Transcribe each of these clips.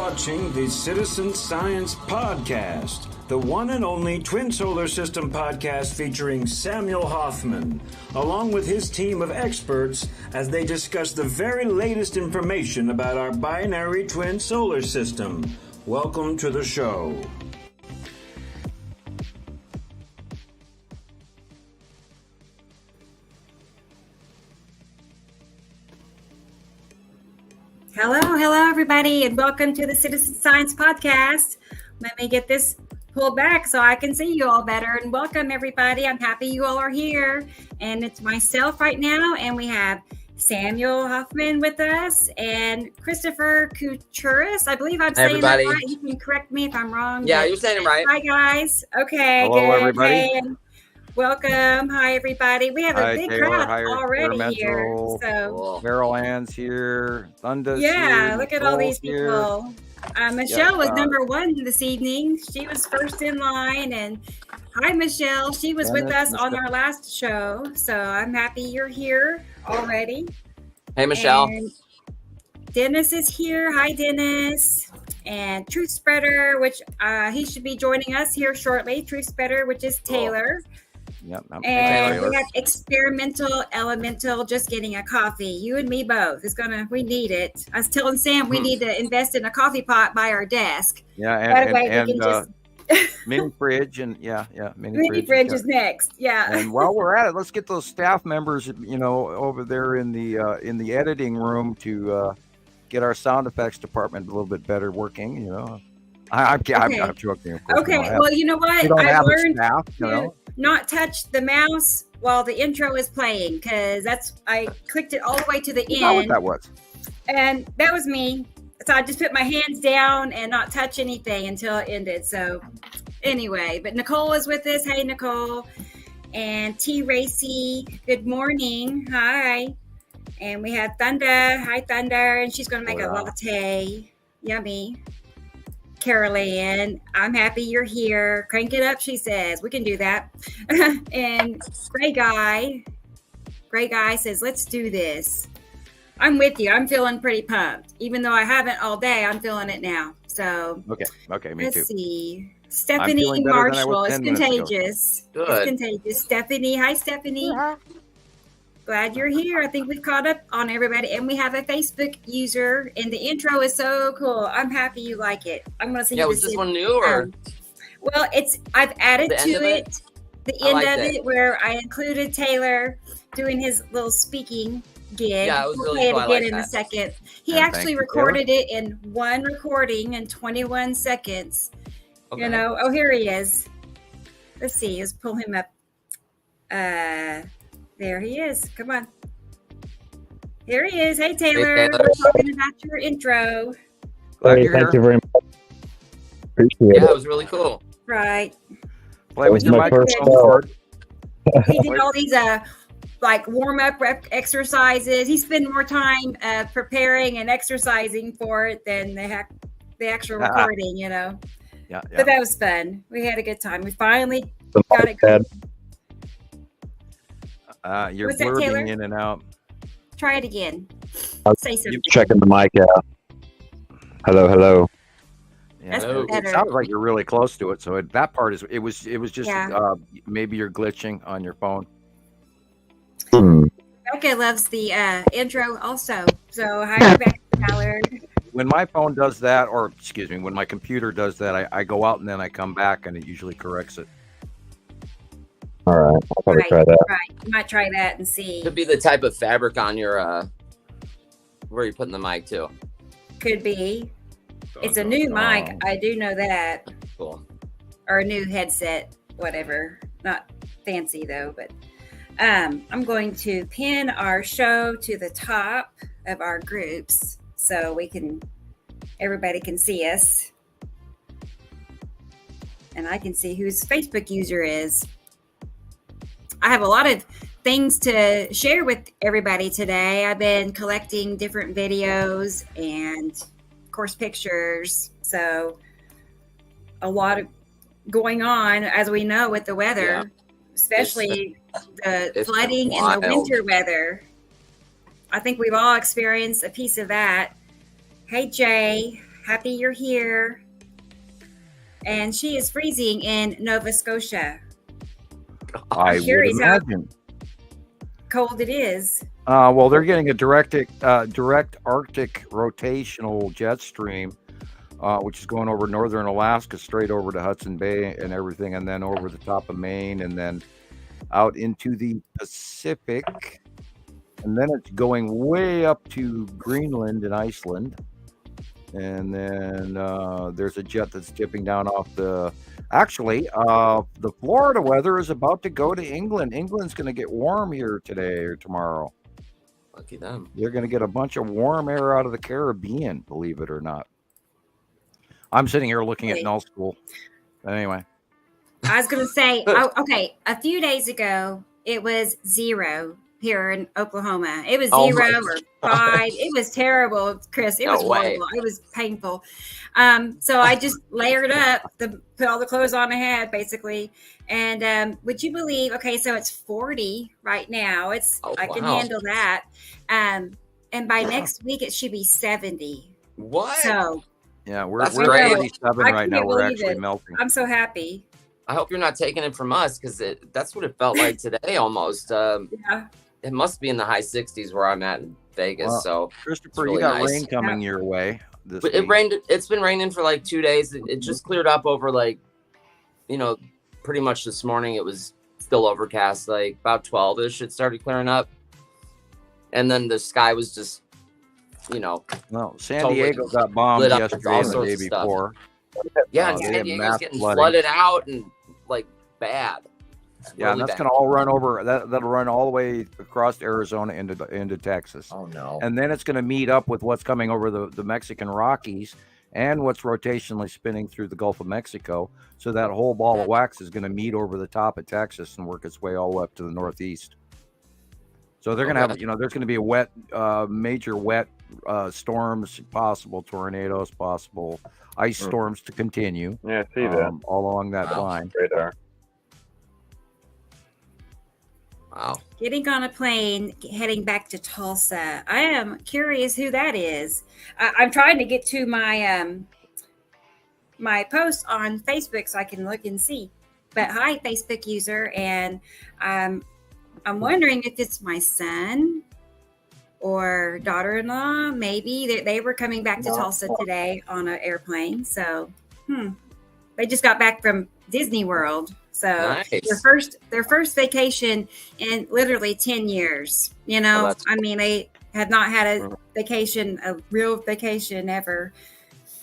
watching the Citizen Science Podcast, the one and only twin solar system podcast featuring Samuel Hofman, along with his team of experts as they discuss the very latest information about our binary twin solar system. Welcome to the show. Hello, everybody, and welcome to the Citizen Science Podcast. Let me get this pulled back so I can see you all better. And welcome, everybody. I'm happy you all are here. And it's myself right now, and we have Samuel Hofman with us and Christoper Kuchuris. I believe I'm saying that right. You can correct me if I'm wrong. Yeah, you're saying it right. Hi, guys. Okay, hello, good. everybody. Hey, welcome. Hi, everybody. We have a big Taylor, crowd already here. So Meryl Ann's here. Thunda's yeah, here. look at all these people. Michelle was number one this evening. She was first in line. And hi, Michelle. She was with us on our last show. So I'm happy you're here already. Hey, Michelle. And Dennis is here. Hi, Dennis. And Truth Spreader, which he should be joining us here shortly. Truth Spreader, which is Taylor. Yep. And we got experimental elemental just getting a coffee. You and me both. We need it. I was telling Sam we need to invest in a coffee pot by our desk. Yeah, and mini fridge and mini fridge is next. Yeah. And while we're at it, let's get those staff members, over there in the editing room to get our sound effects department a little bit better working. I'm joking. Of course. Okay. Well, you know what? I learned staff, not touch the mouse while the intro is playing, because I clicked it all the way to the end. What that was. And that was me. So I just put my hands down and not touch anything until it ended. So anyway, but Nicole is with us. Hey, Nicole. And T. Racy, good morning. Hi. And we have Thunder. Hi, Thunder. And she's going to make a latte. Yummy. Carol Ann, I'm happy you're here. Crank it up, she says. We can do that. And Gray Guy says, let's do this. I'm with you. I'm feeling pretty pumped. Even though I haven't all day, I'm feeling it now. So okay, me too. Let's see. Stephanie Marshall. It's contagious. Good. It's contagious. Stephanie. Hi, Stephanie. Yeah. Glad you're here. I think we've caught up on everybody. And we have a Facebook user. And the intro is so cool. I'm happy you like it. I'm going to send you was this one new or? Well, I've added to it. The end of it where I included Taylor doing his little speaking gig. Yeah, it was really cool. We'll play it again in a second. He actually recorded it in one recording in 21 seconds. Okay. Oh, here he is. Let's see. Let's pull him up. There he is. Come on. Here he is. Hey, Taylor. Hey, Taylor. We're talking about your intro. Glad you're thank here. You very much. Appreciate it. Yeah, it was really cool. Right. Play with your microphone. He did all these warm-up exercises. He spent more time preparing and exercising for it than the actual recording, Yeah. But that was fun. We had a good time. We finally got it going. You're blurring in and out. Try it again. Say something. Checking the mic out. Hello. Yeah, it sounds like you're really close to it. So that part it was just maybe you're glitching on your phone. Becca loves the intro also. So hi, Rebecca, Tyler. When my phone does that, or excuse me, when my computer does that, I go out and then I come back and it usually corrects it. All right, I'll probably try that. Right, you might try that and see. Could be the type of fabric on your where you're putting the mic too. Could be. It's a new mic. I do know that. Cool. Or a new headset, whatever. Not fancy though, but I'm going to pin our show to the top of our groups so everybody can see us. And I can see whose Facebook user is. I have a lot of things to share with everybody today. I've been collecting different videos and, of course, pictures. So a lot of going on, as we know, with the weather, especially the flooding and the winter weather. I think we've all experienced a piece of that. Hey, Jay. Happy you're here. And she is freezing in Nova Scotia. I I'm curious would how imagine. cold it is. Well, they're getting a direct Arctic rotational jet stream, which is going over northern Alaska, straight over to Hudson Bay and everything, and then over the top of Maine, and then out into the Pacific, and then it's going way up to Greenland and Iceland, and then there's a jet that's dipping down off the. Actually, the Florida weather is about to go to England. England's going to get warm here today or tomorrow. Lucky them. They're going to get a bunch of warm air out of the Caribbean, believe it or not. I'm sitting here looking at null school. Anyway. I was going to say, okay, a few days ago, it was 0 here in Oklahoma. It was 0 or 5. It was terrible, Chris. It was horrible. It was painful. So I just layered up, put all the clothes on I had, basically. And would you believe, okay, so it's 40 right now. I can handle that. And by next week, it should be 70. What? So yeah, we're at 47 right now. We're actually melting. I'm so happy. I hope you're not taking it from us, because that's what it felt like today almost. Yeah. It must be in the high 60s where I'm at in Vegas. Well, so Christopher, really you got nice. rain coming your way this but week. it rained. It's been raining for like 2 days. It just cleared up over pretty much this morning. It was still overcast, like about 12ish. It started clearing up, and then the sky was just, Well, San totally Diego got bombed lit up with yesterday all and the sorts day of stuff. before. Yeah, and they San had Diego's mass getting flooding. flooded out and like bad. Yeah, and that's going to all run over. That'll run all the way across Arizona into Texas. Oh no! And then it's going to meet up with what's coming over the Mexican Rockies and what's rotationally spinning through the Gulf of Mexico. So that whole ball of wax is going to meet over the top of Texas and work its way all the way up to the northeast. So they're going to have, there's going to be a wet, major wet storms possible, tornadoes possible, ice storms to continue. Yeah, I see that. All along that line. Radar. Wow. Getting on a plane, heading back to Tulsa. I am curious who that is. I'm trying to get to my my post on Facebook so I can look and see. But hi, Facebook user, and I'm wondering if it's my son or daughter-in-law. Maybe they were coming back to Tulsa today on an airplane. So, they just got back from Disney World. So nice. their first vacation in literally 10 years. I mean, they have not had a vacation, a real vacation ever.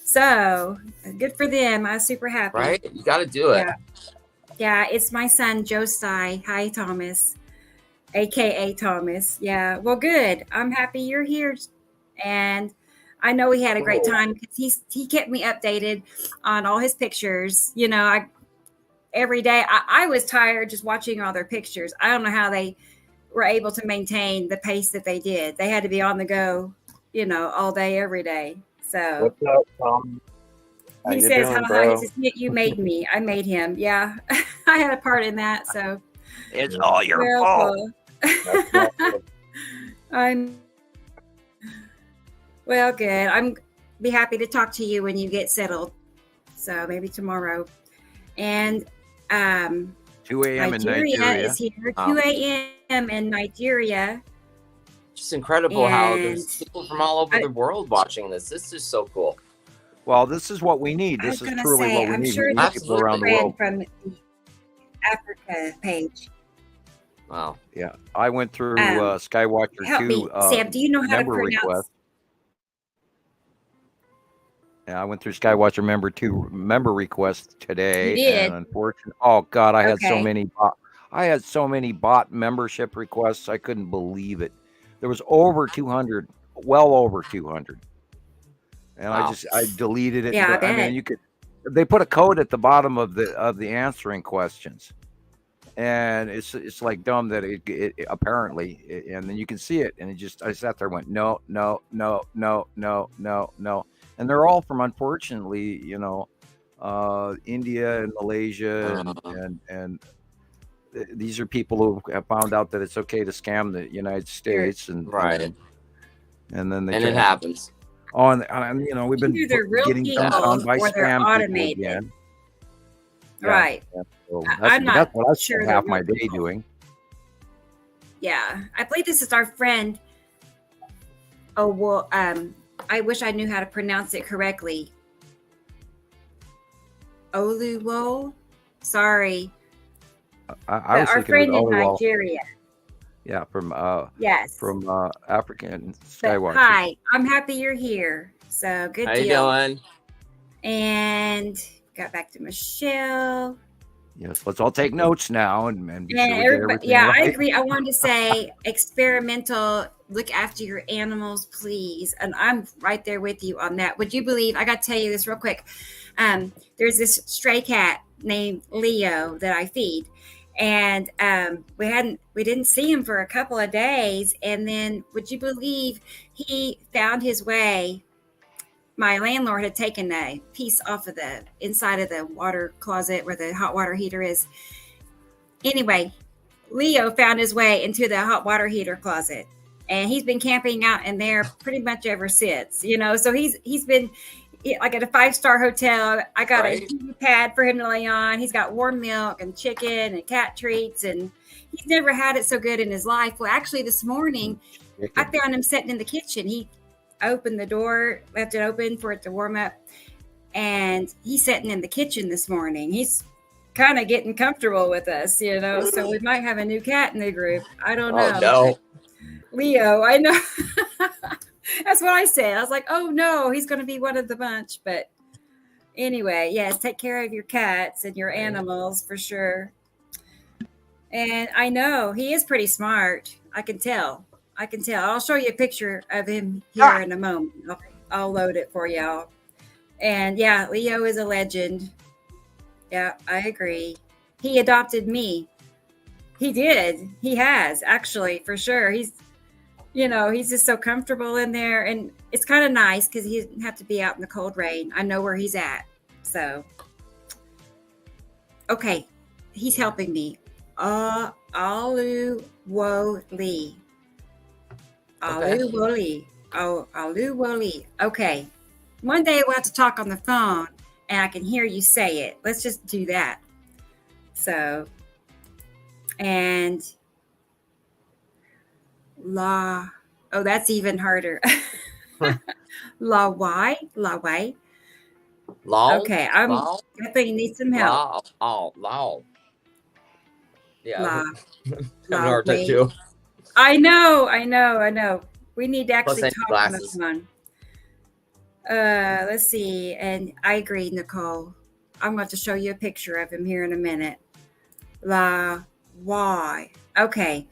So good for them. I was super happy. Right? You got to do it. Yeah, it's my son, Josiah. Hi, Thomas, AKA Thomas. Yeah, well, good. I'm happy you're here. And I know he had a great time because he kept me updated on all his pictures. Every day I was tired just watching all their pictures. I don't know how they were able to maintain the pace that they did. They had to be on the go, all day, every day. So What's up, Tom? he says, hi, he says, you made me. I made him. Yeah. I had a part in that. So it's all your fault. I'm well, good. I'm be happy to talk to you when you get settled. So maybe tomorrow. And 2 a.m. in Nigeria is here. 2 a.m. in Nigeria. Just incredible how there's people from all over the world watching this. This is so cool. Well, this is what we need. This is truly what we need. Sure we need people around the world. From the Africa page. Wow. Yeah, I went through Skywatcher help 2 me. Sam, do you know how to pronounce? Request. Yeah, I went through Skywatcher member request today. You did. And unfortunately, oh God, I had so many bot membership requests. I couldn't believe it. There was over 200, well over 200. And I deleted it. Yeah, I mean, they put a code at the bottom of the answering questions. And it's like dumb that it apparently, and then you can see it, and I sat there and went, no. And they're all from, unfortunately, India and Malaysia, and these are people who have found out that it's okay to scam the United States, and right, and then it happens. we've been Either they're real getting dumped on people by or they're spam people automated. again. Yeah, Right. yeah. So I'm not that's what I sure spend they're half my real day people. doing. Yeah, I believe this is our friend. Oh well, I wish I knew how to pronounce it correctly. Oluwo, sorry, I was our thinking friend of in Oliwal. Nigeria. Yeah, Yes, from African but Skywatchers. hi, I'm happy you're here. So good How you deal. doing? And got back to Michelle. Yes, let's all take notes now and be And sure we get everybody, everything yeah, I right. agree. I wanted to say experimental, look after your animals, please. And I'm right there with you on that. Would you believe, I got to tell you this real quick. There's this stray cat named Leo that I feed. And we didn't see him for a couple of days. And then would you believe he found his way? My landlord had taken a piece off of the inside of the water closet where the hot water heater is. Anyway, Leo found his way into the hot water heater closet, and he's been camping out in there pretty much ever since. So he's been like at a 5-star hotel. I got a heating pad for him to lay on. He's got warm milk and chicken and cat treats, and he's never had it so good in his life. Well, actually, this morning I found him sitting in the kitchen. He opened the door, left it open for it to warm up, and he's sitting in the kitchen this morning. He's kind of getting comfortable with us, so we might have a new cat in the group. I don't know. Oh, no. Leo, I know. That's what I said. I was like, oh no, he's going to be one of the bunch. But anyway, yes, take care of your cats and your animals for sure. And I know he is pretty smart. I can tell. I'll show you a picture of him here in a moment. I'll load it for y'all. And yeah, Leo is a legend. Yeah, I agree. He adopted me. He did. He has, actually, for sure. He's just so comfortable in there. And it's kind of nice because he doesn't have to be out in the cold rain. I know where he's at. So, okay. He's helping me. Aluwoli. Aluwoli. Oh, Aluwoli. Okay. One day we'll have to talk on the phone and I can hear you say it. Let's just do that. So, and that's even harder. La why? Okay, I'm definitely need some help. Law. Yeah. La hard time too. I know. We need to actually Plus talk on the phone. Let's see. And I agree, Nicole. I'm going to show you a picture of him here in a minute. Why? Okay.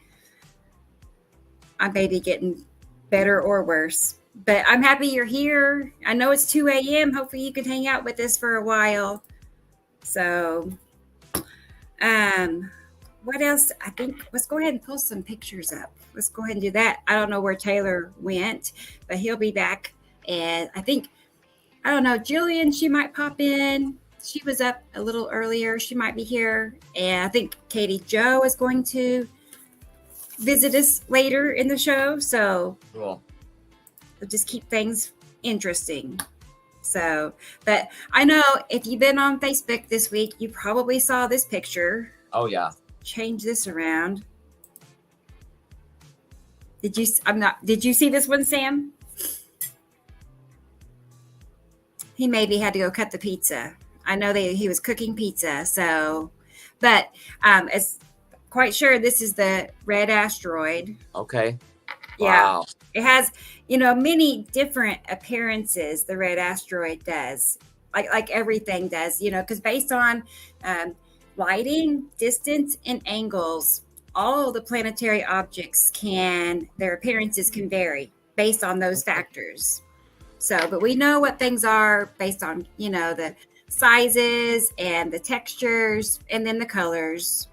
I may be getting better or worse, but I'm happy you're here. I know it's 2 a.m. Hopefully you can hang out with us for a while. So, what else? I think let's go ahead and post some pictures up. Let's go ahead and do that. I don't know where Taylor went, but he'll be back. And I don't know, Jillian, she might pop in. She was up a little earlier. She might be here. And I think Katie Joe is going to visit us later in the show. So cool. We'll just keep things interesting. So, but I know if you've been on Facebook this week, you probably saw this picture. Oh, yeah. Change this around. Did you see this one, Sam? He maybe had to go cut the pizza. I know he was cooking pizza. So, but it's quite sure this is the red asteroid. Okay. Yeah. Wow. It has, many different appearances. The red asteroid does, like everything does, because based on lighting, distance, and angles, all the planetary objects their appearances can vary based on those factors. So, but we know what things are based on, the sizes and the textures and then the colors.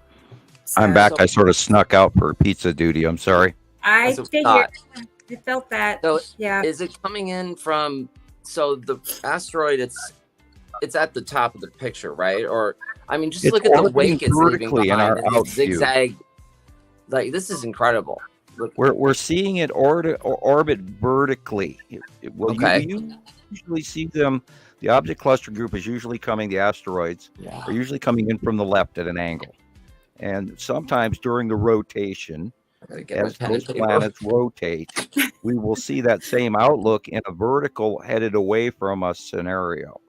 So, I'm back. I sort of snuck out for pizza duty. I'm sorry. I figured. I felt that. So yeah. Is it coming in from? So the asteroid, it's at the top of the picture, right? Or just it's look at the wake it's leaving vertically in behind. our It's zigzag. Like this is incredible. We're seeing it orbit vertically. Well, Okay. you usually see them. The object cluster group is usually coming. The asteroids Yeah. are usually coming in from the left at an angle, and sometimes during the rotation, I gotta get my as pen and those paper. planets rotate, we will see that same outlook in a vertical headed away from us scenario.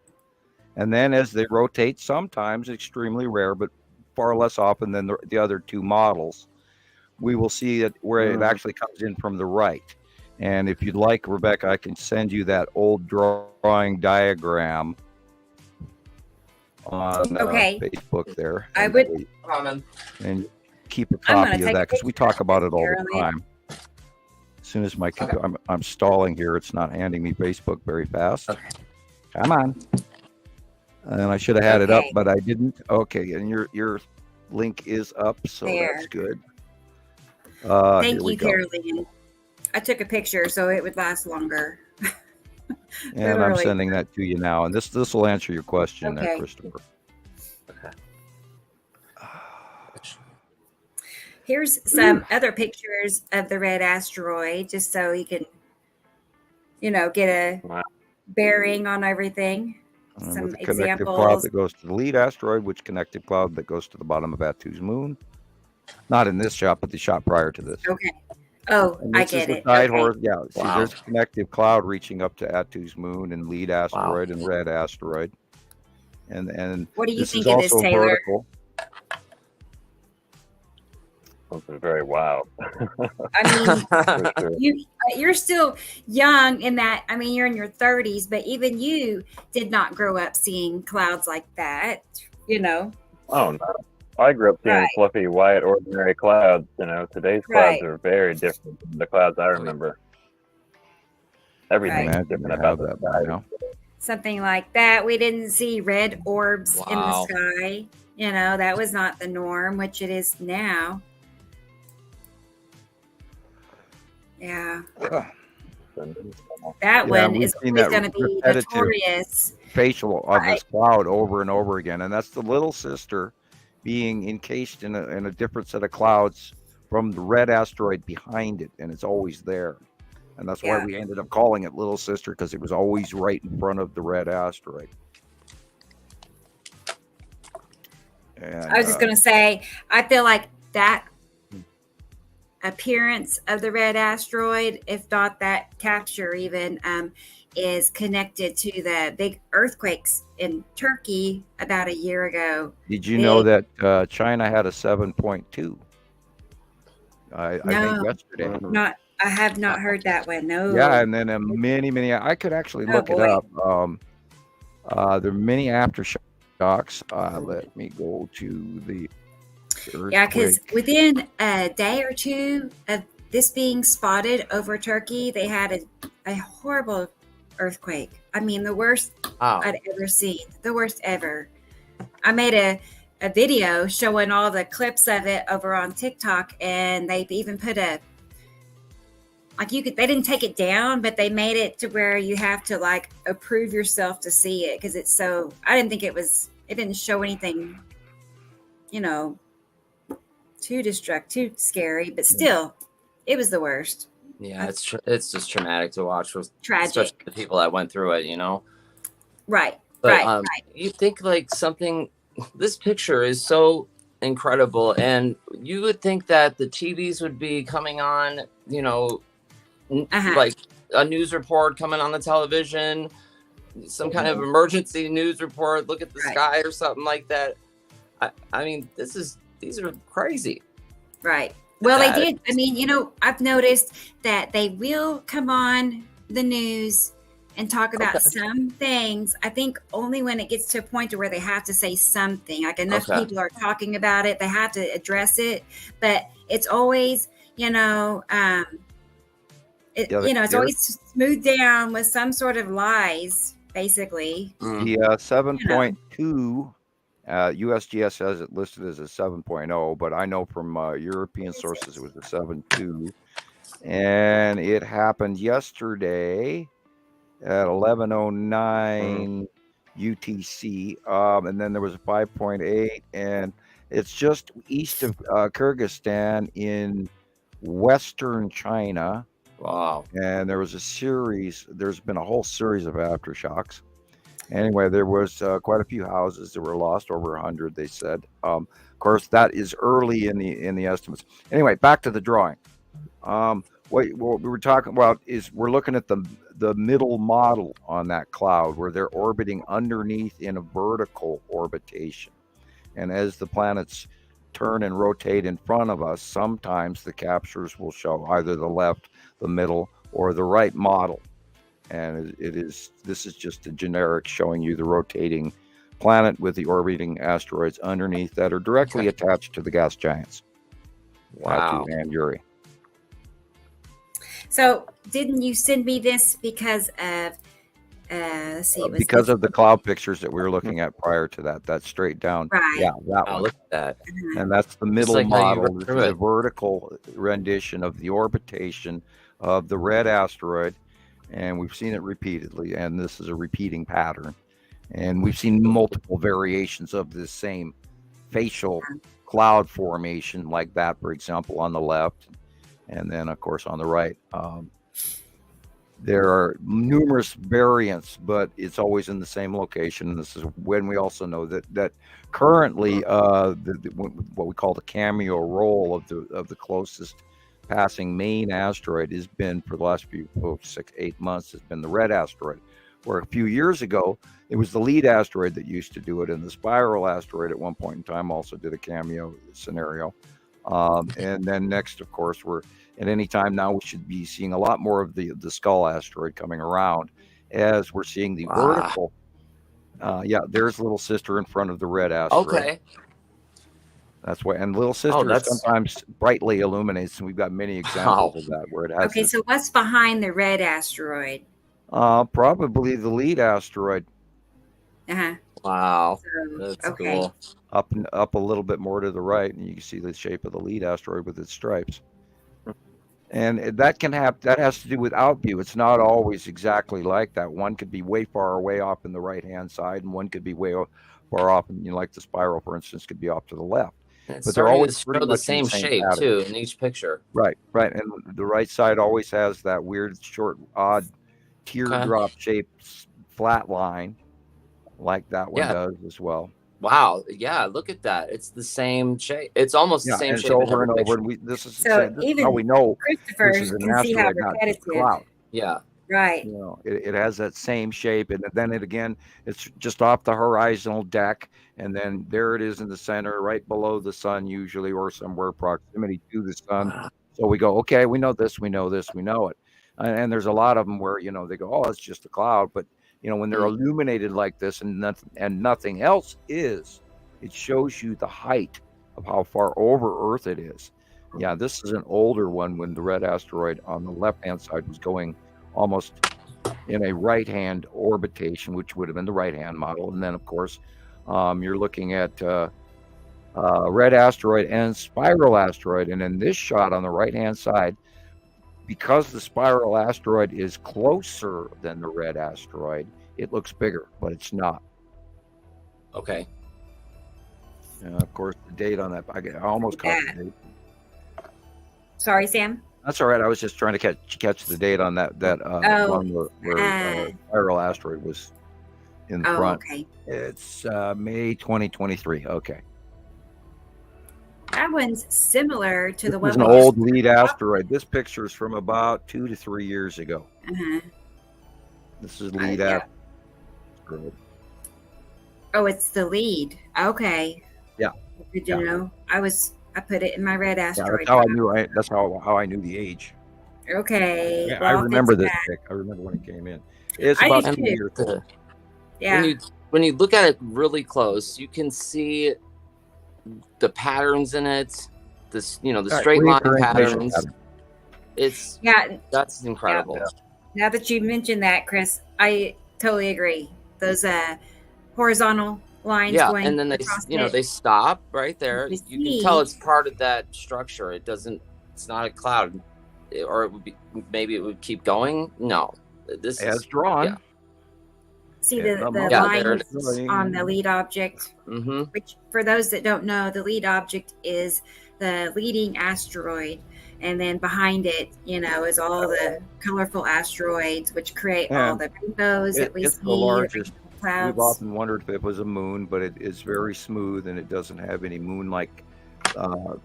And then as they rotate, sometimes extremely rare, but far less often than the other two models, we will see it where it actually comes in from the right. And if you'd like, Rebecca, I can send you that old drawing diagram on Facebook there. I would. And keep a I'm gonna copy of take that a because we picture talk about it all the Apparently. time. As soon as my computer, I'm stalling here. It's not handing me Facebook very fast. Okay. Come on. And I should have had it up, Okay. but I didn't. Okay, and your link is up, so There. that's good. Thank here we you, go. Caroline. I took a picture so it would last longer. And I'm Literally. sending that to you now. And this will answer your question there, Okay. Christopher. Okay. Here's some other pictures of the red asteroid, just so you can, get a Wow. bearing on everything. And Some with the connective cloud examples. that goes to the lead asteroid, which connective cloud that goes to the bottom of Atu's moon. Not in this shot, but the shot prior to this. Okay. Oh, And I this get is it. the side Okay. Yeah, see, Wow. there's a connective cloud reaching up to Atu's moon and lead asteroid and red asteroid. And What do you this think is of this, also Taylor? vertical. This is very wild. I For sure. mean, you're still young in that. I mean, you're in your 30s, but even you did not grow up seeing clouds like that. Oh no. I grew up seeing Right. fluffy, white, ordinary clouds. Today's clouds Right. are very different from the clouds I remember. Everything's Right. different to about have the that sky. by now. Something like that. We didn't see red orbs in the Wow. sky. That was not the norm, which it is now. Yeah. That one we've is seen always that going to be repetitive notorious. facial of Right. this cloud over and over again, and that's the little sister being encased in a different set of clouds from the red asteroid behind it, and it's always there. And that's why Yeah. we ended up calling it little sister, because it was always right in front of the red asteroid. And I was just going to say, I feel like that appearance of the red asteroid, if not that capture even, is connected to the big earthquakes in Turkey about a year ago. did you know that China had a 7.2? I think No. yesterday. I have not heard that one. No. Yeah, and then many. I could actually Oh, look it boy. up. There are many aftershocks. Let me go to the Yeah, because earthquake. within a day or two of this being spotted over Turkey, they had a horrible earthquake. I mean, the worst Wow. I'd ever seen. The worst ever. I made a video showing all the clips of it over on TikTok, and they even put they didn't take it down, but they made it to where you have to approve yourself to see it, because it's so, I didn't think it didn't show anything, too scary, but still, it was the worst. Yeah, it's just traumatic to watch, Tragic. especially the people that went through it. Right. But right. you think something. This picture is so incredible, and you would think that the TVs would be coming on. Like a news report coming on the television, some kind of emergency news report. Look at the sky or something like that. I mean, these are crazy. Right. Well, they did. I mean, I've noticed that they will come on the news and talk about some things. I think only when it gets to a point where they have to say something, like enough people are talking about it, they have to address it. But it's always, it's always smoothed down with some sort of lies, basically. The 7.2, USGS has it listed as a 7.0, but I know from European sources it was a 7.2. And it happened yesterday at 11:09 UTC. And then there was a 5.8, and it's just east of Kyrgyzstan in western China. Wow. And there was there's been a whole series of aftershocks. Anyway, there was quite a few houses that were lost, over 100, they said. Of course, that is early in the estimates. Anyway, back to the drawing. What we were talking about is we're looking at the middle model on that cloud, where they're orbiting underneath in a vertical orbitation. And as the planets turn and rotate in front of us, sometimes the captures will show either the left, the middle, or the right model. And this is just a generic showing you the rotating planet with the orbiting asteroids underneath that are directly attached to the gas giants. Wow. And Yuri. So didn't you send me this because of let's see, because of the cloud pictures that we were looking at prior to that straight down. Right. Yeah, that one. Look at that. And that's the middle like model. This is a vertical rendition of the orbitation of the red asteroid. And we've seen it repeatedly, and this is a repeating pattern. And we've seen multiple variations of this same facial cloud formation, like that, for example, on the left, and then, of course, on the right. There are numerous variants, but it's always in the same location. And this is when we also know that currently, what we call the cameo roll of the closest passing main asteroid has been, for the last 6-8 months, has been the red asteroid, where a few years ago it was the lead asteroid that used to do it, and the spiral asteroid at one point in time also did a cameo scenario. And then next, of course, we're at any time now we should be seeing a lot more of the skull asteroid coming around, as we're seeing the vertical. There's Little Sister in front of the red asteroid. Okay. That's why, and Little Sister sometimes brightly illuminates, and we've got many examples of that where it has. Okay, so what's behind the red asteroid? Probably the lead asteroid. Wow, So, that's okay. cool. Up a little bit more to the right, and you can see the shape of the lead asteroid with its stripes. And that has to do with outview. It's not always exactly like that. One could be way far away off in the right-hand side, and one could be way far off, and like the spiral, for instance, could be off to the left. But they're always the same shape pattern, too, in each picture. Right. And the right side always has that weird, short, odd teardrop-shaped flat line, like that one does as well. Wow. Yeah, look at that. It's the same shape. It's almost the same shape over and over. And this is how we know Christopher this is an can see how asteroid, not repetitive. a cloud. Yeah. Right. You know, it has that same shape, and then it's just off the horizontal deck, and then there it is in the center, right below the sun, usually, or somewhere proximity to the sun. So we go, okay, we know this, we know it. And there's a lot of them where, they go, oh, it's just a cloud. But, when they're illuminated like this and nothing else is, it shows you the height of how far over Earth it is. Yeah, this is an older one when the red asteroid on the left-hand side was going almost in a right-hand orbitation, which would have been the right-hand model. And then, of course, you're looking at red asteroid and spiral asteroid. And in this shot on the right-hand side, because the spiral asteroid is closer than the red asteroid, it looks bigger, but it's not. Okay. And of course, the date on that, I almost caught the date. Sorry, Sam? That's all right. I was just trying to catch the date on that one where spiral asteroid was in the front. Okay. It's May 2023. Okay. That one's similar to the one. It was an old lead asteroid. This picture is from about 2 to 3 years ago. This is lead asteroid. Oh, it's the lead. Okay. Yeah. Did you know? I put it in my red asteroid. That's how I knew. That's how I knew the age. Okay. Yeah, I remember this pic. I remember when it came in. It's about 2 years old. Yeah. When you look at it really close, you can see the patterns in it. The straight line patterns. That's incredible. Yeah. Now that you mentioned that, Chris, I totally agree. Those horizontal lines going and then they stop right there. You can tell it's part of that structure. It's not a cloud, or it would be, maybe it would keep going. No, this as drawn. See the Yeah, there it lines on the lead object, which for those that don't know, the lead object is the leading asteroid. And then behind it, is all the colorful asteroids, which create all the rainbows that we see. It's the largest. Clouds. We've often wondered if it was a moon, but it is very smooth and it doesn't have any moon-like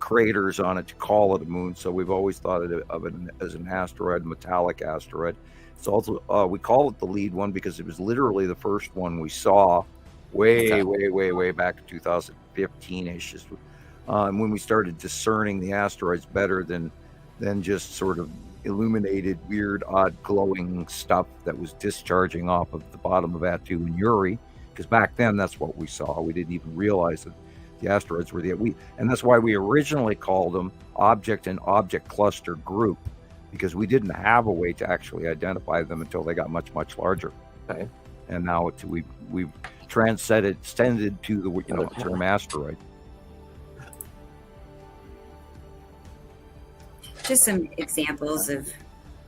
craters on it to call it a moon. So we've always thought of it as an asteroid, metallic asteroid. It's also we call it the lead one because it was literally the first one we saw way back in 2015-ish. When we started discerning the asteroids better than just sort of illuminated, weird, odd, glowing stuff that was discharging off of the bottom of Atu and Uri, because back then that's what we saw. We didn't even realize that the asteroids were and that's why we originally called them object and object cluster group, because we didn't have a way to actually identify them until they got much, much larger. Okay. And now we've extended to the term asteroid. Just some examples of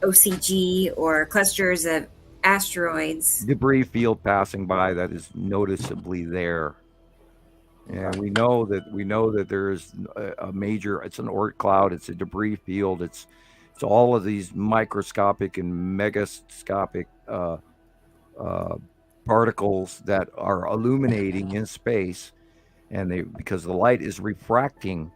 OCG or clusters of asteroids. Debris field passing by that is noticeably there. And we know that there is a major, it's an Oort cloud, it's a debris field, it's all of these microscopic and megascopic particles that are illuminating in space, and because the light is refracting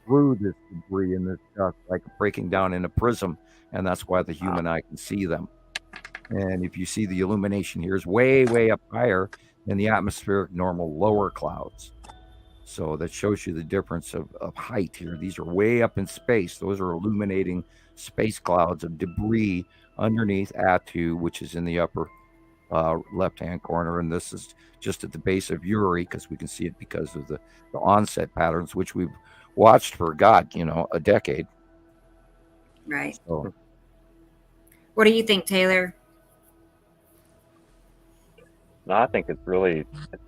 through this debris and this stuff, like breaking down in a prism, and that's why the human eye can see them. And if you see the illumination here is way up higher than the atmospheric normal lower clouds. So that shows you the difference of height here. These are way up in space. Those are illuminating space clouds of debris underneath Atu, which is in the upper left-hand corner. And this is just at the base of Uri, because we can see it because of the onset patterns, which we've watched for, a decade. Right. So, what do you think, Taylor? No, I think it's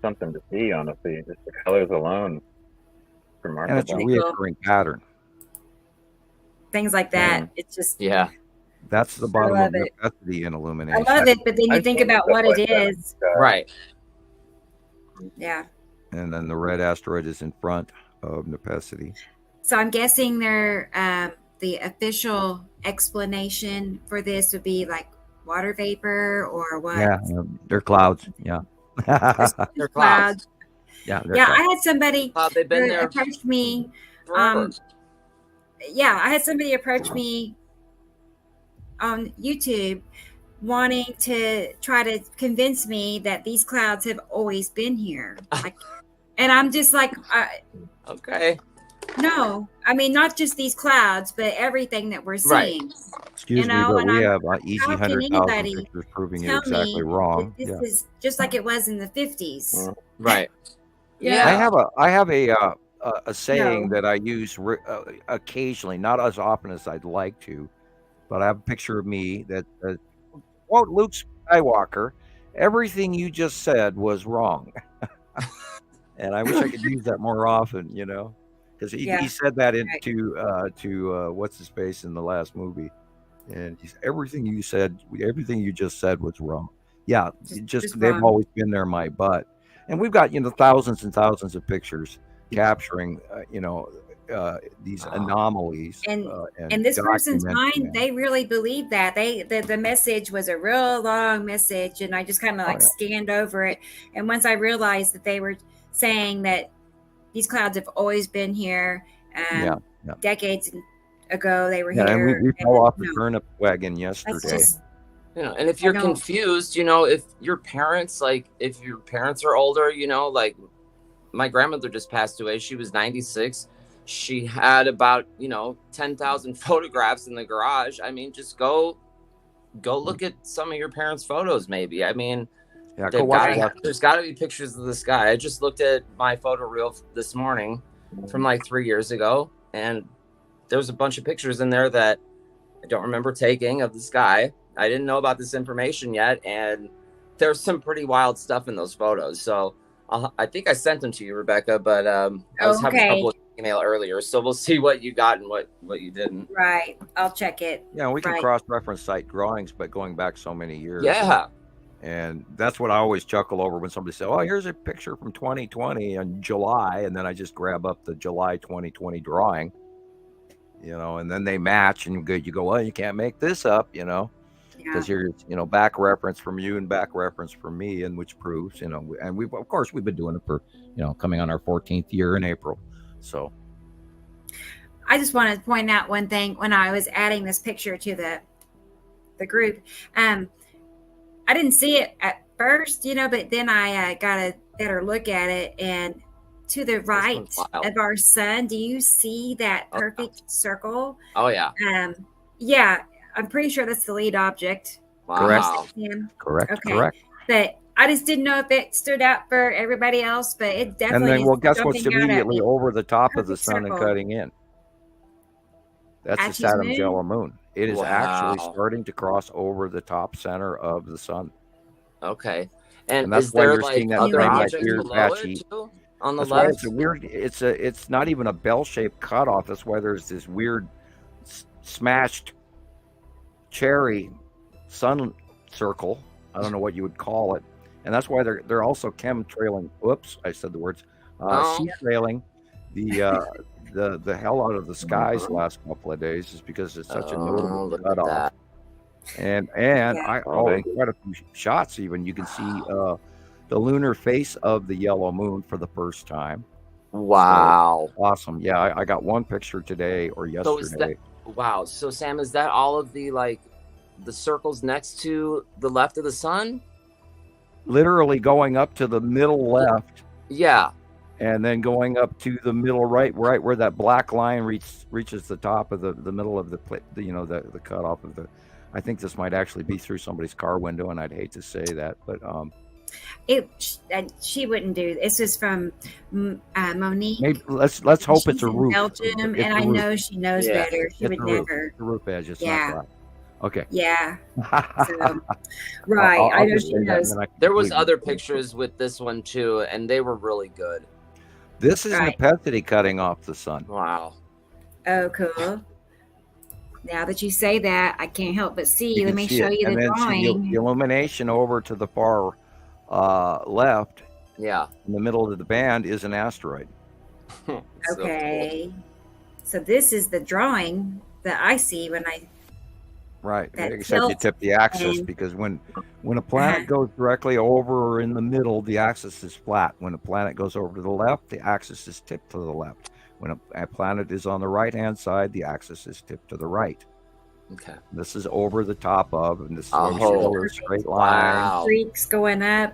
something to see, honestly. Just the colors alone. Remarkable. And it's a reoccurring pattern. Things like that. It's just... Yeah. That's the bottom of necessity in illumination. I love it, but then you think about what it is. Right. Yeah. And then the red asteroid is in front of necessity. So I'm guessing the official explanation for this would be like water vapor or what? Yeah, they're clouds. Yeah. They're clouds. Yeah. I had somebody they've been there approach me. forever. I had somebody approach me on YouTube wanting to try to convince me that these clouds have always been here. And I'm just like, okay. No, I mean, not just these clouds, but everything that we're seeing. Right. Excuse me, but we have easy 100,000 pictures proving you're exactly wrong. This is just like it was in the 50s. Right. Yeah. I have a saying that I use occasionally, not as often as I'd like to, but I have a picture of me that says, quote Luke Skywalker, everything you just said was wrong. And I wish I could use that more often, because he said that to what's his face in the last movie, and everything you just said was wrong. Yeah, just they've wrong. Always been there, my butt. And we've got thousands and thousands of pictures capturing these anomalies. And this person's mind, they really believe that the message was a real long message, and I just kind of scanned over it. And once I realized that they were saying that these clouds have always been here, decades ago they were here. And we fell off the turnip wagon yesterday. And if you're confused, if your parents are older, like my grandmother just passed away. She was 96. She had about 10,000 photographs in the garage. I mean, just go look at some of your parents' photos. Maybe. I mean, there's got to be pictures of the sky. I just looked at my photo reel this morning from like 3 years ago, and there's a bunch of pictures in there that I don't remember taking of the sky. I didn't know about this information yet, and there's some pretty wild stuff in those photos. So I think I sent them to you, Rebecca, but I was having trouble with email earlier, so we'll see what you got and what you didn't. Right, I'll check it. Yeah, we can cross-reference site drawings, but going back so many years. Yeah. And that's what I always chuckle over when somebody says, "Oh, here's a picture from 2020 in July," and then I just grab up the July 2020 drawing, and then they match, and you go, "Well, you can't make this up," because here's back reference from you and back reference from me, and which proves, and we've been doing it for coming on our 14th year in April. So I just wanted to point out one thing when I was adding this picture to the group. I didn't see it at first, but then I got a better look at it, and to the right of our sun, do you see that perfect circle? Oh yeah. Yeah, I'm pretty sure that's the lead object. Wow. Correct. Okay. Correct. But I just didn't know if it stood out for everybody else, but it definitely. And then, guess what's immediately over the top of the sun circle. and cutting in? That's the Saturn's yellow moon. It is actually starting to cross over the top center of the sun. Okay. And that's why you're seeing that other thing like objects weird below patchy. it too, on the That's why left? it's not even a bell-shaped cutoff. That's why there's this weird smashed cherry sun circle. I don't know what you would call it. And that's why they're also chemtrailing. Whoops, I said the words. Sea trailing the hell out of the skies the last couple of days, is because it's such a notable cutoff. And in quite a few shots, even you can see the lunar face of the yellow moon for the first time. Wow. So, awesome. Yeah, I got one picture today or yesterday. Wow. So Sam, is that all of the the circles next to the left of the sun? Literally going up to the middle left. Yeah. And then going up to the middle right where that black line reaches the top of the middle of the cutoff of the. I think this might actually be through somebody's car window, and I'd hate to say that, but she wouldn't do this. This is from Monique. Maybe let's hope it's a roof. Belgium, and I know she knows better. She would never. The roof edge. It's not black. Okay. Yeah. So, right. I know she knows. There was other pictures with this one too, and they were really good. This is Nepenthe cutting off the sun. Wow. Oh, cool. Now that you say that, I can't help but see. Let me show you the drawing. The illumination over to the far left. Yeah. In the middle of the band is an asteroid. Okay. So this is the drawing that I see when I. Right. Except you tip the axis, because when a planet goes directly over or in the middle, the axis is flat. When a planet goes over to the left, the axis is tipped to the left. When a planet is on the right-hand side, the axis is tipped to the right. Okay. This is over the top of, and this is a straight line. Streaks going up.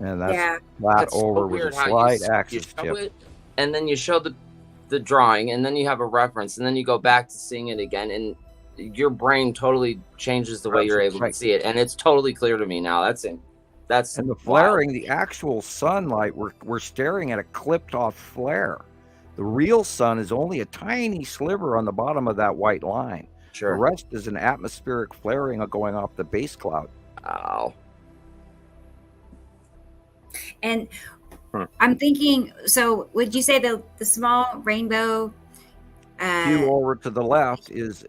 And that's flat over with a slight axis tip. And then you show the drawing, and then you have a reference, and then you go back to seeing it again, and your brain totally changes the way you're able to see it, and it's totally clear to me now. That's and the flaring, the actual sunlight, we're staring at a clipped off flare. The real sun is only a tiny sliver on the bottom of that white line. Sure. The rest is an atmospheric flaring going off the base cloud. Wow. And I'm thinking, so would you say the small rainbow? View over to the left is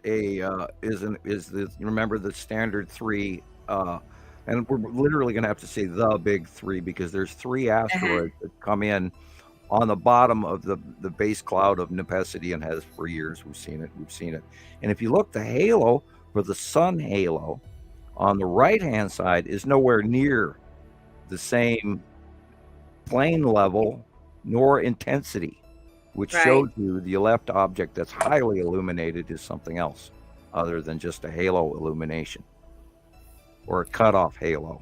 remember the standard 3, and we're literally going to have to say the big 3, because there's 3 asteroids that come in on the bottom of the base cloud of Nepenthe, and has for years. We've seen it. And if you look, the halo for the sun halo on the right hand side is nowhere near the same plane level nor intensity, which shows you the left object that's highly illuminated is something else other than just a halo illumination or a cutoff halo.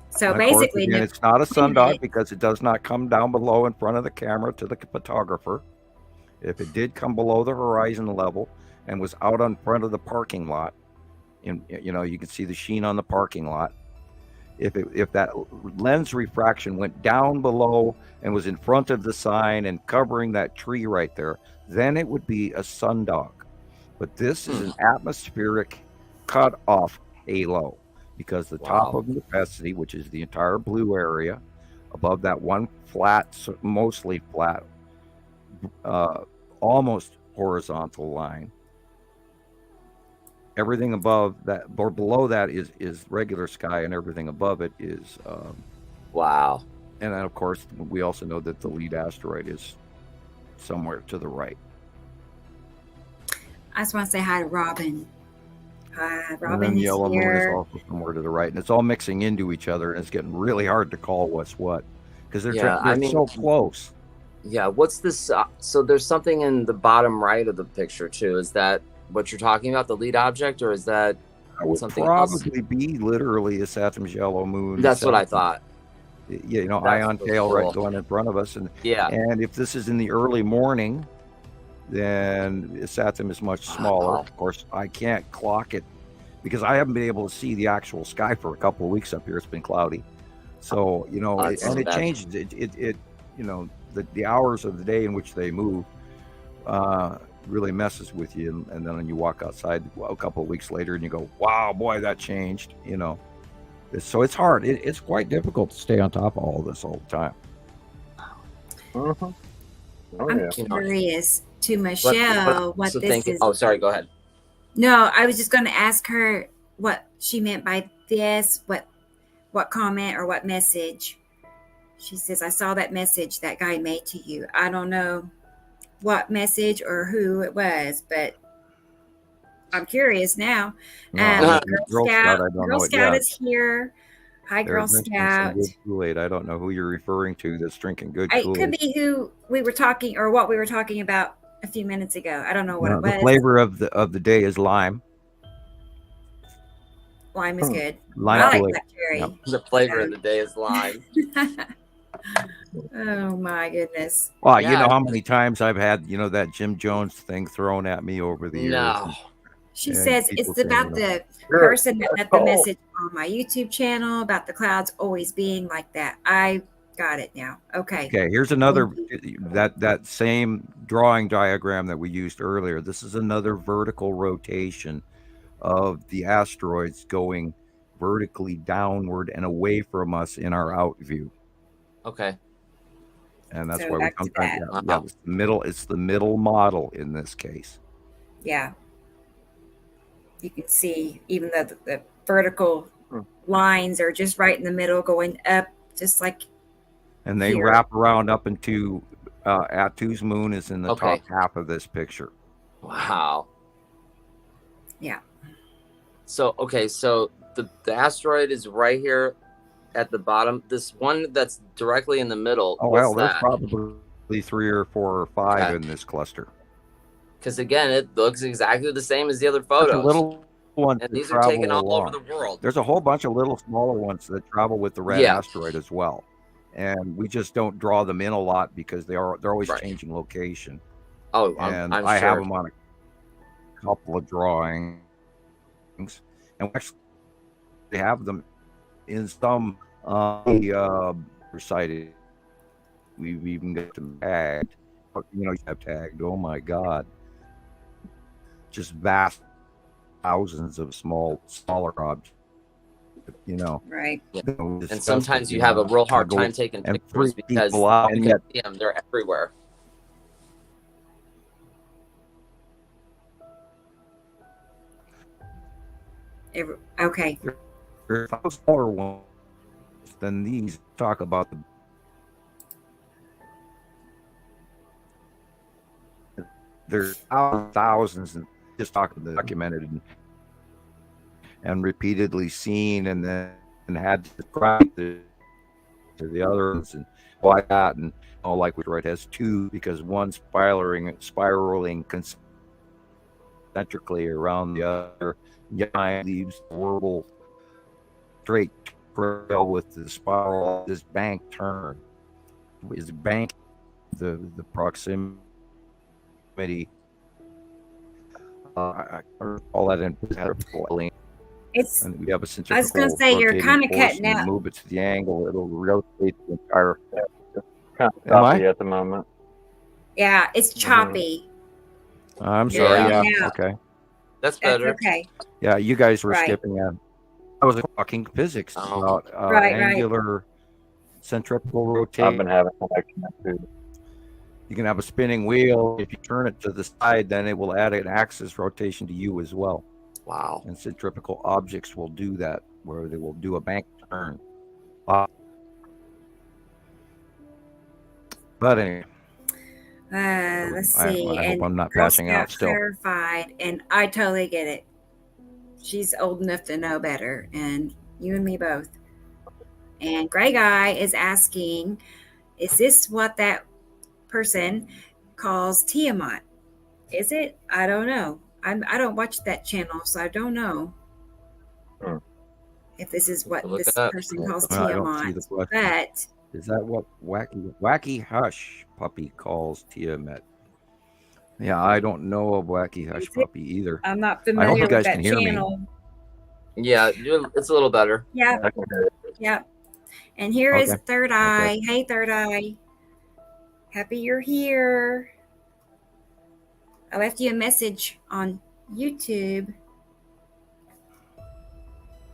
So basically, again, it's not a sundog, because it does not come down below in front of the camera to the photographer. If it did come below the horizon level and was out on front of the parking lot, you can see the sheen on the parking lot. If that lens refraction went down below and was in front of the sign and covering that tree right there, then it would be a sundog. But this is an atmospheric cut-off halo, because the top of Nepenthe, which is the entire blue area, above that one flat, mostly flat, almost horizontal line, Everything above that or below that is regular sky, and everything above it is. Wow. And then, of course, we also know that the lead asteroid is somewhere to the right. I just want to say hi to Robin. Hi, And Robin then is yellow moon is here. also somewhere to the right, and it's all mixing into each other, and it's getting really hard to call what's what because they're so close. Yeah. What's this? So there's something in the bottom right of the picture too. Is that what you're talking about, the lead object, or is that something else? Probably be literally a Saturn's yellow moon. That's what I thought. You know, That's ion so tail cool. right going in front of us, and and if this is in the early morning, then Saturn is much smaller. Wow. Of course, I can't clock it because I haven't been able to see the actual sky for a couple of weeks up here. It's been cloudy, so you know, it changes. It you know, the hours of the day in which they move really messes with you, and then when you walk outside a couple of weeks later and you go, wow, boy, that changed, you know. So it's hard. It's quite difficult to stay on top of all this all the time. Oh, I'm curious to Michelle what this is. Oh, sorry, go ahead. No, I was just going to ask her what she meant by this, what comment or what message. She says, I saw that message that guy made to you. I don't know what message or who it was, but I'm curious now. Girl Scout is here. Hi, Girl Scout. Good Kool-Aid. I don't know who you're referring to that's drinking good Kool-Aid. It could be who we were talking or what we were talking about a few minutes ago. I don't know what it was. The flavor of the day is lime. Lime is good. Lime I like blackberry. Yep. The flavor of the day is lime. Oh my goodness. Well, you know how many times I've had, you know, that Jim Jones thing thrown at me over the years. No. She says it's about the person that left the message on my YouTube channel about the clouds always being like that. I got it now. Okay. Here's another that same drawing diagram that we used earlier. This is another vertical rotation of the asteroids going vertically downward and away from us in our out view. Okay. And that's why we sometimes it's the middle model in this case. Yeah. You can see even though the vertical lines are just right in the middle going up, just like and they wrap around up into Atu's moon is in the top half of this picture. Wow. Yeah. So so the asteroid is right here at the bottom. This one that's directly in the middle. Oh well, there's probably 3 or 4 or 5 in this cluster. Because again, it looks exactly the same as the other photos. Little ones, and these are taken all over the world. There's a whole bunch of little smaller ones that travel with the red asteroid as well, and we just don't draw them in a lot because they're always changing location. Oh, and I'm I sure. have them on a couple of drawings, and we actually have them in some recited. We've even got them tagged. You know, you have tagged. Oh my God. Just vast thousands of smaller objects, you know. Right. Yeah. And sometimes you have a real hard time taking pictures because you can see them. They're everywhere. Okay. There are smaller ones than these. Talk about the there's thousands and just talking documented and repeatedly seen, and then had to describe to the others and like that, and like it has 2 because one spiraling concentrically around the other. Yeah, leaves the whirl straight trail with the spiral. This bank turn is bank the proximity. I call that in it's. And we have a centrifugal. I was going to say you're kind of cutting out. Move it to the angle; it'll rotate the entire. Kind of choppy at the moment. Yeah, it's choppy. I'm sorry. Yeah. Okay. That's better. That's okay. Yeah, you guys were skipping on. I was talking physics about angular centrifugal rotation. I've been having too. You can have a spinning wheel. If you turn it to the side, then it will add an axis rotation to you as well. Wow. And centrifugal objects will do that, where they will do a bank turn. But anyway. Let's see. I hope and I'm not Girl passing Scout out still. clarified, and I totally get it. She's old enough to know better, and you and me both. And Grey Guy is asking, is this what that person calls Tiamat? Is it? I don't know. I don't watch that channel, so I don't know if this is what Look this it up. person calls I don't see Tiamat. the question. But Is that what Wacky Hush Puppy calls Tiamat? Yeah, I don't know of Wacky Hush Puppy either. I'm not I hope familiar you with guys that can hear me. channel. Yeah, it's a little better. Yeah. Yeah. And here is Okay. Third Eye. Hey, Third Eye. Happy you're here. I left you a message on YouTube.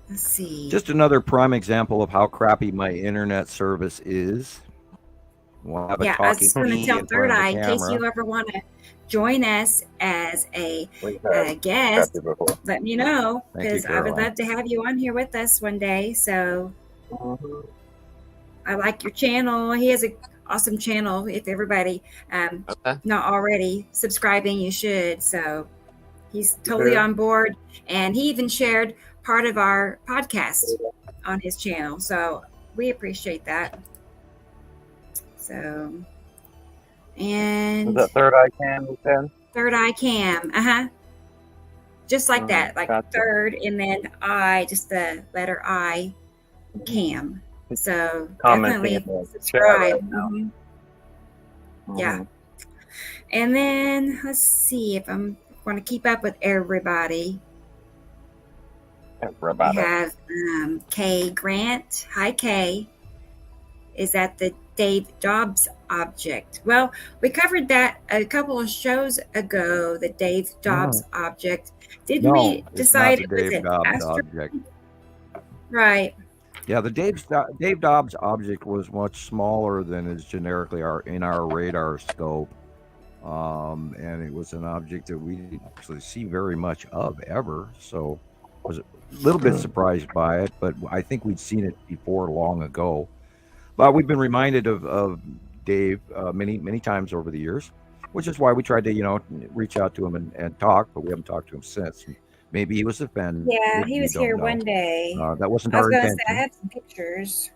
Let's see. Just another prime example of how crappy my internet service is. We'll have a I was talking going to me tell in Third front of Eye the in case camera. you ever want to join us as a We've had guest. crappy before. Let me know, Thank you, because I would Caroline. love to have you on here with us one day. So Mhm. I like your channel. He has an awesome channel. If everybody Okay. not already subscribing, you should. So he's totally Yeah. on board, and he even shared part of our podcast on his channel. So we appreciate that. So, Is and that Third Eye Cam you said? Third Eye Cam, just like that, like Gotcha. third, and then I, just the letter I, Cam. So Commenting definitely in the chat subscribe. right now. Mhm. Mhm. Yeah. And then let's see if I'm going to keep up with everybody. Everybody. We have Kay Grant. Hi, Kay. Is that the Dave Dobbs object? Well, we covered that a couple of shows ago, the Dave Dobbs object. Didn't No, we it's decide not the it was Dave an Dobbs asteroid? object. Right. Yeah, the Dave Dobbs object was much smaller than is generically in our radar scope, and it was an object that we didn't actually see very much of ever. So I was a little bit surprised by it, but I think we'd seen it before long ago. But we've been reminded of Dave many times over the years, which is why we tried to reach out to him and talk, but we haven't talked to him since. Maybe he was offended. Yeah, he We was don't here know. one day. That wasn't I was our going to intention. say, I have some pictures.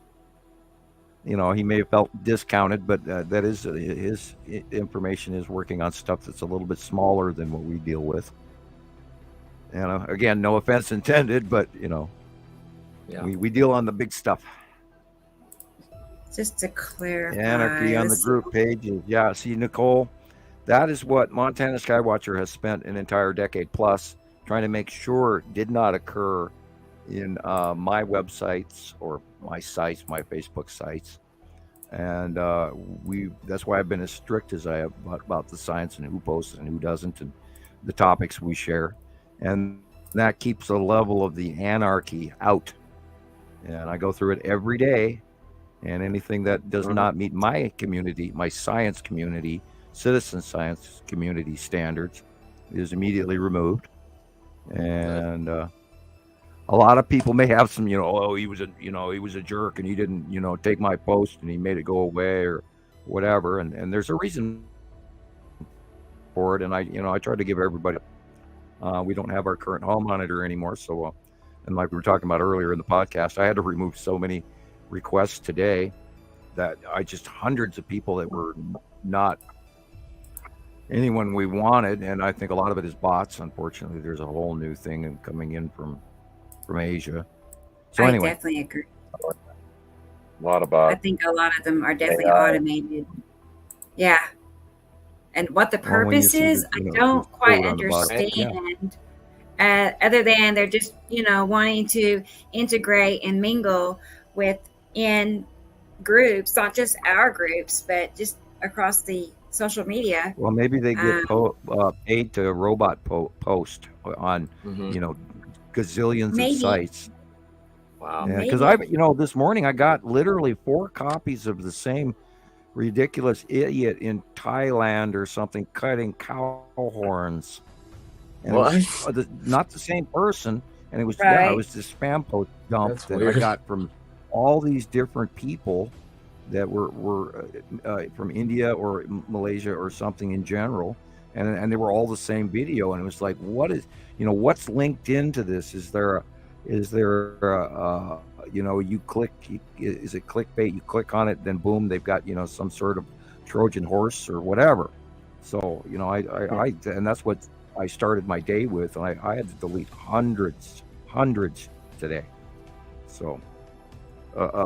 He may have felt discounted, but that is his information is working on stuff that's a little bit smaller than what we deal with. And again, no offense intended, but Yeah. we deal on the big stuff. Just to clarify. Anarchy on the group page is, see, Nicole, that is what Montana Skywatcher has spent an entire decade plus trying to make sure did not occur in my websites or my sites, my Facebook sites. And that's why I've been as strict as I have about the science and who posts and who doesn't and the topics we share. And that keeps the level of the anarchy out. And I go through it every day. And anything that does not meet my community, my science community, citizen science community standards is immediately removed. And a lot of people may have some, he was a jerk and he didn't, take my post and he made it go away or whatever. And there's a reason for it. And I try to give everybody, we don't have our current hall monitor anymore. So, and like we were talking about earlier in the podcast, I had to remove so many requests today that hundreds of people that were not anyone we wanted, and I think a lot of it is bots. Unfortunately, there's a whole new thing coming in from Asia. So anyway, I definitely agree. A lot of I bots. think a lot of them are definitely AI. automated. Yeah. And what the Well, when you purpose see is, the, I the don't quite code on the bottom. understand. Other than they're just, wanting to integrate and mingle within groups, not just our groups, but just across the social media. Well, maybe they get paid to robot post on gazillions Maybe. of sites. Wow. Yeah, because this morning I got literally 4 copies of the same ridiculous idiot in Thailand or something cutting cow horns. and it was not the same person. And it was Right. it was this spam post dump That's that weird. I got from all these different people that were from India or Malaysia or something in general, and they were all the same video. And it was like, what is, what's linked into this? Is there you click, is it clickbait? You click on it, then boom, they've got some sort of Trojan horse or whatever. So I and that's what I started my day with, and I had to delete hundreds today. So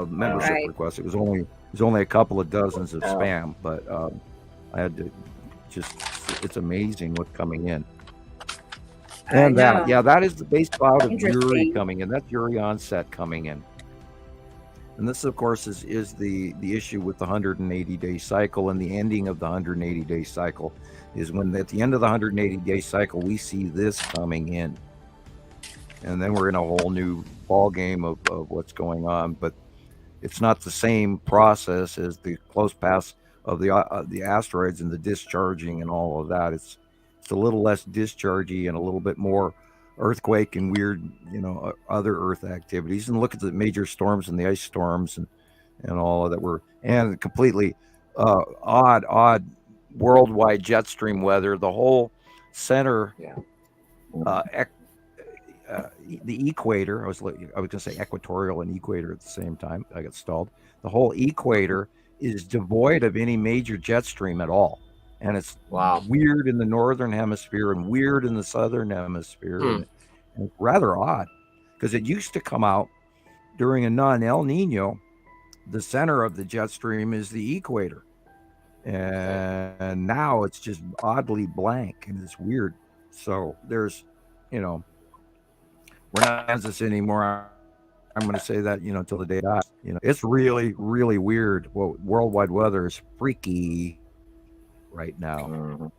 membership requests. It was only a couple of dozens of spam, but I had to it's amazing what's coming in. And that is the base cloud of Uri coming in. That's Uri onset coming in. And this, of course, is the issue with the 180-day cycle, and the ending of the 180-day cycle is when at the end of the 180-day cycle, we see this coming in. And then we're in a whole new ball game of what's going on. But it's not the same process as the close pass of the asteroids and the discharging and all of that. It's a little less dischargy and a little bit more earthquake and weird, other Earth activities. And look at the major storms and the ice storms and all of that and completely odd worldwide jet stream weather. The whole center, the equator. I was going to say equatorial and equator at the same time. I got stalled. The whole equator is devoid of any major jet stream at all. And it's weird in the northern hemisphere and weird in the southern hemisphere. And rather odd, because it used to come out during a non-El Nino. The center of the jet stream is the equator. And now it's just oddly blank, and it's weird. So there's, we're not in Kansas anymore. I'm going to say that, until the day I die. It's really, really weird. Well, worldwide weather is freaky right now.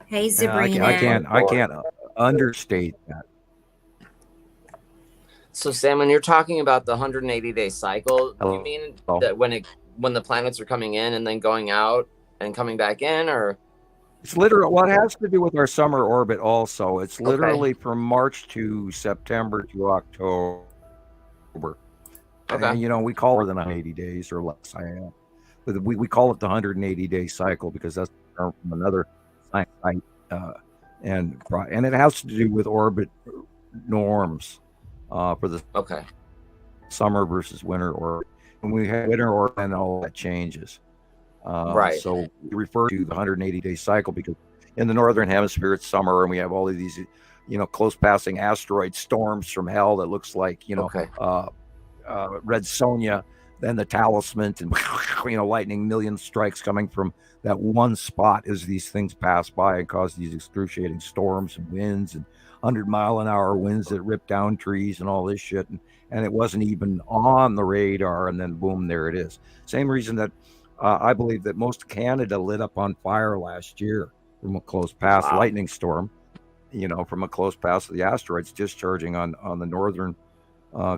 Hey, Sabrina. I can't understate that. So, Sam, when you're talking about the 180-day cycle, you mean that when the planets are coming in and then going out and coming back in, or? It's literally, it has to do with our summer orbit also. It's literally from March to September to October. Okay. And, we call it more than 180 days or less. But we call it the 180-day cycle because that's from another site. And it has to do with orbit norms for the summer versus winter orbit. When we have winter orbit, and all that changes. So we refer to the 180-day cycle because in the northern hemisphere it's summer, and we have all of these, close passing asteroid storms from hell that looks like, Red Sonja, then the Talisman, and lightning million strikes coming from that one spot as these things pass by and cause these excruciating storms and winds and 100-mile-an-hour winds that rip down trees and all this shit. And it wasn't even on the radar, and then boom, there it is. Same reason that I believe that most of Canada lit up on fire last year from a close pass lightning storm, from a close pass of the asteroids discharging on the northern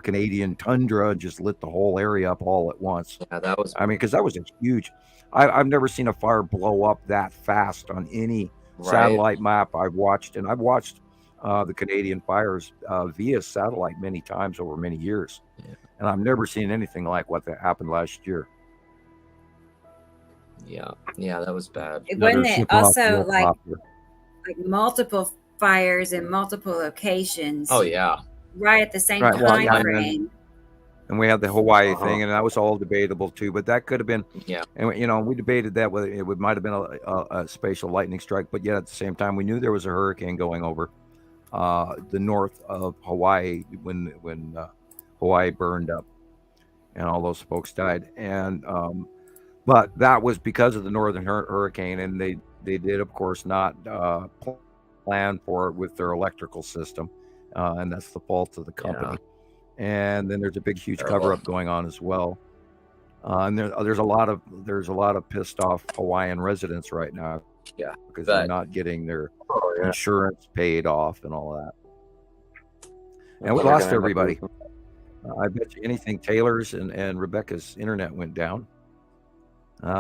Canadian tundra, just lit the whole area up all at once. Yeah, that was. because that was a huge. I've never seen a fire blow up that fast on any satellite map I've watched, and I've watched the Canadian fires via satellite many times over many years, and I've never seen anything like what that happened last year. Yeah, that was bad. Wasn't it also like multiple fires in multiple locations? Oh yeah. Right at the same time frame. And we had the Hawaii thing, and that was all debatable too. But that could have been, and we debated that whether it might have been a spatial lightning strike. But yet at the same time, we knew there was a hurricane going over the north of Hawaii when Hawaii burned up, and all those folks died. And but that was because of the northern hurricane, and they did, of course, not plan for it with their electrical system. And that's the fault of the company. And then there's a big, huge cover-up going on as well. And there's a lot of pissed off Hawaiian residents right now. Yeah, because they're not getting their insurance paid off and all that. And we lost everybody. I bet you anything. Taylor's and Rebecca's internet went down.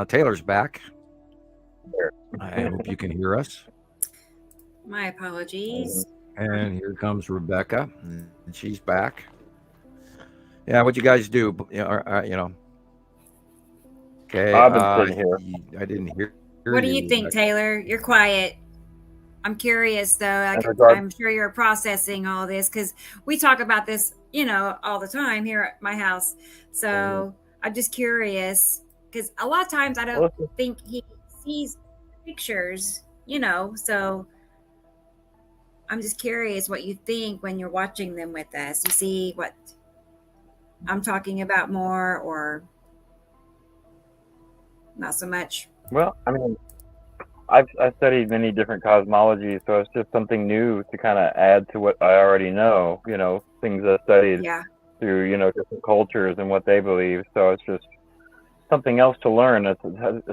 Taylor's back. I hope you can hear us. My apologies. And here comes Rebecca, and she's back. Yeah, what you guys do? Okay. I've been sitting here. I didn't hear. What do you think, Taylor? You're quiet. I'm curious, though. I'm sure you're processing all this because we talk about this, all the time here at my house. So I'm just curious because a lot of times I don't think he sees pictures, so I'm just curious what you think when you're watching them with us. You see what I'm talking about more or not so much? Well, I mean, I've studied many different cosmologies, so it's just something new to kind of add to what I already know, things I've studied through, different cultures and what they believe. So it's just something else to learn. That's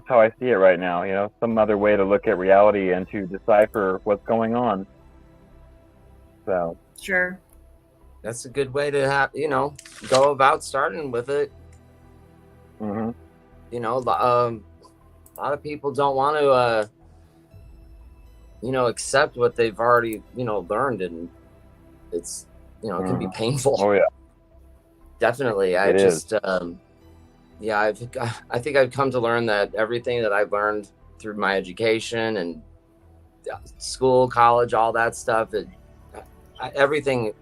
how I see it right now, some other way to look at reality and to decipher what's going on. So sure. That's a good way to have, go about starting with it. Mm-hmm. A lot of people don't want to, accept what they've already, learned, and it's, it can be painful. Oh yeah, definitely. I think I've come to learn that everything that I've learned through my education and school, college, all that stuff, everything.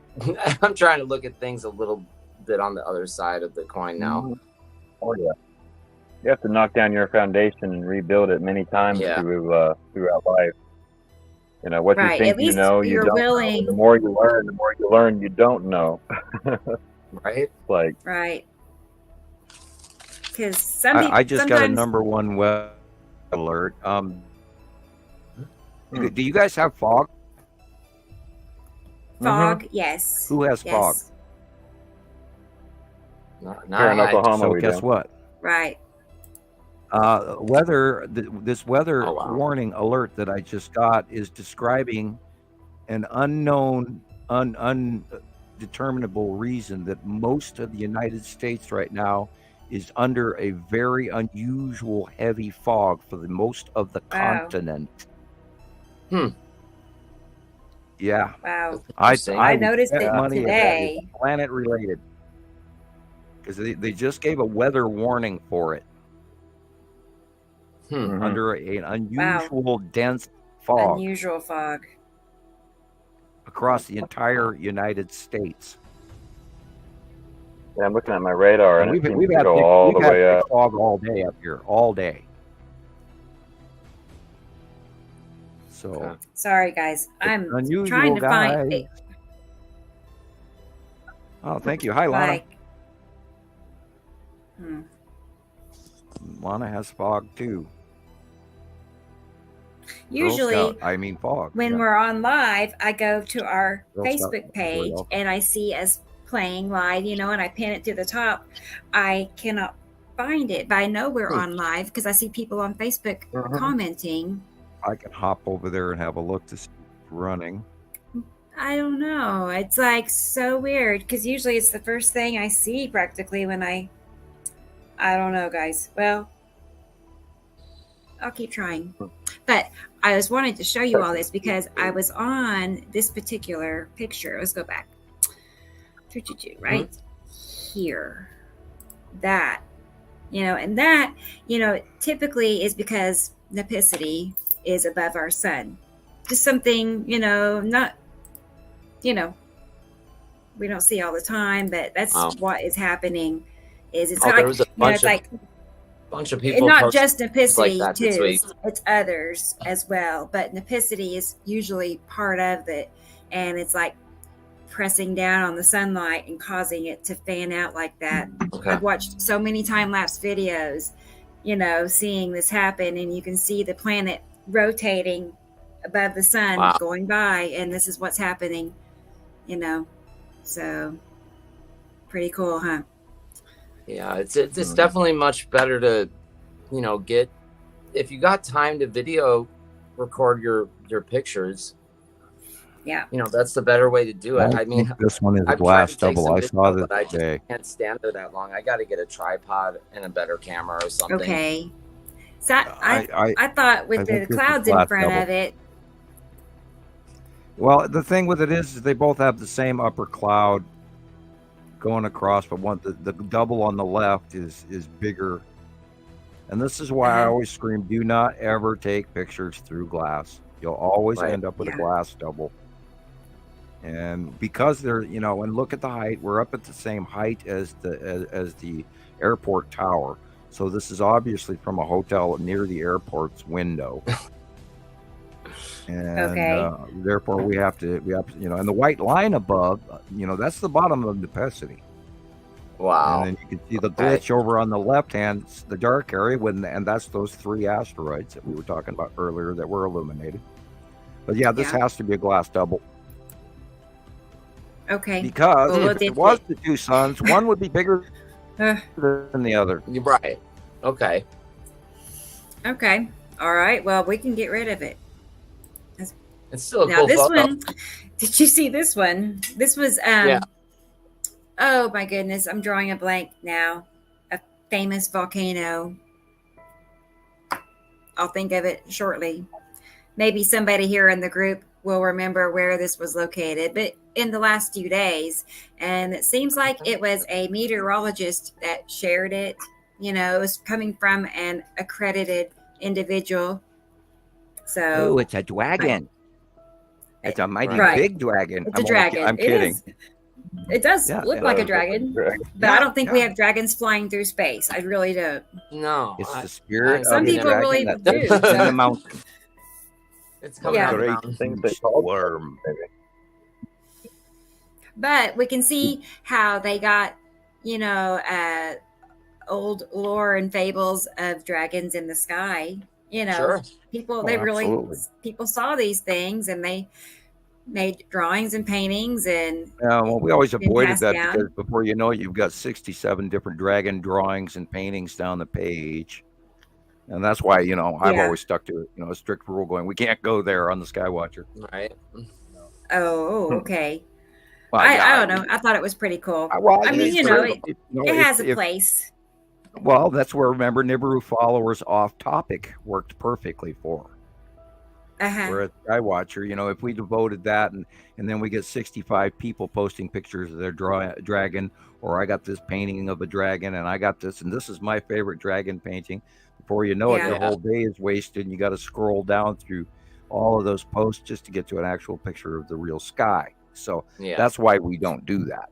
I'm trying to look at things a little bit on the other side of the coin now. Mm-hmm. Oh yeah. You have to knock down your foundation and rebuild it many times throughout life. What you think you know, you don't know. The more you learn, you don't know. Right? Right. Because I just got a number one web alert. Do you guys have fog? Fog, yes. Who has fog? Not here in Oklahoma. So guess what? Right. This weather warning alert that I just got is describing an unknown, undeterminable reason that most of the United States right now is under a very unusual heavy fog for the most of the continent. Yeah. Wow. I noticed it today. Planet related. Because they just gave a weather warning for it. Under an unusual dense fog. Unusual fog. Across the entire United States. Yeah, I'm looking at my radar, and we've had fog all day up here, all day. So sorry, guys. I'm trying to find it. Oh, thank you. Hi, Lana. Lana has fog too. Usually, fog. When we're on live, I go to our Facebook page and I see us playing live, and I pin it to the top. I cannot find it, but I know we're on live because I see people on Facebook commenting. I can hop over there and have a look to see if it's running. I don't know. It's like so weird because usually it's the first thing I see practically when I don't know, guys. Well, I'll keep trying. But I just wanted to show you all this because I was on this particular picture. Let's go back. Right here. That, and that, typically is because Nipicity is above our sun. Just something, not, we don't see all the time, but that's what is happening. It's like bunch of people, and not just Nipicity like too. It's others as well, but Nipicity is usually part of it, and it's like pressing down on the sunlight and causing it to fan out like that. I've watched so many time-lapse videos, seeing this happen, and you can see the planet rotating above the sun going by, and this is what's happening, so pretty cool, huh? Yeah, it's definitely much better to, get, if you got time to video record your pictures. Yeah. That's the better way to do it. I mean, this one is a glass double. I saw this today. I can't stand there that long. I got to get a tripod and a better camera or something. Okay. So I thought with the clouds in front of it. Well, the thing with it is they both have the same upper cloud going across, but the double on the left is bigger. And this is why I always scream, do not ever take pictures through glass. You'll always end up with a glass double. And because they're, and look at the height, we're up at the same height as the airport tower. So this is obviously from a hotel near the airport's window. And therefore we have to, and the white line above, that's the bottom of Nepenthe. Wow. And then you can see the glitch over on the left hand, the dark area, and that's those 3 asteroids that we were talking about earlier that were illuminated. But this has to be a glass double. Okay. Because if it was the 2 suns, one would be bigger than the other. You're right. Okay. Okay. All right. Well, we can get rid of it. It's still a now cool this photo. one. Did you see this one? This was oh my goodness, I'm drawing a blank now. A famous volcano. I'll think of it shortly. Maybe somebody here in the group will remember where this was located, but in the last few days, and it seems like it was a meteorologist that shared it. It was coming from an accredited individual. So it's a dragon. It's a mighty big dragon. It's a dragon. I'm kidding. It does look like a dragon, but I don't think we have dragons flying through space. I really don't. No, it's the spirit. Some of people the really dragon do. in the mountain. It's coming out of the Great mountain. things they call worm. But we can see how they got, old lore and fables of dragons in the sky. Sure. People absolutely. people saw these things and they made drawings and paintings and we always avoided passed that down. because before you know it, you've got 67 different dragon drawings and paintings down the page. And that's why, I've always stuck to a strict rule going, we can't go there on the Skywatcher. Right. Oh, okay. Well, I don't know. I thought it was pretty cool. Well, I mean, it has a if, place. Well, that's where, remember, Nibiru followers off topic worked perfectly for. We're at Skywatcher, if we devoted that and then we get 65 people posting pictures of their dragon, or I got this painting of a dragon and I got this, and this is my favorite dragon painting. Before you know it, the whole day is wasted and you got to scroll down through all of those posts just to get to an actual picture of the real sky. So that's why we don't do that.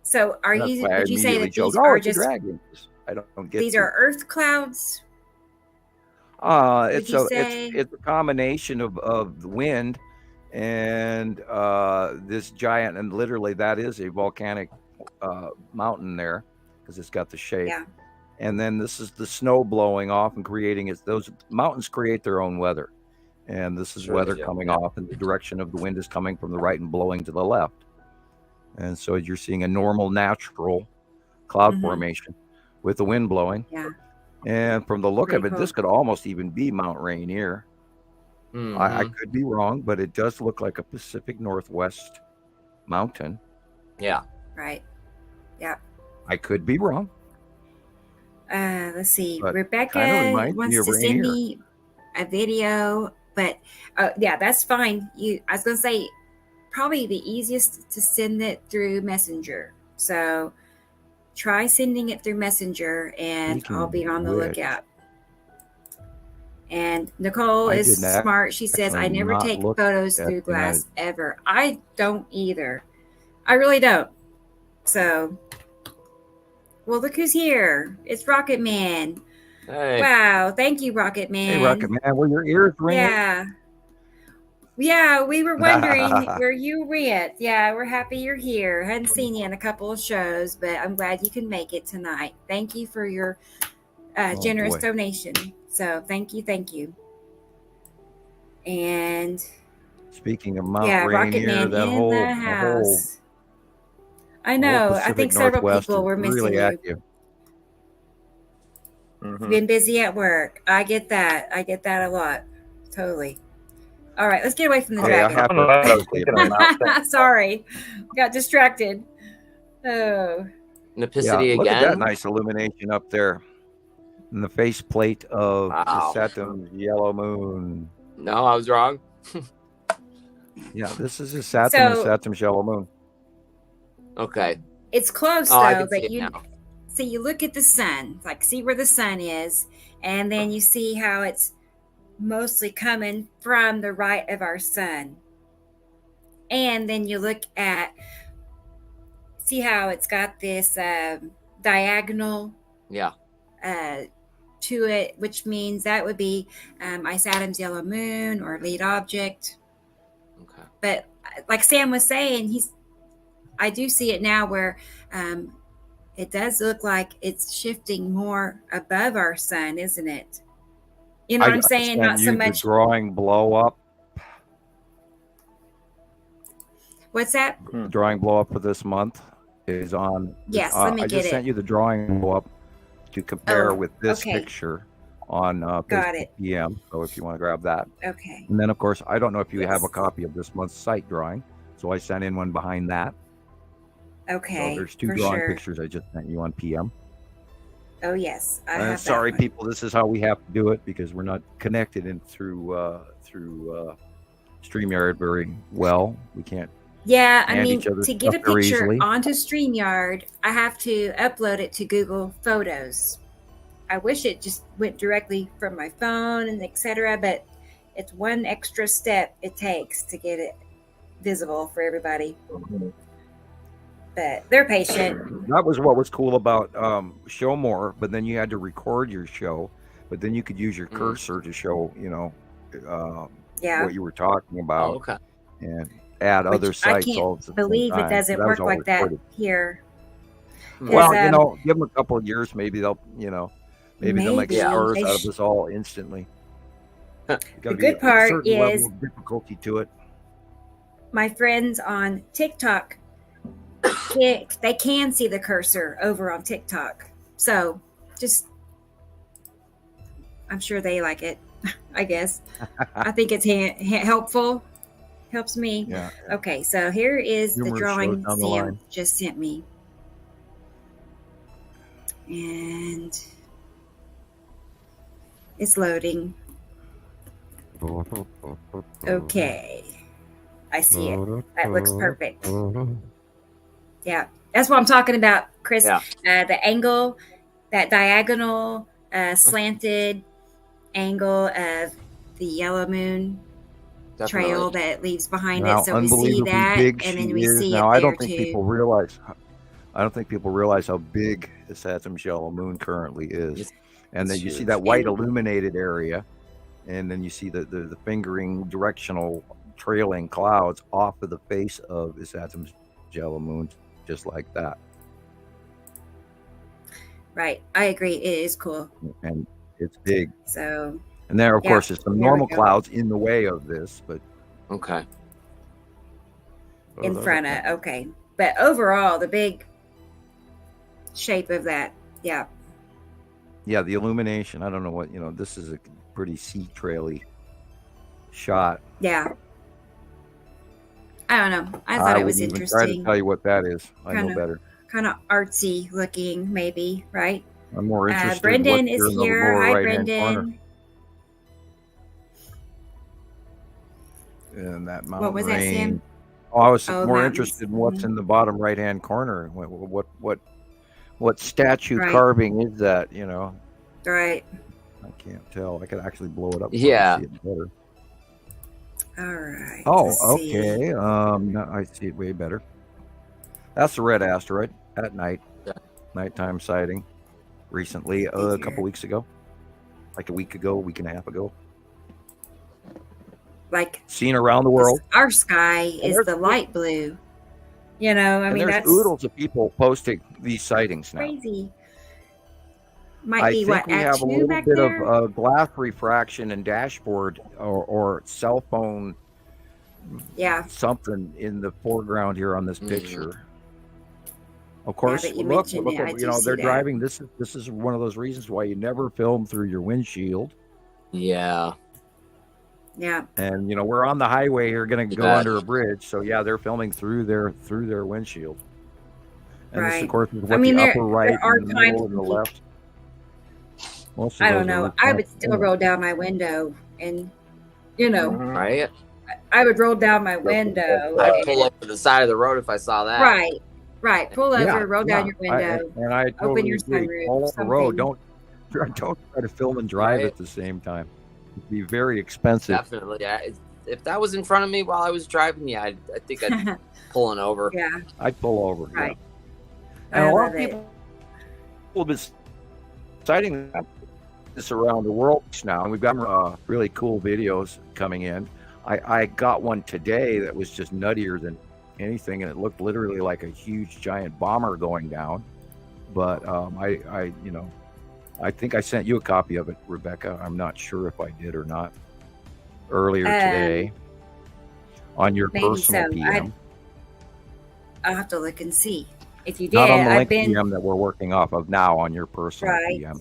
So would you say that these are just dragons? I don't get these are Earth clouds? It's a combination of the wind and this giant, and literally that is a volcanic mountain there because it's got the shape. Yeah. And then this is the snow blowing off and creating it. Those mountains create their own weather. And this is weather coming off, and the direction of the wind is coming from the right and blowing to the left. And so you're seeing a normal, natural cloud formation with the wind blowing. Yeah. And from the look of it, this could almost even be Mount Rainier. I could be wrong, but it does look like a Pacific Northwest mountain. Yeah. Right. Yeah. I could be wrong. Let's see. But Rebecca wants to send me a video, but that's fine. I was going to say probably the easiest to send it through Messenger. So try sending it through Messenger and I'll be on the lookout. And Nicole is smart. She says, I never take photos through glass ever. I don't either. I really don't. So, well, look who's here. It's Rocket Man. Hey. Wow. Thank you, Rocket Man. Hey, Rocket Man. Were your ears ringing? Yeah. Yeah, we were wondering where you went. Yeah, we're happy you're here. Hadn't seen you in a couple of shows, but I'm glad you can make it tonight. Thank you for your generous donation. So thank you. And speaking of Mount Rocket Rainier, Man that in whole the house. I know. I think several people were missing really you. Active. Been busy at work. I get that. I get that a lot. Totally. All right, let's get away from the dragon. Sorry, got distracted. Oh, Nepenthe look again. At that nice illumination up there, in the faceplate of Saturn's yellow moon. No, I was wrong. Yeah, this is a Saturn and Saturn's yellow moon. Okay. It's close I though, can see but it you now. see, you look at the sun, like see where the sun is, and then you see how it's mostly coming from the right of our sun. And then you look at, see how it's got this diagonal to it, which means that would be Ice Adam's yellow moon or lead object. Okay. But like Sam was saying, I do see it now where it does look like it's shifting more above our sun, isn't it? You know what I'm saying? Not so much. The drawing blow up. What's that? The drawing blow up for this month is on. Yes, let me get it. I just sent you the drawing blow up to compare with this picture on Facebook PM. So if you want to grab that. Okay. And then, of course, I don't know if you have a copy of this month's site drawing. So I sent in one behind that. Okay. So there's two drawing pictures I just sent you on PM. Oh, yes. Sorry, people. This is how we have to do it because we're not connected through StreamYard very well. We can't. Yeah, I mean, to get a picture onto StreamYard, I have to upload it to Google Photos. I wish it just went directly from my phone and etc., but it's one extra step it takes to get it visible for everybody. But they're patient. That was what was cool about Show More, but then you had to record your show, but then you could use your cursor to show, what you were talking about. Oh, okay. And add other sites. I can't believe it doesn't work like that here. Well, give them a couple of years, maybe they'll, maybe they'll make stars out of this all instantly. The good part is level of difficulty to it. My friends on TikTok, they can see the cursor over on TikTok. So I'm sure they like it, I guess. I think it's helpful. Helps me. Yeah. Okay, so here is the drawing Sam just sent me. And it's loading. Okay. I see it. That looks perfect. Yeah. That's what I'm talking about, Chris. Yeah. The angle, that diagonal, slanted angle of the yellow moon. Definitely. Trail that leaves behind it, so we see that, and then we see it there I don't think people realize how big the Saturn's yellow moon currently is, and then you see that white illuminated area, and then you see the fingering directional trailing clouds off of the face of the Saturn's yellow moon, just like that. Right, I agree. It is cool, and it's big. So. And there, of course, there's some normal clouds in the way of this, but in front of but overall, the big shape of that, the illumination. I don't know what This is a pretty sea traily shot. Yeah, I don't know. I thought it was interesting. Try to tell you what that is. I know better. Kind of artsy looking, maybe, right? I'm more interested. Brendan is here. Hi, Brendan. And that mountain. What was that, Sam? Oh, I was more interested in what's in the bottom right-hand corner. What statue carving is that? Right. I can't tell. I could actually blow it up. Yeah. See it better. All right. Oh, okay. No, I see it way better. That's the red asteroid at night. Yeah. Nighttime sighting. Recently, a couple weeks ago, like a week and a half ago. Like seen around the world. Our sky is the light blue. I mean, there's oodles of people posting these sightings now. Crazy. I think we have a little bit of glass refraction and dashboard or cell phone. Something in the foreground here on this picture. Of course, look, they're driving. This is one of those reasons why you never film through your windshield. Yeah. Yeah. And we're on the highway here, going to go under a bridge. So they're filming through their windshield. And this, of course, is what the upper right, and the middle, and the left. I don't know. I would still roll down my window, and right. I would roll down my window. I'd pull up to the side of the road if I saw that. Right. Pull over, roll down your window, And I totally open your agree. sunroof. Pull off the road. Don't try to film and drive at the same time. It'd be very expensive. Definitely. If that was in front of me while I was driving, I think I'd pulling over. Yeah. I'd pull over. Right. Yeah. And a lot of people have been citing this around the world now, and we've got really cool videos coming in. I got one today that was just nuttier than anything, and it looked literally like a huge giant bomber going down. But I think I sent you a copy of it, Rebecca. I'm not sure if I did or not earlier today on your personal PM. I'll have to look and see if you did. Not on the link PM that we're working off of now, on your personal PM.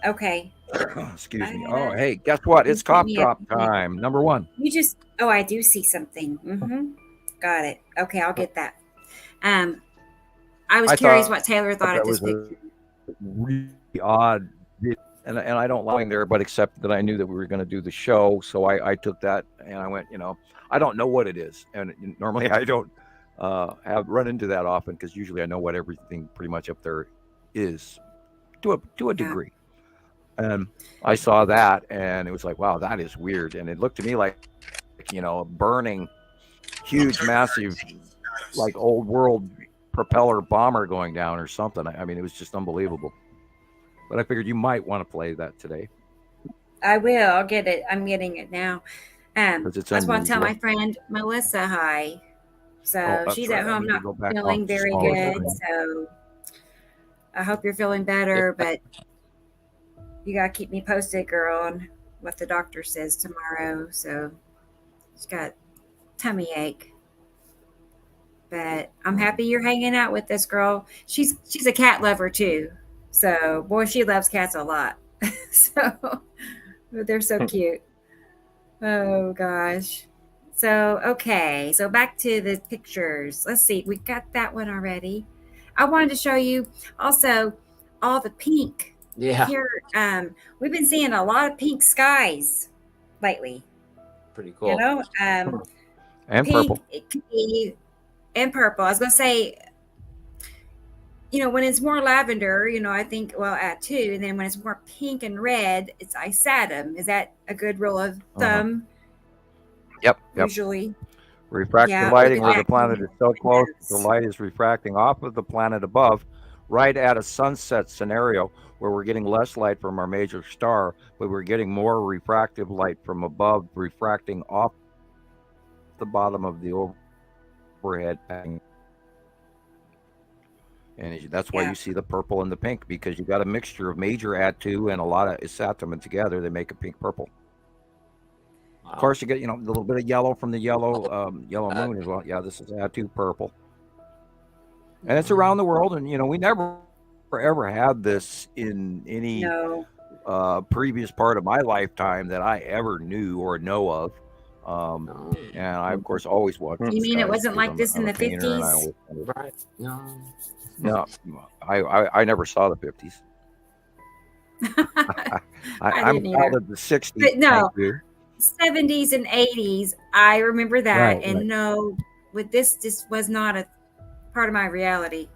Okay. Excuse me. Oh, hey, guess what? It's cop drop time. Number one. I do see something. Mm-hmm. Got it. Okay, I'll get that. I was curious what Taylor thought of this picture. Really odd, and I don't like there, but except that I knew that we were going to do the show, so I took that and I went, I don't know what it is, and normally I don't have run into that often, because usually I know what everything pretty much up there is to a degree. And I saw that, and it was like, wow, that is weird. And it looked to me like, a burning, huge, massive, like old world propeller bomber going down or something. I mean, it was just unbelievable. But I figured you might want to play that today. I will. I'll get it. I'm getting it now. I just want to tell my friend Melissa hi. So she's at home, not feeling very good. So I hope you're feeling better, but you got to keep me posted, girl, on what the doctor says tomorrow. So she's got tummy ache. But I'm happy you're hanging out with this girl. She's a cat lover too. So boy, she loves cats a lot. So they're so cute. Oh gosh. So okay. So back to the pictures. Let's see. We got that one already. I wanted to show you also all the pink. Yeah. Here, we've been seeing a lot of pink skies lately. Pretty cool. And pink, purple. It could be, and purple. I was going to say, when it's more lavender, I think, at 2. And then when it's more pink and red, it's isatum. Is that a good rule of thumb? Yep. Usually. Refractive lighting where the planet is so close, the light is refracting off of the planet above, right at a sunset scenario where we're getting less light from our major star, but we're getting more refractive light from above, refracting off the bottom of the overhead. And that's why you see the purple and the pink, because you got a mixture of major Ad2 and a lot of isatum, and together they make a pink purple. Wow. Of course, you get a little bit of yellow from the yellow moon as well. Yeah, this is Ad2 purple, and it's around the world. And we never ever had this in any previous part of my lifetime that I ever knew or know of. And I, of course, always watched. You mean it wasn't like this in the 50s? Right. No, I never saw the 50s. I'm out of the 60s. But no, 70s and 80s, I remember that. Right, and no, with this was not a part of my reality.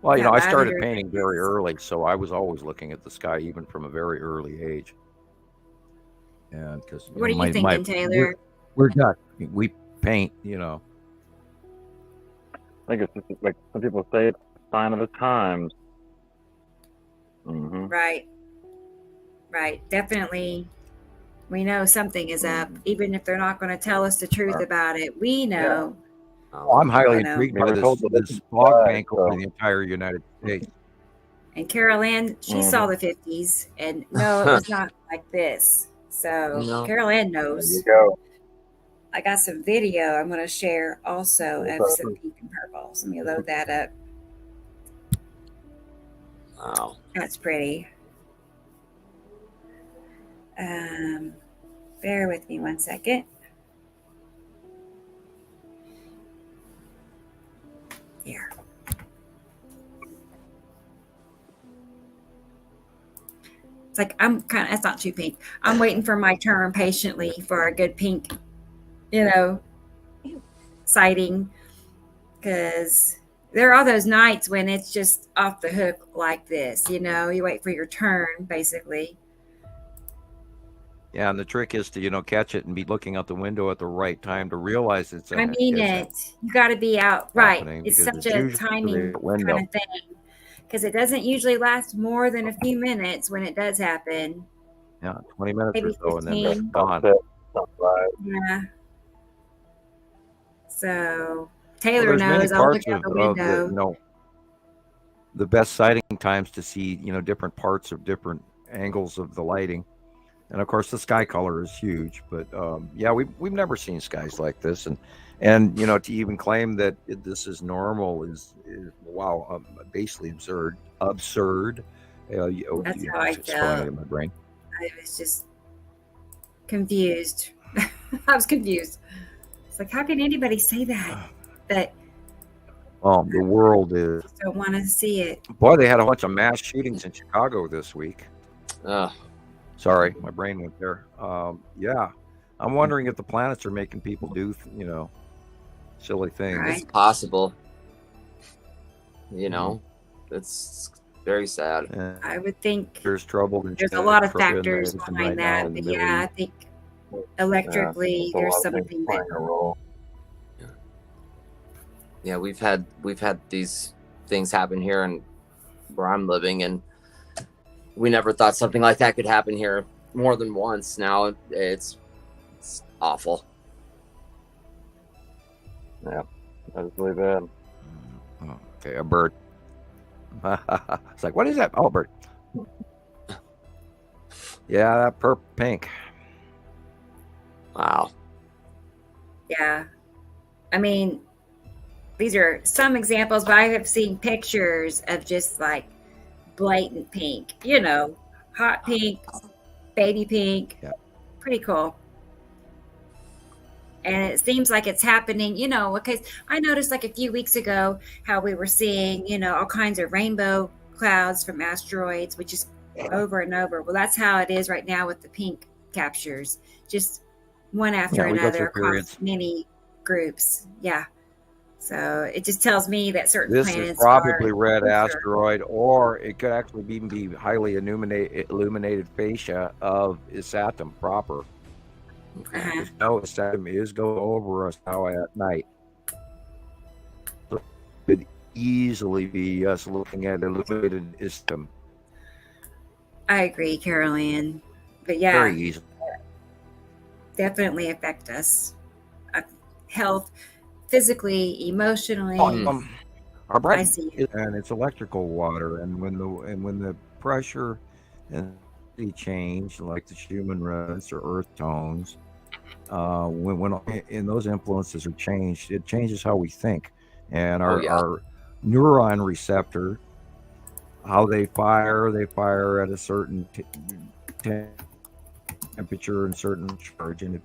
Well, I started painting very early, so I was always looking at the sky, even from a very early age. And because what are you thinking, Taylor? We're Dutch. We paint, I think it's just like some people say, it's a sign of the times. Mm-hmm. Right. Definitely, we know something is up, even if they're not going to tell us the truth about it. We know. I'm highly intrigued by this fog bank over the entire United States. And Carol Ann, she saw the 50s, and no, it was not like this. So Carol Ann knows. There you go. I got some video I'm going to share also of some pink and purple. So let me load that up. Wow. That's pretty. Bear with me one second. Here. It's like, that's not too pink. I'm waiting for my turn patiently for a good pink, sighting, because there are those nights when it's just off the hook like this, you wait for your turn basically. Yeah, and the trick is to, catch it and be looking out the window at the right time to realize it's you got to be out. Right. It's such a timing window. kind of thing, because it doesn't usually last more than a few minutes when it does happen. Yeah, 20 minutes maybe or so, 15. and then it's gone. Yeah. So Taylor knows. I'll look out the window. The best sighting times to see, different parts of different angles of the lighting. And of course, the sky color is huge, but we've never seen skies like this, and to even claim that this is normal is basically absurd. That's how I felt. In my brain. I was just confused. I was confused. It's like, how can anybody say that? That. The world is. Don't want to see it. Boy, they had a bunch of mass shootings in Chicago this week. Sorry, my brain went there. I'm wondering if the planets are making people do, silly things. Right. It's possible. It's very sad. I would think there's trouble. There's a lot of factors behind that, but I think electrically there's something that. Yeah, we've had these things happen here and where I'm living, and we never thought something like that could happen here more than once. Now it's awful. Yeah, that's really bad. Okay, a bird. It's like, what is that? Oh, a bird. Yeah, that purple pink. Wow. Yeah. I mean, these are some examples, but I have seen pictures of just like blatant pink, hot pink, baby pink. Yeah. Pretty cool. And it seems like it's happening, because I noticed like a few weeks ago how we were seeing, all kinds of rainbow clouds from asteroids, which is over and over. Well, that's how it is right now with the pink captures, just one after another across many groups. Yeah. So it just tells me that certain planets is probably red asteroid, or it could actually even be highly illuminated fascia of Isatum proper. Uh-huh. Isatum is going over us now at night. So it could easily be us looking at illuminated Isatum. I agree, Carol-Ann. But yeah, very easily. Definitely affect us. Health. Physically, emotionally, our brain, and it's electrical water, and when the pressure and the change, like the Schumann resonance or earth tones, when those influences are changed, it changes how we think, and our neuron receptor, how they fire at a certain temperature and certain charge, and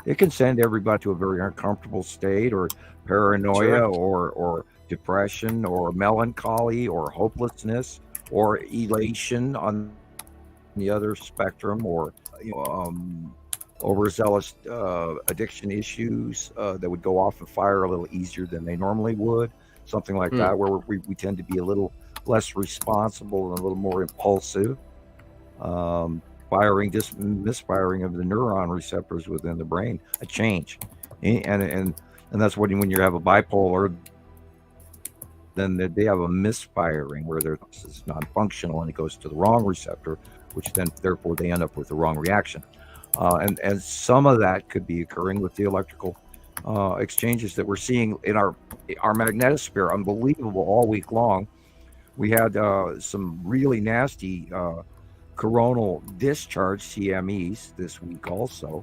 it can send everybody to a very uncomfortable state, or paranoia, or depression, or melancholy, or hopelessness, or elation on the other spectrum, or overzealous addiction issues that would go off and fire a little easier than they normally would. Something like that, where we tend to be a little less responsible and a little more impulsive. Misfiring of the neuron receptors within the brain, a change, and that's when you have a bipolar, then they have a misfiring where it's non-functional and it goes to the wrong receptor, which then therefore they end up with the wrong reaction, and some of that could be occurring with the electrical exchanges that we're seeing in our magnetosphere. Unbelievable all week long. We had some really nasty coronal discharge CMEs this week also.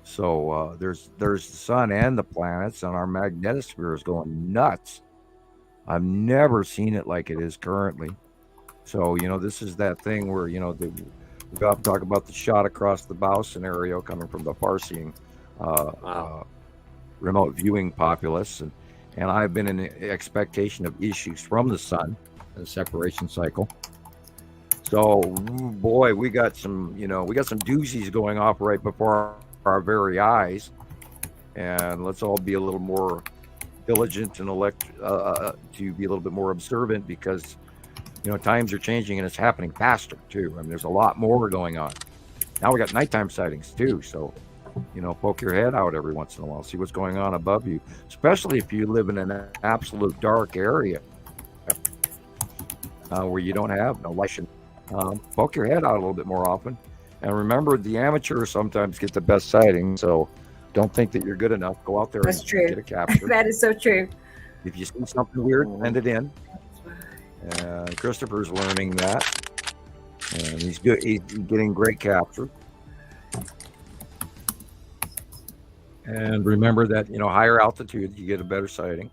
So there's the sun and the planets, and our magnetosphere is going nuts. I've never seen it like it is currently. So this is that thing where we often talk about the shot across the bow scenario coming from the far-seeing remote viewing populace, and I've been in expectation of issues from the sun, the separation cycle. So, boy, we got some doozies going off right before our very eyes, and let's all be a little more diligent and to be a little bit more observant, because times are changing and it's happening faster too. I mean, there's a lot more going on now. We got nighttime sightings too, so poke your head out every once in a while, see what's going on above you, especially if you live in an absolute dark area where you don't have no light. Poke your head out a little bit more often, and remember, the amateurs sometimes get the best sighting, so don't think that you're good enough. Go out there and get a capture. That is so true. If you see something weird, send it in. Christopher's learning that, and he's good. He's getting great capture. And remember that higher altitude, you get a better sighting.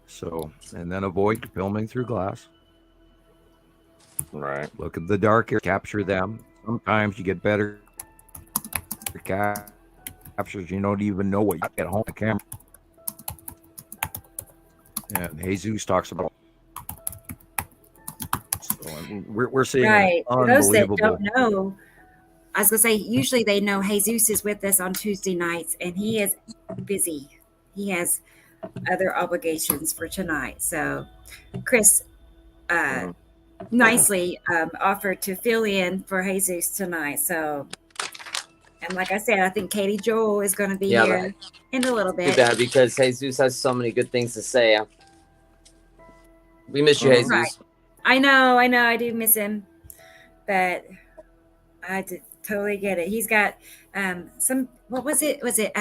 So, and then avoid filming through glass. Right. Look at the dark area, capture them. Sometimes you get better captures. You don't even know what you get home the camera. And Jesus talks about. So we're seeing right. Unbelievable. For those that don't know, I was gonna say usually they know Jesus is with us on Tuesday nights, and he is busy. He has other obligations for tonight. So, Chris nicely offered to fill in for Jesus tonight. So, and like I said, I think Katie Joel is going to be here in a little bit. Too bad, because Jesus has so many good things to say. We miss you, Jesus. Right. I know, I do miss him, but I totally get it. He's got some. What was it? Was it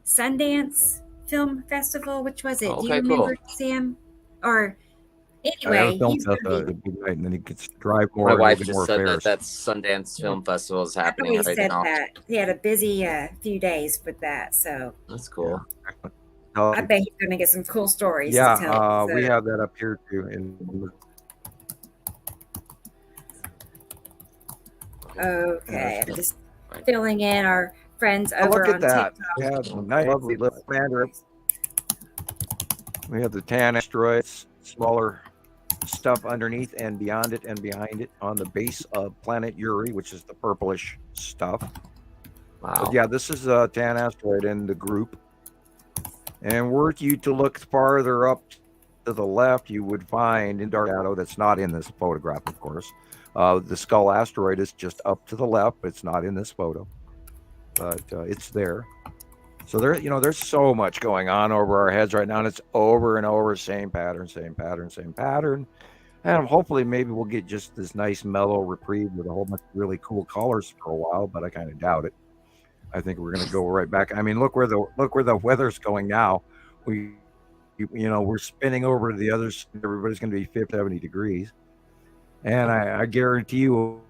Sundance Film Festival? Which was it? Okay, do you remember, cool. Sam? Or anyway, he's night, and then he gets to drive more. My wife just more said affairs. that Sundance Film Festival is happening right said now. that he had a busy few days with that, so that's cool. I bet he's going to get some cool stories. Yeah, to tell, we have that up here too. Okay, I'm just filling in our friends over look on at that. TikTok. Yeah, nice, lovely little commander. We have the tan asteroids, smaller stuff underneath and beyond it and behind it on the base of planet Uri, which is the purplish stuff. Wow. But yeah, this is a tan asteroid in the group. And were you to look farther up to the left, you would find in dark shadow, that's not in this photograph, of course. The skull asteroid is just up to the left. It's not in this photo, but it's there. So there's so much going on over our heads right now, and it's over and over, same pattern. And hopefully maybe we'll get just this nice mellow reprieve with a whole bunch of really cool colors for a while, but I kind of doubt it. I think we're going to go right back. I mean, look where the weather's going now. We're spinning over to the other side. Everybody's going to be 50, 70 degrees. And I guarantee you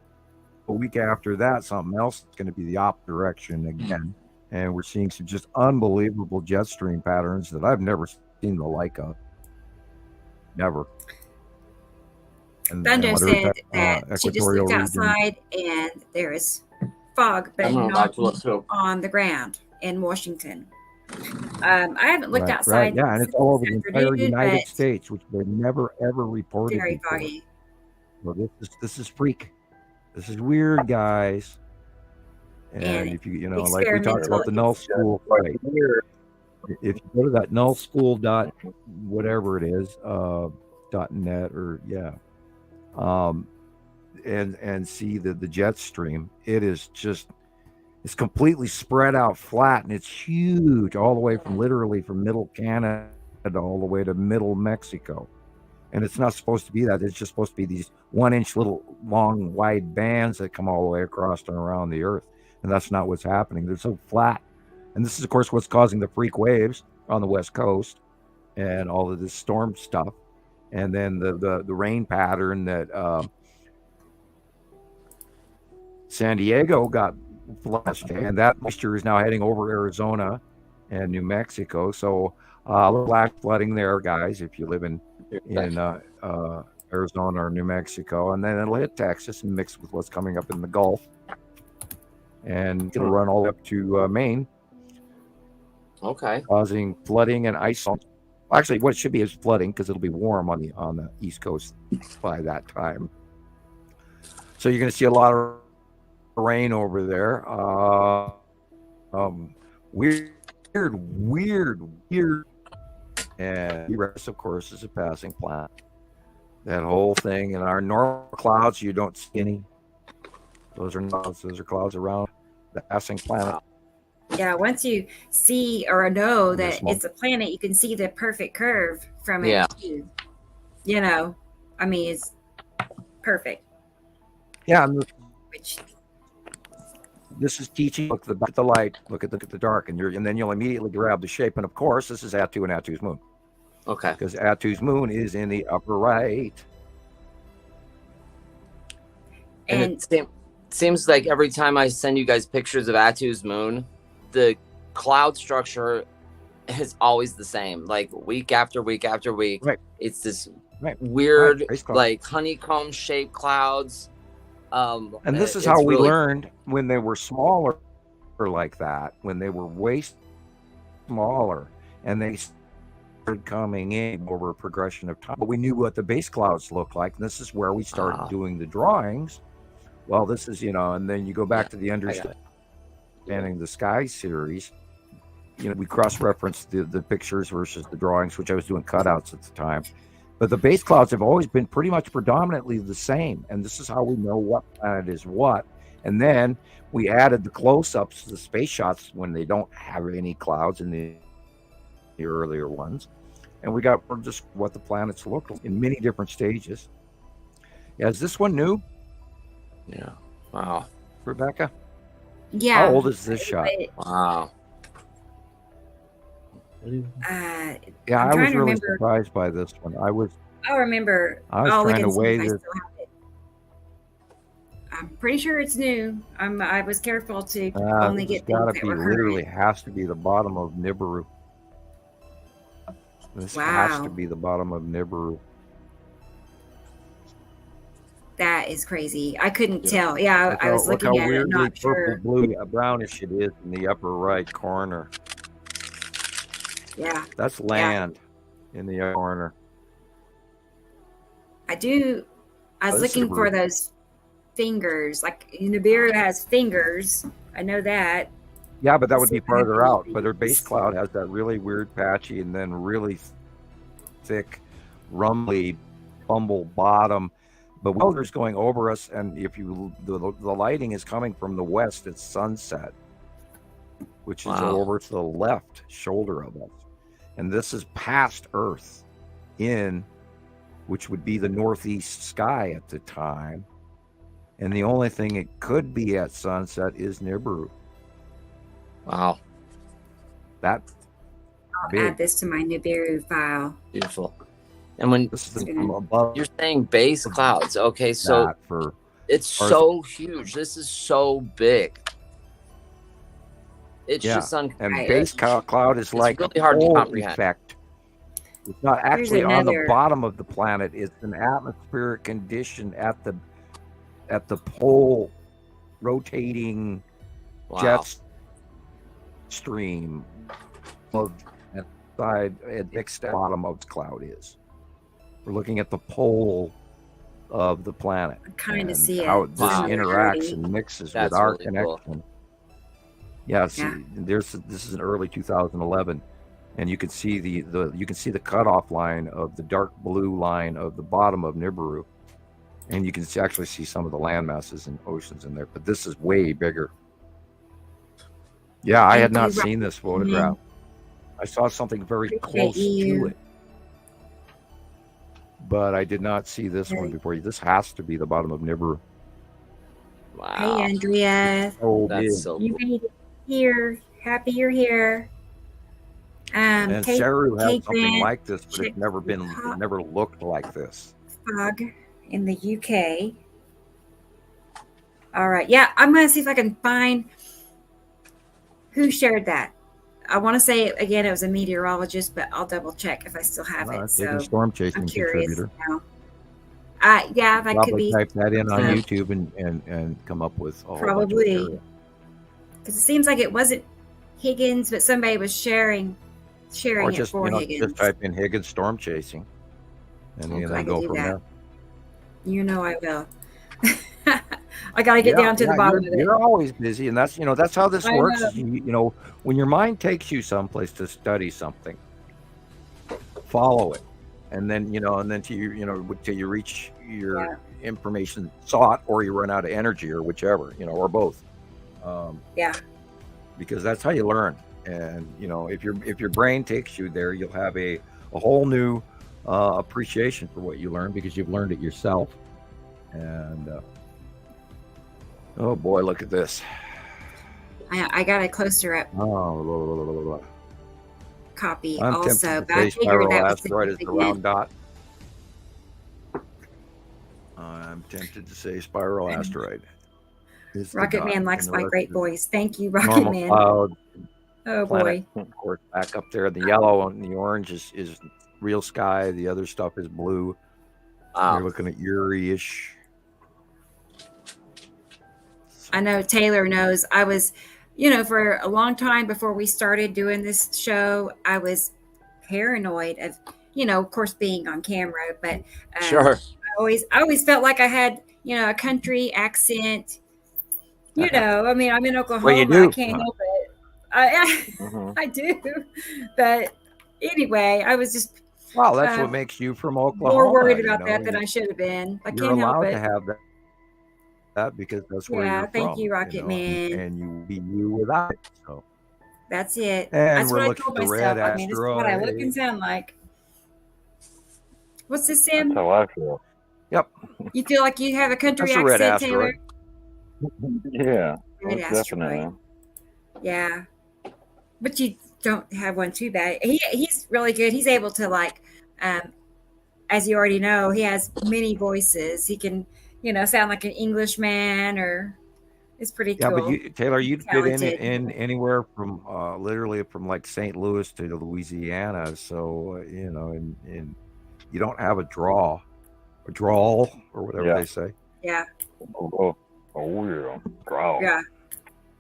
a week after that, something else is going to be the opposite direction again. And we're seeing some just unbelievable jet stream patterns that I've never seen the like of. Never. Thunder said that she just looked outside and there is fog, but not on the ground in Washington. I haven't looked outside. Right. Yeah, and it's all over the entire United States, which they've never ever reported. Very before. foggy. Well, this is freak. This is weird, guys. And if like we talked about the null school, right? If you go to that null school dot whatever it is, .net or and see the jet stream, it's completely spread out flat, and it's huge all the way from middle Canada all the way to middle Mexico. And it's not supposed to be that. It's just supposed to be these 1-inch little long wide bands that come all the way across and around the earth. And that's not what's happening. They're so flat. And this is, of course, what's causing the freak waves on the West Coast and all of this storm stuff. And then the rain pattern that San Diego got flushed, and that moisture is now heading over Arizona and New Mexico. So black flooding there, guys, if you live in Arizona or New Mexico. And then it'll hit Texas and mix with what's coming up in the Gulf. And it'll run all up to Maine. Okay. Causing flooding and ice Actually, what it should be is flooding because it'll be warm on the East Coast by that time. So you're going to see a lot of rain over there. Weird. And Eris, of course, is a passing planet. That whole thing. In our normal clouds, you don't see any. Those are clouds. Those are clouds around the passing planet. Yeah, once you see or know that it's a planet, you can see the perfect curve from it. Too. You know, I mean, it's perfect. Yeah. This is teaching. Look at the light. Look at the dark, and then you'll immediately grab the shape. And of course, this is Attu and Attu's moon. Okay. Because Attu's moon is in the upper right. And it seems like every time I send you guys pictures of Attu's moon, the cloud structure is always the same. Like week after week after week, it's this weird, like honeycomb shaped clouds. And this is how we learned when they were smaller, like that. When they were way smaller, and they started coming in over a progression of time. But we knew what the base clouds looked like, and this is where we started doing the drawings. Well, this is, and then you go back to the Understanding the Sky series. We cross-referenced the pictures versus the drawings, which I was doing cutouts at the time. But the base clouds have always been pretty much predominantly the same. And this is how we know what planet is what. And then we added the close-ups, the space shots, when they don't have any clouds in the earlier ones. And we got just what the planets look like in many different stages. Yeah, is this one new? Yeah. Wow. Rebecca? Yeah. How old is this shot? Wow. I was really surprised by this one. I was trying to weigh this. I'm pretty sure it's new. I was careful to only get things that were literally has to be the bottom of Nibiru. This has to be the bottom of Nibiru. That is crazy. I couldn't tell. Yeah, I was looking at it, not sure. Blue, brownish it is in the upper right corner. Yeah. That's land in the upper corner. I was looking for those fingers. Like Nibiru has fingers. I know that. Yeah, but that would be farther out. But their base cloud has that really weird patchy and then really thick, rumbly, bumble bottom. But there's going over us, and if the lighting is coming from the west, it's sunset, which is over to the left shoulder of us. And this is past Earth which would be the northeast sky at the time. And the only thing it could be at sunset is Nibiru. Wow. I'll add this to my Nibiru file. Beautiful. And when you're saying base clouds, okay, so it's so huge. This is so big. It's just and base cloud is like really hard to comprehend. Effect. It's not actually on the bottom of the planet. It's an atmospheric condition at the pole, rotating jet stream of side at the bottom of the cloud is. We're looking at the pole of the planet. I kind of see how this interacts and mixes with our connection. Cool. Yeah, this is in early 2011, and you can see the cutoff line of the dark blue line of the bottom of Nibiru, and you can actually see some of the land masses and oceans in there. But this is way bigger. Yeah, I had not seen this photograph. I saw something very close to it, but I did not see this one before. This has to be the bottom of Nibiru. Wow. Hey, Andrea. That's so cool. You made it here. Happy you're here. And Saru has something like this, but it's never looked like this. Fog in the UK. All right. Yeah, I'm going to see if I can find who shared that. I want to say, again, it was a meteorologist, but I'll double check if I still have it. So storm chasing I'm curious contributor. now. Yeah, that could be. Type that in on YouTube and come up with probably. Because it seems like it wasn't Higgins, but somebody was sharing sharing or it just for just Higgins. type in Higgins storm chasing, and then go from there. You know I will. I got to get down to the bottom of it. You're always busy, and that's how this works. Know. When your mind takes you someplace to study something, follow it, and then till you reach your information sought, or you run out of energy, or whichever, or both. Because that's how you learn. And if your brain takes you there, you'll have a whole new appreciation for what you learned, because you've learned it yourself. And oh boy, look at this. I got a closer up copy I'm also, but I figured spiral asteroid is the round dot. I'm tempted to say spiral asteroid. Rocket Man likes my great voice. Thank you, Rocket normal Man. Cloud, oh planet, boy. Of course, back up there. The yellow and the orange is real sky. The other stuff is blue. You're looking at Uri-ish. I know Taylor knows. I was, for a long time before we started doing this show, I was paranoid of, of course, being on camera. But sure, I always felt like I had, a country accent. I mean, I'm in Oklahoma. Well, you do. I can't help it. I do. But anyway, I was just. Well, that's what makes you from Oklahoma. More worried about that than I should have been. I can't help it. You're allowed to have that because that's where you're from. Thank you, Rocket Man. And you be you without it. So that's it. And that's we're what I told myself. I mean, this is what I look and sound like. What's this, Sam? That's how I feel. Yep. You feel like you have a country accent, Taylor? Yeah. Red asteroid. Yeah. But you don't have one too bad. He's really good. He's able to as you already know, he has many voices. He can, sound like an Englishman, or it's pretty cool. Yeah, but Taylor, you'd fit in anywhere from literally from like St. Louis to Louisiana. So and you don't have a drawl or whatever they say. Yeah. Oh yeah, drawl.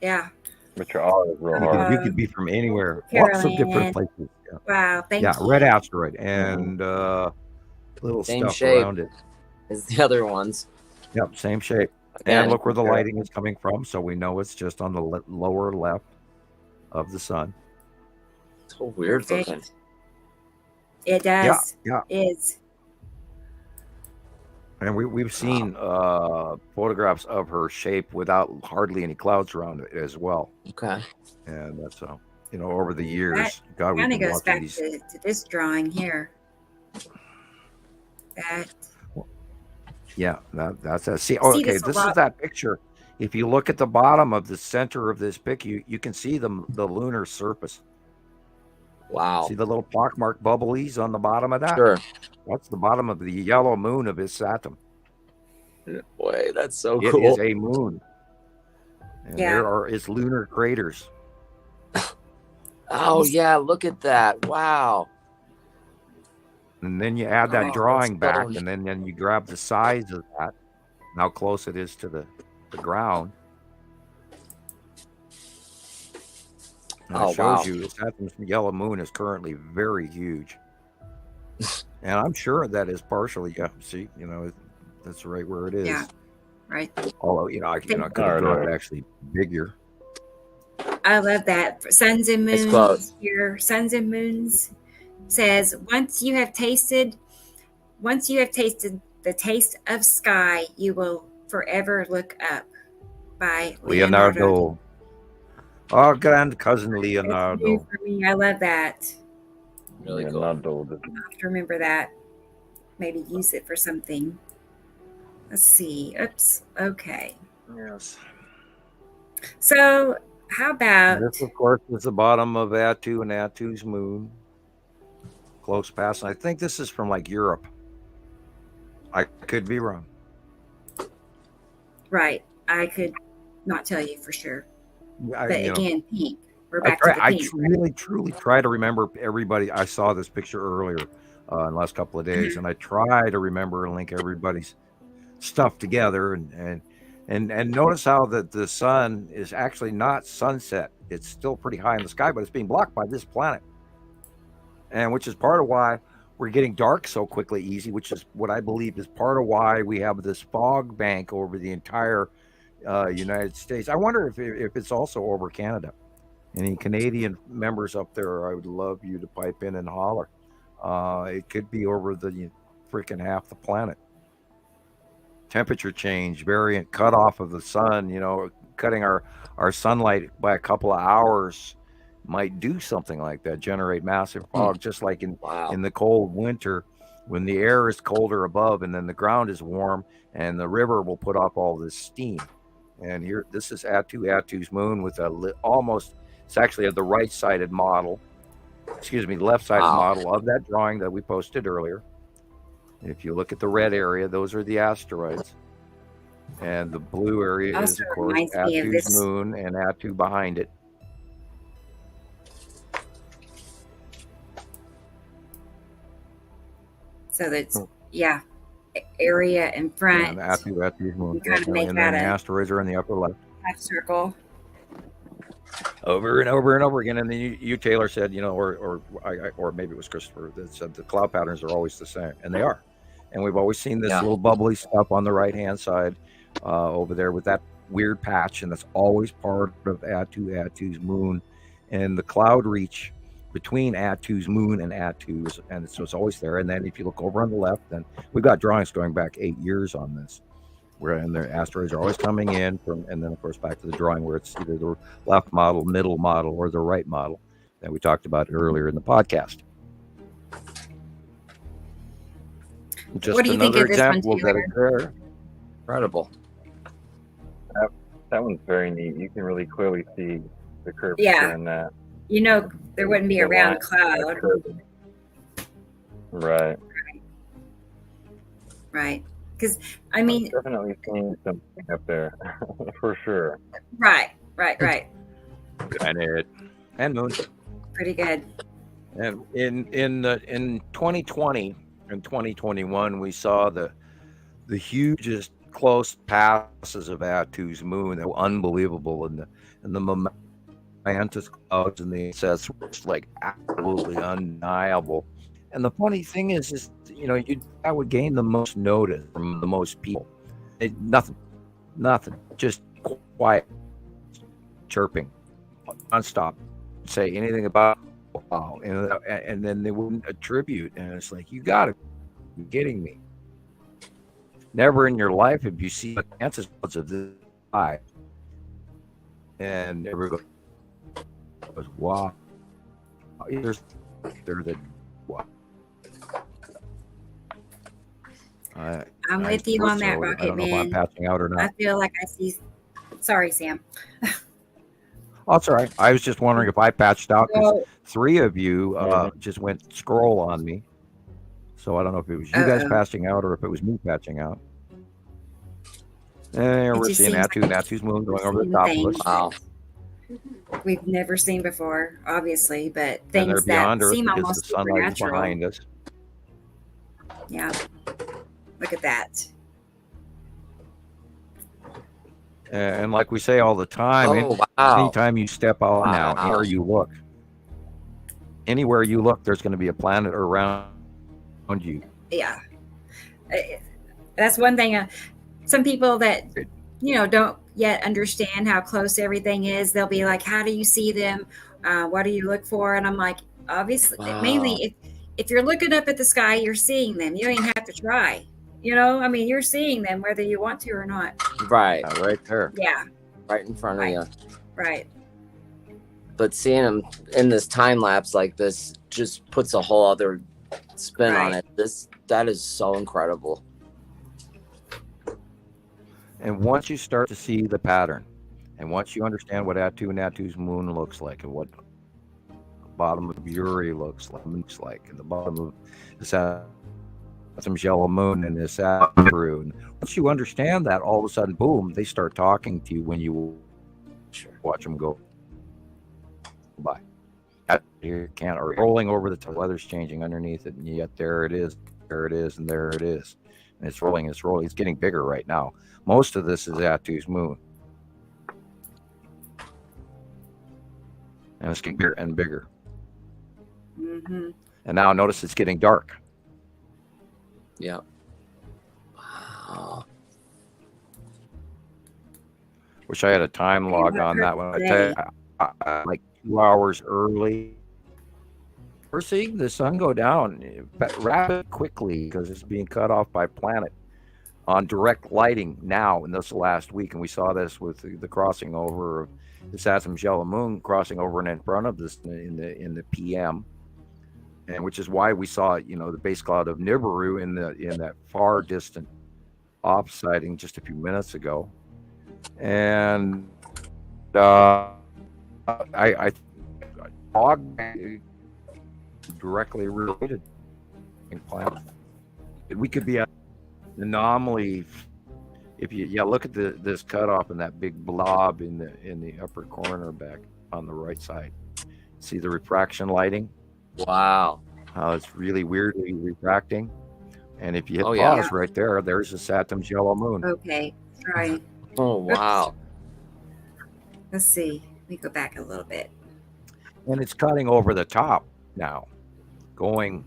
Yeah. But your R is real hard. You could be from anywhere, lots of different places. Yeah. Wow, thank you. Yeah, red asteroid and little same stuff shape around it as the other ones. Yep, same shape. And look where the lighting is coming from, so we know it's just on the lower left of the sun. So weird looking. It does. Yeah. It's. And we've seen photographs of her shape without hardly any clouds around it as well. Okay. And that's over the years. That kind of goes back to this drawing here. That's a see. Oh, okay, this is that picture. If you look at the bottom of the center of this pic, you can see the lunar surface. Wow. See the little pockmark bubblies on the bottom of that? Sure. That's the bottom of the yellow moon of his Saturn. Boy, that's so cool. It is a moon. And there are its lunar craters. Oh, yeah, look at that. Wow. And then you add that drawing back, and then you grab the size of that, and how close it is to the ground. And it shows you Saturn's yellow moon is currently very huge. And I'm sure that is partially, see, that's right where it is. Yeah, right. Although, I could have drawn it actually bigger. I love that. Suns and Moons. Your Suns and Moons says, once you have tasted the taste of sky, you will forever look up. By Leonardo. Oh, grand cousin Leonardo. For me, I love that. Really cool. I'll have to remember that. Maybe use it for something. Let's see. Oops. Okay. Yes. So, how about this? Of course, is the bottom of Atu and Atu's moon. Close past. I think this is from like Europe. I could be wrong. Right. I could not tell you for sure. But again, pink. We're back to the pink. I really, truly try to remember everybody. I saw this picture earlier in the last couple of days, and I try to remember and link everybody's stuff together. And notice how that the sun is actually not sunset. It's still pretty high in the sky, but it's being blocked by this planet. and which is part of why we're getting dark so quickly, easy, which is what I believe is part of why we have this fog bank over the entire United States. I wonder if it's also over Canada. Any Canadian members up there, I would love you to pipe in and holler. It could be over the freaking half the planet. Temperature change, variant cutoff of the sun, cutting our sunlight by a couple of hours might do something like that, generate massive fog, just like in the cold winter when the air is colder above and then the ground is warm and the river will put off all this steam. And here, this is Attu's moon with it's actually the right-sided model, left-sided model of that drawing that we posted earlier. If you look at the red area, those are the asteroids. And the blue area is, of course, Attu's moon and Attu behind it. So that's, area in front. Yeah, Attu's moon. You kind of make and that then the asteroids are in the upper left. half circle. Over and over and over again. And then you Taylor said, or maybe it was Christoper that said the cloud patterns are always the same. And they are. And we've always seen this little bubbly stuff on the right-hand side over there with that weird patch. And that's always part of Attu's moon. And the cloud reach between Attu's moon and Attu's, and so it's always there. And then if you look over on the left, then we've got drawings going back 8 years on this, where the asteroids are always coming in from, and then of course back to the drawing where it's either the left model, middle model, or the right model that we talked about earlier in the podcast. Just what do you think of this example one, Taylor? Incredible. That one's very neat. You can really clearly see the curvature in that. There wouldn't be a round cloud. Right. Right. Because, I mean... I'm definitely seeing something up there, for sure. Right. Planet and moon. Pretty good. And in 2020 and 2021, we saw the hugest close passes of Attu's moon. They were unbelievable, and the momentous clouds and the excess was like absolutely undeniable. And the funny thing is I would gain the most notice from the most people. Nothing, just quiet, chirping, nonstop, say anything about wow, and then they wouldn't attribute, and it's like, you gotta be kidding me. Never in your life have you seen the chances of this high. And everybody goes, wow. They're the wow. I'm with you on that, Rocket I don't know Man. if I'm patching out or not. I feel like I see. Sorry, Sam. Oh, it's all right. I was just wondering if I patched out because 3 of you just went scroll on me. So I don't know if it was you guys patching out or if it was me patching out. And we're seeing Attu's moon going over the top of us. Wow. We've never seen before, obviously, but things that seem almost the sunlight is supernatural. behind us. Yeah. Look at that. And like we say all the time, anytime you step out now, anywhere you look, there's going to be a planet around you. Yeah. That's one thing. Some people that, don't yet understand how close everything is, they'll be like, how do you see them? What do you look for? And I'm like, obviously, mainly if you're looking up at the sky, you're seeing them. You don't even have to try. You're seeing them whether you want to or not. Right. Right there. Yeah. Right in front of you. Right. But seeing them in this time lapse like this just puts a whole other spin on it. That is so incredible. And once you start to see the pattern, and once you understand what Attu and Attu's moon looks like, and what the bottom of Uri looks like, and the bottom of the Saturn's yellow moon and this Nibiru, and once you understand that, all of a sudden, boom, they start talking to you when you watch them go by. You can't, or rolling over the weather's changing underneath it, and yet there it is, and there it is. And it's rolling. It's getting bigger right now. Most of this is Attu's moon. And it's getting bigger and bigger. Mm-hmm. And now notice it's getting dark. Yeah. Wow. Wish I had a time log on that one. I tell you, like 2 hours early. We're seeing the sun go down rapid quickly because it's being cut off by planet on direct lighting now in this last week. And we saw this with the crossing over of the Saturn yellow moon crossing over and in front of this in the PM. And which is why we saw, the base cloud of Nibiru in that far distant off sighting just a few minutes ago. And I directly related in planet. We could be an anomaly if you look at this cutoff and that big blob in the upper corner back on the right side. See the refraction lighting? Wow. It's really weirdly refracting. And if you hit pause right there, there's the Saturn's yellow moon. Okay, right. Oh, wow. Let's see. Let me go back a little bit. And it's cutting over the top now, going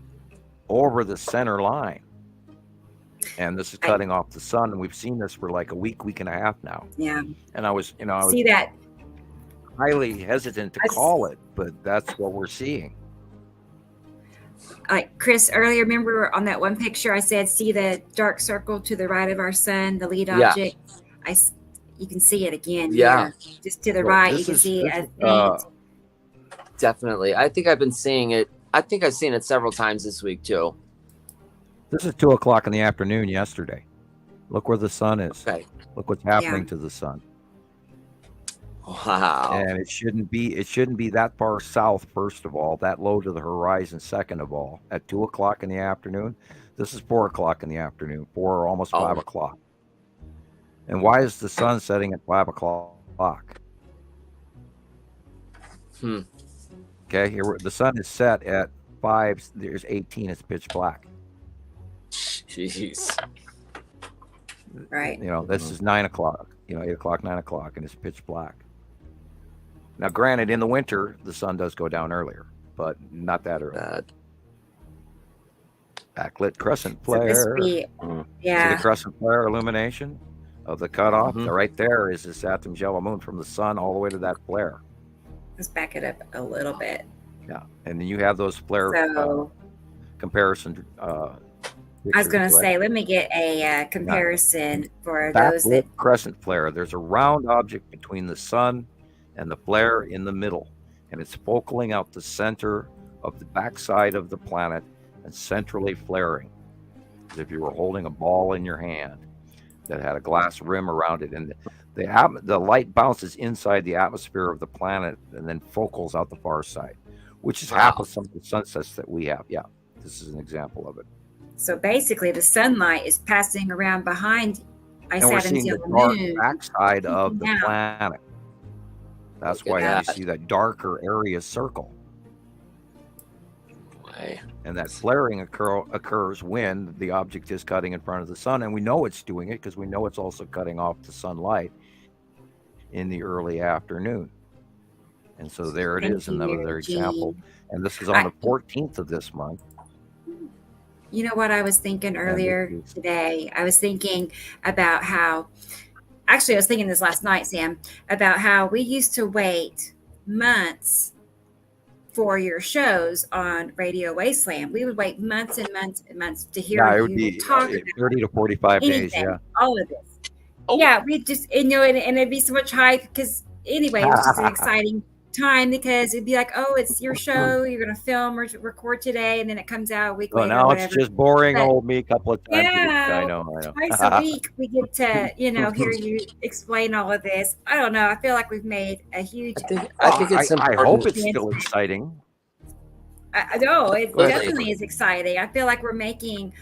over the center line. And this is cutting off the sun. And we've seen this for like a week and a half now. Yeah. And I was see that highly hesitant to call it, but that's what we're seeing. Chris, earlier, remember on that one picture I said, see the dark circle to the right of our sun, the lead object? You can see it again. Yeah. Here. Just to the right, you can see it. Definitely. I think I've been seeing it. I think I've seen it several times this week, too. This is 2:00 in the afternoon yesterday. Look where the sun is. Okay. Look what's happening to the sun. Wow. And it shouldn't be that far south, first of all, that low to the horizon, second of all, at 2:00 in the afternoon. This is 4:00 in the afternoon, 4 or almost 5 o'clock. And why is the sun setting at 5 o'clock? Okay, here the sun is set at 5. There's 18. It's pitch black. Jeez. Right. This is 9 o'clock. 8 o'clock, 9 o'clock, and it's pitch black. Now, granted, in the winter, the sun does go down earlier, but not that early. Backlit crescent flare. See the crescent flare illumination of the cutoff? Right there is the Saturn's yellow moon from the sun all the way to that flare. Let's back it up a little bit. Yeah, and then you have those flare comparison. I was going to say, let me get a comparison for those that crescent flare. There's a round object between the sun and the flare in the middle, and it's focaling out the center of the backside of the planet and centrally flaring, as if you were holding a ball in your hand that had a glass rim around it, and the light bounces inside the atmosphere of the planet and then focals out the far side, which is half of some of the sunsets that we have. Yeah, this is an example of it. So basically, the sunlight is passing around behind Saturn's yellow moon, the dark backside of the planet. That's why you see that darker area circle. And that flaring occurs when the object is cutting in front of the sun, and we know it's doing it because we know it's also cutting off the sunlight in the early afternoon. And so there it is, another example. And this is on the 14th of this month. You know what I was thinking earlier today? I was thinking about how, actually I was thinking this last night, Sam, about how we used to wait months for your shows on Radio Wasteland. We would wait months and months and months to hear you talk about 30 to 45 days, all of this. Yeah, we just, and it'd be so much hype because anyway, it was just an exciting time because it'd be like, oh, it's your show, you're going to film or record today, and then it comes out a week later. Now it's just boring old me a couple of times. I know. Twice a week we get to, hear you explain all of this. I don't know. I feel like we've made a huge. I think it's important. I hope it's still exciting. I know it definitely is exciting. I feel like we're making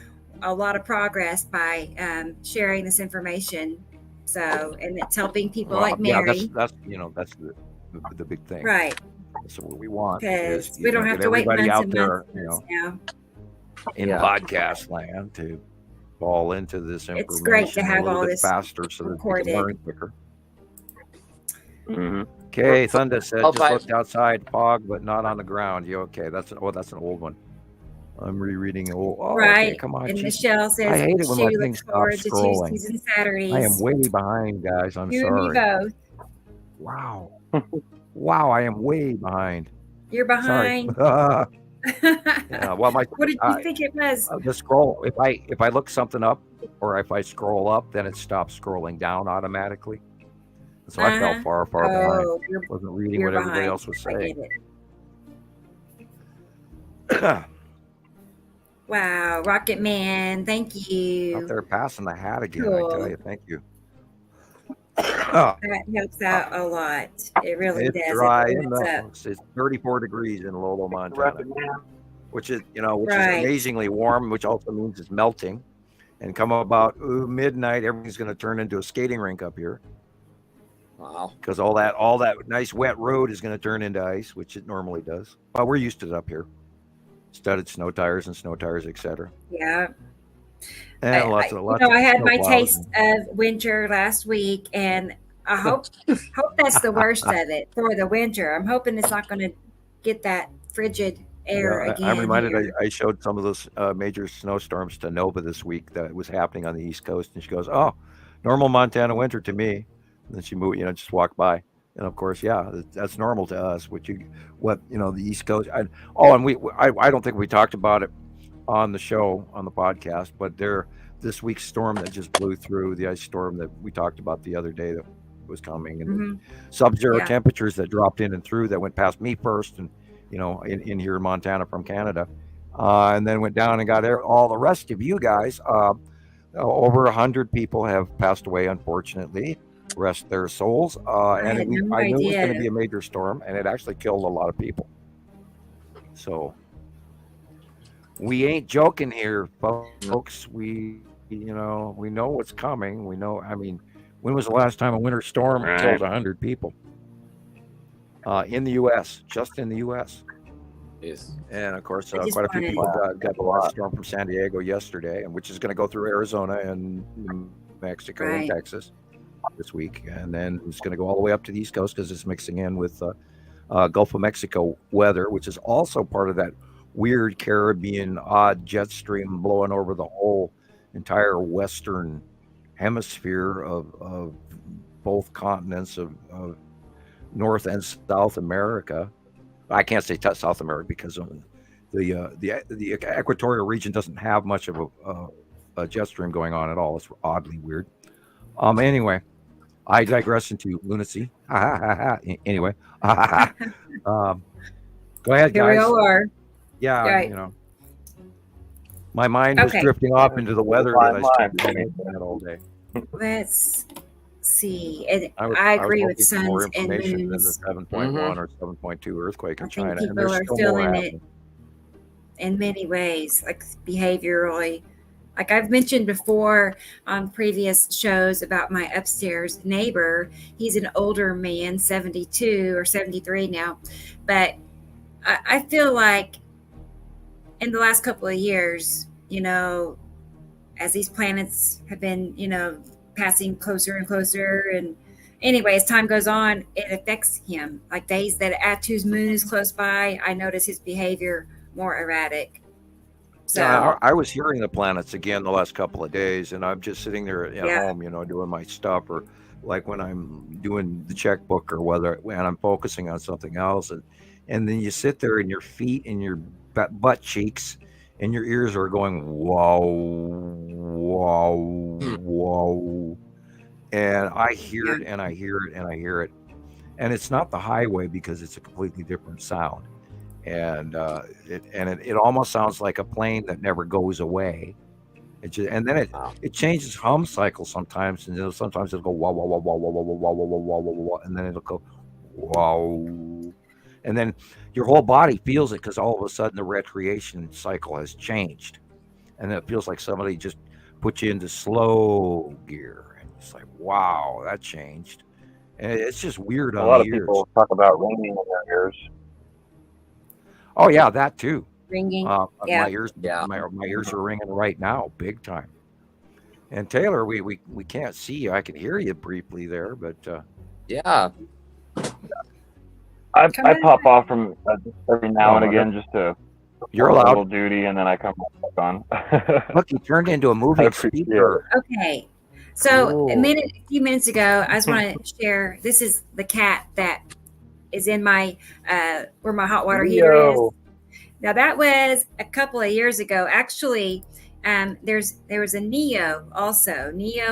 a lot of progress by sharing this information. So, and it's helping people like Mary. Yeah, that's the big thing, right? So what we want because is we don't have to wait months out and there, months now. In podcast land to fall into this information. It's great to have all this faster so that we can learn quicker. Mm-hmm. Okay, Thunder said just looked outside, fog, but not on the ground. You okay? That's an old one. I'm rereading. Oh, Right. okay, come on. And Jeez. Michelle says I hate it when my she thing looks stops forward to scrolling. Tuesdays and Saturdays. I am way behind, guys. I'm You and me sorry. both. Wow. Wow, I am way behind. You're behind. Sorry. Yeah, well, What did you think it was? The scroll. If I look something up, or if I scroll up, then it stops scrolling down automatically. So I fell far behind. Wasn't reading what everybody else was saying. Wow, Rocket Man, thank you. Out there passing the hat again, Cool. I tell you, thank you. That helps out a lot. It really does. It's dry. It's 34 degrees in Lolo, Montana, which is is amazingly warm, which also means it's melting. And come about midnight, everything's going to turn into a skating rink up here. Wow! Because all that nice wet road is going to turn into ice, which it normally does. Well, we're used to it up here. Studded snow tires, etc. Yeah. And lots of I had my taste of winter last week, and I hope that's the worst of it for the winter. I'm hoping it's not going to get that frigid air again. I'm reminded I showed some of those major snowstorms to Nova this week that was happening on the East Coast, and she goes, "Oh, normal Montana winter to me." And then she moved, just walked by, and of course, yeah, that's normal to us. The East Coast. I don't think we talked about it on the show, on the podcast, but this week's storm that just blew through, the ice storm that we talked about the other day that was coming, and sub-zero temperatures that dropped in and through that went past me first, and in here in Montana from Canada, and then went down and got all the rest of you guys. Over 100 people have passed away, unfortunately. Rest their souls. And I knew it was going to be a major storm, and it actually killed a lot of people. So we ain't joking here, folks. We know what's coming. We know. I mean, when was the last time a winter storm killed 100 people? In the U.S., just in the U.S. Yes. And of course, quite a few people got the last storm from San Diego yesterday, and which is going to go through Arizona and New Mexico and Texas this week, and then it's going to go all the way up to the East Coast because it's mixing in with Gulf of Mexico weather, which is also part of that weird Caribbean odd jet stream blowing over the whole entire Western hemisphere of both continents of North and South America. I can't say South America because the equatorial region doesn't have much of a jet stream going on at all. It's oddly weird. Anyway, I digress into lunacy. Anyway, go ahead, guys. Here we all are. Yeah, right. My mind was drifting off into the weather that I spent that all day. Let's see. I agree with suns and moons. Than the 7.1 or 7.2 earthquake in China. People are feeling it in many ways, like behaviorally. Like I've mentioned before on previous shows about my upstairs neighbor. He's an older man, 72 or 73 now. But I feel like in the last couple of years, as these planets have been, passing closer and closer. And anyway, as time goes on, it affects him. Like days that Atu's moon is close by, I notice his behavior more erratic. So yeah, I was hearing the planets again the last couple of days, and I'm just sitting there at home, doing my stuff, or like when I'm doing the checkbook, or when I'm focusing on something else, and then you sit there and your feet and your butt cheeks and your ears are going whoa, whoa, whoa, and I hear it and I hear it and I hear it, and it's not the highway because it's a completely different sound. And it almost sounds like a plane that never goes away. And then it changes hum cycle sometimes, and sometimes it'll go wah wah wah wah wah wah wah wah wah wah wah wah, and then it'll go wow, and then your whole body feels it because all of a sudden the recreation cycle has changed, and it feels like somebody just put you into slow gear, and it's like wow, that changed, and it's just weird. A lot of people talk about ringing in their ears. Oh yeah, that too. Ringing. My ears, my ears are ringing right now, big time. And Taylor, we can't see you. I can hear you briefly there, but yeah. I pop off from every now and again just to You're allowed. Little duty, and then I come back on. Look, you turned into a moving speaker. Okay. So a few minutes ago, I just want to share. This is the cat that is in my where my hot water heater is. Now that was a couple of years ago. Actually, there was a Neo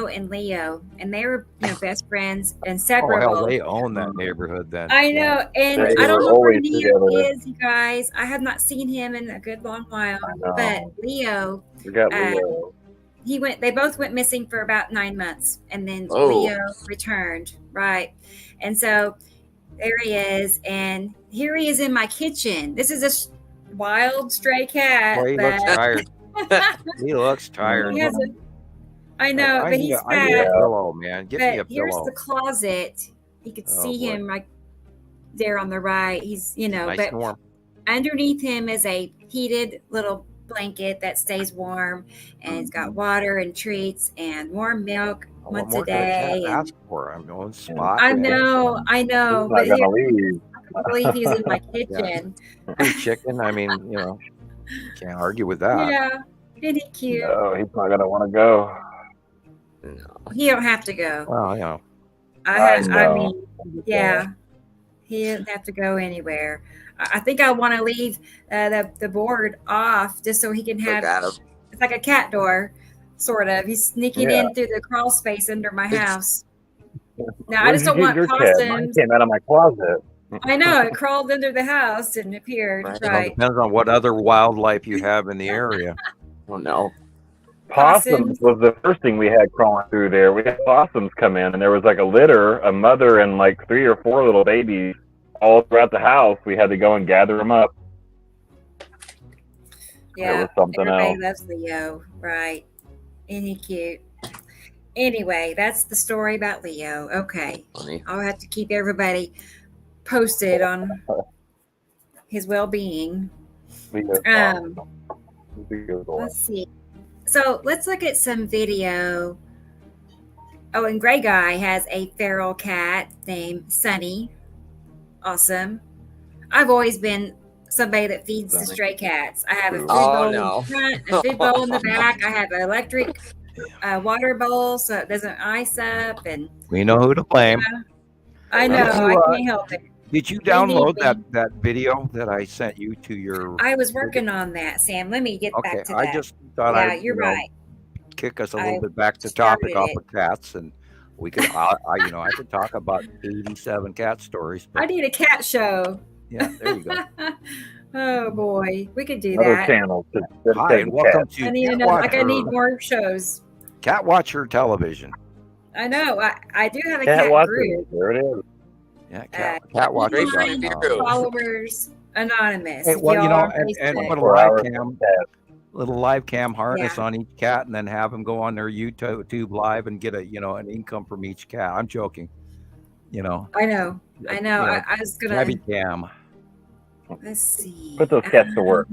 and Leo, and they were best friends and inseparable. Oh hell, they own that neighborhood then. I know, and I don't know where Neo is, you guys. I have not seen him in a good long while. But Leo, Leo. They both went missing for about 9 months, and then Leo returned. Right, and so there he is, and here he is in my kitchen. This is a wild stray cat. Boy, he looks tired. He looks tired. I know, but he's fat. I need a pillow, man. Get me a pillow. Here's the closet. You could see him right there on the right. He's, nice but and warm. Underneath him is a heated little blanket that stays warm, and it's got water and treats and warm milk once a day. Ask for. I'm going spot. I know, but I can't believe he's in my kitchen. Chicken. I mean, can't argue with that. Yeah, isn't he cute? No, he's not gonna want to go. No, he don't have to go. Well, I mean, yeah, he doesn't have to go anywhere. I think I want to leave the board off just so he can have. It's like a cat door, sort of. He's sneaking in through the crawl space under my house. Now I just don't want possums. Mine came out of my closet. I know, it crawled under the house and appeared. Right. Well, depends on what other wildlife you have in the area. Oh no. Possums was the first thing we had crawling through there. We had possums come in, and there was like a litter, a mother and like 3 or 4 little babies all throughout the house. We had to go and gather them up. Yeah, it was something everybody else. Loves Leo, right? Isn't he cute? Anyway, that's the story about Leo. Okay, Funny. I'll have to keep everybody posted on his well-being. Let's see. So let's look at some video. Oh, and Gray Guy has a feral cat named Sunny. Awesome. I've always been somebody that feeds the stray cats. I have a food bowl in the front, a food bowl in the back. I have an electric water bowl so it doesn't ice up. And we know who to blame. I know. I can't help it. Did you download that video that I sent you to your? I was working on that, Sam. Let me get back to that. I just thought you're right. Kick us a little bit back to topic off of cats, and we could, I could talk about 87 cat stories. I need a cat show. Yeah, there you go. Oh boy, we could do Another that. Channel. Hi, and welcome to. I need I need more shows. Cat Watcher Television. I know. I do have a cat group. There it is. Yeah, Cat Watcher. Followers Anonymous. Hey, well, and put a little live cam harness on each cat, and then have them go on their YouTube live and get an income from each cat. I'm joking. I know. I was gonna. Heavy cam. Let's see. Put those cats to work.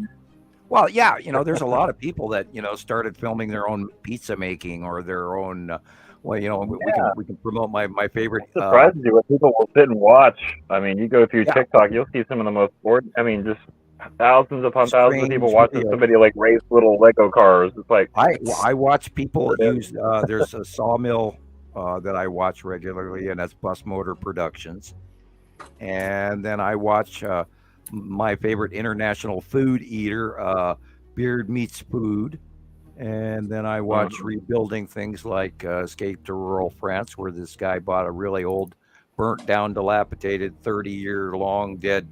Well, yeah, there's a lot of people that started filming their own pizza making or their own. We can promote my favorite. It surprises you what people will sit and watch. I mean, you go through TikTok, you'll see some of the most bored. I mean, just thousands upon thousands of people watching somebody like race little Lego cars. It's like I watch people use. There's a sawmill that I watch regularly, and that's Bus Motor Productions. And then I watch my favorite international food eater, Beard Meets Food. And then I watch rebuilding things like Escape to Rural France, where this guy bought a really old, burnt down, dilapidated, 30-year-long dead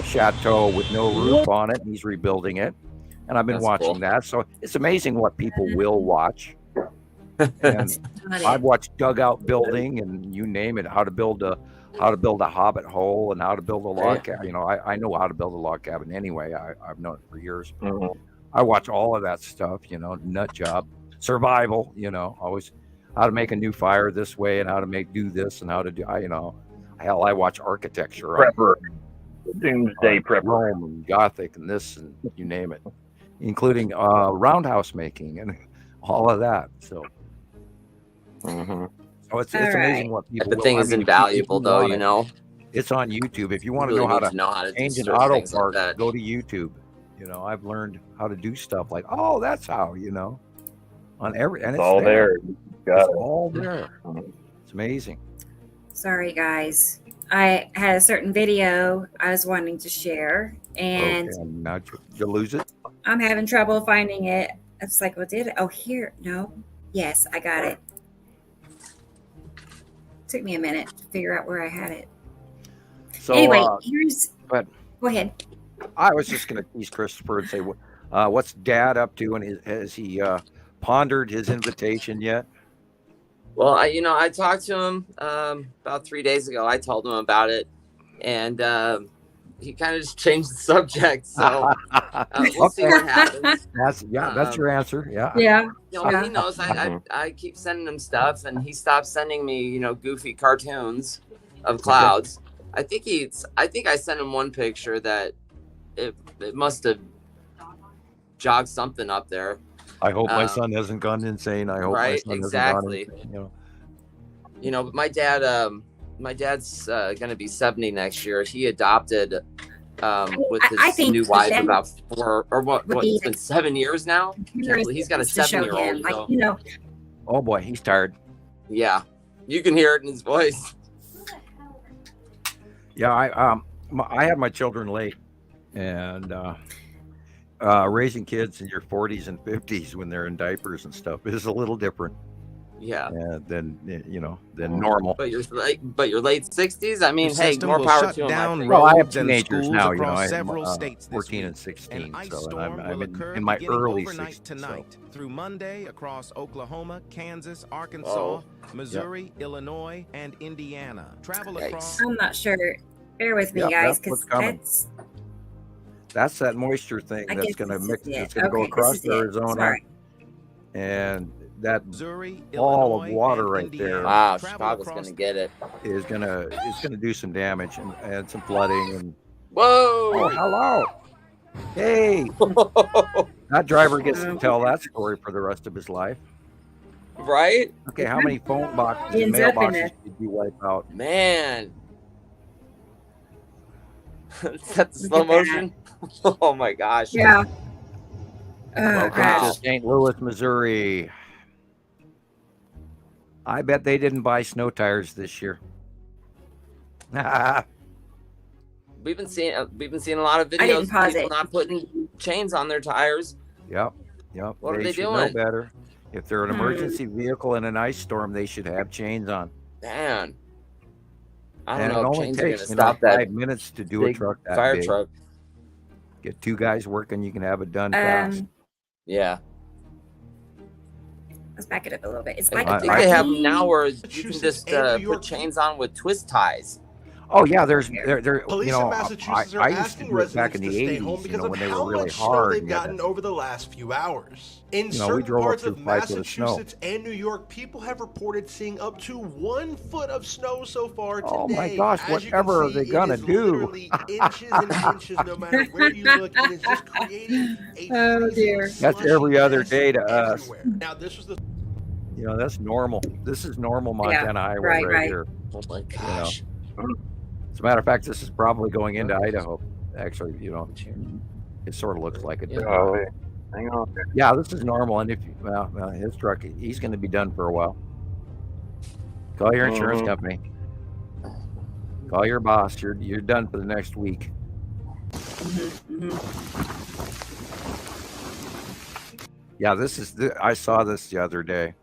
chateau with no roof on it, and he's rebuilding it. And I've been watching that. So it's amazing what people will watch. And I've watched dugout building and you name it, how to build a hobbit hole and how to build a log cabin. I know how to build a log cabin anyway. I've known it for years. I watch all of that stuff, nut job, survival, always how to make a new fire this way and how to do this and how to do, hell, I watch architecture. Prepper. Doomsday prepper. Rome and Gothic and this and you name it, including roundhouse making and all of that. So, so it's amazing what people. Everything is invaluable, though. It's on YouTube. If you want to know how to change an auto part, go to YouTube. You know, I've learned how to do stuff like, oh, that's how, you know, on every, and it's all there. It's all there. It's amazing. Sorry, guys. I had a certain video I was wanting to share, and now you lose it. I'm having trouble finding it. It's like, well, did it? Oh, here. No. Yes, I got it. Took me a minute to figure out where I had it. So anyway, here's. But go ahead. I was just going to tease Christoper and say, what's Dad up to, and has he pondered his invitation yet? Well, I talked to him about 3 days ago. I told him about it, and he kind of just changed the subject. So we'll see what happens. That's your answer. Yeah. Yeah. He knows I keep sending him stuff, and he stopped sending me, goofy cartoons of clouds. I think I sent him one picture that it must have jogged something up there. I hope my son hasn't gone insane. I hope right, my son exactly. Hasn't gone insane, but my dad's gonna be 70 next year. He adopted with his new wife about 4 or what? It's been 7 years now. He's got a 7-year-old. Like, Oh boy, he's tired. Yeah, you can hear it in his voice. Yeah, I had my children late, and raising kids in your 40s and 50s when they're in diapers and stuff is a little different. Yeah. Than normal. But you're late 60s. I mean, hey, more power to him. Well, I have teenagers now. I have 14 and 16, so I'm in my early 60s. Tonight through Monday across Oklahoma, Kansas, Arkansas, Missouri, Illinois, and Indiana. Travel across. I'm not sure. Bear with me, guys, because that's that moisture thing that's going to mix. It's going to go across Arizona, and that ball of water right there. Wow, Chicago's going to get it. It's going to do some damage and some flooding. And whoa! Oh, hello! Hey, that driver gets to tell that story for the rest of his life. Right? Okay, how many phone boxes and mailboxes did you wipe out? Man. Is that the slow motion? Oh my gosh. Yeah. Welcome to St. Louis, Missouri. I bet they didn't buy snow tires this year. We've been seeing a lot of videos of people not putting chains on their tires. Yep. What are they doing? Know better. If they're an emergency vehicle in an ice storm, they should have chains on. Man. I don't know. It only takes 5 minutes to do a truck that fire big. Truck. Get 2 guys working, you can have it done fast. Yeah. Let's back it up a little bit. It's like I think they have them now where you can just put chains on with twist ties. Oh yeah, there's Police in Massachusetts are asking residents to stay home because of how much snow they've gotten over the last few hours. In certain parts of Massachusetts and New York, people have reported seeing up to 1 foot of snow so far today. Oh my gosh, whatever are they gonna do? Inches and inches, no matter where you look, it is just creating a That's every other day to us. Now this was the that's normal. This is normal Montana highway right here. Oh my gosh. As a matter of fact, this is probably going into Idaho. Actually, it sort of looks like it. Hang on. Yeah, this is normal. And if his truck, he's going to be done for a while. Call your insurance company. Call your boss. You're done for the next week. Yeah, I saw this the other day.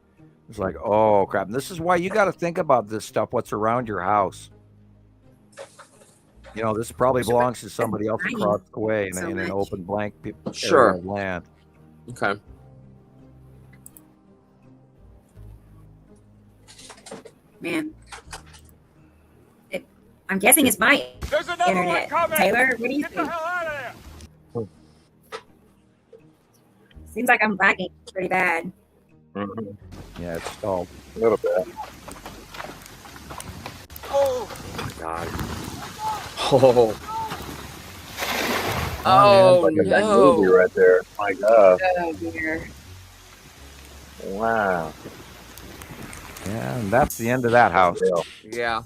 It's like, oh crap! And this is why you got to think about this stuff. What's around your house? This probably belongs to somebody else across the way in an open blank area of land. Okay. Man. I'm guessing it's my internet. Taylor, what do you think? Seems like I'm lagging pretty bad. Yeah, it's stalled. A little bit. Oh my God. Oh no! Movie right there. My God. Oh dear. Wow. Yeah, and that's the end of that house. Yeah.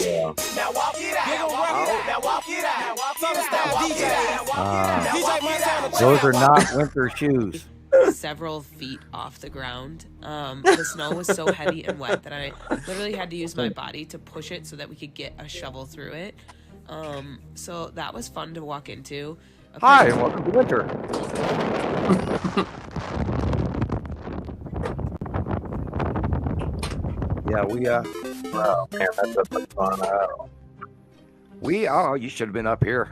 Yeah. Now walk it out. Now walk it out. Those are not winter shoes. Several feet off the ground. The snow was so heavy and wet that I literally had to use my body to push it so that we could get a shovel through it. So that was fun to walk into. Hi, welcome to winter. Yeah, wow, man, that's a fun. You should have been up here.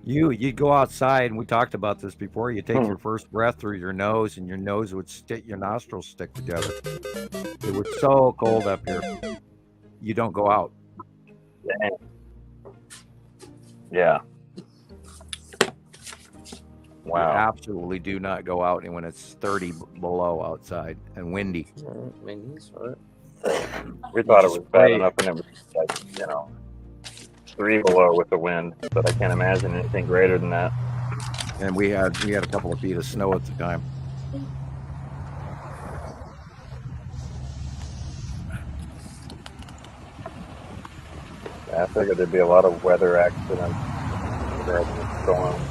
You'd go outside, and we talked about this before. You take your first breath through your nose, and your nose would stick, your nostrils stick together. It was so cold up here. You don't go out. Yeah. Wow. You absolutely do not go out when it's 30 below outside and windy. We thought it was bad enough, and it was like, 3 below with the wind, but I can't imagine anything greater than that. And we had a couple of feet of snow at the time. I figured there'd be a lot of weather accidents going.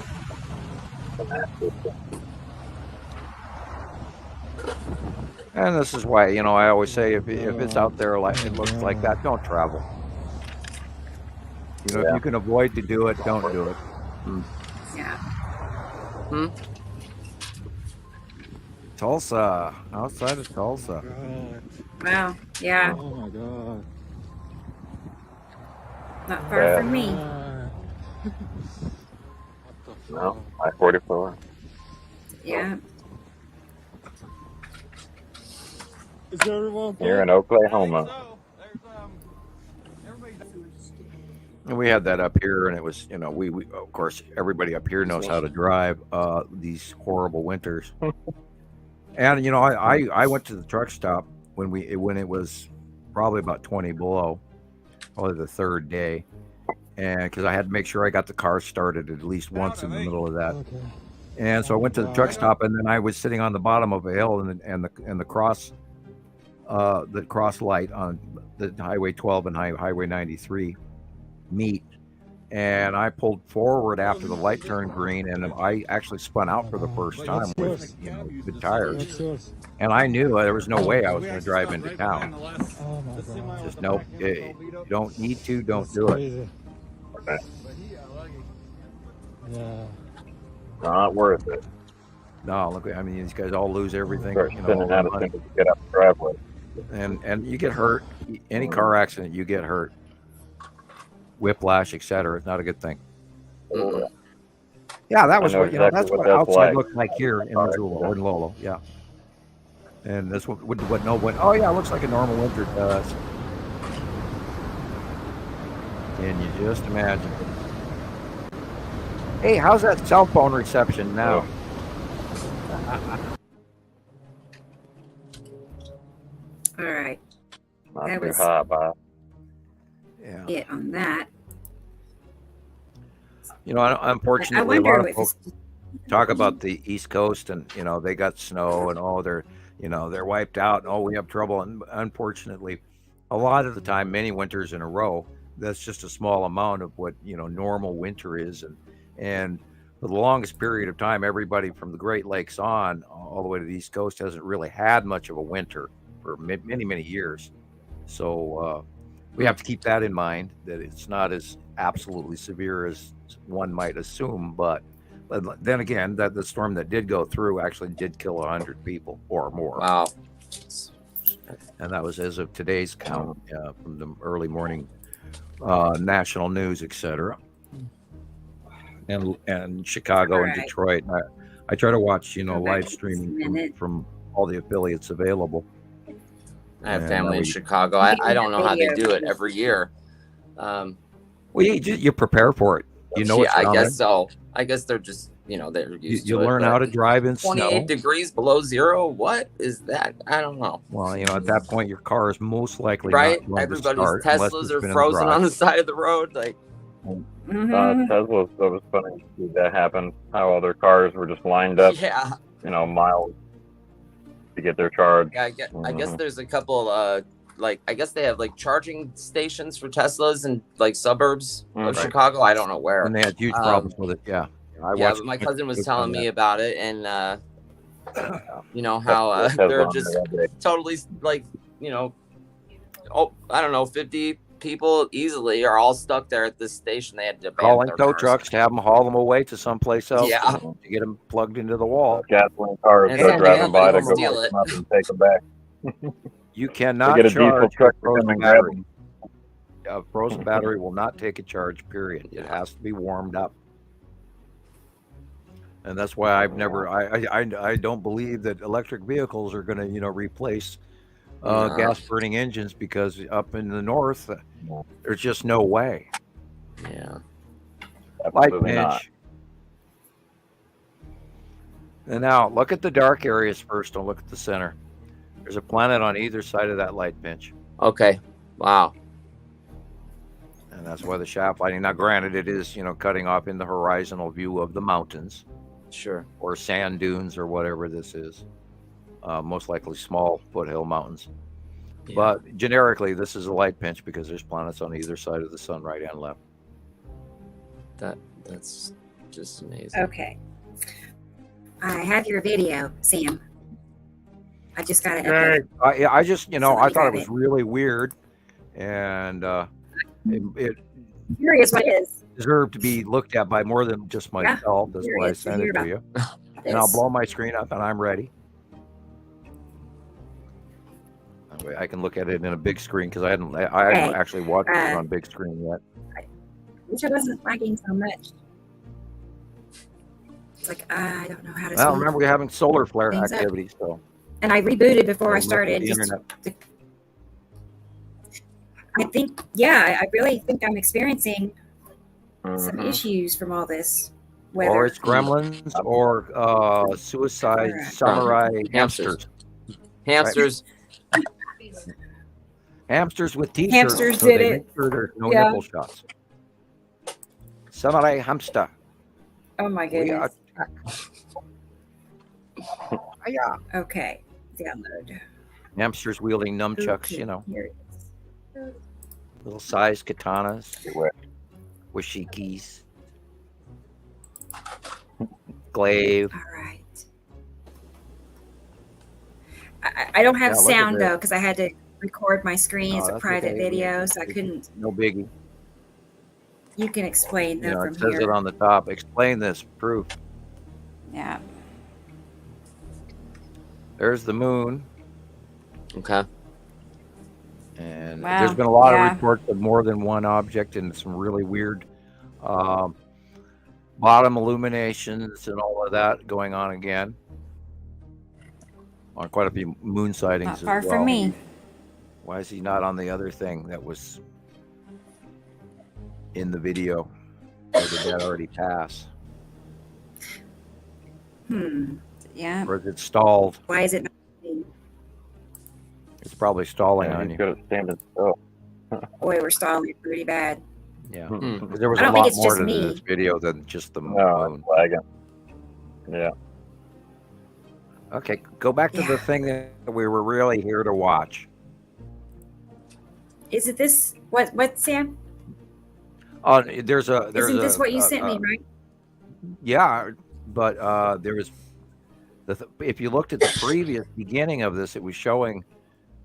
And this is why, I always say if it's out there like it looks like that, don't travel. If you can avoid to do it, don't do it. Yeah. Tulsa, outside of Tulsa. Wow. Yeah. Oh my God. Not far from me. No, I-44. Yeah. Is everyone Here in Oklahoma. And we had that up here, and it was, we of course everybody up here knows how to drive these horrible winters. And I went to the truck stop when it was probably about 20 below, probably the third day, and because I had to make sure I got the car started at least once in the middle of that. Okay. And so I went to the truck stop, and then I was sitting on the bottom of a hill, and the cross light on the Highway 12 and Highway 93 meet, and I pulled forward after the light turned green, and I actually spun out for the first time with good tires. And I knew there was no way I was going to drive into town. Just nope. You don't need to. Don't do it. Okay. Yeah. Not worth it. No, look. I mean, these guys all lose everything. Start spinning out of things to get out the driveway. And you get hurt. Any car accident, you get hurt. Whiplash, etc. It's not a good thing. Yeah, that was what that's what outside looked like here in Missoula or in Lolo. Yeah. And this what no one. Oh yeah, it looks like a normal winter does. Can you just imagine? Hey, how's that cell phone reception now? All right. Not that too was hot, Bob. Yeah. it on that. Unfortunately, I wonder a lot of if folks talk about the East Coast, and they got snow, and they're wiped out, and we have trouble. And unfortunately, a lot of the time, many winters in a row, that's just a small amount of what normal winter is, and for the longest period of time, everybody from the Great Lakes on all the way to the East Coast hasn't really had much of a winter for many years. So we have to keep that in mind, that it's not as absolutely severe as one might assume. But then again, that the storm that did go through actually did kill 100 people or more. Wow. And that was as of today's count from the early morning national news, etc. And Chicago and Detroit. I try to watch, live streaming from all the affiliates available. I have family in Chicago. I don't know how they do it every year. Well, you prepare for it. I guess so. I guess they're just, they're used to it. You learn how to drive in 28 degrees below zero. What is that? I don't know. Well, at that point, your car is most likely right. Not going Everybody's to start Teslas are frozen on the side of the road. Like, Teslas, that was funny to see that happen. How all their cars were just lined up, miles to get their charge. I guess there's a couple like, I guess they have like charging stations for Teslas in like suburbs of Chicago. I don't know where. And they had huge problems with it. Yeah. But my cousin was telling me about it, and you know how they're just totally like, you know, I don't know, 50 people easily are all stuck there at this station. They had to calling tow trucks to have them haul them away to someplace else. Yeah, to get them plugged into the wall. Gasoline cars are driving by to go steal it and take them back. You cannot get a charge diesel truck a frozen and battery. A frozen battery will not take a charge. Period. It has to be warmed up. And that's why I've never. I don't believe that electric vehicles are going to, you know, replace gas burning engines, because up in the north, there's just no way. Yeah. Light pinch. And now look at the dark areas first. Don't look at the center. There's a planet on either side of that light pinch. Okay. Wow. And that's why the shaft lighting. Now, granted, it is, you know, cutting off in the horizontal view of the mountains. Sure. Or sand dunes or whatever this is. Most likely small foothill mountains. Yeah. But generically, this is a light pinch because there's planets on either side of the sun, right and left. That's just amazing. Okay. I have your video, Sam. I just got it. I just, you know, I thought it was really weird, and it curious what it is. Deserved to be looked at by more than just myself. That's why I sent it to you. And I'll blow my screen up, and I'm ready. That way I can look at it in a big screen, because I hadn't actually watched it on big screen yet. I wish I wasn't lagging so much. It's like I don't know how to. Well, remember we're having solar flare activity, so. And I rebooted before I started. I think, I really think I'm experiencing some issues from all this weather. Or it's gremlins, or suicide samurai hamsters. Hamsters. Right? Hamsters with t-shirts. Hamsters did it. Make sure there's no nipple shots. Samurai hamster. Oh my goodness. Okay. Download. Hamsters wielding nunchucks, you know. Little sized katanas. Washikis. Glaive. All right. I don't have sound though, because I had to record my screen as a private video, so I couldn't. No biggie. You can explain though from it says here. It on the top. Explain this. Proof. Yeah. There's the moon. Okay. And there's been a lot of reports of more than one object and some really weird bottom illuminations and all of that going on again. On quite a few moon sightings Not far as well. from me. Why is he not on the other thing that was in the video? Or did that already pass? Yeah. Or is it stalled? Why is it not? It's probably stalling on you. Good at standing still. Boy, we're stalling pretty bad. Yeah. There was a lot more to this video than just the moon. Lagging. Yeah. Okay, go back to the thing that we were really here to watch. Is it this? What, Sam? Isn't this what you sent me, right? Yeah, but there was. If you looked at the previous beginning of this, it was showing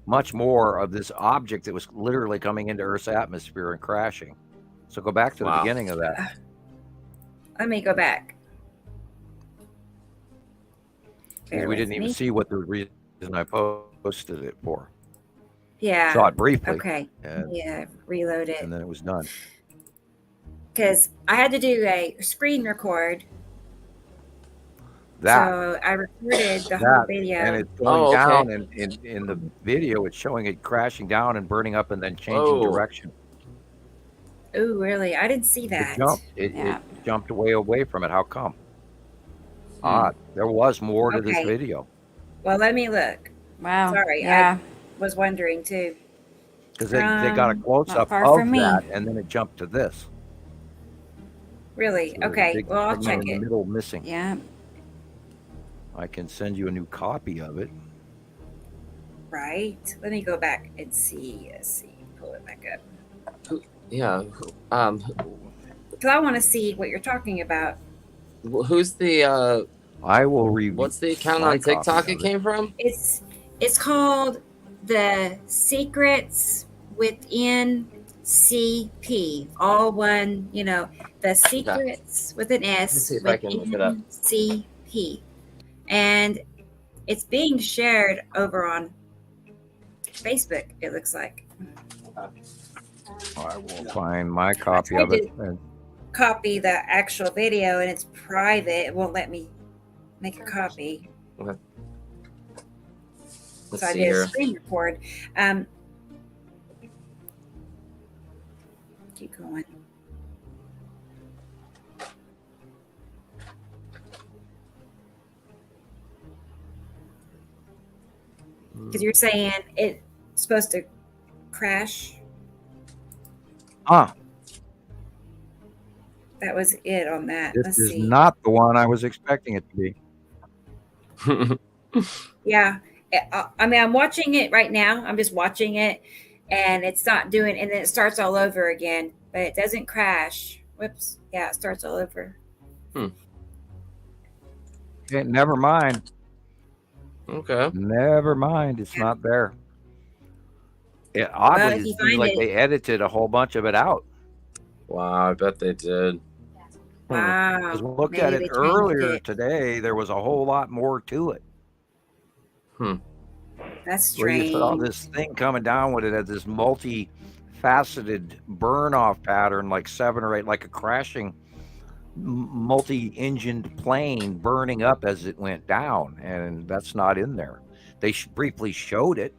much more of this object that was literally coming into Earth's atmosphere and crashing. So go back to the beginning of that. Let me go back. We didn't even see what the reason I posted it for. Yeah. Saw it briefly. Okay. Reload it. And then it was done. Because I had to do a screen record. So I recorded the whole video. And it's going down, and in the video, it's showing it crashing down and burning up and then changing direction. Oh, really? I didn't see that. It jumped away from it. How come? There was more to this video. Well, let me look. Wow. Sorry, I was wondering too. Because they got a close-up of that, and then it jumped to this. Really? So okay. Well, I'll check it. In the middle missing. Yeah. I can send you a new copy of it. right? Let me go back and see. Let's see. Pull it back up. Yeah. Because I want to see what you're talking about. Who's the? I will read. What's the account on TikTok it came from? It's called The Secrets Within CP. All one, The Secrets with an S. Let's see if I can look it up. CP. And it's being shared over on Facebook, it looks like. I will find my copy of it. Copy the actual video, and it's private. It won't let me make a copy. Okay. So I did a screen record. Keep going. Because you're saying it's supposed to crash. That was it on that. This is not the one I was expecting it to be. Yeah. I mean, I'm watching it right now. I'm just watching it, and it's not doing, and then it starts all over again, but it doesn't crash. Whoops. Yeah, it starts all over. Okay, never mind. Okay. Never mind. It's not there. It oddly seems like they edited a whole bunch of it out. Wow, I bet they did. Wow. Because we looked at it earlier today. There was a whole lot more to it. That's strange. You saw this thing coming down with it at this multi-faceted burn-off pattern, like 7 or 8, like a crashing multi-engined plane burning up as it went down, and that's not in there. They briefly showed it.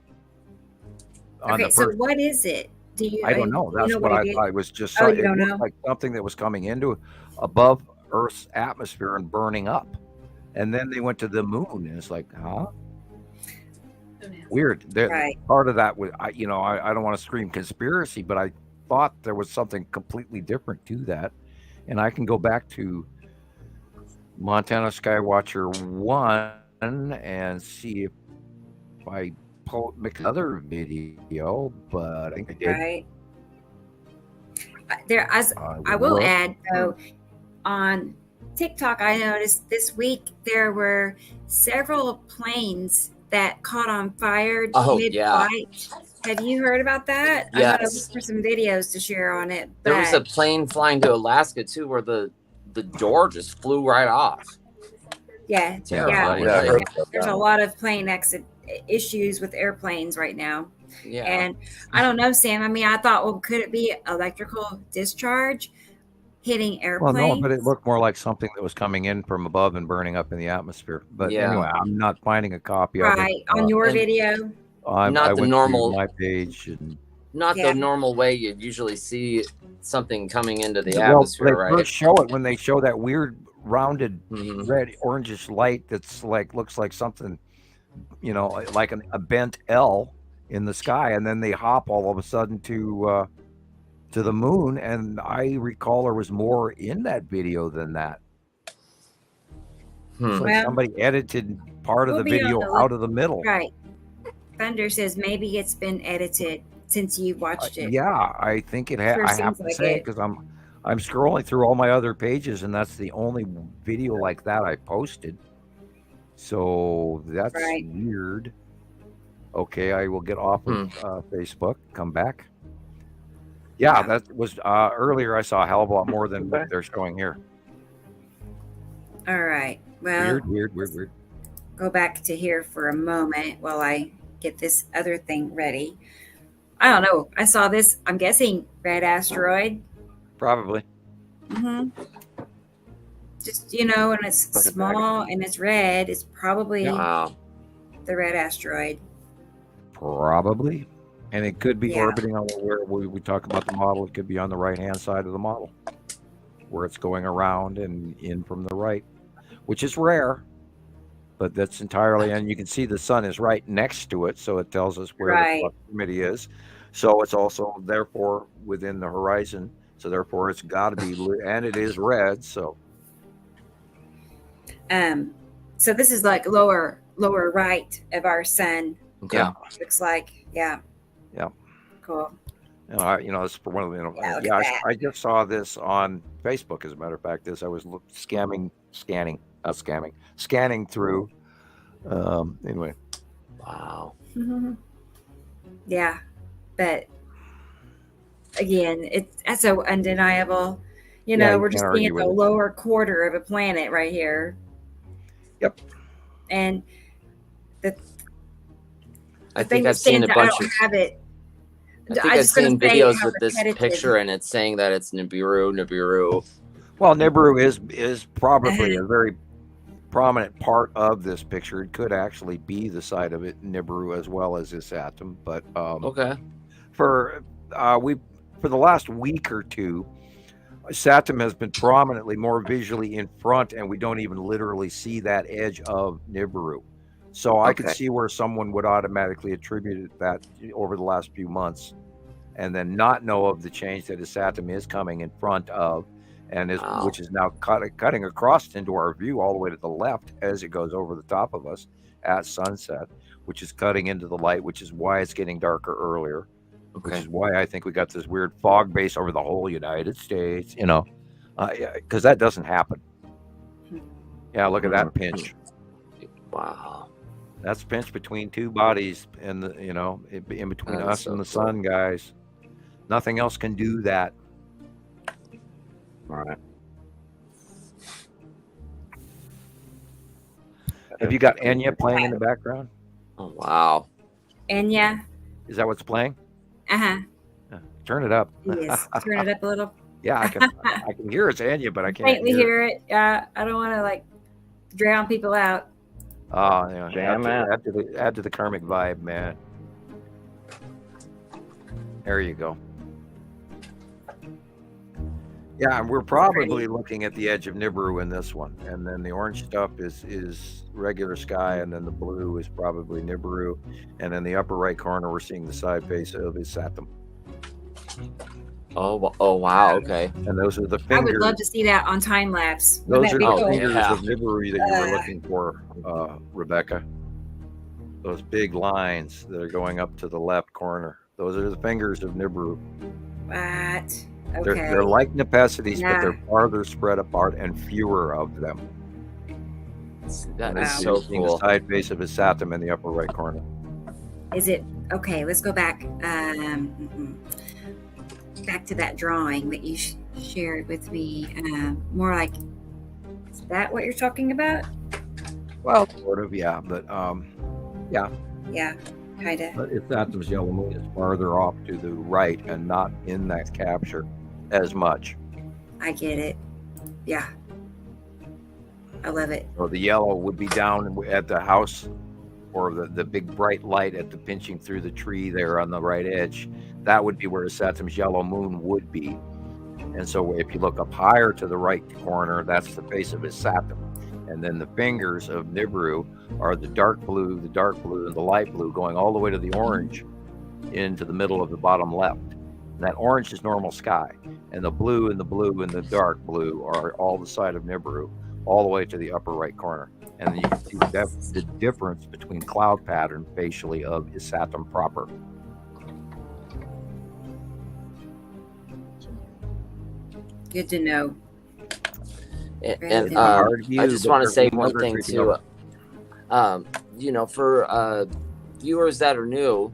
Okay, so what is it? I don't know. That's what I thought. It was just it looked like something that was coming into above Earth's atmosphere and burning up. And then they went to the moon, and it's like, huh? Weird. Part of that was, I don't want to scream conspiracy, but I thought there was something completely different to that. And I can go back to Montana Skywatcher 1 and see if I make another video, but I think I did. Right. I will add, though, on TikTok, I noticed this week there were several planes that caught on fire mid-flight. Yeah. Have you heard about that? Yes. I gotta look for some videos to share on it. There was a plane flying to Alaska too, where the door just flew right off. Yeah. There's a lot of plane issues with airplanes right now. Yeah. And I don't know, Sam. I mean, I thought, well, could it be electrical discharge hitting airplanes? Well, no, but it looked more like something that was coming in from above and burning up in the atmosphere. But anyway, I'm not finding a copy of it. Right, on your video? Not the normal my page. Not the normal way you'd usually see something coming into the atmosphere, right? They first show it when they show that weird rounded red orangish light that's looks like something, like a bent L in the sky, and then they hop all of a sudden to the moon, and I recall there was more in that video than that. It's like somebody edited part of the video out of the middle. Right. Thunder says maybe it's been edited since you watched it. Yeah, I think it has. I have to say, because I'm scrolling through all my other pages, and that's the only video like that I posted. So that's weird. Okay, I will get off of Facebook. Come back. Yeah, that was earlier. I saw a hell of a lot more than what they're showing here. All right. Well, weird. Go back to here for a moment while I get this other thing ready. I don't know. I saw this. I'm guessing red asteroid. Probably. Just when it's small and it's red, it's probably the red asteroid. Probably. And it could be orbiting on where we talk about the model. It could be on the right-hand side of the model, where it's going around and in from the right, which is rare, but that's entirely. And you can see the sun is right next to it, so it tells us where the proximity is. So it's also therefore within the horizon. So therefore, it's got to be, and it is red. So this is like lower right of our sun. Okay. Yeah. Looks like, yeah. Yeah. Cool. This is one of the, I just saw this on Facebook, as a matter of fact. I was scanning through. Anyway. Wow. Yeah, but again, that's so undeniable. We're just being at the lower quarter of a planet right here. Yep. And I think I've seen a bunch of. I've seen videos with this picture, and it's saying that it's Nibiru. Well, Nibiru is probably a very prominent part of this picture. It could actually be the side of it, Nibiru, as well as this atom. But okay, for the last week or two, Saturn has been prominently more visually in front, and we don't even literally see that edge of Nibiru. So I could see where someone would automatically attribute that over the last few months, and then not know of the change that Saturn is coming in front of, and which is now cutting across into our view all the way to the left as it goes over the top of us at sunset, which is cutting into the light, which is why it's getting darker earlier. Which is why I think we got this weird fog base over the whole United States, because that doesn't happen. Yeah, look at that pinch. Wow. That's pinch between two bodies, and in between us and the sun, guys. Nothing else can do that. All right. Have you got Enya playing in the background? Oh, wow. Enya. Is that what's playing? Uh-huh. Turn it up. Yes. Turn it up a little. Yeah, I can hear it's Enya, but I can't faintly hear it. I don't want to drown people out. Oh, yeah. Add to the karmic vibe, man. There you go. Yeah, and we're probably looking at the edge of Nibiru in this one, and then the orange stuff is regular sky, and then the blue is probably Nibiru, and in the upper right corner we're seeing the side face of Saturn. Oh wow, okay. And those are the fingers. I would love to see that on time lapse. Those are the fingers of Nibiru that you were looking for, Rebecca. Those big lines that are going up to the left corner. Those are the fingers of Nibiru. What? Okay. They're like Nepesides, but they're farther spread apart and fewer of them. That is so cool. The side face of his Saturn in the upper right corner. Is it okay? Let's go back. Back to that drawing that you shared with me. More like, is that what you're talking about? Well, sort of, yeah, but yeah. Yeah, kind of. But if Saturn's yellow moon is farther off to the right and not in that capture as much. I get it. Yeah. I love it. So the yellow would be down at the house, or the big bright light at the pinching through the tree there on the right edge. That would be where Saturn's yellow moon would be. And so if you look up higher to the right corner, that's the face of his Saturn. And then the fingers of Nibiru are the dark blue, and the light blue, going all the way to the orange into the middle of the bottom left. And that orange is normal sky. And the blue and the dark blue are all the side of Nibiru, all the way to the upper right corner. And you can see the difference between cloud pattern facially of Saturn proper. Good to know. And I just want to say one thing too. For viewers that are new,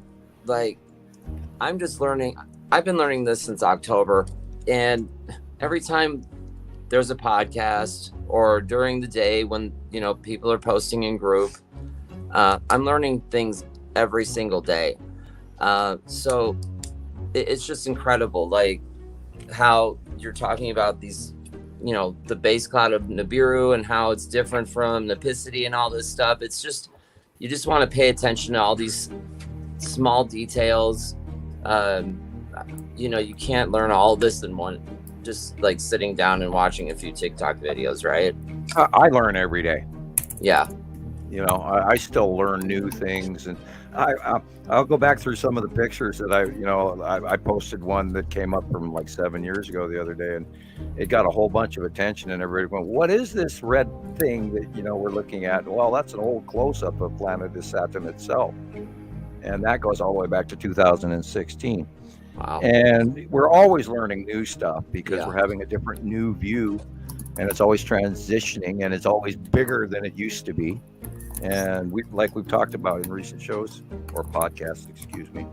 I'm just learning. I've been learning this since October, and every time there's a podcast or during the day when people are posting in group, I'm learning things every single day. So it's just incredible, how you're talking about these, the base cloud of Nibiru and how it's different from Nepicity and all this stuff. It's just, you just want to pay attention to all these small details. You can't learn all this in one, just sitting down and watching a few TikTok videos, right? I learn every day. Yeah. I still learn new things, and I'll go back through some of the pictures that I posted one that came up from 7 years ago the other day, and it got a whole bunch of attention, and everybody went, "What is this red thing that we're looking at?" Well, that's an old close-up of planet Saturn itself. and that goes all the way back to 2016. Wow. And we're always learning new stuff because we're having a different new view, and it's always transitioning, and it's always bigger than it used to be. And we've talked about in recent shows or podcasts, excuse me,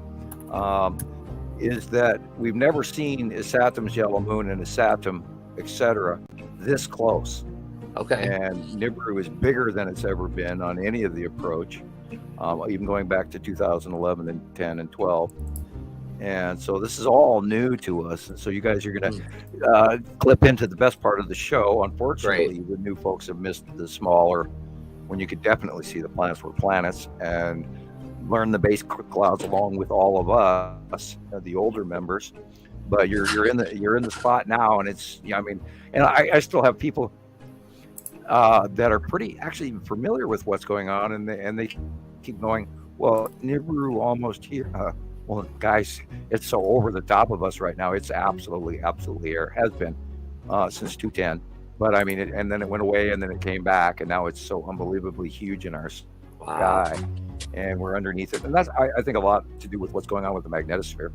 is that we've never seen Saturn's yellow moon and Saturn, etc., this close. Okay. And Nibiru is bigger than it's ever been on any of the approach, even going back to 2011 and 10 and 12. And so this is all new to us. And so you guys are going to clip into the best part of the show. Unfortunately, the new folks have missed the smaller, when you could definitely see the planets were planets, and learn the base clouds along with all of us, the older members. But you're in the spot now, and it's, I mean, and I still have people that are pretty actually familiar with what's going on, and they keep going, well, Nibiru almost here. Well, guys, it's so over the top of us right now. It's absolutely here, has been since 210. But I mean, and then it went away, and then it came back, and now it's so unbelievably huge in our sky, and we're underneath it. And that's, I think, a lot to do with what's going on with the magnetosphere,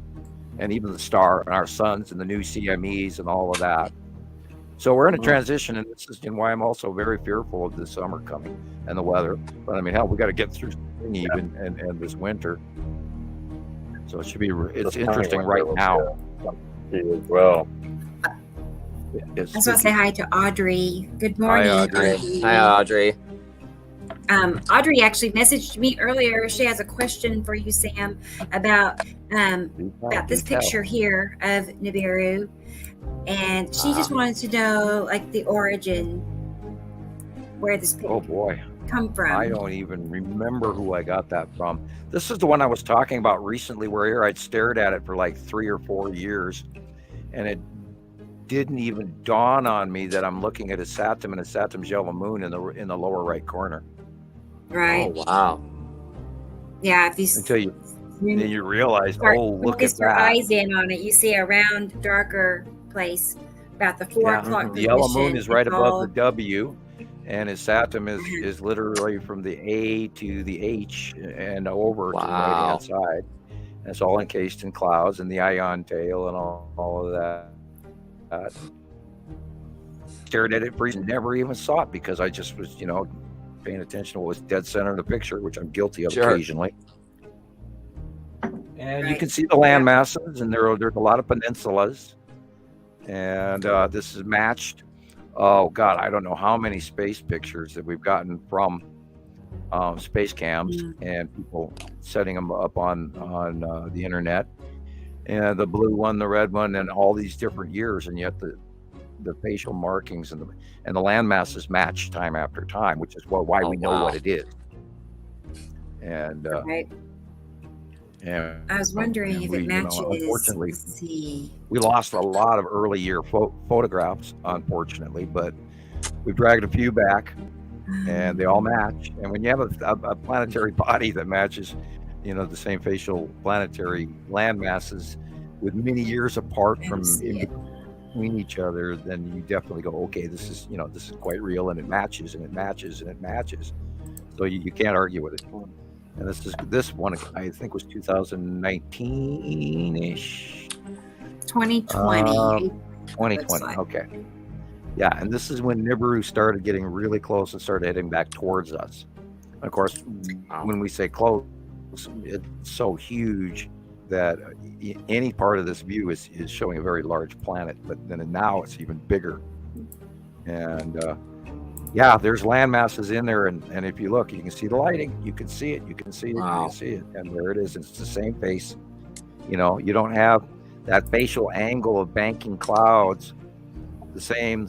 and even the star and our suns and the new CMEs and all of that. So we're in a transition, and this is why I'm also very fearful of this summer coming and the weather. But I mean, hell, we got to get through spring even and this winter. So it should be, it's interesting right now. As well. I just want to say hi to Audrey. Good morning, Hi, Audrey. Hi, Audrey. Audrey actually messaged me earlier. She has a question for you, Sam, about this picture here of Nibiru, and she just wanted to know, like, the origin, where this picture come from. I don't even remember who I got that from. This is the one I was talking about recently, where here I'd stared at it for like 3 or 4 years, and it didn't even dawn on me that I'm looking at a Saturn and a Saturn's yellow moon in the lower right corner. Right. Oh, wow. Yeah. If you until you realize, look at that. Your eyes in on it, you see a round, darker place about the 4 o'clock. The yellow moon is right above the W, and his Saturn is literally from the A to the H and over to the right hand side. And it's all encased in clouds and the ion tail and all of that. Stared at it for reason, never even saw it because I just was, paying attention to what was dead center of the picture, which I'm guilty of occasionally. And you can see the land masses, and there's a lot of peninsulas, and this is matched. Oh God, I don't know how many space pictures that we've gotten from space cams and people setting them up on the internet. And the blue one, the red one, and all these different years, and yet the facial markings and the land masses match time after time, which is why we know what it is. And and I was wondering if it matches. Unfortunately, we lost a lot of early year photographs, unfortunately, but we dragged a few back, and they all match. And when you have a planetary body that matches, the same facial planetary land masses with many years apart from between each other, then you definitely go, okay, this is quite real, and it matches and it matches and it matches. So you can't argue with it. And this one I think was 2019-ish. 2020. 2020. Okay. Yeah, and this is when Nibiru started getting really close and started heading back towards us. Of course, when we say close, it's so huge that any part of this view is showing a very large planet, but then now it's even bigger. And there's land masses in there, and if you look, you can see the lighting, you can see it, you can see it, you can see it, and there it is. It's the same face. You don't have that facial angle of banking clouds the same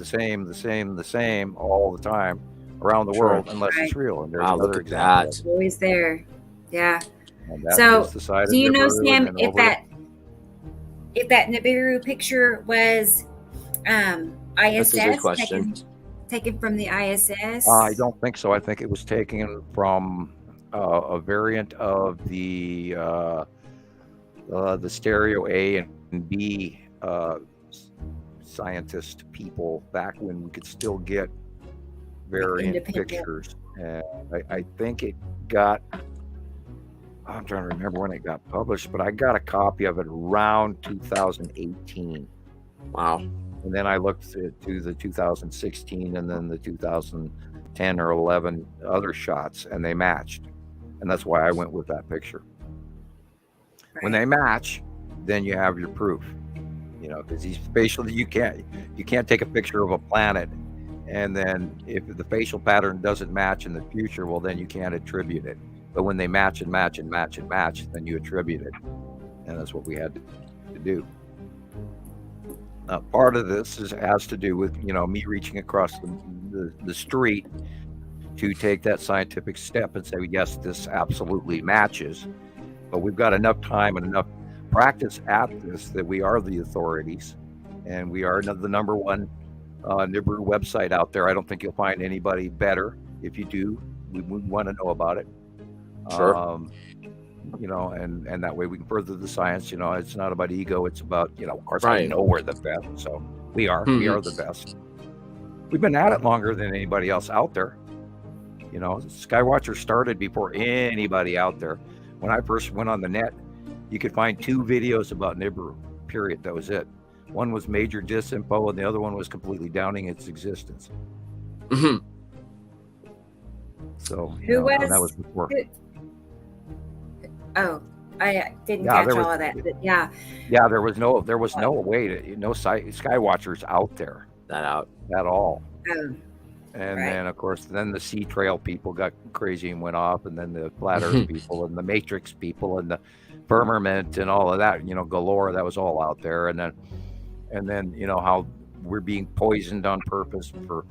all the time around the world, unless it's real. And there's another example. It's always there. Yeah. So, do you know, Sam, if that Nibiru picture was ISS? That's a good question. Taken from the ISS? I don't think so. I think it was taken from a variant of the stereo A and B scientist people back when we could still get variant pictures. And I think it got I'm trying to remember when it got published, but I got a copy of it around 2018. Wow. And then I looked to the 2016 and then the 2010 or 11 other shots, and they matched. And that's why I went with that picture. Right. When they match, then you have your proof. You know, because these facial, you can't take a picture of a planet, and then if the facial pattern doesn't match in the future, well, then you can't attribute it. But when they match and match and match and match, then you attribute it, and that's what we had to do. Part of this has to do with, you know, me reaching across the street to take that scientific step and say, yes, this absolutely matches. But we've got enough time and enough practice at this that we are the authorities, and we are the number one Nibiru website out there. I don't think you'll find anybody better. If you do, we want to know about it. Sure. You know, and that way we can further the science. You know, it's not about ego. It's about, you know, of course, right. I know we're the best. So we are the best. We've been at it longer than anybody else out there. You know, Skywatcher started before anybody out there. When I first went on the net, you could find 2 videos about Nibiru, period. That was it. One was major disinfo, and the other one was completely downing its existence. Mm-hmm. So, and that was before. I didn't catch all of that. But yeah, there was no way to, no Skywatchers out there. That out at all. And then, of course, then the Sea Trail people got crazy and went off, and then the Flat Earth people and the Matrix people and the firmament and all of that, you know, galore. That was all out there. And then, you know, how we're being poisoned on purpose for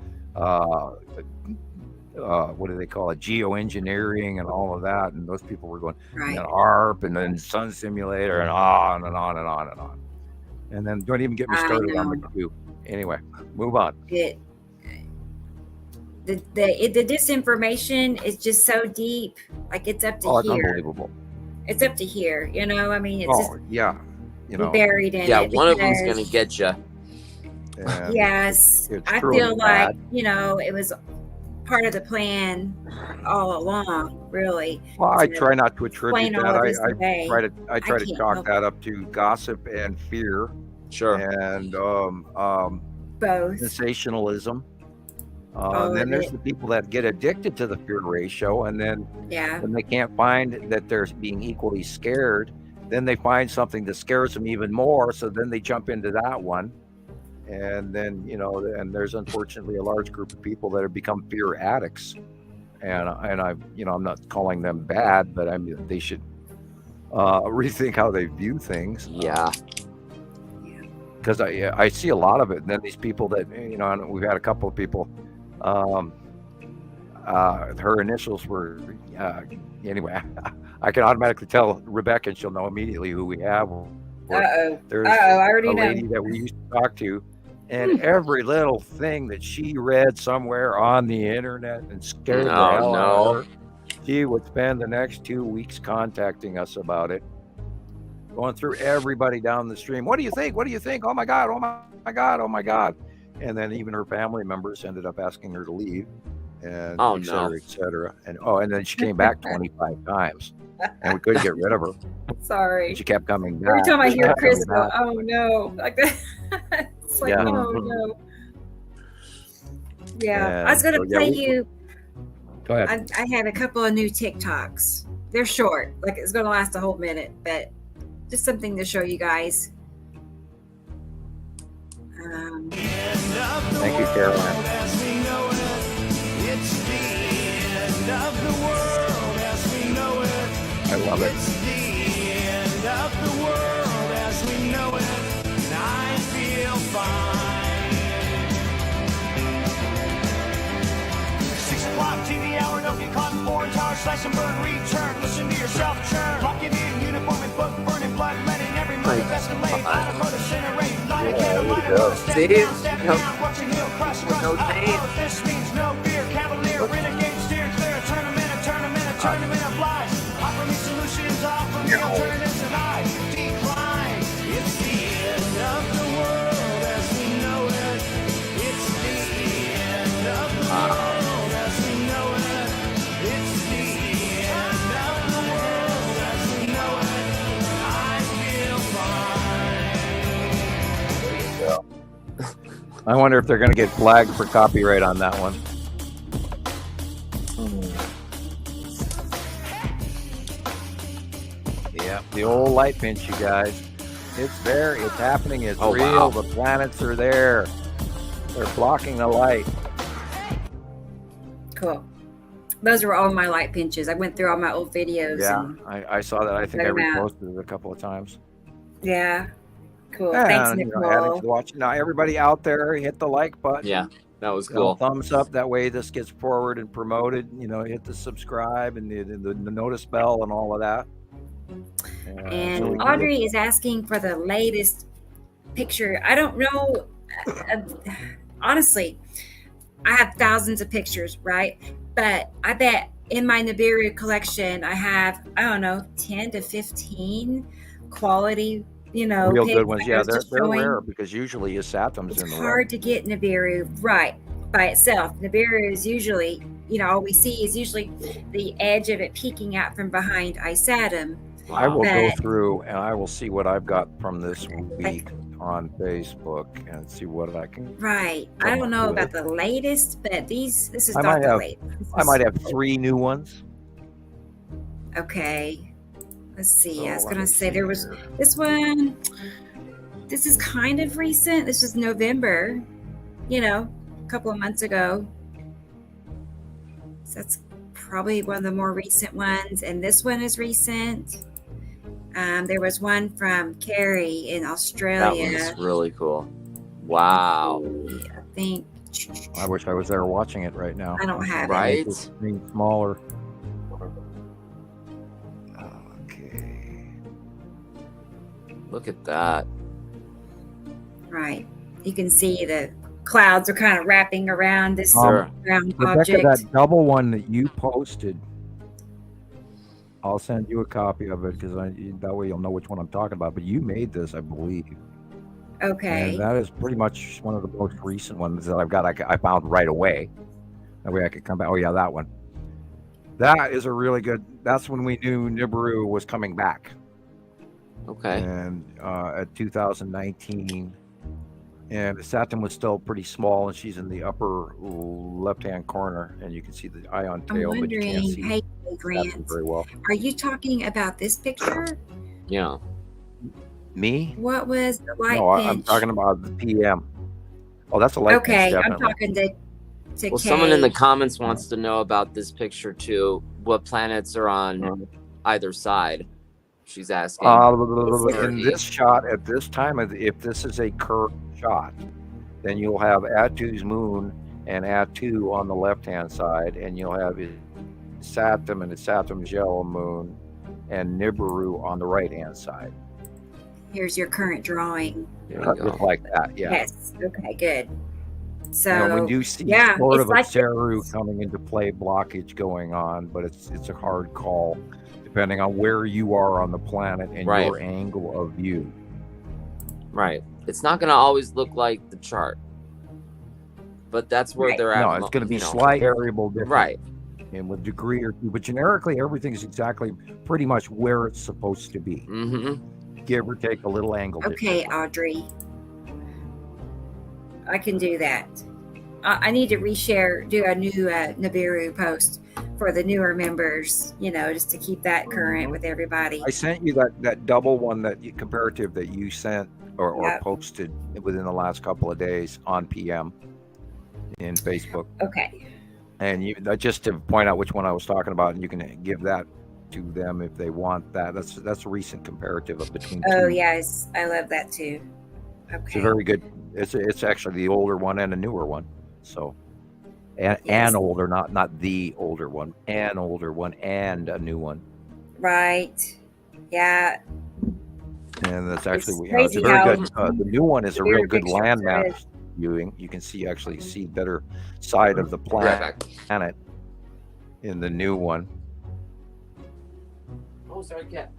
what do they call it, geoengineering and all of that. And those people were going, ARP and then Sun Simulator and on and on and on and on. And then don't even get me started on the Q. Anyway, move on. The disinformation is just so deep. Like, it's up to here. It's unbelievable. It's up to here. You know, I mean, it's you know, buried in it. Yeah, one of them's going to get you. Yes. I feel like, you know, it was part of the plan all along, really. Well, I try not to attribute that. I try to chalk that up to gossip and fear. Sure. And both. Sensationalism. And then there's the people that get addicted to the fear ratio, and then when they can't find that they're being equally scared, then they find something that scares them even more, so then they jump into that one. And then, you know, and there's unfortunately a large group of people that have become fear addicts. And I, you know, I'm not calling them bad, but I mean, they should rethink how they view things. Yeah. Because I see a lot of it. And then these people that, you know, and we've had a couple of people, her initials were, anyway, I can automatically tell Rebecca and she'll know immediately who we have. There's I already know. A lady that we used to talk to, and every little thing that she read somewhere on the internet and scared the hell out of her, she would spend the next 2 weeks contacting us about it, going through everybody down the stream. What do you think? What do you think? Oh my God, oh my God, oh my God. And then even her family members ended up asking her to leave, and et cetera, et cetera. And then she came back 25 times. And we couldn't get rid of her. Sorry. And she kept coming back. Every time I hear Chris go, oh no, like that. It's like, oh no. Yeah, I was going to play you. Go ahead. I had a couple of new TikToks. They're short, like it's going to last a whole minute, but just something to show you guys. Thank you, Caroline. It's the end of the world as we know it. I love it. It's the end of the world as we know it, and I feel fine. 6 o'clock TV hour, don't get caught in foreign tower, slash and burn, return, listen to yourself churn. Locking in uniform and book, burning blood, letting every murder escalate. Light a photo, incinerate, light a candle, light a photo, step down, step down, watching Hill crush, rush. This means no fear, cavalier, renegade, steer clear, a tournament of lies. Offer me solutions, offer me alternatives, and I decline. It's the end of the world as we know it. It's the end of the world as we know it. It's the end of the world as I wonder if they're going to get flagged for copyright on that one. Yeah, the old light pinch, you guys. It's there. It's happening. It's real. Wow. The planets are there. They're blocking the light. Cool. Those were all my light pinches. I went through all my old videos. Yeah, I saw that. I think I reposted it a couple of times. Yeah. Cool. Thanks, Nicole. Now, everybody out there, hit the like button. Yeah, that was cool. Thumbs up. That way this gets forward and promoted. Hit the subscribe and the notice bell and all of that. And Audrey is asking for the latest picture. I don't know. Honestly, I have thousands of pictures, right? But I bet in my Nibiru collection, I have, 10 to 15 quality, real good ones. Yeah, they're rare because usually Satum's in the way. It's hard to get Nibiru right by itself. Nibiru is usually, all we see is usually the edge of it peeking out from behind Isatum. I will go through and I will see what I've got from this week on Facebook and see what I can. Right. I don't know about the latest, but this is not the latest. I might have 3 new ones. Okay. Let's see. I was going to say there was this one. This is kind of recent. This was November, a couple of months ago. So that's probably one of the more recent ones. And this one is recent. There was one from Carrie in Australia. That was really cool. Wow. I think. I wish I was there watching it right now. I don't have it. It's being smaller. Look at that. Right. You can see the clouds are kind of wrapping around this round object. Rebecca, that double one that you posted, I'll send you a copy of it because that way you'll know which one I'm talking about. But you made this, I believe. Okay. And that is pretty much one of the most recent ones that I've got. I found right away. That way I could come back. Oh, yeah, that one. That is a really good. That's when we knew Nibiru was coming back. Okay. And at 2019, and Saturn was still pretty small, and she's in the upper left-hand corner, and you can see the ion tail, but you can't see hey, Grant, very well. Are you talking about this picture? Yeah. Me? What was the light pinch? I'm talking about the PM. Oh, that's a light pinch, definitely. I'm talking to Well, Kay. someone in the comments wants to know about this picture too. What planets are on either side? She's asking. In this shot, at this time, if this is a curved shot, then you'll have Atu's moon and Atu on the left-hand side, and you'll have Saturn and Saturn's yellow moon and Nibiru on the right-hand side. Here's your current drawing. Just like that, yeah. Yes. Okay, good. So we do see sort of a Saru coming into play, blockage going on, but it's a hard call depending on where you are on the planet and your angle of view. Right. It's not going to always look like the chart, but that's where they're at. No, it's going to be slight variable difference. Right. And with degree or two, but generically everything is exactly pretty much where it's supposed to be. Mm-hmm. Give or take a little angle. Okay, Audrey. I can do that. I need to do a new Nibiru post for the newer members, just to keep that current with everybody. I sent you that double one comparative that you sent or posted within the last couple of days on PM in Facebook. Okay. And just to point out which one I was talking about, and you can give that to them if they want that. That's a recent comparative of between two. Oh yes, I love that too. Okay. It's a very good. It's actually the older one and a newer one. So, an older, not the older one, an older one and a new one. Right. Yeah. And that's actually it's a very good. The new one is a real good landmass viewing. You can see better side of the planet in the new one. Oh, sorry, cat.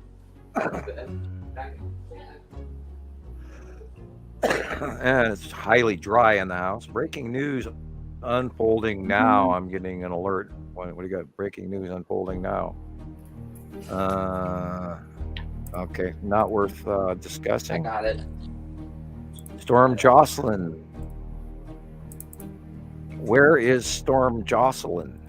And it's highly dry in the house. Breaking news unfolding now. I'm getting an alert. What do you got? Breaking news unfolding now. Okay, not worth discussing. I got it. Storm Jocelyn Where is Storm Jocelyn?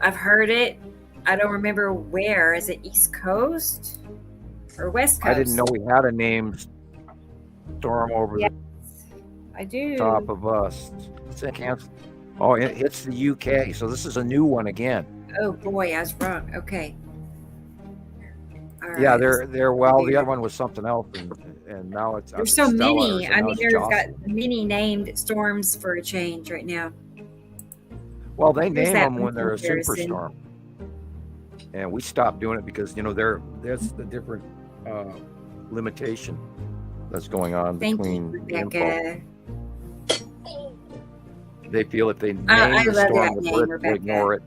I've heard it. I don't remember where. Is it East Coast or West Coast? I didn't know we had a named storm over the I do. top of us. Oh, it hits the UK. So this is a new one again. Oh boy, I was wrong. Okay. All right. Yeah, they're well. The other one was something else, and now it's. There's so many. I mean, there's got many named storms for a change right now. Well, they name them when they're a superstorm, and we stopped doing it because that's the different limitation that's going on between info. They feel if they name the storm, the bird will ignore it.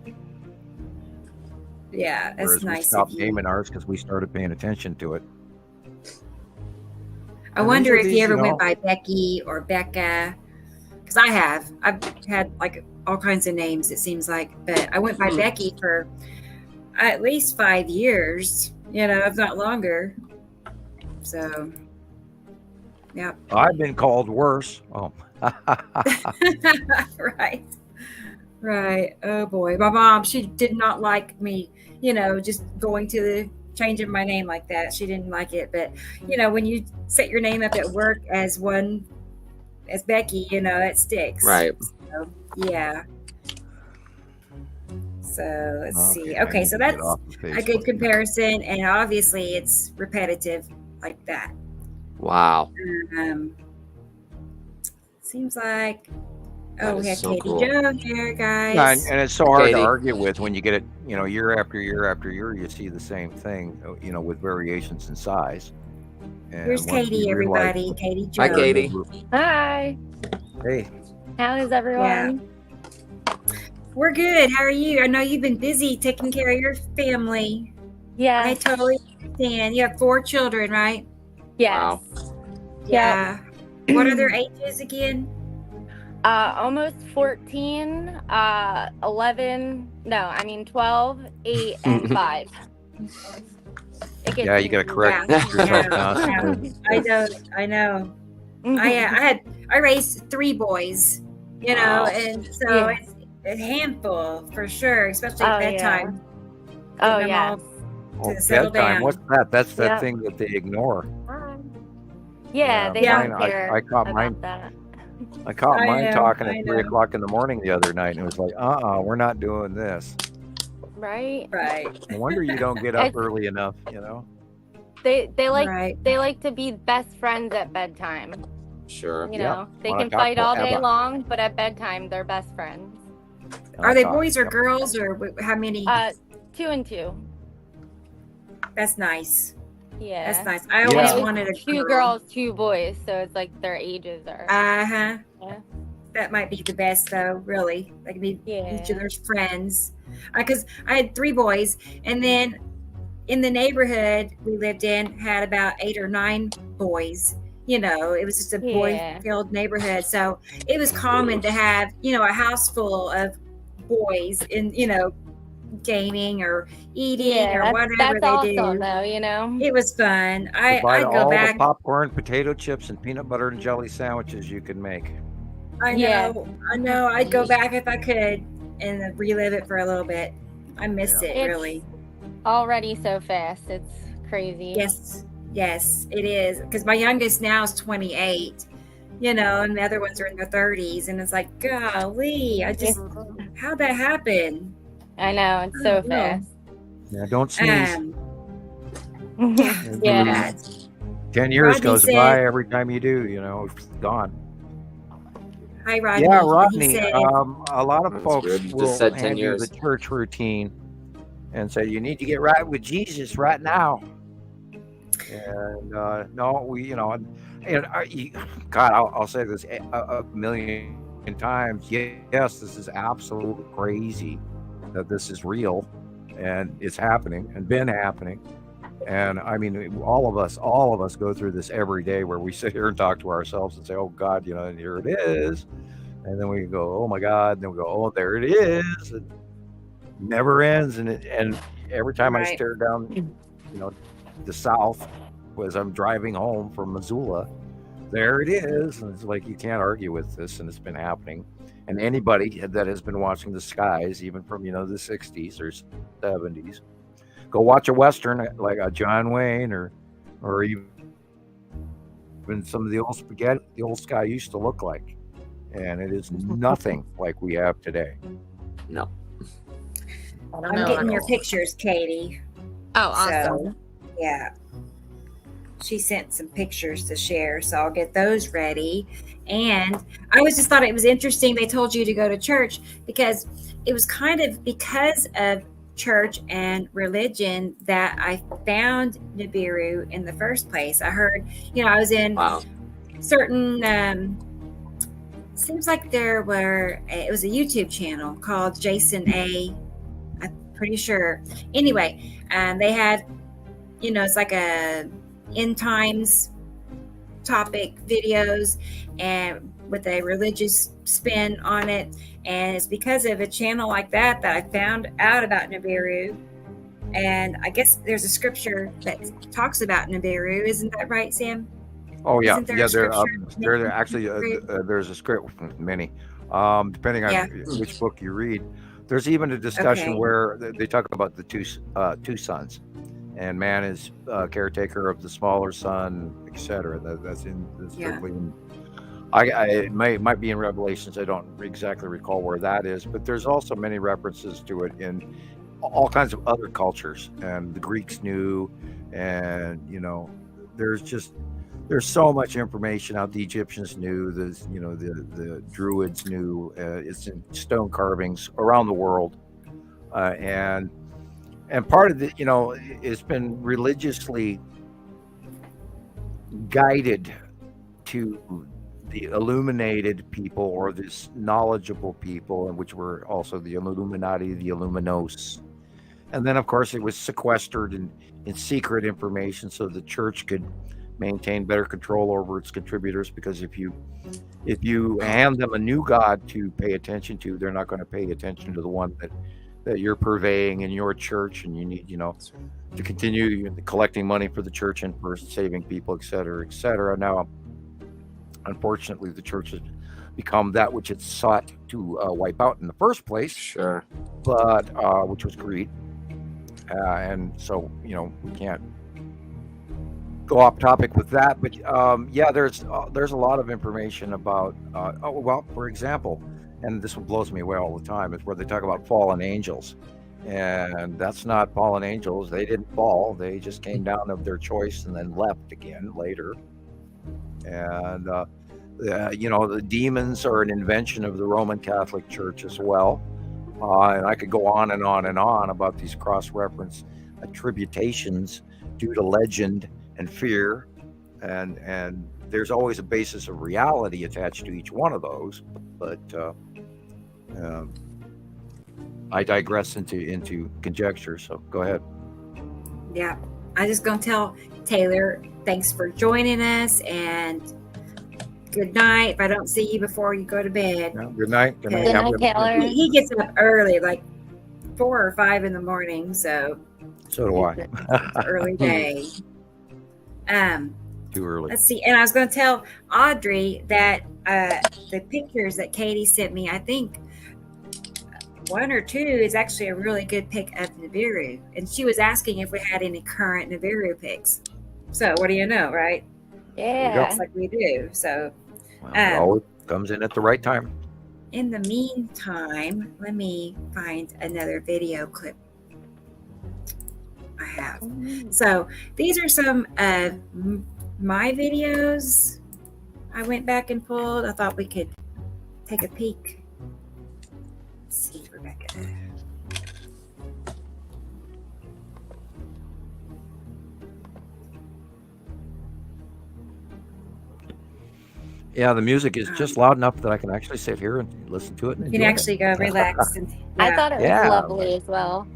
Yeah, that's whereas nice. We stopped naming ours because we started paying attention to it. I wonder if you ever went by Becky or Becca, because I have. I've had like all kinds of names, it seems like, but I went by Becky for at least 5 years, if not longer. So, yeah. I've been called worse. Oh. Right. Oh boy. My mom, she did not like me, just going to the changing my name like that. She didn't like it. But, when you set your name up at work as Becky, it sticks. Right. So, yeah. So let's see. Okay. So that's a good comparison. And obviously it's repetitive like that. Wow. Seems like, we have Katie Joe here, guys. Yeah, and it's so hard to argue with when you get it, year after year after year, you see the same thing, with variations in size. And here's Katie, everybody. Katie Joe. Hi, Katie. Hi. Hey. How is everyone? Yeah. We're good. How are you? I know you've been busy taking care of your family. Yeah. I totally understand. You have 4 children, right? Yes. Wow. Yeah. What are their ages again? Almost 14, 12, 8, and 5. Yeah, you got to correct yourself now. I know. I raised 3 boys, and so it's a handful for sure, especially at bedtime. Oh, yeah. Bedtime. Down. What's that? That's that thing that they ignore. Yeah, they don't care. I caught mine. That. I caught mine talking at 3 o'clock in the morning the other night, and it was like, we're not doing this. Right. No wonder you don't get up early enough. They like to be best friends at bedtime. Sure. They can fight all day long, but at bedtime they're best friends. Are they boys or girls, or how many? 2 and 2. That's nice. Yeah, that's nice. I always wanted a 2 girls, 2 boys, so it's like their ages are. Yeah. That might be the best, though. Really, like be each other's friends. Because I had 3 boys, and then in the neighborhood we lived in had about 8 or 9 boys. It was just a boy-filled neighborhood, so it was common to have a house full of boys in gaming or eating or whatever they do. Though, it was fun. I'd go back. The popcorn, potato chips, and peanut butter and jelly sandwiches you can make. I know. I'd go back if I could and relive it for a little bit. I miss it really. Already so fast, it's crazy. Yes, it is. Because my youngest now is 28. And the other ones are in their 30s, and it's like, golly, how'd that happen? I know, it's so fast. Yeah, don't sneeze. 10 years Rodney goes said, by every time you do, it's gone. Hi, Rodney. Yeah, Rodney. A lot of folks will said 10 hand you years. the church routine and say, you need to get right with Jesus right now. And God, I'll say this a million times. Yes, this is absolutely crazy that this is real and it's happening and been happening. And I mean, all of us go through this every day where we sit here and talk to ourselves and say, oh God, and here it is. And then we go, oh my God. And then we go, oh, there it is. It never ends. And every time I stare down, the south as I'm driving home from Missoula, there it is. And it's like, you can't argue with this, and it's been happening. And anybody that has been watching the skies, even from, the 60s or 70s, go watch a Western like a John Wayne or even some of the old spaghetti, the old sky used to look like. And it is nothing like we have today. No. I'm getting your pictures, Katie. Oh, awesome. So, yeah. She sent some pictures to share, so I'll get those ready. And I just thought it was interesting they told you to go to church, because it was kind of because of church and religion that I found Nibiru in the first place. I heard, I was in certain, seems like it was a YouTube channel called Jason A. I'm pretty sure. Anyway, they had, it's like a end times topic videos and with a religious spin on it. And it's because of a channel like that I found out about Nibiru. And I guess there's a scripture that talks about Nibiru. Isn't that right, Sam? Oh, yeah. There actually, there's a script, many, depending on which book you read. There's even a discussion where they talk about the two sons, and man is caretaker of the smaller son, etc. That's in this. It might be in Revelations. I don't exactly recall where that is, but there's also many references to it in all kinds of other cultures, and the Greeks knew, and there's so much information out. The Egyptians knew, the Druids knew. It's in stone carvings around the world, and part of it, it's been religiously guided to the illuminated people, or this knowledgeable people, and which were also the Illuminati, the Illuminos. And then, of course, it was sequestered in secret information so the church could maintain better control over its contributors, because if you hand them a new god to pay attention to, they're not going to pay attention to the one that you're purveying in your church, and you need to continue collecting money for the church and for saving people, etc. Now, unfortunately, the church has become that which it sought to wipe out in the first place. Sure. But which was greed, and so we can't go off topic with that. But there's a lot of information about. For example, and this one blows me away all the time, is where they talk about fallen angels, and that's not fallen angels. They didn't fall; they just came down of their choice and then left again later. And the demons are an invention of the Roman Catholic Church as well. And I could go on and on and on about these cross-reference attributations due to legend and fear, and there's always a basis of reality attached to each one of those. But I digress into conjecture. So go ahead. Yeah, I'm just gonna tell Taylor, thanks for joining us, and good night. If I don't see you before you go to bed. Yeah, good night. Good night, Taylor. He gets up early, like 4 or 5 in the morning. So do I. It's an early day. Too early. Let's see. And I was going to tell Audrey that the pictures that Katie sent me, I think 1 or 2 is actually a really good pic of Nibiru. And she was asking if we had any current Nibiru pics. So what do you know, right? Yeah. Looks like we do. So it always comes in at the right time. In the meantime, let me find another video clip I have. So these are some of my videos I went back and pulled. I thought we could take a peek. Let's see, Rebecca. Yeah, the music is just loud enough that I can actually sit here and listen to it. And you can actually go relax. I thought it was lovely as well.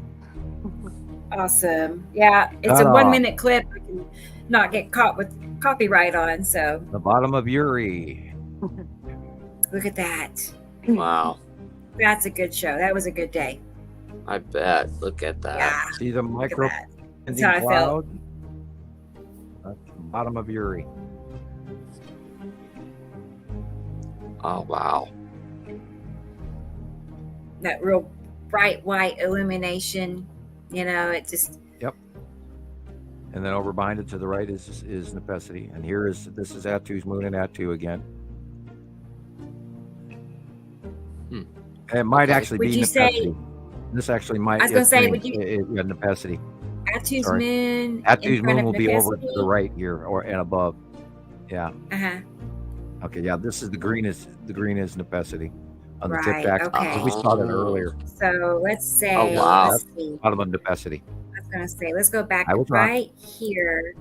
Awesome. Yeah, it's a 1 minute clip. I can not get caught with copyright on. So the bottom of Uri. Look at that. Wow. That's a good show. That was a good day. I bet. Look at that. Yeah. See the micro That's how I felt. That's the bottom of Uri. Oh, wow. That real bright white illumination, it just. Yep. And then over behind it to the right is Nepesity. And this is Attu's moon and Attu again. And it might actually be Nepesity. This actually might. I was going to say, would you? Nepesity. Attu's moon. Attu's moon will be over to the right here and above. Yeah. Okay. Yeah. This is the green is Nepesity on the tip axis. Okay. We saw that earlier. So let's say. Oh, wow. Let's see. Bottom of Nepesity. I was going to say, let's go back right here.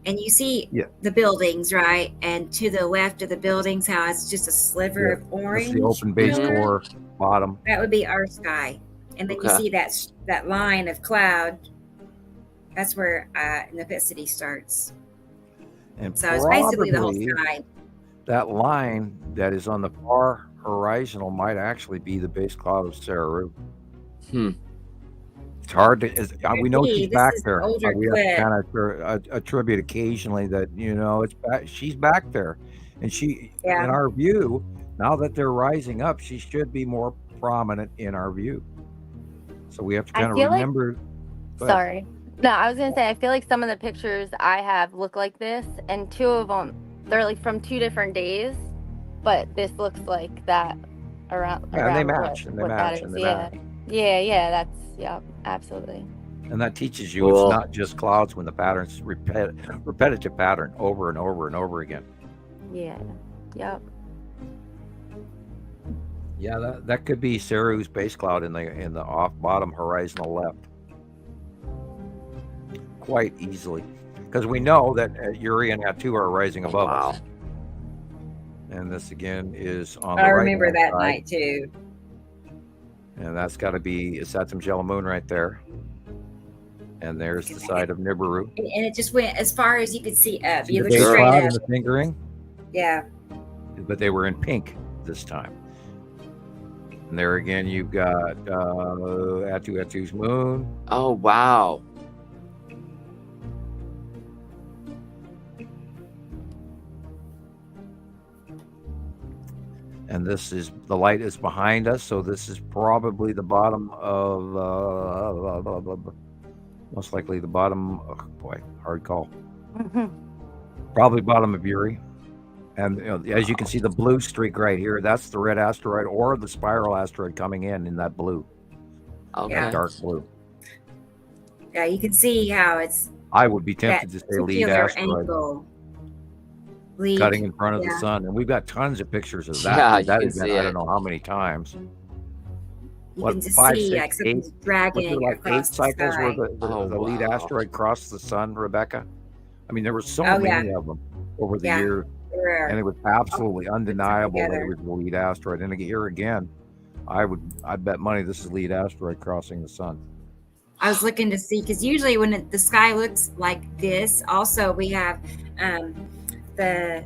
And you see the buildings, right? And to the left of the buildings, how it's just a sliver of orange. That's the open base core bottom. That would be our sky. And then you see that line of cloud. That's where Nepesity starts. And so it's basically the whole sky. That line that is on the far horizontal might actually be the base cloud of Saru. It's hard to. We know she's back there. We have to kind of attribute occasionally that it's back. She's back there, and she, in our view, now that they're rising up, she should be more prominent in our view. So we have to kind of remember. Sorry. No, I was gonna say I feel like some of the pictures I have look like this, and two of them they're like from 2 different days, but this looks like that around. And they match. Yeah, that's absolutely. And that teaches you it's not just clouds when the pattern's repetitive pattern over and over and over again. Yeah. Yep. Yeah, that could be Saru's base cloud in the off bottom horizontal left. Quite easily, because we know that Uri and Attu are rising above us. And this again is on the right. I remember that night too. And that's got to be Satsum Jello Moon right there. And there's the side of Nibiru. And it just went as far as you could see up. You look straight up. The fingering. Yeah. But they were in pink this time. And there again, you've got Attu's moon. Oh, wow. And the light is behind us, so this is probably the bottom of, most likely the bottom, hard call. Probably bottom of Uri. And as you can see, the blue streak right here, that's the red asteroid or the spiral asteroid coming in that blue. Okay. Dark blue. Yeah, you can see how it's. I would be tempted to say lead asteroid. Angle. Cutting in front of the sun, and we've got tons of pictures of that. Yeah, that is, I don't know how many times. You can just see like something's dragging across 8 cycles where the lead asteroid crossed the sun, Rebecca? I mean, there were so many of them over the years, and it was absolutely undeniable that it was the lead asteroid. And here again, I'd bet money this is lead asteroid crossing the sun. I was looking to see, because usually when the sky looks like this, also we have the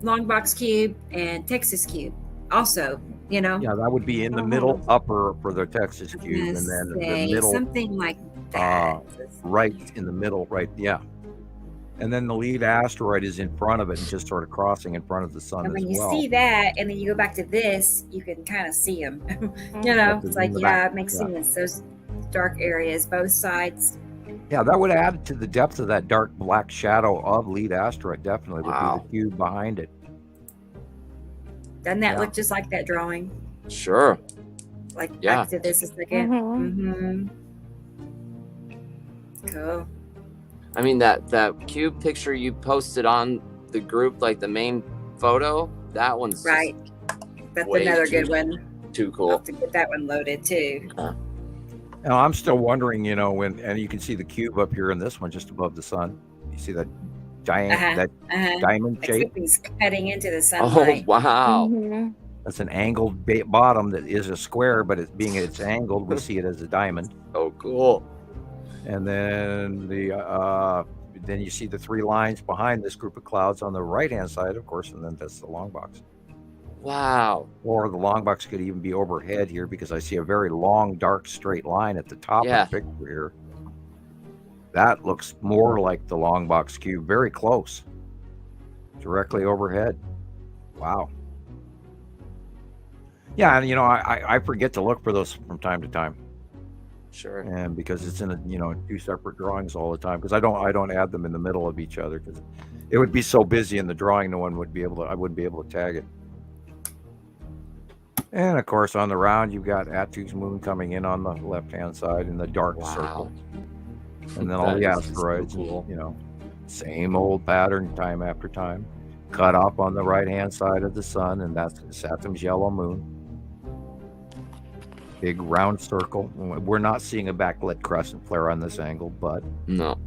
long box cube and Texas cube also, Yeah, that would be in the middle upper for the Texas cube, and then the middle, something like that. Right in the middle, right? Yeah. And then the lead asteroid is in front of it and just sort of crossing in front of the sun. And when as you well. see that, and then you go back to this, you can kind of see them. It's like, it makes sense. Those dark areas, both sides. Yeah, that would add to the depth of that dark black shadow of lead asteroid. Definitely would be the cube behind it. Doesn't that look just like that drawing? Sure. Back to this a second. Cool. I mean, that cube picture you posted on the group, like the main photo, that one's right. That's another good one. Too cool. I'll have to get that one loaded too. Now, I'm still wondering, and you can see the cube up here in this one just above the sun. You see that giant, diamond shape? He's cutting into the sunlight. Oh, wow. That's an angled bottom that is a square, but it's angled, we see it as a diamond. Oh, cool. And then then you see the 3 lines behind this group of clouds on the right-hand side, of course, and then that's the long box. Wow. Or the long box could even be overhead here, because I see a very long, dark, straight line at the top of the picture here. That looks more like the long box cube, very close, directly overhead. Wow. Yeah, and I forget to look for those from time to time. Sure. And because it's in two separate drawings all the time, because I don't add them in the middle of each other, because it would be so busy in the drawing, I wouldn't be able to tag it. And of course, on the round, you've got Atu's moon coming in on the left-hand side in the dark circle, and then all the asteroids. So cool. Same old pattern, time after time. Cut off on the right-hand side of the sun, and that's Saturn's yellow moon. Big round circle. We're not seeing a backlit crescent flare on this angle, but no.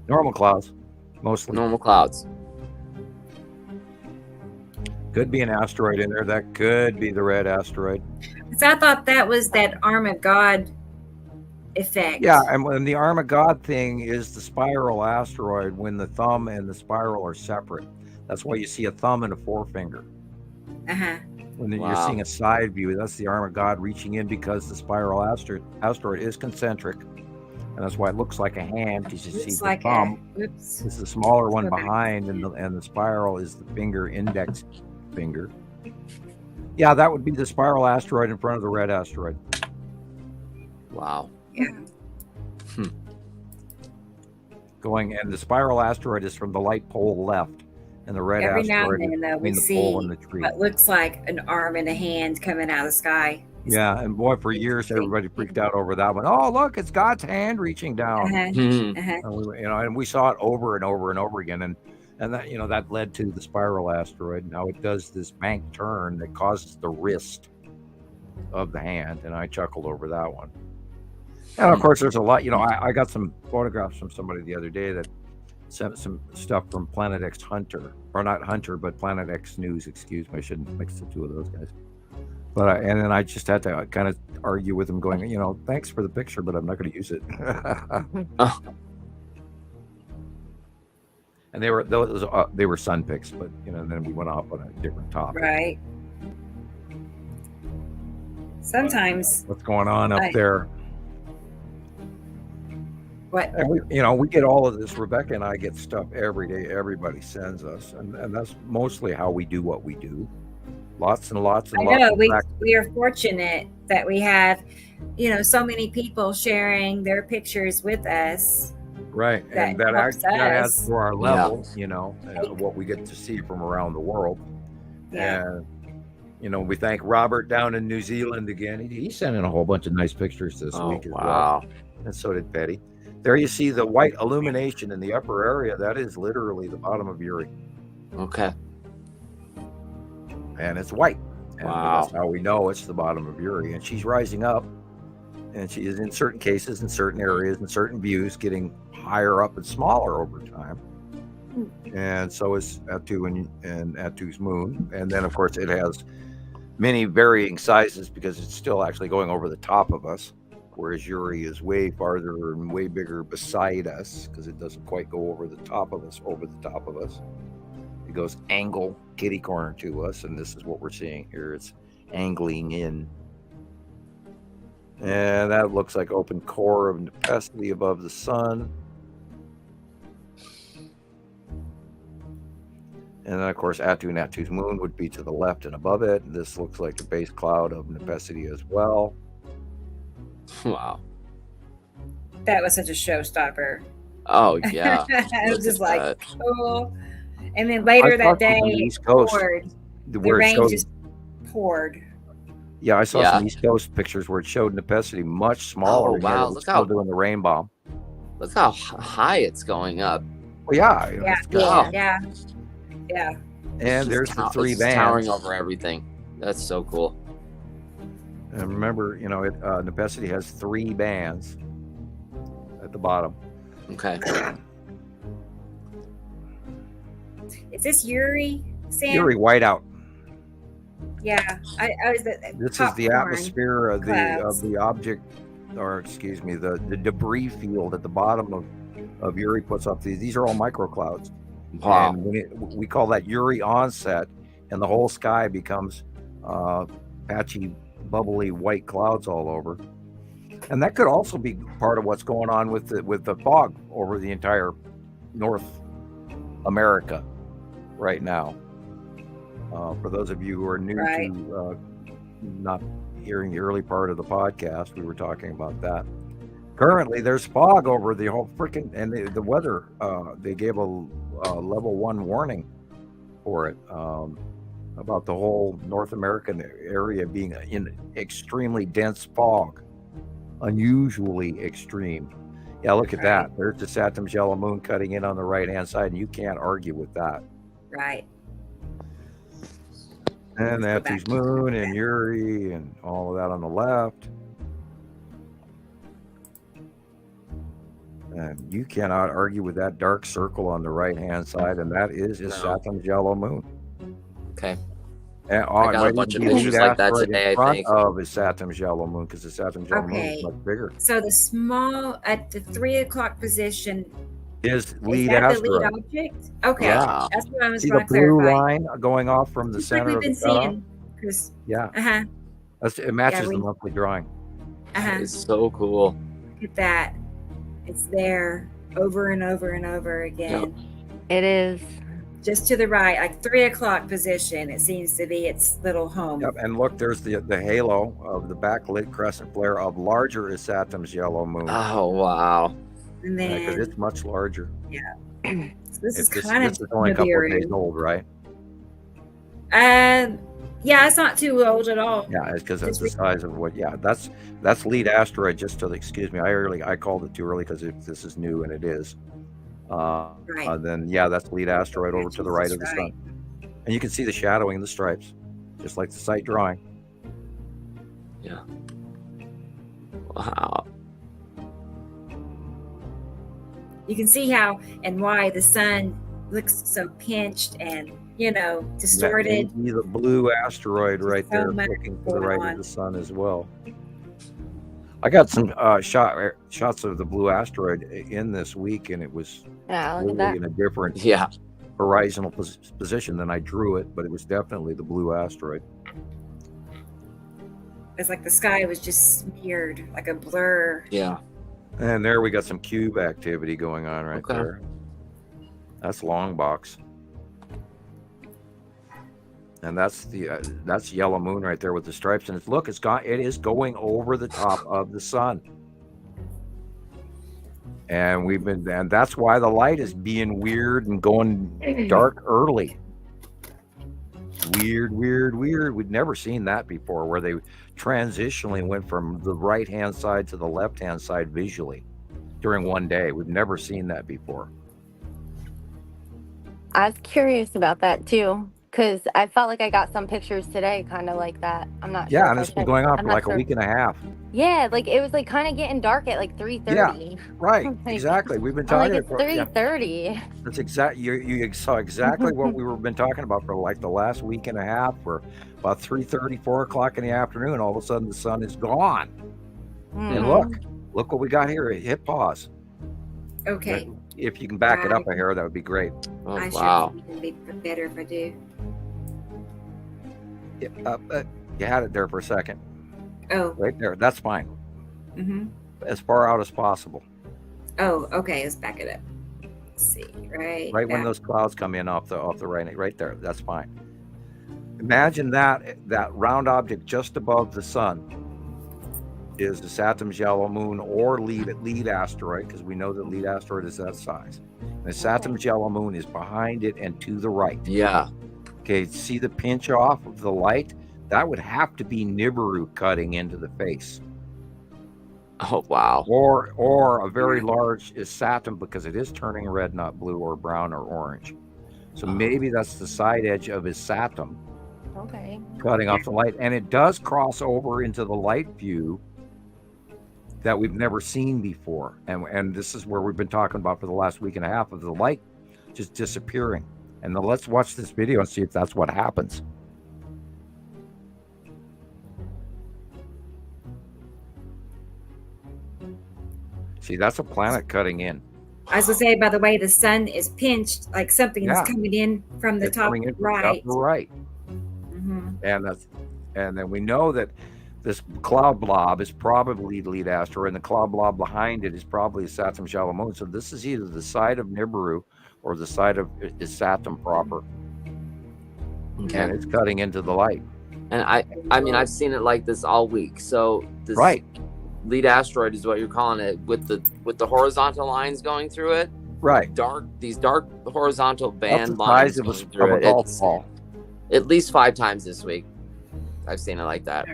Normal clouds, mostly. Normal clouds. Could be an asteroid in there. That could be the red asteroid. Because I thought that was that arm of God effect. Yeah, and when the arm of God thing is the spiral asteroid, when the thumb and the spiral are separate. That's why you see a thumb and a forefinger. Uh-huh. When you're seeing a side view, that's the arm of God reaching in, because the spiral asteroid is concentric. And that's why it looks like a hand, because you see the thumb. It's the smaller one behind, and the spiral is the finger, index finger. Yeah, that would be the spiral asteroid in front of the red asteroid. Wow. Yeah. And the spiral asteroid is from the light pole left, and the red asteroid is between the pole and the tree. What looks like an arm and a hand coming out of the sky. Yeah, and boy, for years everybody freaked out over that one. Oh, look, it's God's hand reaching down. And we saw it over and over and over again, and that that led to the spiral asteroid. Now it does this bank turn that causes the wrist of the hand, and I chuckled over that one. And of course, there's a lot. I got some photographs from somebody the other day that sent some stuff from Planet X Hunter, or not Hunter, but Planet X News. Excuse me, I shouldn't mix the two of those guys. But and then I just had to kind of argue with him, going, thanks for the picture, but I'm not going to use it. And they were sun pics, but then we went off on a different topic. Right. Sometimes. What's going on up there? What? And we get all of this. Rebecca and I get stuff every day. Everybody sends us, and that's mostly how we do what we do. Lots and lots and lots. I know we are fortunate that we have, so many people sharing their pictures with us. Right, and that adds to our level. What we get to see from around the world. Yeah. And we thank Robert down in New Zealand again. He sent in a whole bunch of nice pictures this week as well. And so did Betty. There you see the white illumination in the upper area. That is literally the bottom of Uri. Okay. And it's white. And that's how we know it's the bottom of Uri. And she's rising up. And she is, in certain cases, in certain areas, in certain views, getting higher up and smaller over time. And so is Atu and Atu's moon. And then, of course, it has many varying sizes, because it's still actually going over the top of us, whereas Uri is way farther and way bigger beside us, because it doesn't quite go over the top of us. It goes angle kitty corner to us, and this is what we're seeing here. It's angling in. And that looks like open core of Nepacity above the sun. And then, of course, Atu and Atu's moon would be to the left and above it. This looks like a base cloud of Nepacity as well. Wow. That was such a showstopper. Oh, yeah. It was just like, cool. And then later that day, it poured. The rain just poured. Yeah, I saw some East Coast pictures where it showed Nepacity much smaller. Oh, wow. Look how doing the rain bomb. Look how high it's going up. Well, yeah. Yeah. And there's the three bands towering over everything. That's so cool. And remember, Nepacity has 3 bands at the bottom. Okay. Is this Uri, Sam? Uri, whiteout. Yeah, This is the atmosphere of the object, or excuse me, the debris field at the bottom of Uri puts up these are all microclouds. Wow. And we call that Uri onset, and the whole sky becomes patchy, bubbly white clouds all over. And that could also be part of what's going on with the fog over the entire North America. right now. For those of you who are new to not hearing the early part of the podcast, we were talking about that. Currently, there's fog over the whole freaking, and the weather. They gave a level 1 warning for it about the whole North American area being in extremely dense fog, unusually extreme. Yeah, look at that. There's the Saturn's yellow moon cutting in on the right-hand side, and you can't argue with that. Right. And Neptune's moon and Uri and all of that on the left. And you cannot argue with that dark circle on the right-hand side, and that is Saturn's yellow moon. Okay. And I got a bunch of pictures like that today, I think. Of is Saturn's yellow moon, because the Saturn's yellow moon is much bigger. So the small at the 3 o'clock position is lead asteroid. The lead object? Okay. Yeah. That's what I was See going the to clarify. blue line going off from the center of the seeing. Yeah. Uh-huh. It matches the monthly drawing. Uh-huh. It's so cool. Look at that. It's there over and over and over again. It is. Just to the right, like 3 o'clock position, it seems to be its little home. Yep, and look, there's the halo of the backlit crescent flare of larger is Saturn's yellow moon. Oh, wow. And then because it's much larger. Yeah. So this is kind of only a couple of days old, right? Yeah, it's not too old at all. Yeah, it's because it's the size of what. Yeah, that's lead asteroid. Just to excuse me, I called it too early because this is new, and it is. Then that's lead asteroid over to the right of the sun, and you can see the shadowing in the stripes, just like the site drawing. Yeah. Wow. You can see how and why the sun looks so pinched and distorted. Yeah, the blue asteroid right there, looking to the right of the sun as well. I got some shots of the blue asteroid in this week, and it was really in a different horizontal position than I drew it, but it was definitely the blue asteroid. It's like the sky was just smeared, like a blur. Yeah. And there we got some cube activity going on right there. That's long box. And that's yellow moon right there with the stripes. And it is going over the top of the sun. And that's why the light is being weird and going dark early. Weird. We'd never seen that before, where they transitionally went from the right-hand side to the left-hand side visually during one day. We've never seen that before. I was curious about that too, because I felt like I got some pictures today kind of like that. I'm not sure. Yeah, and it's been going on for like a week and a half. Yeah, like it was like kind of getting dark at like 3:30. Yeah, right. Exactly. We've been talking it's 3:30. That's exactly. You saw exactly what we've been talking about for like the last week and a half. Where about 3:30, 4 o'clock in the afternoon, all of a sudden the sun is gone. And look what we got here. Hit pause. Okay. If you can back it up a hair, that would be great. Oh, I wow. Sure it'd be better if I do. You had it there for a second. Oh. Right there. That's fine. Mm-hmm. As far out as possible. Oh, okay. Let's back it up. Let's see. Right when those clouds come in off the right there. That's fine. Imagine that round object just above the sun is the Saturn's yellow moon or lead asteroid, because we know that lead asteroid is that size. And the Saturn's yellow moon is behind it and to the right. Yeah. Okay, see the pinch off of the light? That would have to be Nibiru cutting into the face. Oh, wow. Or a very large is Saturn, because it is turning red, not blue or brown or orange. So maybe that's the side edge of his Saturn. Okay. Cutting off the light. And it does cross over into the light view that we've never seen before. And this is where we've been talking about for the last week and a half, of the light just disappearing. And then let's watch this video and see if that's what happens. See, that's a planet cutting in. I was going to say, by the way, the sun is pinched, like something is coming in from the top right. Right. Mm-hmm. And then we know that this cloud blob is probably the lead asteroid, and the cloud blob behind it is probably Saturn's yellow moon. So this is either the side of Nibiru or the side of Saturn proper. Okay. And it's cutting into the light. And I mean, I've seen it like this all week. So this lead asteroid is what you're calling it, with the horizontal lines going through it. Right. These dark horizontal band lines of a golf ball. At least 5 times this week, I've seen it like that.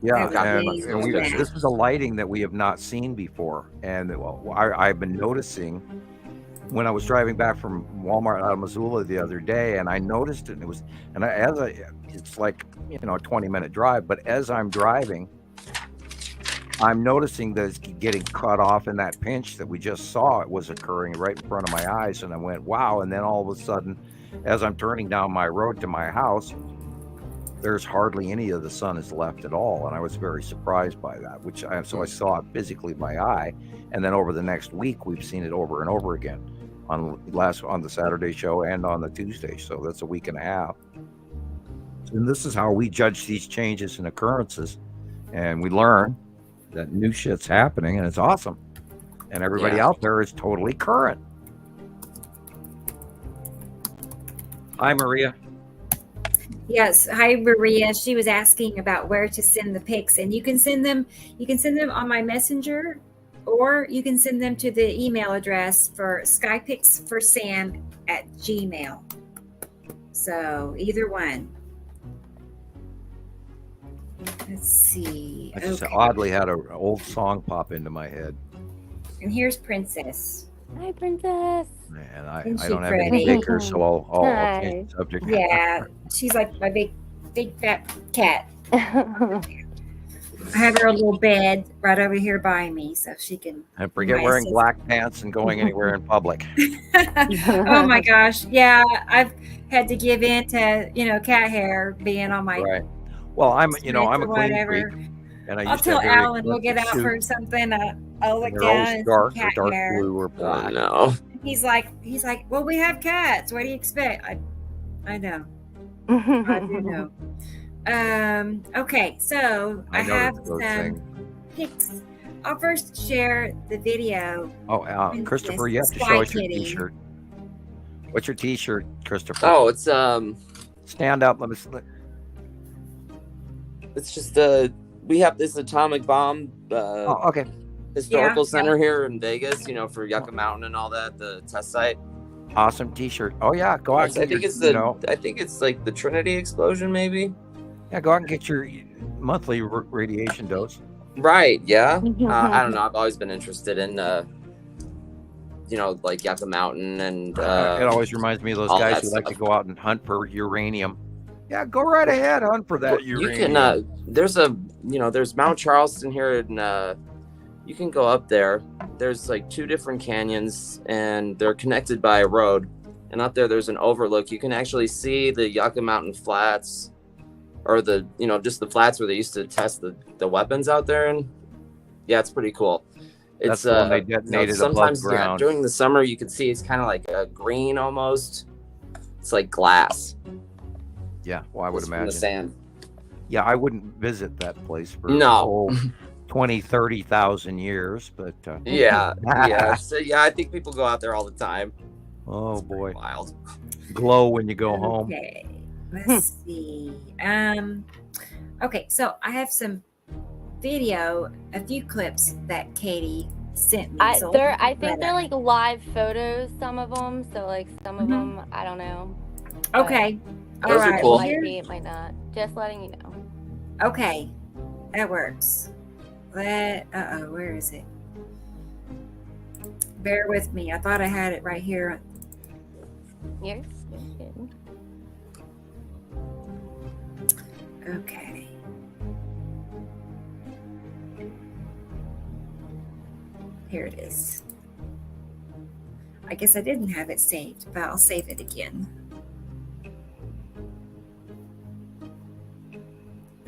Yeah, and this is a lighting that we have not seen before. And I've been noticing when I was driving back from Walmart out of Missoula the other day, and I noticed it. And it's like a 20-minute drive, but as I'm driving, I'm noticing that it's getting cut off in that pinch that we just saw. It was occurring right in front of my eyes, and I went, wow. And then all of a sudden, as I'm turning down my road to my house, there's hardly any of the sun is left at all. And I was very surprised by that, so I saw it physically with my eye. And then over the next week, we've seen it over and over again on the Saturday show and on the Tuesday. So that's a week and a half. And this is how we judge these changes and occurrences. And we learn that new shit's happening, and it's awesome. And everybody out there is totally current. Hi, Maria. Yes, hi Maria. She was asking about where to send the pics, and you can send them on my messenger, or you can send them to the email address for skypicsforsam@gmail.com. So either one. Let's see. I just oddly had an old song pop into my head. And here's Princess. Hi, Princess. And I don't have any makers, so I'll change the subject. Yeah, she's like my big fat cat. I have her a little bed right over here by me, so she can. And forget wearing black pants and going anywhere in public. Oh my gosh, yeah, I've had to give in to cat hair being on my. Right. Well, I'm a clean freak, and I'll tell Alan we'll get out for something. I'll look down and dark cat hair. Blue or black. Oh, no. He's like, well, we have cats. What do you expect? I know. I do know. Okay, so I have some pics. I'll first share the video. Oh, Christopher, you have to show us your T-shirt. What's your T-shirt, Christopher? Oh, it's Stand up. Let me. It's just we have this atomic bomb. Okay. Historical center here in Vegas, for Yucca Mountain and all that, the test site. Awesome T-shirt. Oh yeah, go out. I think it's like the Trinity explosion, maybe. Yeah, go out and get your monthly radiation dose. Right. Yeah. I don't know. I've always been interested in, like Yucca Mountain, and it always reminds me of those guys who like to go out and hunt for uranium. Yeah, go right ahead, hunt for that uranium. You can. There's Mount Charleston here, and you can go up there. There's like 2 different canyons, and they're connected by a road. And up there's an overlook. You can actually see the Yucca Mountain flats, or just the flats where they used to test the weapons out there. And yeah, it's pretty cool. It's they detonated sometimes above ground. During the summer you can see it's kind of like a green almost. It's like glass. Yeah, well, I would imagine. The sand. Yeah, I wouldn't visit that place for 20,000-30,000 years, but yeah. So I think people go out there all the time. Oh boy, wild. Glow when you go home. Okay, let's see. Okay, so I have some video, a few clips that Katie sent me. I think they're like live photos, some of them. So like some of them, I don't know. Okay. All right. Cool. It might be, it might not. Just letting you know. Okay, that works. Where is it? Bear with me. I thought I had it right here. You're good. Okay. Here it is. I guess I didn't have it saved, but I'll save it again.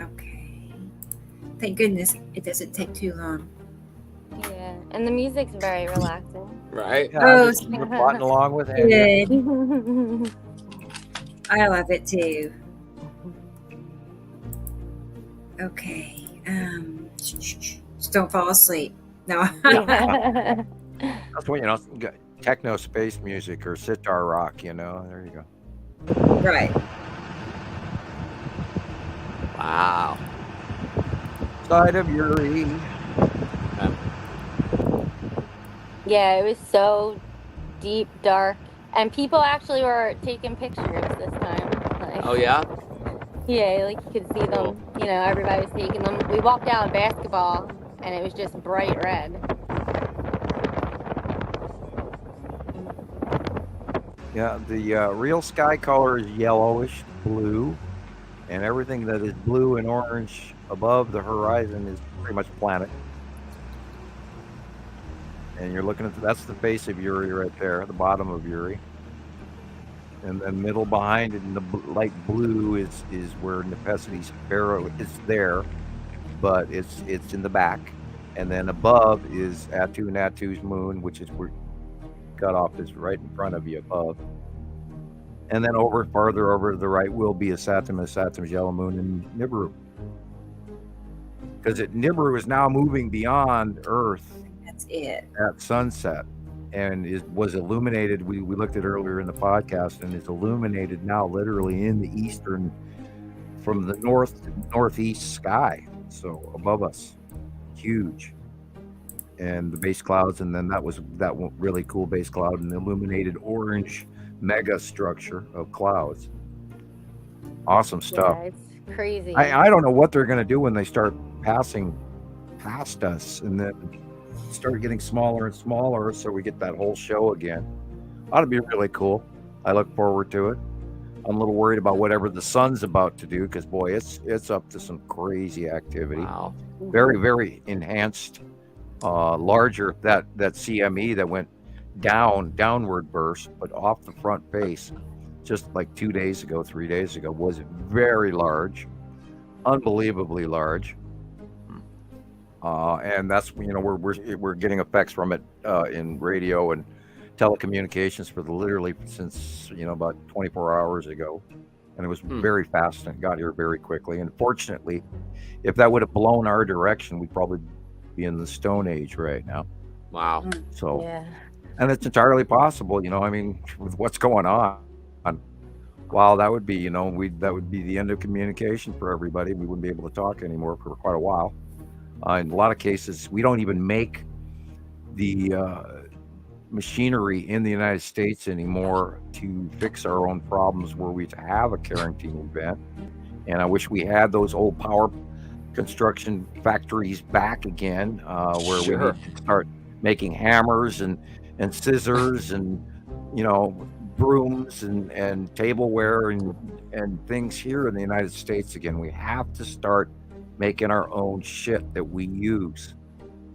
Okay. Thank goodness it doesn't take too long. Yeah, and the music's very relaxing. Right. Yeah, you're plotting along with it. Good. I love it too. Okay. Just don't fall asleep. No. That's what techno space music or sitar rock. There you go. Right. side of Uri. Yeah, it was so deep, dark, and people actually were taking pictures this time. Like, oh yeah. Yeah, like you could see them. You know, everybody was taking them. We walked out of basketball, and it was just bright red. Yeah, the real sky color is yellowish blue, and everything that is blue and orange above the horizon is pretty much planet. And you're looking at that's the face of Uri right there, the bottom of Uri. And then middle behind it in the light blue is where Nepesi's Barrow is there, but it's in the back. And then above is Natu's moon, which is where cutoff is right in front of you above. And then farther over to the right will be Saturn's yellow moon in Nibiru. Because Nibiru is now moving beyond Earth. That's it. At sunset. And was illuminated. We looked at earlier in the podcast, and is illuminated now literally in the eastern, from the northeast sky. So above us, huge. And the base clouds, and then that really cool base cloud, and the illuminated orange mega structure of clouds. Awesome stuff. Yeah, it's crazy. I don't know what they're going to do when they start passing past us, and then start getting smaller and smaller, so we get that whole show again. Ought to be really cool. I look forward to it. I'm a little worried about whatever the sun's about to do, because boy, it's up to some crazy activity. Wow. Very, very enhanced, larger, that CME that went downward burst, but off the front face just like 3 days ago was very large, unbelievably large. And that's, we're getting effects from it in radio and telecommunications for literally since about 24 hours ago, and it was very fast and got here very quickly. And fortunately, if that would have blown our direction, we'd probably be in the Stone Age right now. Wow. So, yeah. And it's entirely possible, with what's going on. Wow, that would be, that would be the end of communication for everybody. We wouldn't be able to talk anymore for quite a while. In a lot of cases, we don't even make the machinery in the United States anymore to fix our own problems were we to have a quarantine event. And I wish we had those old power construction factories back again, where we need to start making hammers and scissors and, brooms and tableware and things here in the United States again. We have to start making our own shit that we use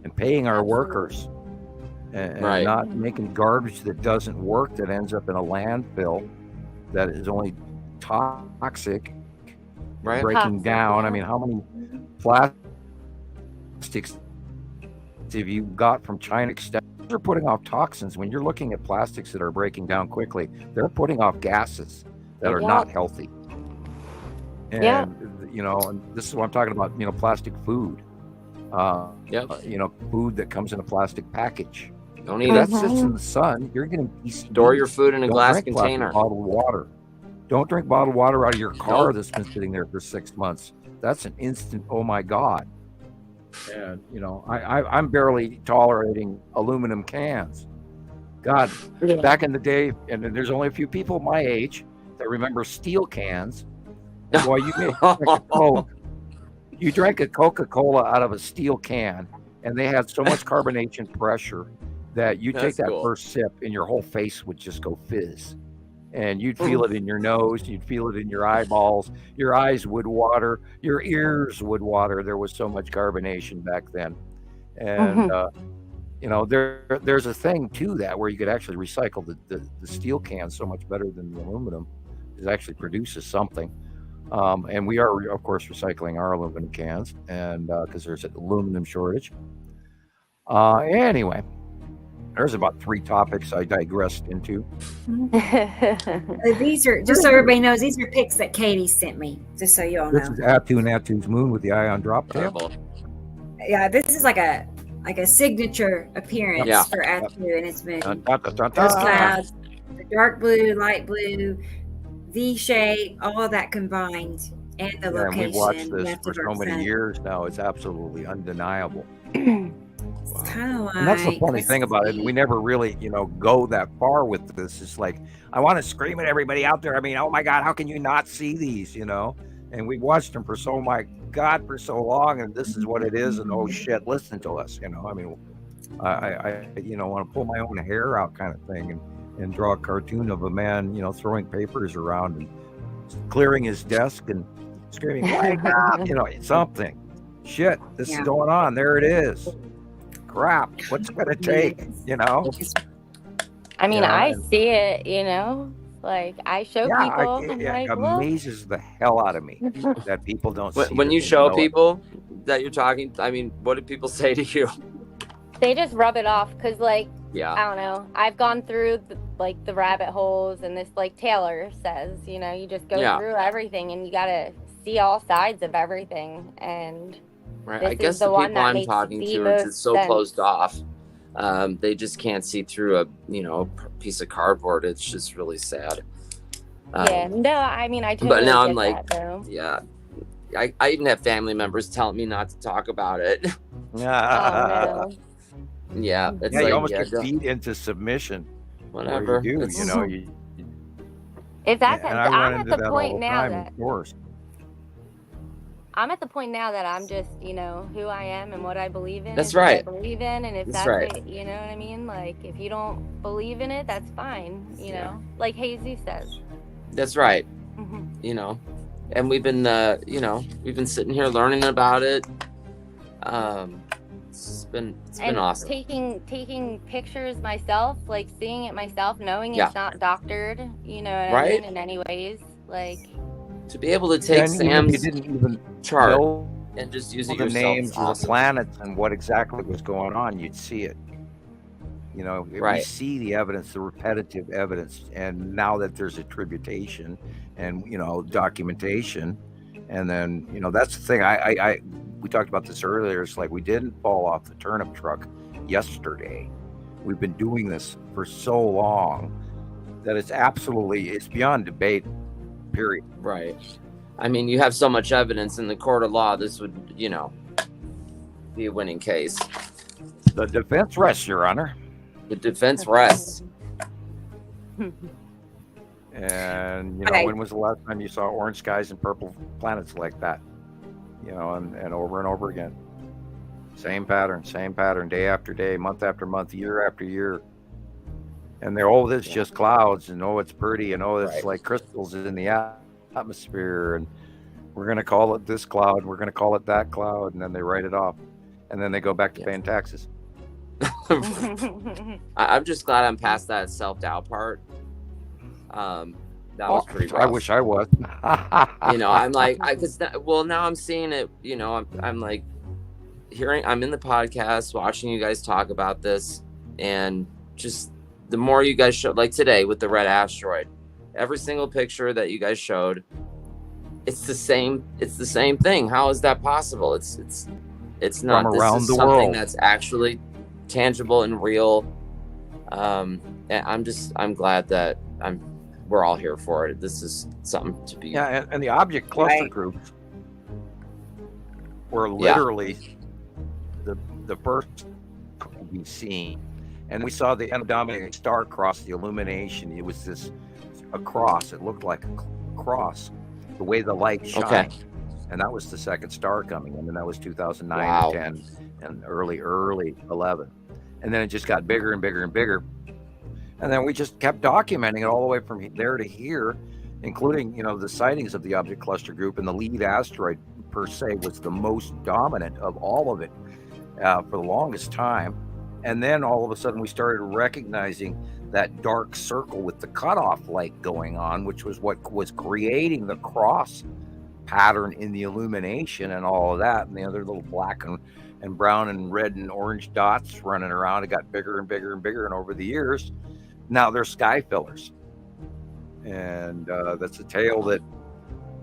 and paying our workers and not making garbage that doesn't work, that ends up in a landfill that is only toxic, breaking down. I mean, how many plastics have you got from China? They're putting off toxins. When you're looking at plastics that are breaking down quickly, they're putting off gases that are not healthy. And and this is what I'm talking about, plastic food. Food that comes in a plastic package. Don't eat that sits in the sun. You're getting store your food in a glass container. Bottled water. Don't drink bottled water out of your car that's been sitting there for 6 months. That's an instant, oh my God. And I'm barely tolerating aluminum cans. God, back in the day, and there's only a few people my age that remember steel cans. Boy, you drank a Coca-Cola out of a steel can, and they had so much carbonation pressure that you take that first sip and your whole face would just go fizz. And you'd feel it in your nose, you'd feel it in your eyeballs, your eyes would water, your ears would water. There was so much carbonation back then. And, there's a thing to that where you could actually recycle the steel can so much better than the aluminum. It actually produces something. And we are, of course, recycling our aluminum cans, and because there's an aluminum shortage. Anyway, there's about 3 topics I digressed into. These are, just so everybody knows, these are pics that Katie sent me, just so you all know. This is Natu's moon with the ion drop tail. Yeah, this is like a signature appearance for Atu and its moon. Those clouds, the dark blue, light blue, V shape, all of that combined. and the and location. we've watched this left for of so our many sun. years now. It's absolutely undeniable. It's kind of like, And that's the funny thing about it. We never really, go that far with this. It's like, I want to scream at everybody out there. I mean, oh my God, how can you not see these, And we've watched them for so long, and this is what it is. And oh shit, listen to us, I mean, I want to pull my own hair out kind of thing and draw a cartoon of a man, throwing papers around and clearing his desk and screaming, wake up, something. Shit, this is going on. There it is. Crap, what's it gonna take? I mean, I see it, like I show people. It amazes the hell out of me that people don't see. When you show people that you're talking, I mean, what do people say to you? They just rub it off because, like, yeah, I don't know. I've gone through the rabbit holes, and this, like Taylor says, you just go through everything, and you gotta see all sides of everything, and. Right. I guess the people I'm talking to are just so closed off. They just can't see through a piece of cardboard. It's just really sad. No, I mean I totally but now get I'm like, that, though. yeah. I even have family members telling me not to talk about it. Oh, no. Yeah, it's you almost get beat into submission. Whatever. You do, If that's I'm at the point now time, that of course. I'm at the point now that I'm just, who I am and what I believe in. That's right. What I believe in, and if that's right. it, you know what I mean? Like, if you don't believe in it, that's fine, you know? Like Jesus says. That's right. Mm-hmm. And we've been, we've been sitting here learning about it. It's been awesome. Taking pictures myself, like seeing it myself, knowing it's not doctored, you know what I mean, in any ways, like. To be able to take Sam's you didn't even chart and just use it the yourself. names of the planets and what exactly was going on, you'd see it. We see the evidence, the repetitive evidence, and now that there's attribution and documentation, and then that's the thing. We talked about this earlier. It's like we didn't fall off the turnip truck yesterday. We've been doing this for so long that it's beyond debate. Period. Right. I mean, you have so much evidence in the court of law. This would, be a winning case. The defense rests, Your Honor. The defense rests. And when was the last time you saw orange skies and purple planets like that? And over and over again. Same pattern, day after day, month after month, year after year. And they're, this just clouds, and it's pretty, and it's like crystals in the atmosphere, and we're going to call it this cloud, we're going to call it that cloud, and then they write it off, and then they go back to paying taxes. I'm just glad I'm past that self-doubt part. That was pretty rough. I wish I was. I'm like, now I'm seeing it, I'm like I'm in the podcast, watching you guys talk about this, and just the more you guys showed, like today with the red asteroid, every single picture that you guys showed, it's the same thing. How is that possible? It's not. From around this is the something world. That's actually tangible and real. And I'm glad that we're all here for it. This is something to be. Yeah, and the object cluster groups were literally the first we've seen. And we saw the dominating star cross the illumination. It was a cross. It looked like a cross, the way the light shined. Okay. And that was the second star coming in, and that was 2009, 10, and early 11. And then it just got bigger and bigger and bigger. And then we just kept documenting it all the way from there to here, including, the sightings of the object cluster group, and the lead asteroid per se was the most dominant of all of it for the longest time. And then all of a sudden we started recognizing that dark circle with the cutoff light going on, which was what was creating the cross pattern in the illumination and all of that. And the other little black and brown and red and orange dots running around. It got bigger and bigger and bigger. And over the years, now they're sky fillers. And that's a tale that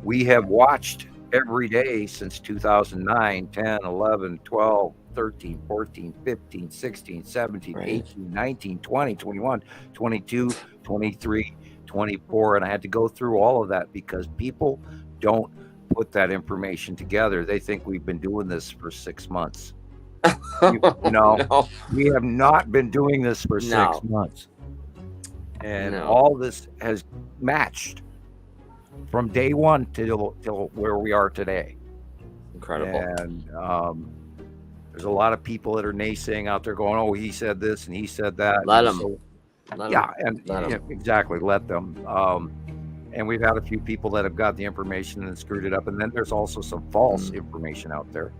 we have watched every day since 2009, 10, 11, 12, 13, 14, 15, 16, 17, 18, 19, 20, 21, 22, 23, 24. And I had to go through all of that because people don't put that information together. They think we've been doing this for 6 months. No, we have not been doing this for 6 months. And all this has matched from day one till where we are today. Incredible. And there's a lot of people that are naysaying out there going, oh, he said this and he said that. Let them. Exactly. Let them. And we've had a few people that have got the information and screwed it up. And then there's also some false information out there.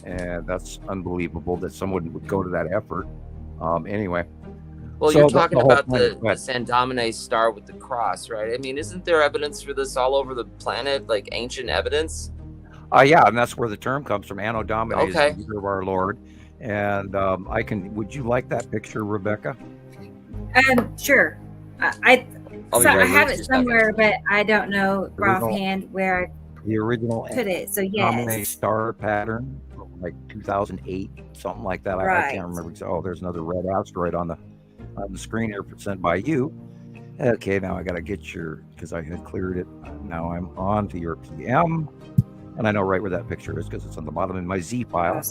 And that's unbelievable that someone would go to that effort. Anyway. Well, you're talking about the San Domine star with the cross, right? I mean, isn't there evidence for this all over the planet, like ancient evidence? Yeah, and that's where the term comes from. Anno Domini is the year of our Lord. And would you like that picture, Rebecca? Sure. I have it somewhere, but I don't know offhand where the original put it. So Domini star pattern, like 2008, something like that. I can't remember. Oh, there's another red asteroid on the screen here sent by you. Okay, now I got to get because I had cleared it. Now I'm on to your PM, and I know right where that picture is because it's on the bottom in my Z file,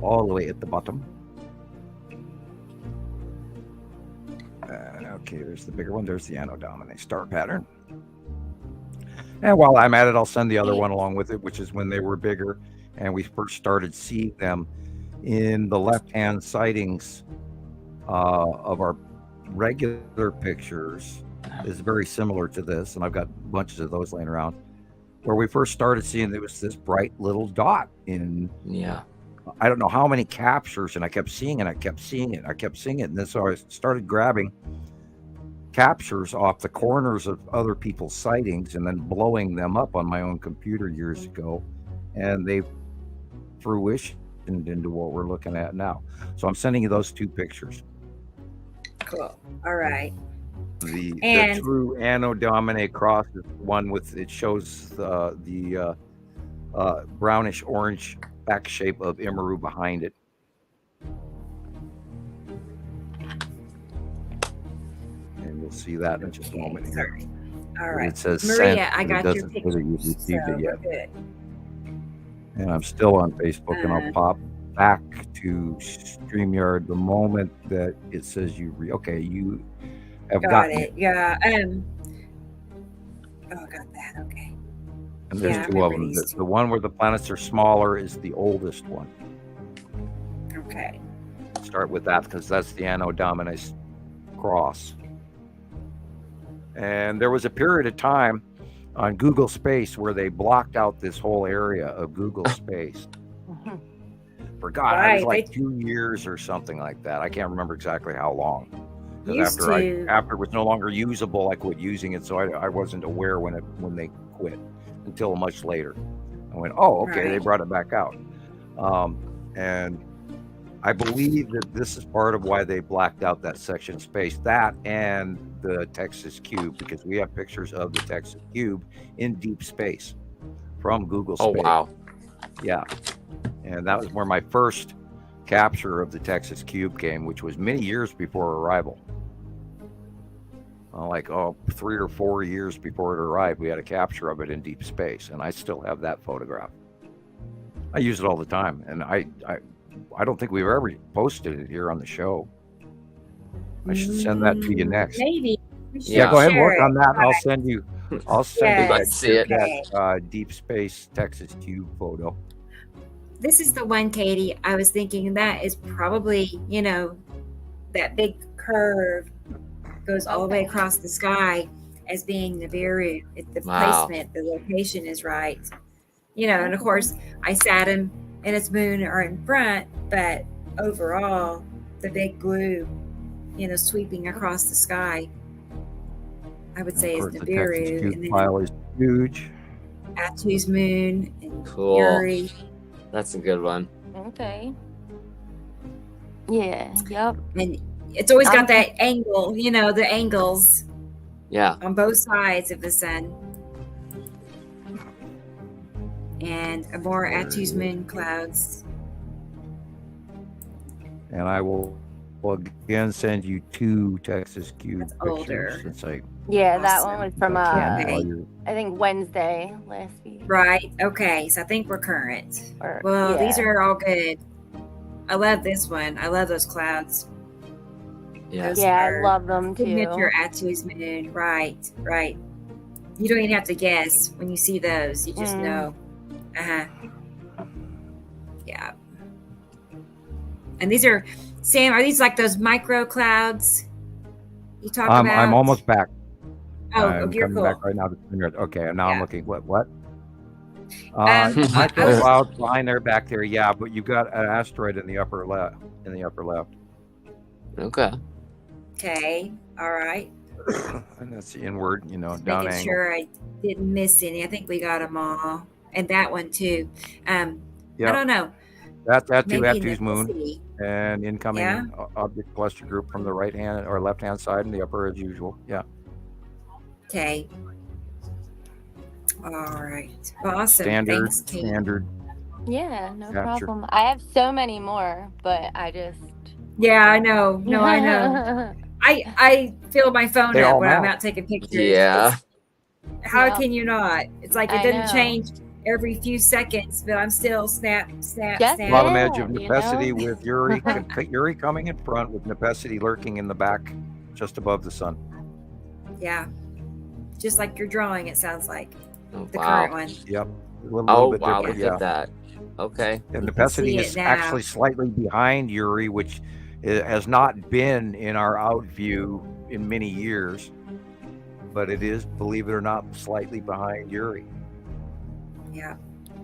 all the way at the bottom. Okay, there's the bigger one. There's the Anno Domini star pattern. And while I'm at it, I'll send the other one along with it, which is when they were bigger, and we first started seeing them in the left-hand sightings of our regular pictures is very similar to this, and I've got bunches of those laying around. Where we first started seeing there was this bright little dot in I don't know how many captures, and I kept seeing it, and then so I started grabbing captures off the corners of other people's sightings and then blowing them up on my own computer years ago, and they fruitioned into what we're looking at now. So I'm sending you those two pictures. Cool. All right. The true Anno Domini cross is one with, it shows the brownish orange back shape of Imagery behind it. And you'll see that in just a moment here. All right. It says Maria, I got your picture. You've received it yet. Good. And I'm still on Facebook, and I'll pop back to StreamYard the moment that it says you you have got it. Yeah. Got that. Okay. And there's two of them. The one where the planets are smaller is the oldest one. Okay. Start with that because that's the Anno Domini cross. And there was a period of time on Google Space where they blocked out this whole area of Google Space. Forgot, it was like 2 years or something like that. I can't remember exactly how long. Because after it was no longer usable, I quit using it, so I wasn't aware when they quit until much later. I went, they brought it back out. And I believe that this is part of why they blacked out that section of space, that and the Texas Cube, because we have pictures of the Texas Cube in deep space from Google Space. Oh, wow. Yeah. And that was where my first capture of the Texas Cube came, which was many years before arrival. 3 or 4 years before it arrived, we had a capture of it in deep space, and I still have that photograph. I use it all the time, and I don't think we've ever posted it here on the show. I should send that to you next. Maybe. Yeah, go ahead and work on that. I'll send you that deep space Texas Cube photo. This is the one, Katie, I was thinking that is probably, that big curve goes all the way across the sky as being Nibiru. The placement, the location is right. And of course, I sat him and its moon are in front, but overall, the big blue, sweeping across the sky, I would say is Nibiru. The Texas Cube file is huge. Atu's moon and cool. Yuri. That's a good one. Okay. Yeah. Yep. And it's always got that angle, the angles. Yeah. On both sides of the sun. And more Atu's moon clouds. And I will again send you 2 Texas Cube pictures. Older. That one was from I think Wednesday last week. Right. Okay. So I think we're current. Well, these are all good. I love this one. I love those clouds. Yeah. I love them too. Signature Atu's moon. Right. You don't even have to guess when you see those. You just know. Yeah. And these are, Sam, are these like those micro clouds you talk about? I'm almost back. You're coming cool. back right now. Okay, and now I'm looking. What? Micro clouds lying there back there. Yeah, but you've got an asteroid in the upper left. Okay. All right. And that's inward, Just down making angle. sure I didn't miss any. I think we got them all, and that one too. I don't know. That's Maybe Atu's moon, Nibiru. and incoming object cluster group from the right hand or left hand side, and the upper as usual. Yeah. Okay. All right. Awesome. Standard. Thanks, Kate. Standard. Yeah, no Capture. problem. I have so many more, but I just. Yeah, I know. No, I know. I fill my phone They up all when I'm match. out taking pictures. Yeah. How can you not? It's like it I didn't know. change every few seconds, but I'm still snap. Just Bottom edge of you Nepacity know? with Yuri coming in front with Nepacity lurking in the back, just above the sun. Yeah. Just like your drawing, it sounds like. Oh, The wow. current one. Yep. A little Oh, bit wow. different. Look Yeah. at that. Okay. And You can see Nepacity it is now. actually slightly behind Yuri, which has not been in our out view in many years, but it is, believe it or not, slightly behind Yuri. Yeah.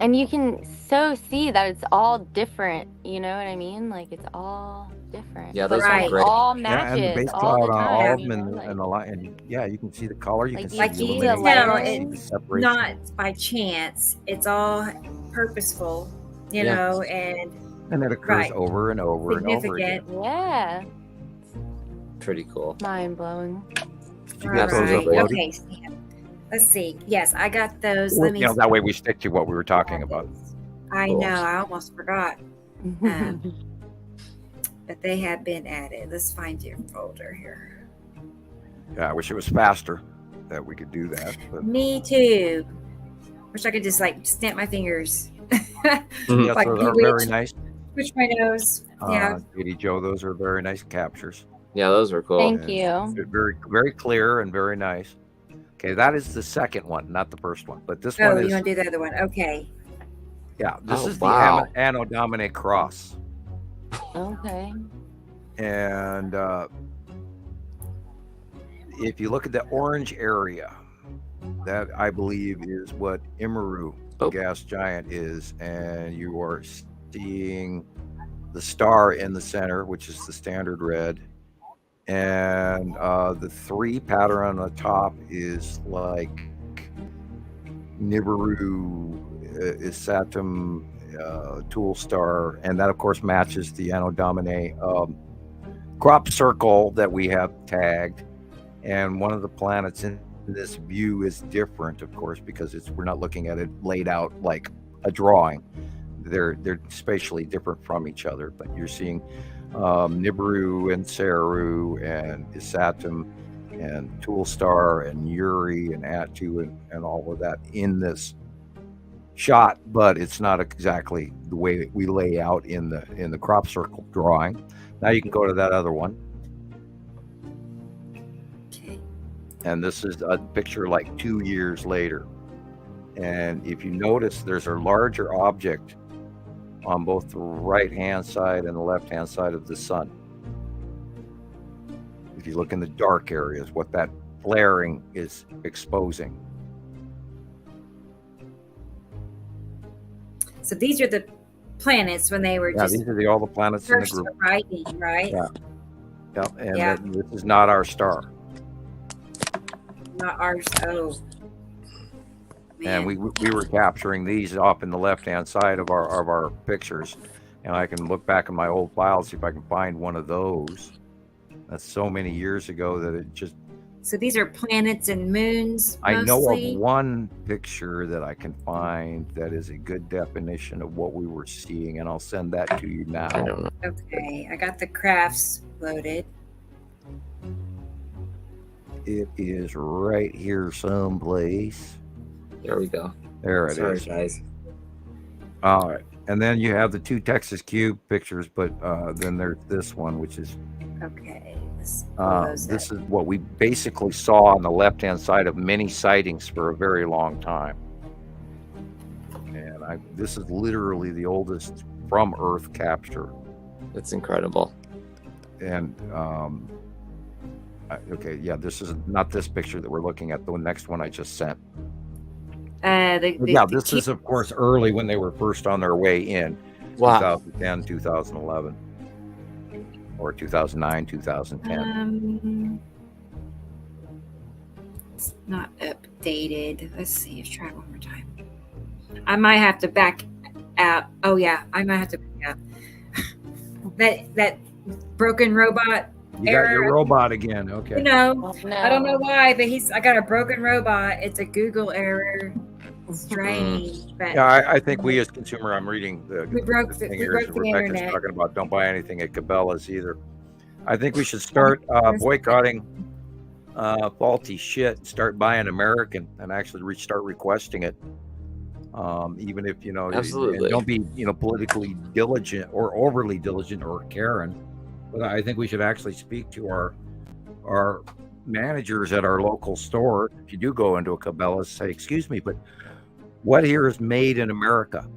And you can so see that it's all different. You know what I mean? Like it's all different. Yeah, but those are it great. all Yeah, and the matches base all cloud the on time. all of you them, know, and, like- and yeah, you can see the color, you can see Like the you can illumination, tell, you can see the it's separation. not by chance. It's all purposeful, you Yeah. know, and And it occurs right. over and over and over again. significant. Yeah, Pretty cool. mind blowing. Did you All get those right. Absolutely. uploaded? Okay, Sam. Let's see. Yes, I got those. Let me. That way we stick to what we were talking about. I Cool. know. I almost forgot. But they have been added. Let's find your folder here. Yeah, I wish it was faster that we could do that. But Me too. Wish I could just like snap my fingers. yes, Like those are Bewitched. very nice. Switch my nose. Yeah. Katie Joe, those are very nice captures. Yeah, those are cool. Thank And you. Very, very clear and very nice. Okay, that is the second one, not the first one. But this Oh, one you is, want to do the other one? Okay. yeah, this Oh, is wow. the Anno Domini cross. Okay. And if you look at the orange area, that I believe is what Imaru, the Oh. gas giant, is. And you are seeing the star in the center, which is the standard red. And the 3 pattern on the top is like Nibiru, Isatum, Tool Star, and that of course matches the Anno Domini crop circle that we have tagged. And one of the planets in this view is different, of course, because we're not looking at it laid out like a drawing. They're spatially different from each other, but you're seeing Nibiru and Saru and Isatum and Tool Star and Yuri and Atu and all of that in this shot, but it's not exactly the way that we lay out in the crop circle drawing. Now you can go to that other one. Okay. And this is a picture like 2 years later. And if you notice, there's a larger object on both the right hand side and the left hand side of the sun. If you look in the dark areas, what that flaring is exposing. So these are the planets when they were Yeah, just these are all the planets in the first group. arriving, right? Yeah. Yep. And Yeah. this is not our star. Not ours. Oh. And Man. we were capturing these off in the left hand side of our pictures, and I can look back in my old files, see if I can find one of those. That's so many years ago that it just, So these are planets and moons. I know mostly? of one picture that I can find that is a good definition of what we were seeing, and I'll send that to you I now. don't know. Okay, I got the crafts loaded. It is right here someplace. There we go. There it is. Guys. All right. And then you have the 2 Texas Cube pictures, but then there's this one, which is okay. This is what we basically saw on the left-hand side of many sightings for a very long time. And this is literally the oldest from Earth capture. That's incredible. And okay, yeah, this is not this picture that we're looking at. The next one I just sent. This is of course early when they were first on their way in. Wow. 2010, 2011, or 2009, 2010. It's not updated. Let's see. Let's try one more time. I might have to back out. Oh yeah, I might have to back out. that broken robot. You got your robot again. Okay. You know, I don't know why, but I got a broken robot. It's a Google error. Strange, but yeah, I think we as consumer. I'm reading we broke the internet. Talking about don't buy anything at Cabela's either. I think we should start boycotting faulty shit. Start buying American and actually start requesting it. Even if absolutely don't be politically diligent or overly diligent or Karen. But I think we should actually speak to our managers at our local store. If you do go into a Cabela's, say, excuse me, but what here is made in America?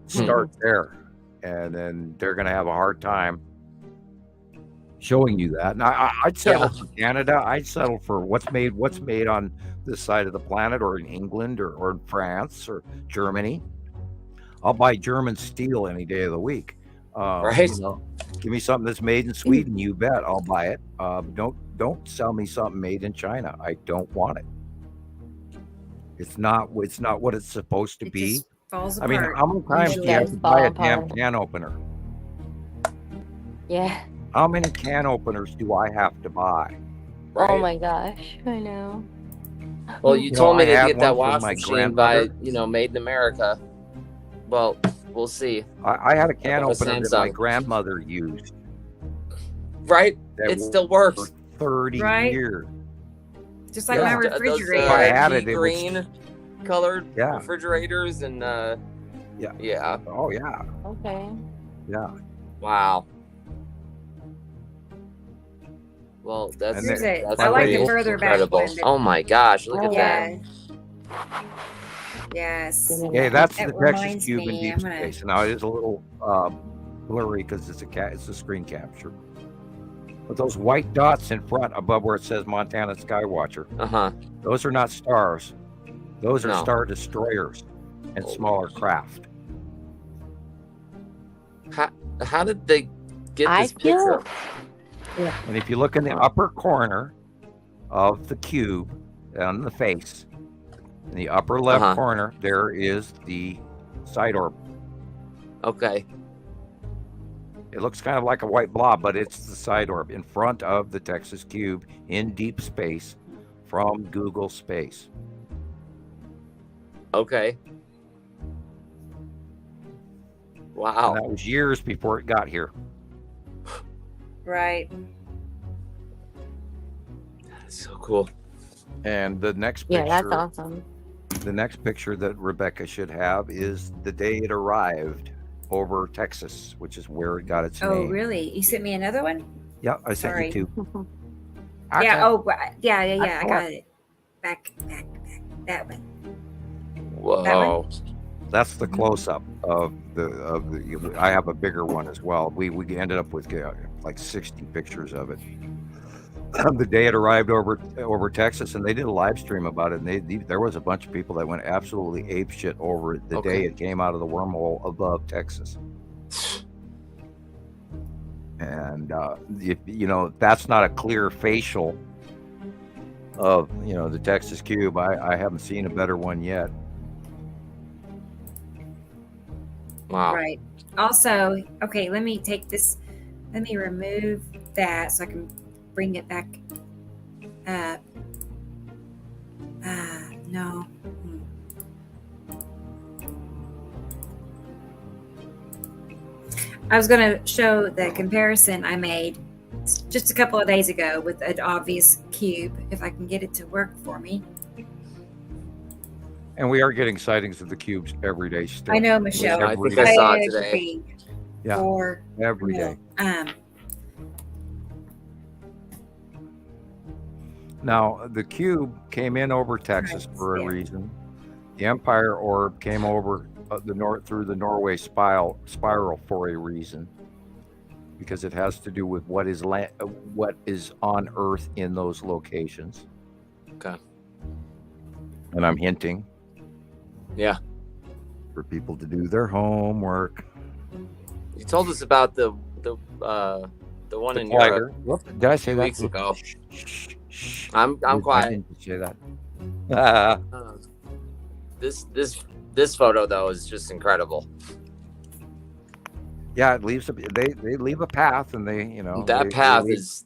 Start there. And then they're going to have a hard time showing you that. And I'd settle for Canada. I'd settle for what's made on this side of the planet, or in England, or in France, or Germany. I'll buy German steel any day of the week. Right. Give me something that's made in Sweden. You bet, I'll buy it. Don't sell me something made in China. I don't want it. It's not what it's supposed to be. Falls I mean, apart. how many times do you have to buy a damn can opener? Yeah. How many can openers do I have to buy? Right. Oh my gosh, I know. Well, you told me to get that wash my machine by made in America. Well, we'll see. I had a can opener that my grandmother used. Right? It still works. For 30 years. Just like my refrigerator. If I had it, green colored refrigerators and yeah. Oh yeah. Okay. Yeah. Wow. Well, that's I like the further incredible. back one. Oh my gosh, look at that. Yes. Yeah, that's the Texas Cube in deep space. Now it is a little blurry because it's a screen capture. But those white dots in front above where it says Montana Skywatcher, those are not stars. Those are star destroyers and smaller craft. How did they get this picture? Yeah. And if you look in the upper corner of the cube on the face, in the upper left corner, there is the side orb. Okay. It looks kind of like a white blob, but it's the side orb in front of the Texas Cube in deep space from Google Space. Okay. Wow. And that was years before it got here. Right. That's so cool. And the next picture. Yeah, that's awesome. The next picture that Rebecca should have is the day it arrived over Texas, which is where it got its name. Oh, really? You sent me another one? Yeah, I sent you two. Yeah. Oh, yeah. I got it. Back. That one. Whoa. That one? That's the close-up of the. I have a bigger one as well. We ended up with like 60 pictures of it. The day it arrived over Texas, and they did a live stream about it. And there was a bunch of people that went absolutely apeshit over it the day it came out of the wormhole above Texas. And that's not a clear facial of the Texas Cube. I haven't seen a better one yet. Wow. Right. Also, okay, let me take this. Let me remove that so I can bring it back up. No. I was going to show the comparison I made just a couple of days ago with an obvious cube, if I can get it to work for me. And we are getting sightings of the cubes every day still. I know, Michelle. Yeah, I think I saw it today. Agree. Yeah, every day. Now, the cube came in over Texas for a reason. The Empire orb came over through the Norway spiral for a reason, because it has to do with what is on Earth in those locations. Okay. And I'm hinting. Yeah. For people to do their homework. You told us about the one in Europe. Whoop, did I say 2 that? Weeks ago. I'm quiet. I didn't say that. This photo though is just incredible. Yeah, it leaves they leave a path, and path is.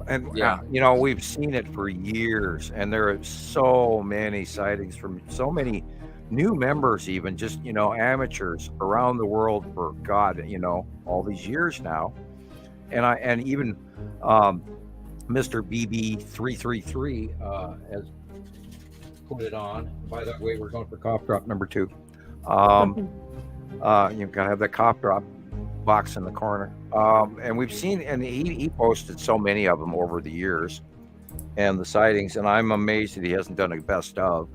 And we've seen it for years, and there are so many sightings from so many new members, even just amateurs around the world for all these years now. And even Mr. BB333 has put it on. By the way, we're going for cough drop number 2. You've got to have that cough drop box in the corner. And we've seen, and he posted so many of them over the years, and the sightings, and I'm amazed that he hasn't done a best of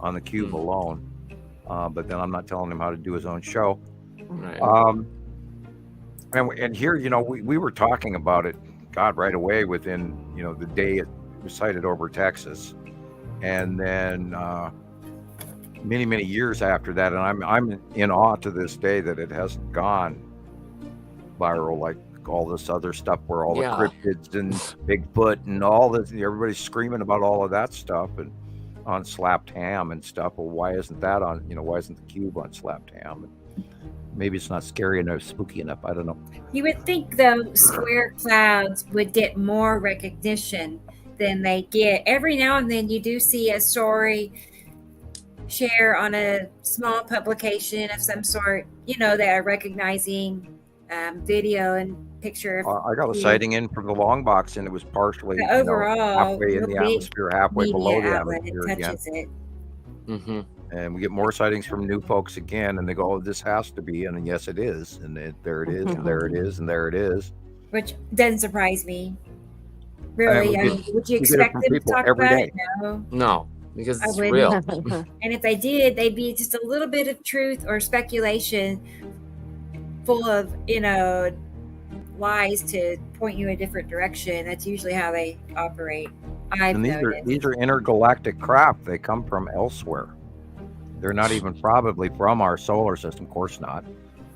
on the cube alone. But then I'm not telling him how to do his own show. Right. And here, we were talking about it, right away within, the day it was sighted over Texas. And then many, many years after that, and I'm in awe to this day that it hasn't gone viral like all this other stuff where all the cryptids and Bigfoot and all this, everybody's screaming about all of that stuff and on slapped ham and stuff. Well, why isn't that on, why isn't the cube on slapped ham? And maybe it's not scary enough, spooky enough. I don't know. You would think though square clouds would get more recognition than they get. Every now and then you do see a story share on a small publication of some sort, that are recognizing video and picture. I got a sighting in from the long box, and it was partially overall halfway in the atmosphere, halfway below the atmosphere again. It. Mm-hmm. And we get more sightings from new folks again, and they go, "Oh, this has to be," and yes, it is, and there it is, and there it is, and there it is. Which doesn't surprise me. Really, would you expect them to talk about it? No, because it's real. And if they did, they'd be just a little bit of truth or speculation, full of lies to point you in a different direction. That's usually how they operate. These are intergalactic craft. They come from elsewhere. They're not even probably from our solar system. Of course not.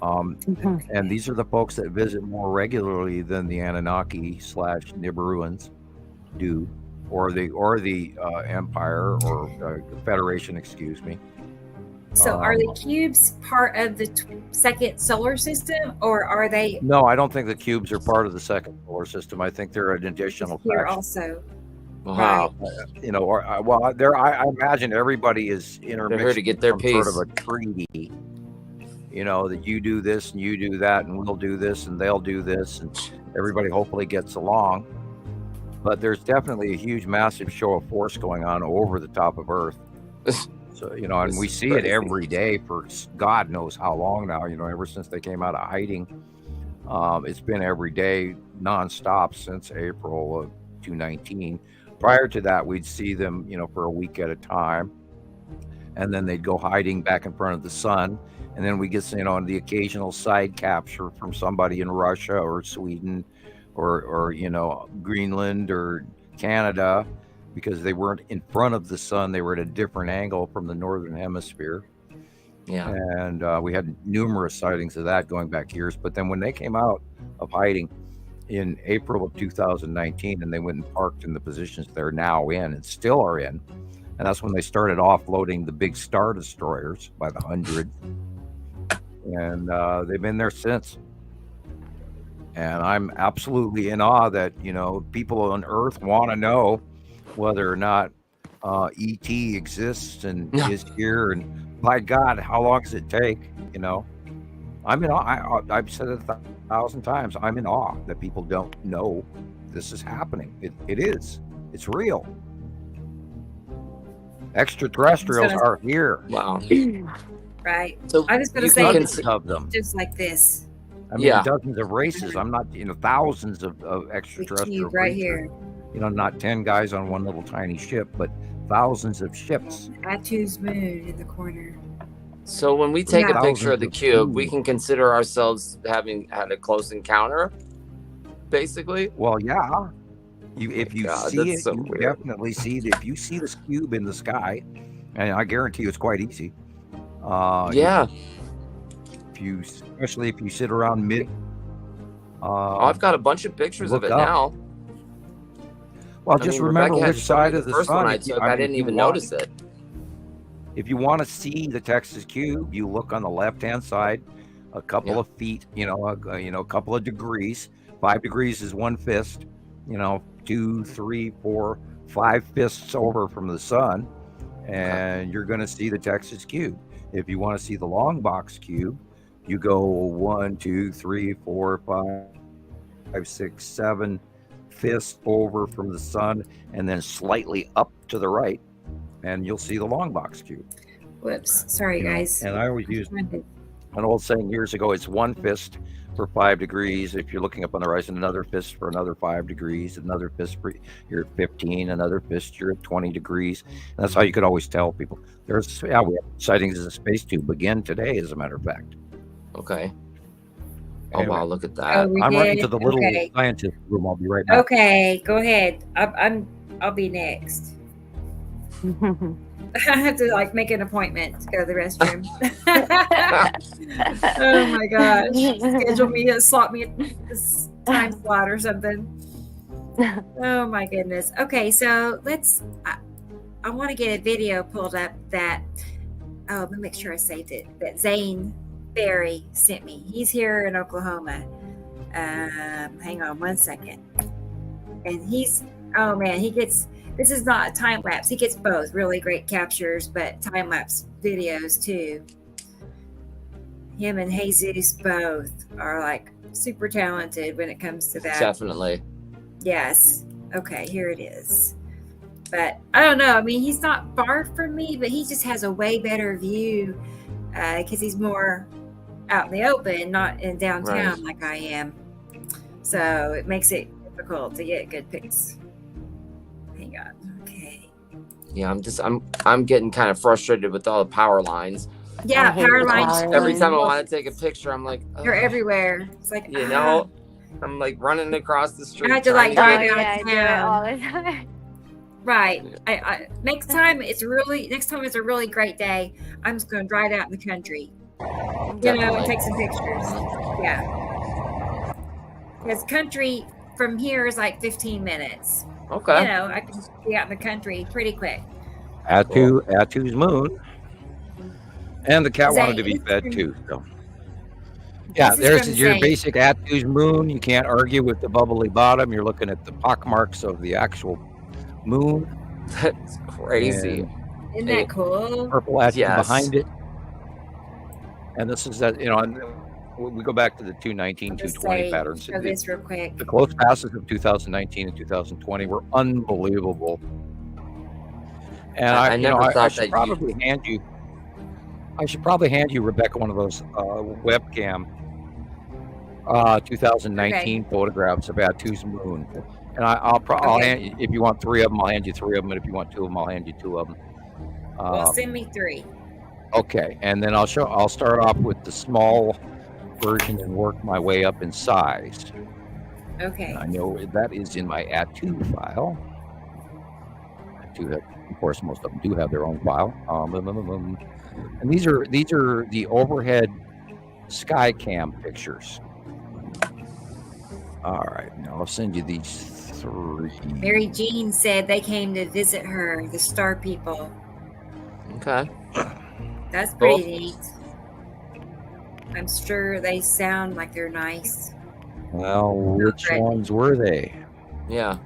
And these are the folks that visit more regularly than the Anunnaki / Nibiruans do, or the Empire or Federation. Excuse me. So are the cubes part of the second solar system, or are they? No, I don't think the cubes are part of the second solar system. I think they're an additional here also. Wow. Right. I imagine everybody is intermixed. They're here to get their piece. Sort of a treaty. That you do this and you do that, and we'll do this and they'll do this, and everybody hopefully gets along. But there's definitely a huge, massive show of force going on over the top of Earth. So, and we see it every day for God knows how long now, ever since they came out of hiding. It's been every day nonstop since April of 2019. Prior to that, we'd see them, for a week at a time. And then they'd go hiding back in front of the sun. And then we get, the occasional side capture from somebody in Russia or Sweden or Greenland or Canada, because they weren't in front of the sun. They were at a different angle from the northern hemisphere. Yeah. And we had numerous sightings of that going back years. But then when they came out of hiding in April of 2019, and they went and parked in the positions they're now in and still are in, and that's when they started offloading the big Star Destroyers by the hundreds. And they've been there since. And I'm absolutely in awe that, people on Earth want to know whether or not ET exists and is here. And by God, how long does it take? I'm in awe. I've said it 1,000 times. I'm in awe that people don't know this is happening. It is. It's real. Extraterrestrials are here. Wow. Right. So I was going to say of them, just like this. I mean, dozens of races. I'm not, thousands of extraterrestrial right creatures. here. Not 10 guys on one little tiny ship, but thousands of ships. Atu's moon in the corner. So when we take a picture of the cube, we can consider ourselves having had a close encounter, basically. Well, yeah. If you see it, so you weird. definitely see it. If you see this cube in the sky, and I guarantee you it's quite easy. Especially if you sit around mid. I've got a bunch of pictures of it now. Well, just remember Rebecca which side of the first sun. One I took, I didn't even notice it. If you want to see the Texas cube, you look on the left-hand side, a couple of feet, a couple of degrees. 5 degrees is 1 fist. 2, 3, 4, 5 fists over from the sun, and you're going to see the Texas cube. If you want to see the long box cube, you go 1, 2, 3, 4, 5, 6, 7 fists over from the sun, and then slightly up to the right, and you'll see the long box cube. Whoops, sorry guys. And I always used an old saying years ago, it's 1 fist for 5 degrees if you're looking up on the horizon, another fist for another 5 degrees, another fist for you're at 15, another fist you're at 20 degrees. And that's how you could always tell people. We have sightings of the space tube again today, as a matter of fact. Okay. Anyway. Oh wow, look at that. I'm running to the little scientist room. I'll be right back. Okay, go ahead. I'll be next. I have to make an appointment to go to the restroom. Oh my gosh. Schedule me, slot me at this time slot or something. Oh my goodness. Okay, so I want to get a video pulled up that, let me make sure I saved it, that Zane Berry sent me. He's here in Oklahoma. Hang on 1 second. And this is not a time lapse. He gets both really great captures, but time lapse videos too. Him and Jesus both are super talented when it comes to that. Definitely. Yes. Okay, here it is. But I don't know. I mean, he's not far from me, but he just has a way better view because he's more out in the open, not in downtown like I am. So it makes it difficult to get good pics. Hang on. Okay. Yeah, I'm getting kind of frustrated with all the power lines. Yeah, power lines. Every time I want to take a picture, I'm like, they're everywhere. It's like, I'm running across the street. I have to drive out down all the time. Right. Next time it's a really great day, I'm just going to drive out in the country. And take some pictures. Yeah. Because country from here is 15 minutes. Okay. I can be out in the country pretty quick. Atu's moon. And the cat wanted to be fed too. So. Yeah, there's your basic Atu's moon. You can't argue with the bubbly bottom. You're looking at the pockmarks of the actual moon. That's crazy. Isn't that cool? Purple Atu behind it. And this is that, we go back to the 219, 220 patterns. Show this real quick. The close passes of 2019 and 2020 were unbelievable. And I should probably hand you, Rebecca, one of those webcam 2019 photographs of Atu's moon. And I'll hand you, if you want 3 of them, I'll hand you 3 of them. And if you want 2 of them, I'll hand you 2 of them. Well, send me 3. Okay, and then I'll start off with the small version and work my way up in size. Okay. I know that is in my Atu file. Of course, most of them do have their own file. And these are the overhead sky cam pictures. All right, now I'll send you these 3. Mary Jean said they came to visit her, the star people. Okay. That's pretty neat. I'm sure they sound like they're nice. Well, which ones were they? Yeah.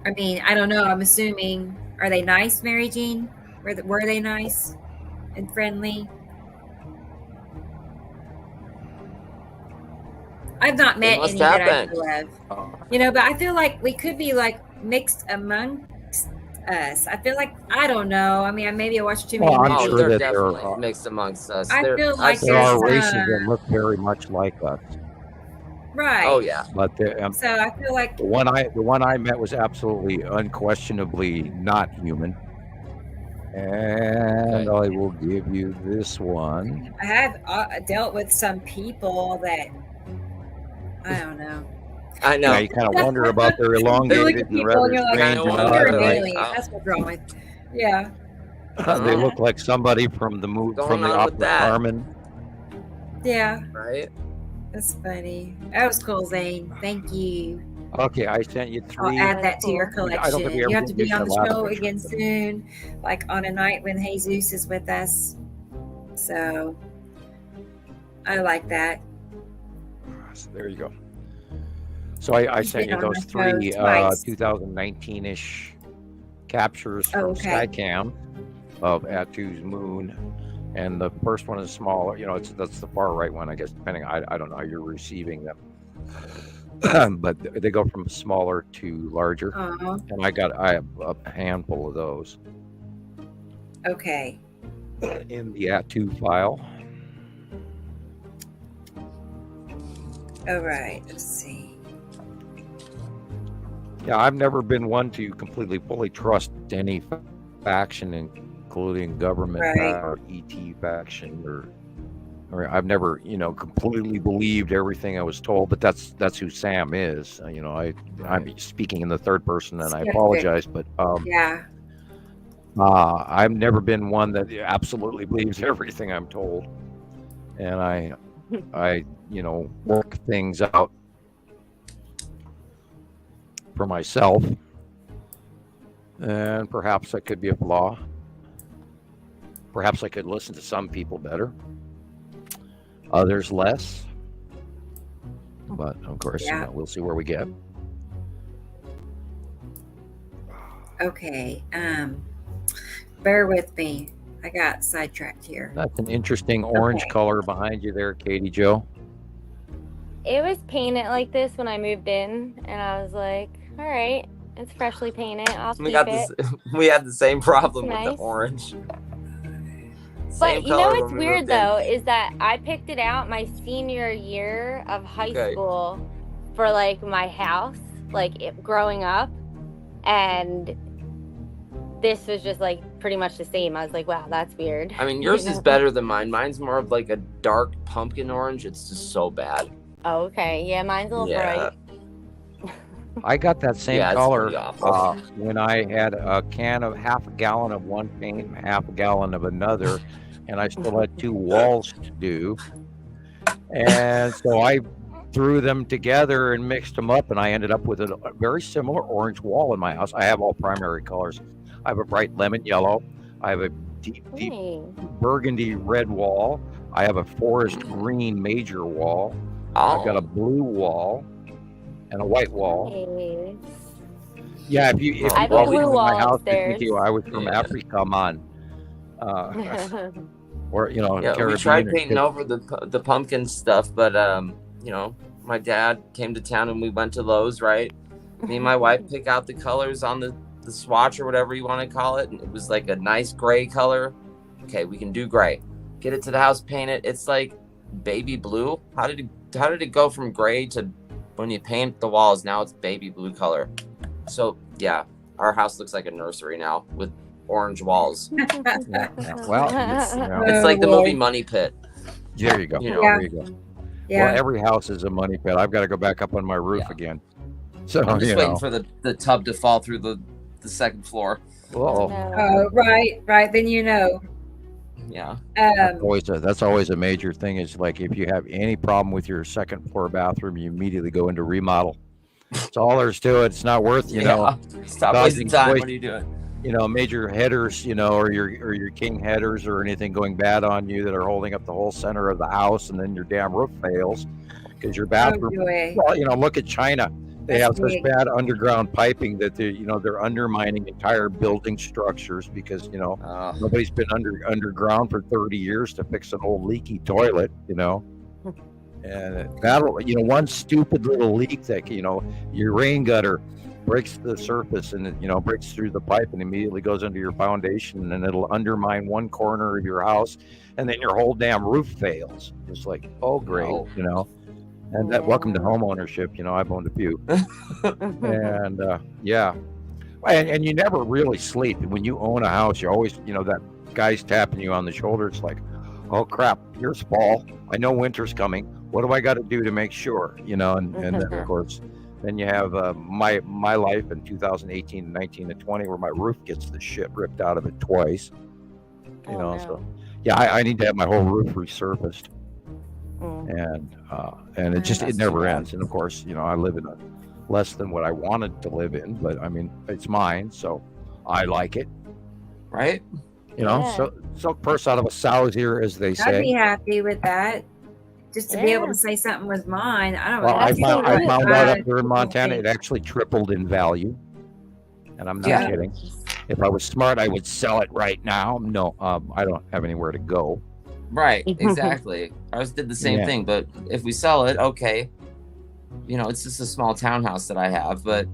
I mean, I don't know. I'm assuming. Are they nice, Mary Jean? Were they nice and friendly? I've not met any that I know of. But I feel like we could be mixed among us. I feel like, I don't know. I mean, maybe I watched too many I'm movies. sure they're that definitely mixed amongst us. I feel like there are there's, races that look very much like us. right. Oh yeah. But So I feel like the one I met was absolutely, unquestionably not human. And I will give you this one. I have dealt with some people that, I don't know. I know. Yeah, you kind of wonder about their elongated and rather strange and you're an odd. alien. That's what's wrong with. Yeah. They look like somebody from the opera Carmen. Yeah. Right. That's funny. That was cool, Zane. Thank you. Okay, I sent you 3. I'll add that to your collection. You have to be on the show picture. again soon, like on a night when Jesus is with us. So I like that. So there you go. So I sent you those 3 2019-ish captures from Skycam of Attu's moon. And the first one is smaller. You know, that's the far right one, I guess, depending. I don't know how you're receiving them. But they go from smaller to larger. And I have a handful of those. Okay. In the Attu file. All right. Let's see. Yeah, I've never been one to completely fully trust any faction, including government or ET faction, or I've never, completely believed everything I was told. But that's who Sam is. I'm speaking in the third person, and I apologize, but I've never been one that absolutely believes everything I'm told, and I work things out for myself, and perhaps that could be a flaw. Perhaps I could listen to some people better, others less, but of course, we'll see where we get. Okay, bear with me. I got sidetracked here. That's an interesting orange color behind you there, Katie Jo. It was painted like this when I moved in, and I was like, all right, it's freshly painted. I'll keep it. We had the same problem with the orange. But you know what's weird though is that I picked it out my senior year of high school for like my house, growing up, and this was just like pretty much the same. I was like, wow, that's weird. I mean, yours is better than mine. Mine's more of like a dark pumpkin orange. It's just so bad. Oh, okay. Yeah, mine's a little bright. I got that same color when I had a can of half a gallon of one paint, half a gallon of another, and I still had 2 walls to do. And so I threw them together and mixed them up, and I ended up with a very similar orange wall in my house. I have all primary colors. I have a bright lemon yellow. I have a deep burgundy red wall. I have a forest green major wall. I've got a blue wall and a white wall. Yeah, if you walk into my house, I was from Africa, man. Or Caribbean. We tried painting over the pumpkin stuff, but my dad came to town and we went to Lowe's, right? Me and my wife pick out the colors on the swatch or whatever you want to call it, and it was like a nice gray color. Okay, we can do gray. Get it to the house, paint it. It's like baby blue. How did it go from gray to when you paint the walls? Now it's baby blue color. So yeah, our house looks like a nursery now with orange walls. Well, it's like the movie Money Pit. There you go. There you go. Yeah. Well, every house is a money pit. I've got to go back up on my roof again. So I'm just waiting for the tub to fall through the second floor. Oh, right. Then Yeah. That's always a major thing. Is like if you have any problem with your second floor bathroom, you immediately go into remodel. That's all there's to it. It's not worth Stop wasting time. What are you doing? Major headers, or your king headers or anything going bad on you that are holding up the whole center of the house, and then your damn roof fails because your bathroom. Look at China. They have such bad underground piping that they're undermining entire building structures because nobody's been underground for 30 years to fix an old leaky toilet. And one stupid little leak that your rain gutter breaks the surface and it, breaks through the pipe and immediately goes under your foundation, and it'll undermine one corner of your house, and then your whole damn roof fails. It's like, oh great, and that welcome to home ownership. I've owned a few. And yeah, and you never really sleep when you own a house. You always, that guy's tapping you on the shoulder. It's like, oh crap, here's fall, I know winter's coming, what do I got to do to make sure, and then of course then you have my life in 2018 and 19 and 20 where my roof gets the shit ripped out of it twice. So yeah, I need to have my whole roof resurfaced. And it never ends. And of course, I live in a less than what I wanted to live in, but I mean, it's mine, so I like it. Right? So first out of a sow's ear, as they say. I'd be happy with that. Just to be able to say something was mine. I don't know. I found out up there in Montana, it actually tripled in value. And I'm not kidding. If I was smart, I would sell it right now. No, I don't have anywhere to go. Right, exactly. I did the same thing, but if we sell it, okay. It's just a small townhouse that I have, but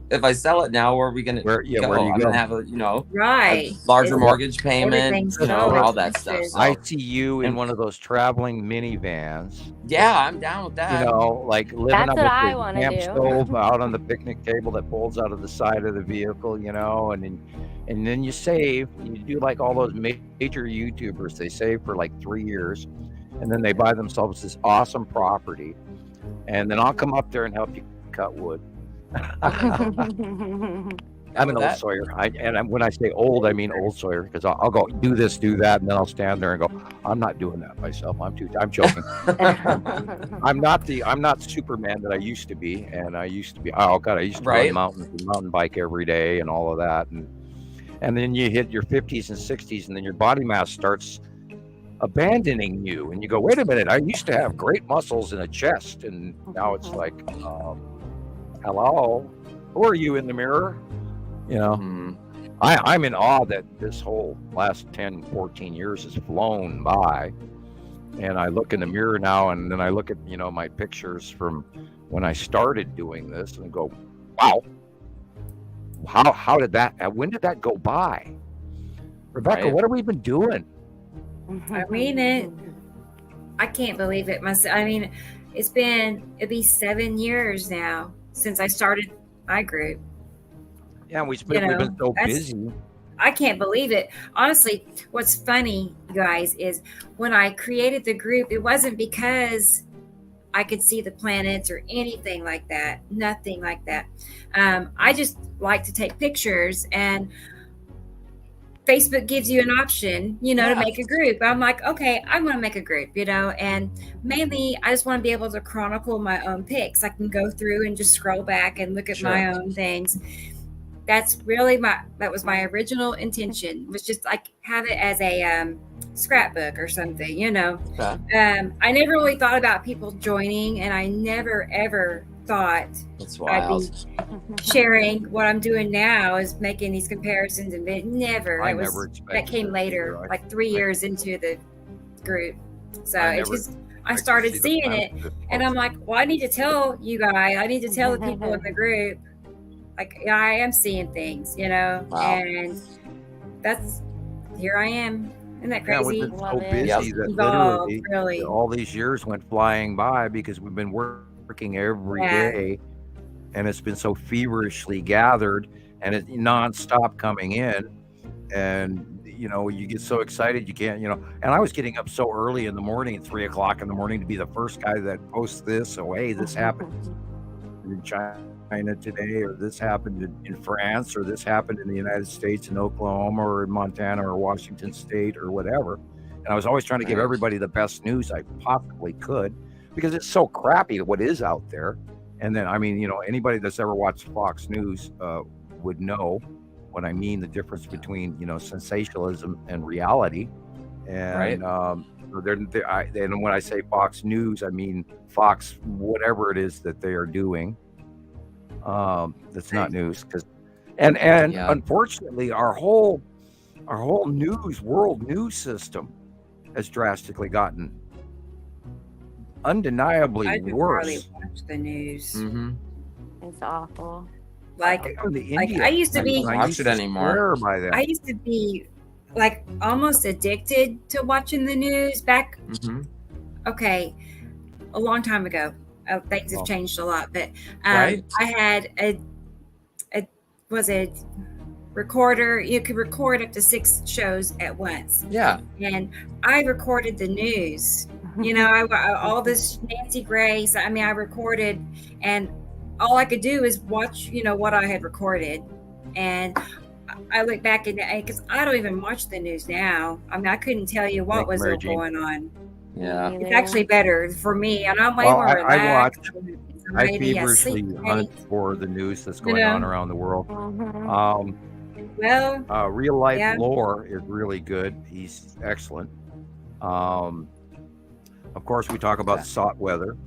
if I sell it now, where are we going to go? I'm going to have a, right, a larger mortgage payment, all that stuff. So. I see you in one of those traveling minivans. Yeah, I'm down with that. Like living up with the camp stove out on the picnic table that pulls out of the side of the vehicle, and then you save. You do like all those major YouTubers. They save for like 3 years, and then they buy themselves this awesome property, and then I'll come up there and help you cut wood. I'm an old Sawyer, when I say old, I mean old Sawyer, because I'll go do this, do that, and then I'll stand there and go, I'm not doing that myself. I'm joking. I'm not Superman that I used to be, and I used to run mountains and mountain bike every day and all of that, and then you hit your 50s and 60s, and then your body mass starts abandoning you, and you go, wait a minute, I used to have great muscles and a chest, and now it's like, hello, who are you in the mirror? I'm in awe that this whole last 10, 14 years has flown by, and I look in the mirror now, and then I look at my pictures from when I started doing this and go, wow, when did that go by? Rebecca, what have we been doing? I mean, I can't believe it myself. I mean, it'd be 7 years now since I started my group. Yeah, we've been so busy. I can't believe it. Honestly, what's funny, you guys, is when I created the group, it wasn't because I could see the planets or anything like that. Nothing like that. I just like to take pictures, and Facebook gives you an option, to make a group. I'm like, okay, I'm going to make a group, and mainly I just want to be able to chronicle my own pics. I can go through and just scroll back and look at my own things. That's really that was my original intention, was just like have it as a scrapbook or something, I never really thought about people joining, and I never, ever thought I'd be sharing what I'm doing now, is making these comparisons, and that came later, like 3 years into the group. So I started seeing it, and I'm like, well, I need to tell you guys, I need to tell the people in the group, like, I am seeing things, and here I am. Isn't that crazy? Yeah, we've been so busy that literally really all these years went flying by because we've been working every day, and it's been so feverishly gathered, and it's nonstop coming in, and you get so excited you can't, and I was getting up so early in the morning at 3 o'clock in the morning to be the first guy that posts this. So hey, this happened in China today, or this happened in France, or this happened in the United States, in Oklahoma or in Montana or Washington State or whatever. And I was always trying to give everybody the best news I possibly could, because it's so crappy what is out there. And then, I mean, anybody that's ever watched Fox News would know what I mean, the difference between, sensationalism and reality. And and when I say Fox News, I mean Fox, whatever it is that they are doing. That's not news, and unfortunately our whole world news system has drastically gotten undeniably worse. I hardly watch the news. It's awful. Like I used to be. Watch it anymore. I used to be like almost addicted to watching the news back. Mm-hmm. Okay, a long time ago. Things have changed a lot, but Right. I had a recorder. You could record up to 6 shows at once. Yeah. And I recorded the news. You know, all this Nancy Grace. I mean, I recorded, and all I could do is watch, you know, what I had recorded. And I look back and because I don't even watch the news now. I mean, I couldn't tell you what was going on. Yeah. It's actually better for me, and I'm way more relaxed. I feverishly hunt for the news that's going on around the world. Real life lore is really good. He's excellent. Of course, we talk about SOT weather.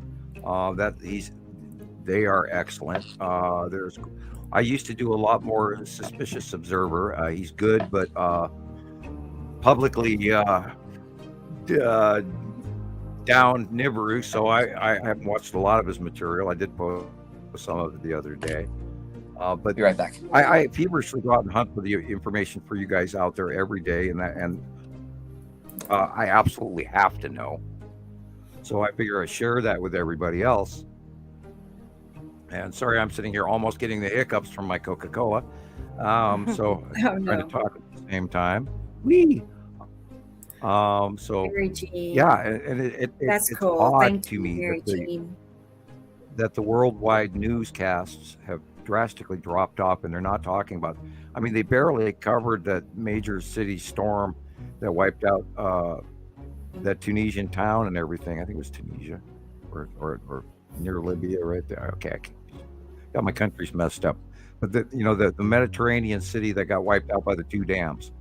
They are excellent. I used to do a lot more Suspicious Observer. He's good, but publicly down Nibiru, so I haven't watched a lot of his material. I did post some of it the other day. But be right back. I feverishly go out and hunt for the information for you guys out there every day, and I absolutely have to know. So I figure I share that with everybody else. And sorry, I'm sitting here almost getting the hiccups from my Coca-Cola. So trying to talk at the same time. It's cool. odd to me that the worldwide newscasts have drastically dropped off, and they're not talking about. I mean, they barely covered that major city storm that wiped out that Tunisian town and everything. I think it was Tunisia or near Libya, right there. Okay, got my countries messed up. But the Mediterranean city that got wiped out by the 2 dams.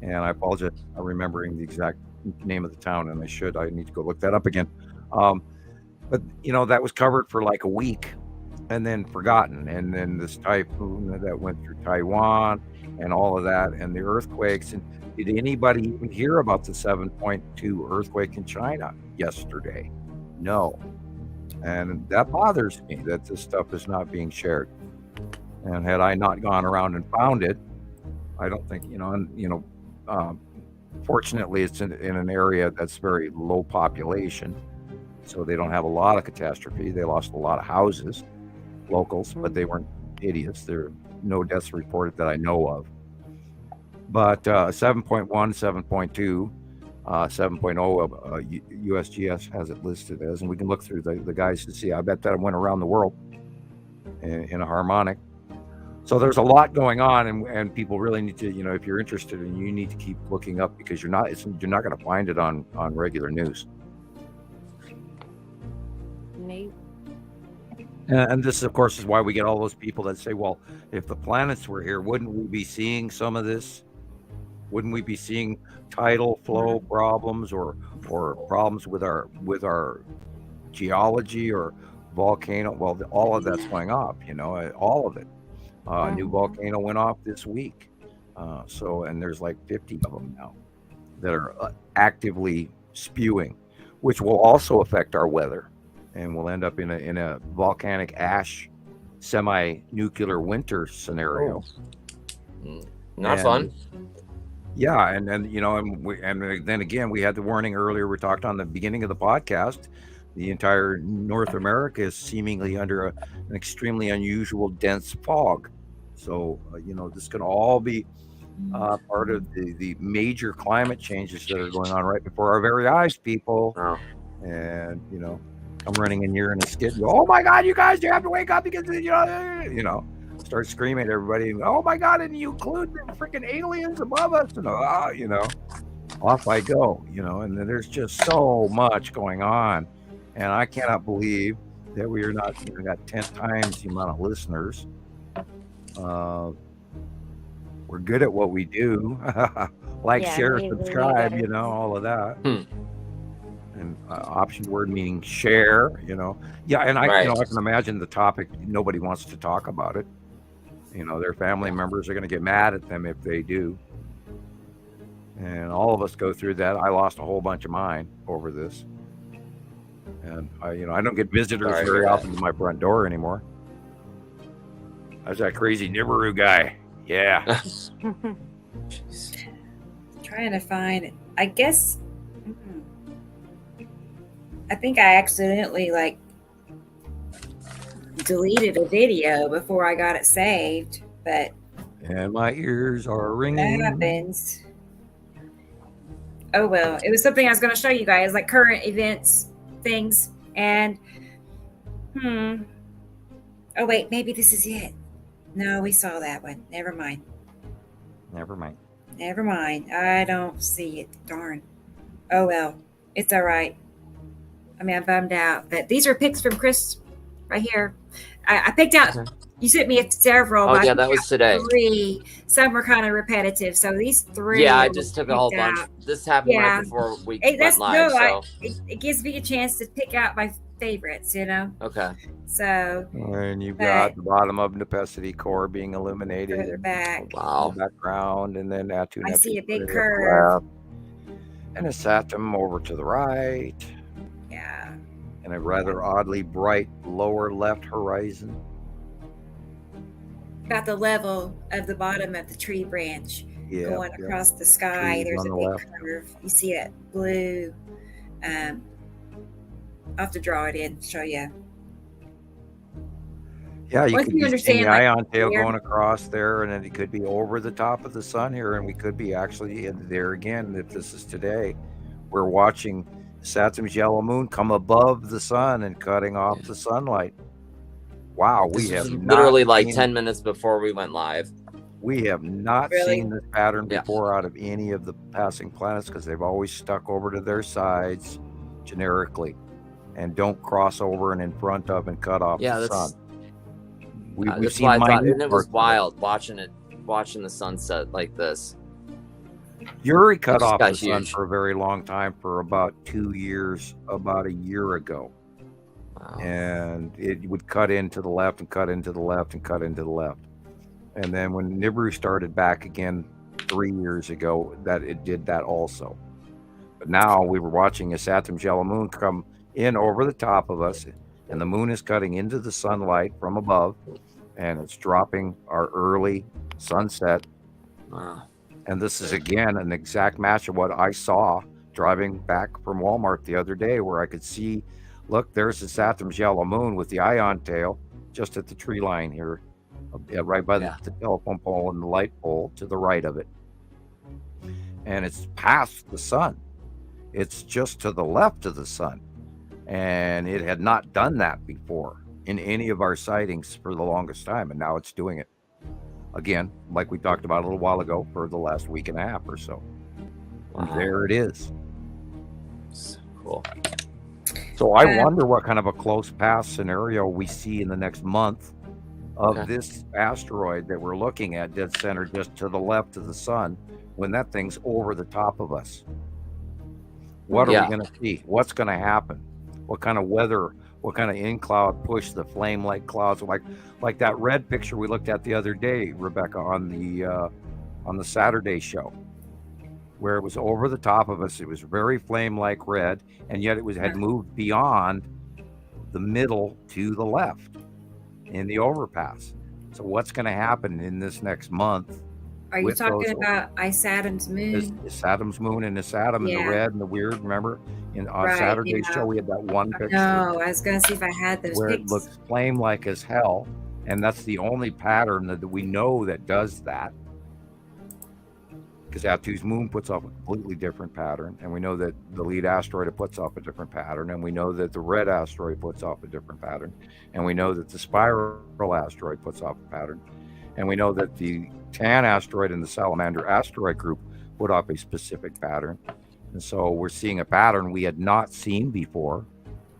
And I apologize for remembering the exact name of the town, and I need to go look that up again. But that was covered for like a week and then forgotten. And then this typhoon that went through Taiwan and all of that, and the earthquakes. And did anybody even hear about the 7.2 earthquake in China yesterday? No. And that bothers me that this stuff is not being shared. And had I not gone around and found it, I don't think, fortunately it's in an area that's very low population. So they don't have a lot of catastrophe. They lost a lot of houses, locals, but they weren't idiots. There are no deaths reported that I know of. But 7.1, 7.2, 7.0 USGS has it listed as, and we can look through the guys to see. I bet that went around the world in a harmonic. So there's a lot going on, and people really need to, if you're interested, and you need to keep looking up, because you're not going to find it on regular news. Maybe. And this, of course, is why we get all those people that say, well, if the planets were here, wouldn't we be seeing some of this? Wouldn't we be seeing tidal flow problems or problems with our geology or volcano? Well, all of that's going up, all of it. A new volcano went off this week. And there's like 50 of them now that are actively spewing, which will also affect our weather. And we'll end up in a volcanic ash semi-nuclear winter scenario. Not fun. Yeah, and then again, we had the warning earlier. We talked on the beginning of the podcast. The entire North America is seemingly under an extremely unusual dense fog. So this can all be part of the major climate changes that are going on right before our very eyes, people. Oh. And I'm running in here in a skid. Oh my God, you guys, you have to wake up because start screaming at everybody. Oh my God, and you include the freaking aliens above us, and off I go. And then there's just so much going on, and I cannot believe that we are not got 10 times the amount of listeners. We're good at what we do. Share, subscribe, all of that. And option word meaning share, Yeah, and I can imagine the topic. Nobody wants to talk about it. Their family members are going to get mad at them if they do. And all of us go through that. I lost a whole bunch of mine over this. And I don't get visitors very often to my front door anymore. That's that crazy Nibiru guy. Yeah. Trying to find it. I guess. I think I accidentally deleted a video before I got it saved, but. And my ears are ringing. That happens. Oh well, it was something I was going to show you guys, like current events things, and oh wait, maybe this is it. No, we saw that one. Never mind. I don't see it. Darn. Oh well, it's all right. I mean, I'm bummed out, but these are pics from Chris right here. I picked out. Okay. You sent me several. Oh yeah, that was today. 3. Some were kind of repetitive, so these 3. Yeah, I just took a whole bunch. This happened right before we went live. So it gives me a chance to pick out my favorites. Okay. So. And you've got the bottom of Nepacity core being illuminated. Further back. Wow. Background, and then Atu. I see a big curve. And a Saturn over to the right. Yeah. And a rather oddly bright lower left horizon. About the level of the bottom of the tree branch going across the sky. There's a big curve. You see that blue. I'll have to draw it in, show you. Yeah, you could be seeing the ion tail going across there, and then it could be over the top of the sun here, and we could be actually in there again. If this is today, we're watching Saturn's yellow moon come above the sun and cutting off the sunlight. Wow, we have literally 10 minutes before we went live. We have not seen this pattern before out of any of the passing planets, because they've always stuck over to their sides generically and don't cross over and in front of and cut off the sun. We've seen and it was wild watching the sunset like this. Yuri cut off the sun for a very long time, for about 2 years, about a year ago. Wow. And it would cut into the left and cut into the left and cut into the left. And then when Nibiru started back again 3 years ago, that it did that also. But now we were watching a Saturn's yellow moon come in over the top of us, and the moon is cutting into the sunlight from above, and it's dropping our early sunset. Wow. And this is again an exact match of what I saw driving back from Walmart the other day, where I could see, look, there's the Saturn's yellow moon with the ion tail just at the tree line here, right by the telephone pole and the light pole to the right of it. And it's past the sun. It's just to the left of the sun. And it had not done that before in any of our sightings for the longest time. And now it's doing it again, like we talked about a little while ago, for the last week and a half or so. Wow. And there it is. So cool. So I wonder what kind of a close pass scenario we see in the next month of this asteroid that we're looking at, dead center just to the left of the sun, when that thing's over the top of us. What are we going to see? What's going to happen? What kind of weather? What kind of in-cloud push, the flame-like clouds, like that red picture we looked at the other day, Rebecca, on the Saturday show, where it was over the top of us. It was very flame-like red, and yet it had moved beyond the middle to the left in the overpass. So what's going to happen in this next month? Are you talking about Saturn's moon? Saturn's moon and the Saturn and the red and the weird, remember? On Saturday's show, we had that one picture. No, I was going to see if I had those where pics. It looks flame-like as hell, and that's the only pattern that we know that does that. Because Atu's moon puts off a completely different pattern, and we know that the lead asteroid puts off a different pattern, and we know that the red asteroid puts off a different pattern, and we know that the spiral asteroid puts off a pattern, and we know that the Tan asteroid and the Salamander asteroid group put off a specific pattern. And so we're seeing a pattern we had not seen before,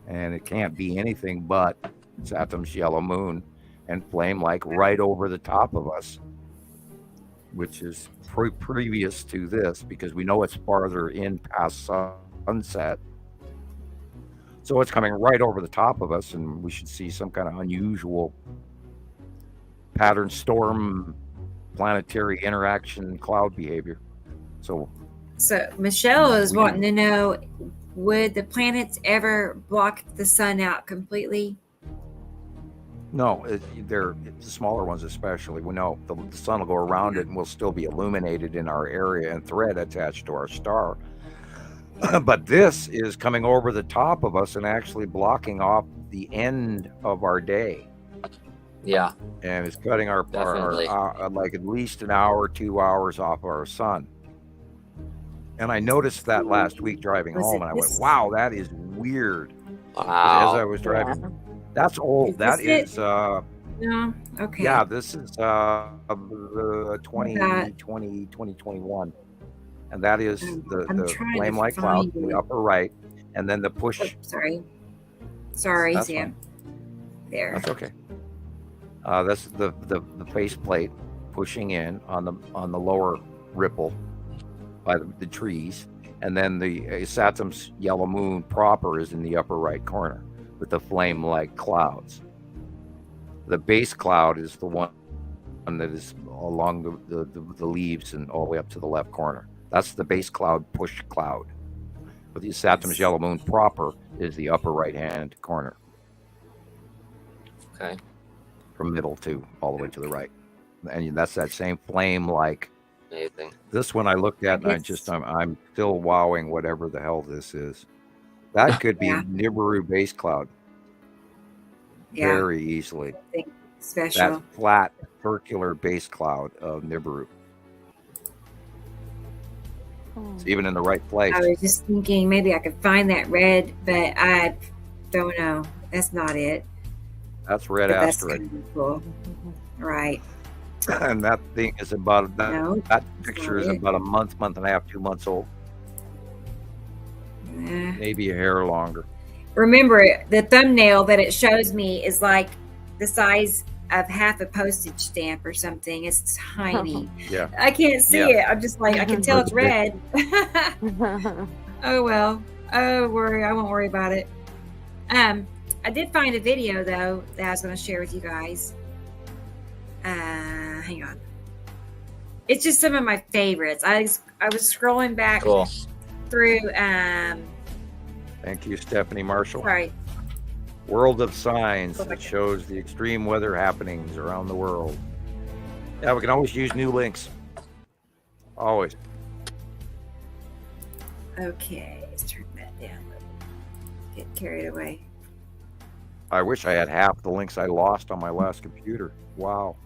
and it can't be anything but Saturn's yellow moon and flame-like right over the top of us, which is previous to this, because we know it's farther in past sunset. So it's coming right over the top of us, and we should see some kind of unusual pattern, storm, planetary interaction, cloud behavior. So Michelle is wanting to know, would the planets ever block the sun out completely? No, they're the smaller ones especially. We know the sun will go around it and we'll still be illuminated in our area and thread attached to our star. But this is coming over the top of us and actually blocking off the end of our day. Yeah. And it's cutting our like at least an hour, 2 hours off our sun. And I noticed that last week driving home, and I went, wow, that is weird. Wow. As I was driving, that's old. That is, no, okay. Yeah, this is 2021. And that is the flame-like cloud in the upper right, and then the push. Oh, sorry, that's Sam. Fine. There. That's okay. That's the faceplate pushing in on the lower ripple by the trees, and then the Saturn's yellow moon proper is in the upper right corner with the flame-like clouds. The base cloud is the one that is along the leaves and all the way up to the left corner. That's the base cloud push cloud. But the Saturn's yellow moon proper is the upper right-hand corner. Okay. From middle to all the way to the right. And that's that same flame-like. Amazing. This one I looked at and I'm still wowing whatever the hell this is. That could be Nibiru base cloud. Yeah. Very easily. Special. That flat circular base cloud of Nibiru. It's even in the right place. I was just thinking maybe I could find that red, but I don't know. That's not it. That's red asteroid. That's kind of cool. Right. And that thing is about that picture is about a month and a half, 2 months old. Maybe a hair longer. Remember, the thumbnail that it shows me is like the size of half a postage stamp or something. It's tiny. Yeah. I can't see it. I'm just like, I can tell it's red. Oh, well. Oh, worry. I won't worry about it. I did find a video, though, that I was going to share with you guys. Hang on. It's just some of my favorites. I was scrolling back through. Thank you, Stephanie Marshall. Right. World of Signs that shows the extreme weather happenings around the world. Yeah, we can always use new links. Always. Okay, let's turn that down. Get carried away. I wish I had half the links I lost on my last computer. Wow.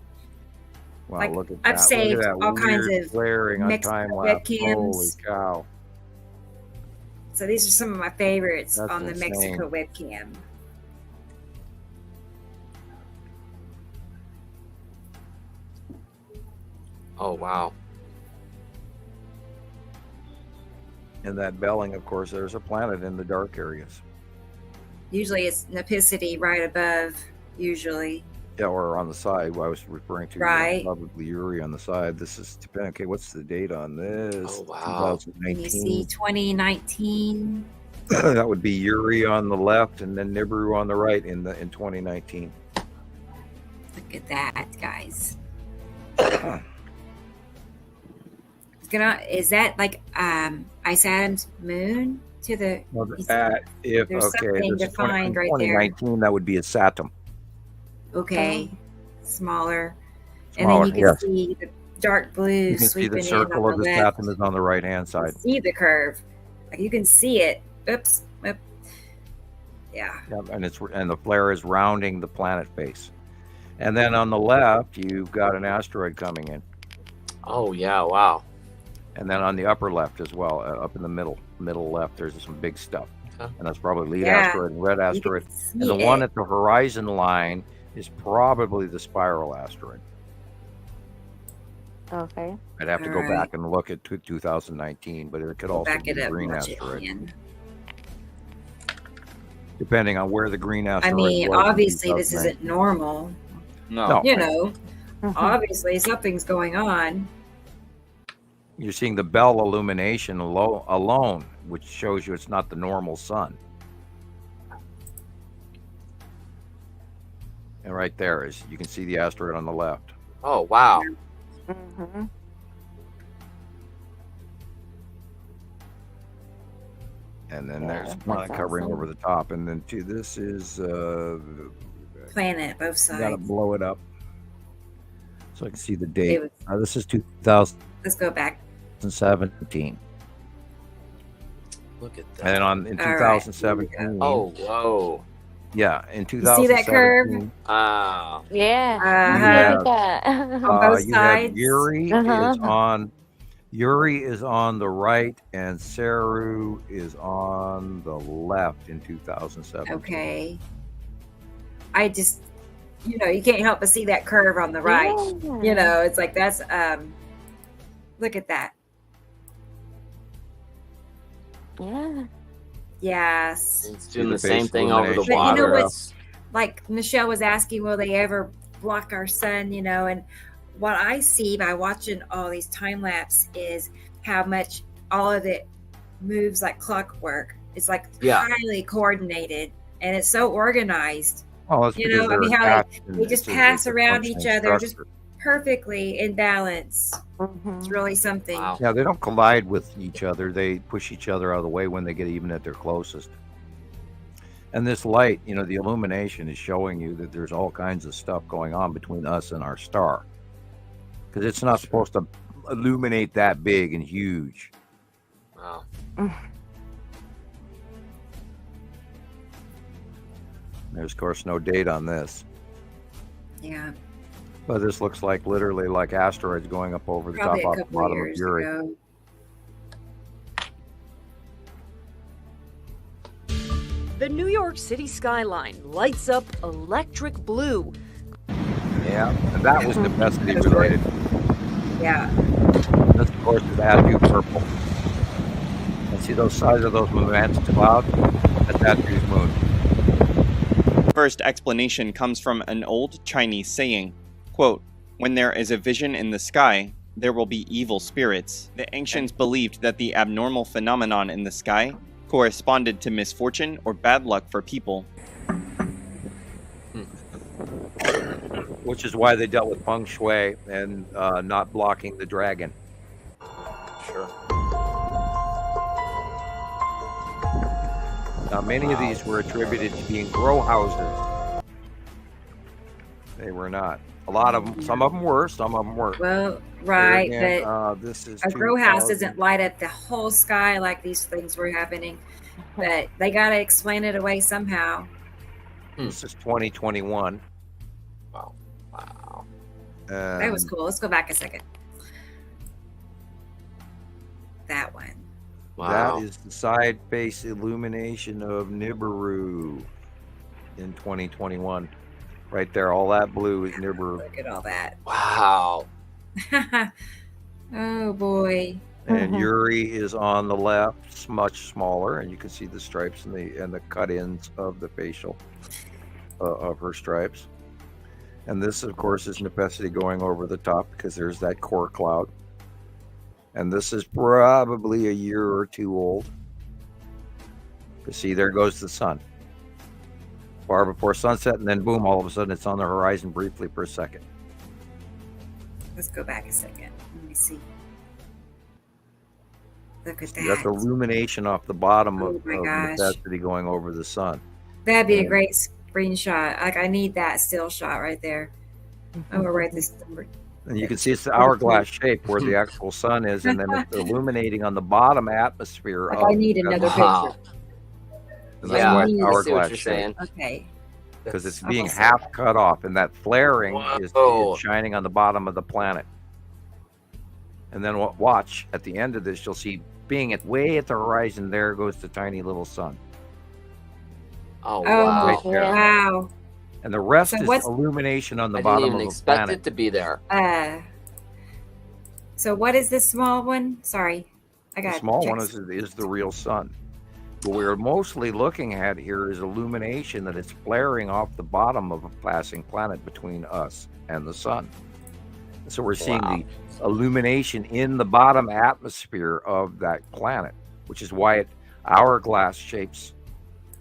Wow, like, look at that. I've saved all kinds of flaring on time lapse. Holy cow. So these are some of my favorites on the insane. Mexico webcam. Oh, wow. And that belling, of course, there's a planet in the dark areas. Usually it's Nepicity right above, usually. Yeah, or on the side. I was referring to probably Uri on the side. This is, okay, what's the date on this? Oh, wow. 2019. You see 2019. That would be Uri on the left and then Nibiru on the right in 2019. Look at that, guys. Is that like Ice Adam's moon to the? Well, there's something defined right there. 2019, that would be a Saturn. Okay, smaller. And then you can see the dark blue. You can see the circle of the Saturn is on the right hand side. You see the curve, like you can see it. Oops. Yeah. And the flare is rounding the planet face. And then on the left, you've got an asteroid coming in. Oh yeah! Wow. And then on the upper left as well, up in the middle left, there's some big stuff. And that's probably lead asteroid and red asteroid. And the one at the horizon line is probably the spiral asteroid. Okay. I'd have to go back and look at 2019, but it could also be the green asteroid. Depending on where the green asteroid I mean, obviously this isn't normal. No. You know, obviously something's going on. You're seeing the bell illumination alone, which shows you it's not the normal sun. And right there is, you can see the asteroid on the left. Oh, wow. Mm-hmm. And then there's one covering over the top. And then this is, planet, both sides. You got to blow it up so I can see the date. This is 2000. Let's go back. 2017. Look at that. And then in 2017. Right, oh, whoa. Yeah, in 2017. You see that curve? Yeah. On both sides. Yuri is on the right, and Saru is on the left in 2017. Okay. I just, you can't help but see that curve on the right. Yeah. It's like that's, look at that. Yeah. Yes. It's doing the same thing over the water. But you know what's, like Michelle was asking, will they ever block our sun, and what I see by watching all these time lapse is how much all of it moves like clockwork. It's like highly coordinated, and it's so organized. Oh, how they just pass around each other just perfectly in balance. It's really something. Wow. Yeah, they don't collide with each other. They push each other out of the way when they get even at their closest. And this light, the illumination is showing you that there's all kinds of stuff going on between us and our star. Because it's not supposed to illuminate that big and huge. Wow. There's, of course, no date on this. Yeah. But this looks like literally like asteroids going up over the top off the bottom of Yuri. Ago. The New York City skyline lights up electric blue. Yeah, and that was necessity related. Yeah. This, of course, is Addu purple. And see those sides of those moon's cloud? That's Addu's moon. First explanation comes from an old Chinese saying, quote, "When there is a vision in the sky, there will be evil spirits." The ancients believed that the abnormal phenomenon in the sky corresponded to misfortune or bad luck for people. Which is why they dealt with feng shui and not blocking the dragon. Sure. Now, many of these were attributed to being grow houses. They were not. A lot of them, some of them were, some of them weren't. Well, right, again, but this is a grow house doesn't light up the whole sky like these things were happening. But they got to explain it away somehow. This is 2021. Wow. That was cool. Let's go back a second. That one. Wow. That is the side face illumination of Nibiru in 2021. Right there, all that blue is Nibiru. Look at all that. Wow. Oh boy. And Yuri is on the left, much smaller, and you can see the stripes and the cut-ins of the facial of her stripes. And this, of course, is Nepenthe going over the top because there's that core cloud. And this is probably a year or two old. You see, there goes the sun. Far before sunset, and then boom, all of a sudden it's on the horizon briefly for a second. Let's go back a second. Let me see. Look at that. You got the illumination off the bottom of Nepenthe going over the sun. That'd be a great screenshot. Like, I need that still shot right there. I'm gonna write this number. And you can see it's the hourglass shape where the actual sun is, and then it's illuminating on the bottom atmosphere. Like, I need another picture. And that's why it's hourglass shape. Okay. Because it's being half cut off, and that flaring is shining on the bottom of the planet. And then watch, at the end of this, you'll see being way at the horizon, there goes the tiny little sun. Oh, wow. Right there. Wow. And the rest is illumination on the bottom of the planet. I didn't even expect it to be there. So what is this small one? Sorry. The small one is the real sun. What we're mostly looking at here is illumination that is flaring off the bottom of a passing planet between us and the sun. So we're seeing the illumination in the bottom atmosphere of that planet, which is why it hourglass shapes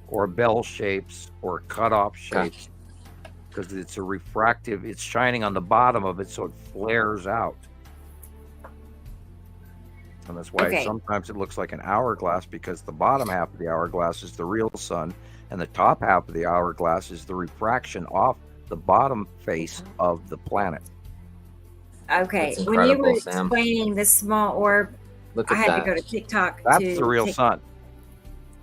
or bell shapes or cutoff shapes, because it's a refractive, it's shining on the bottom of it, so it flares out. And that's why sometimes it looks like an hourglass, because the bottom half of the hourglass is the real sun, And the top half of the hourglass is the refraction off the bottom face of the planet. Okay, when you were explaining the small orb, I had to go to TikTok. That's the real sun.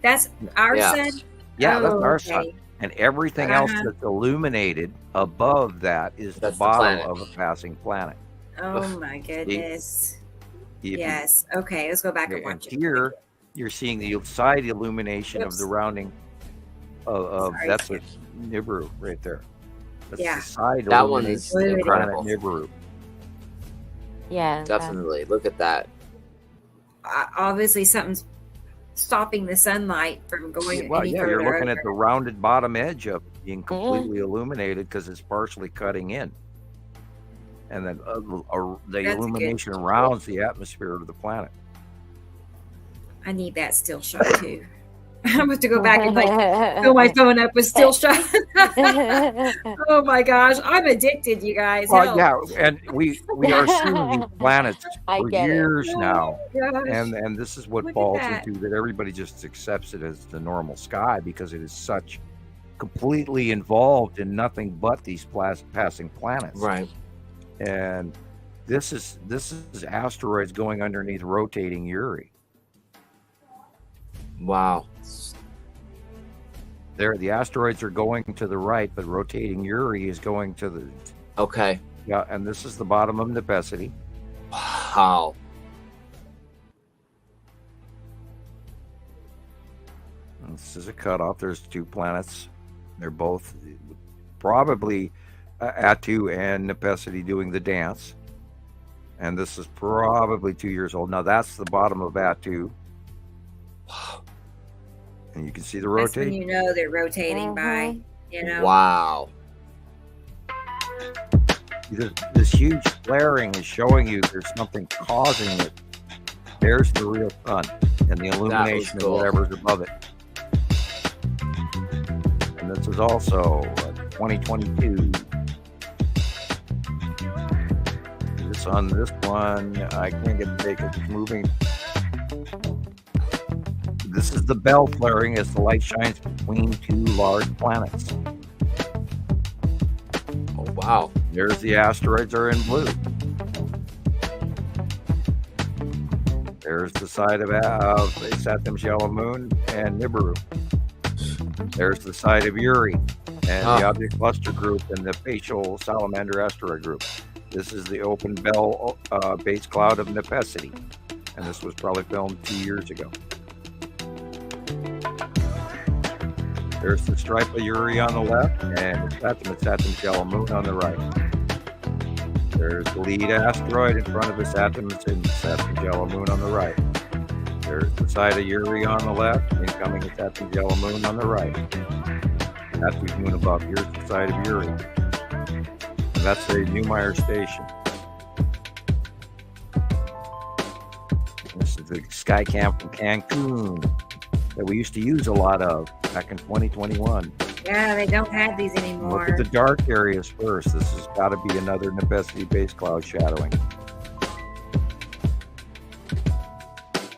That's our sun? Yeah, that's our sun. And everything else that's illuminated above that is the bottom of a passing planet. Oh my goodness. Yes. Okay, let's go back and watch it. Here, you're seeing the side illumination of the rounding of that's what Nibiru right there. That's the side that one is incredible. Nibiru. Yeah, definitely. Look at that. Obviously, something's stopping the sunlight from going any further. You're looking at the rounded bottom edge of being completely illuminated because it's partially cutting in. And then the illumination rounds the atmosphere of the planet. I need that still shot too. I'm going to go back and fill my phone up with still shot. Oh my gosh, I'm addicted, you guys. Yeah, and we are seeing these planets for years now, and this is what falls into that. Everybody just accepts it as the normal sky because it is such completely involved in nothing but these passing planets. Right. And this is asteroids going underneath rotating Uri. Wow. The asteroids are going to the right, but rotating Uri is going to the... Okay. Yeah, and this is the bottom of Nepesity. Wow. And this is a cutoff. There's 2 planets. They're both probably Atu and Nepesity doing the dance. And this is probably 2 years old. Now that's the bottom of Atu. Wow. And you can see the rotation. That's when you know they're rotating by, you know. Wow. This huge flaring is showing you there's something causing it. There's the real sun and the illumination of whatever's above it. And this is also 2022. This one, I can't get the date. It's moving. This is the bell flaring as the light shines between 2 large planets. Oh, wow. There's the asteroids are in blue. There's the side of Saturn's yellow moon and Nibiru. There's the side of Uri and the object cluster group and the facial salamander asteroid group. This is the open bell base cloud of Nepesity. And this was probably filmed 2 years ago. There's the stripe of Uri on the left and Saturn's yellow moon on the right. There's the lead asteroid in front of the Saturn's yellow moon on the right. There's the side of Uri on the left, incoming Saturn's yellow moon on the right. That's the moon above. Here's the side of Uri. And that's the Neumayer station. This is the sky camp from Cancun that we used to use a lot of back in 2021. Yeah, they don't have these anymore. Look at the dark areas first. This has got to be another Nepesity base cloud shadowing.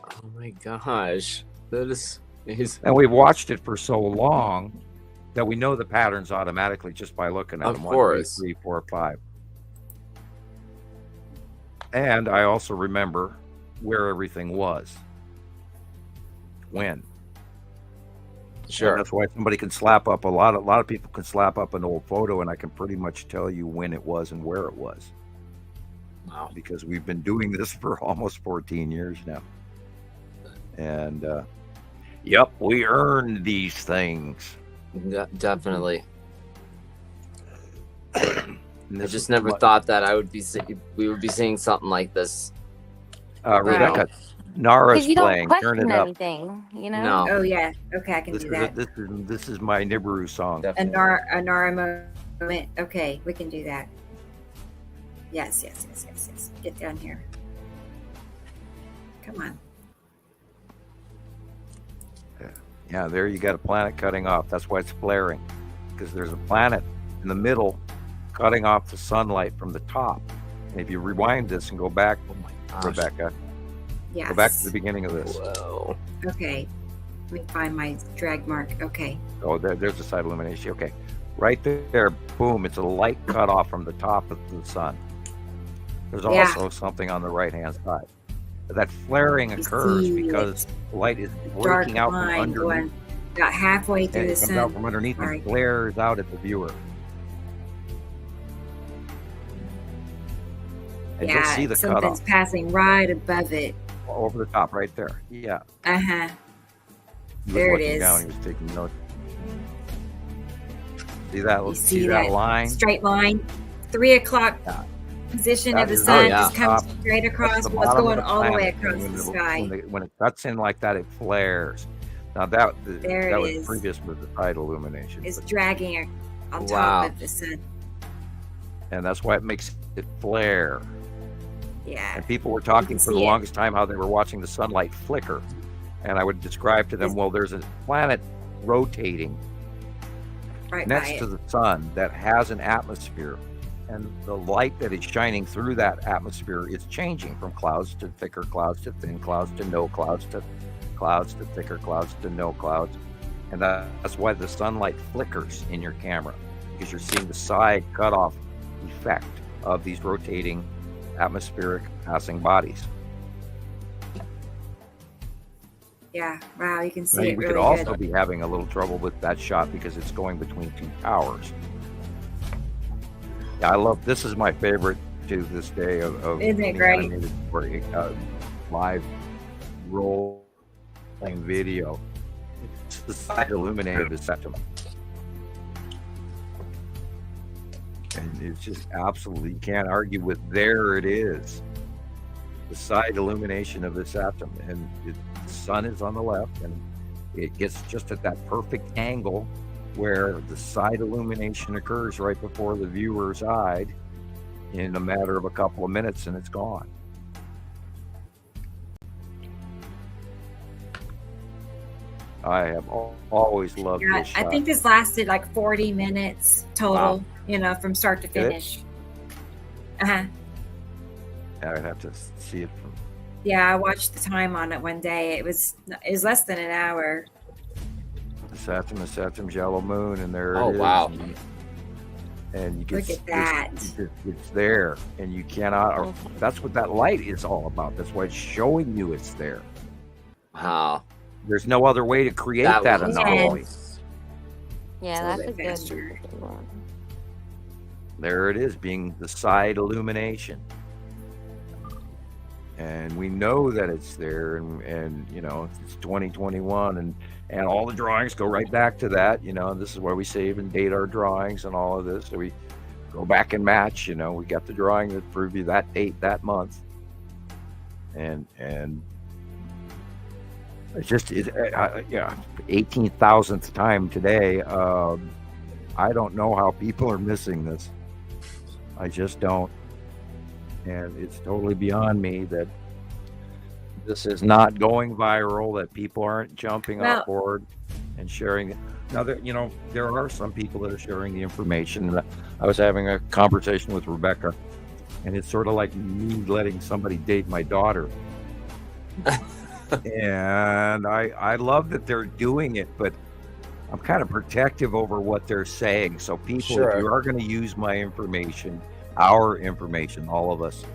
Oh my gosh. That is amazing. And we've watched it for so long that we know the patterns automatically just by looking at them. Of course. 1, 2, 3, 4, 5. And I also remember where everything was. When. Sure. And that's why somebody can slap up a lot of people can slap up an old photo and I can pretty much tell you when it was and where it was. Wow. Because we've been doing this for almost 14 years now. And yep, we earned these things. Yeah, definitely. I just never thought that we would be seeing something like this. Rebecca, Nara's playing. Turn it up. Anything, you know? No. Oh yeah. Okay, I can do that. This is my Nibiru song. A Nara moment. Okay, we can do that. Yes. Get down here. Come on. Yeah, there you got a planet cutting off. That's why it's flaring. Because there's a planet in the middle cutting off the sunlight from the top. And if you rewind this and go back, Rebecca, yes. Go back to the beginning of this. Whoa. Okay. Let me find my drag mark. Okay. Oh, there's the side illumination. Okay. Right there, boom, it's a light cut off from the top of the sun. There's also something on the right-hand side. That flaring occurs because light is breaking out from underneath. About halfway through the sun. It comes out from underneath and flares out at the viewer. And you'll see the something's passing right above it. Over the top, right there. Yeah. Uh-huh. There it is. Down, he was taking notes. See that? You see that line? Straight line. 3 o'clock position of the sun just comes straight across. What's going all the way across the sky? When it cuts in like that, it flares. Now that was previous with the side illumination. It's dragging on top of the sun. And that's why it makes it flare. Yeah. And people were talking for the longest time how they were watching the sunlight flicker. And I would describe to them, well, there's a planet rotating next to the sun that has an atmosphere. And the light that is shining through that atmosphere is changing from clouds to thicker clouds to thin clouds to no clouds to clouds to thicker clouds to no clouds. And that's why the sunlight flickers in your camera, because you're seeing the side cutoff effect of these rotating atmospheric passing bodies. Yeah, wow, you can see now, it we really could also good. be having a little trouble with that shot because it's going between two towers. Yeah, I love, this is my favorite to this day of Isn't it great? Live role playing video. It's the side illuminated the septum. And it's just absolutely, you can't argue with, there it is. The side illumination of the septum. And the sun is on the left, and it gets just at that perfect angle where the side illumination occurs right before the viewer's side in a matter of a couple of minutes, and it's gone. I have always loved this shot. I think this lasted like 40 minutes total, from start to finish. Uh-huh. Yeah, I'd have to see it from... Yeah, I watched the time on it one day. It was less than an hour. The Saturn's yellow moon, and there it is. Oh, wow. And you can look at that. It's there, and you cannot... That's what that light is all about. That's why it's showing you it's there. Wow. There's no other way to create that anomaly. Yeah, that's a good one. There it is, being the side illumination. And we know that it's there, and it's 2021, and all the drawings go right back to that. This is why we save and date our drawings and all of this. So we go back and match. We got the drawing that proved you that date, that month, and it's just 18,000th time today. I don't know how people are missing this. I just don't. And it's totally beyond me that this is not going viral, that people aren't jumping on board and sharing it. Now, there are some people that are sharing the information. I was having a conversation with Rebecca, and it's sort of like me letting somebody date my daughter. And I love that they're doing it, but I'm kind of protective over what they're saying. So people, if you are going to use my information, our information, all of us,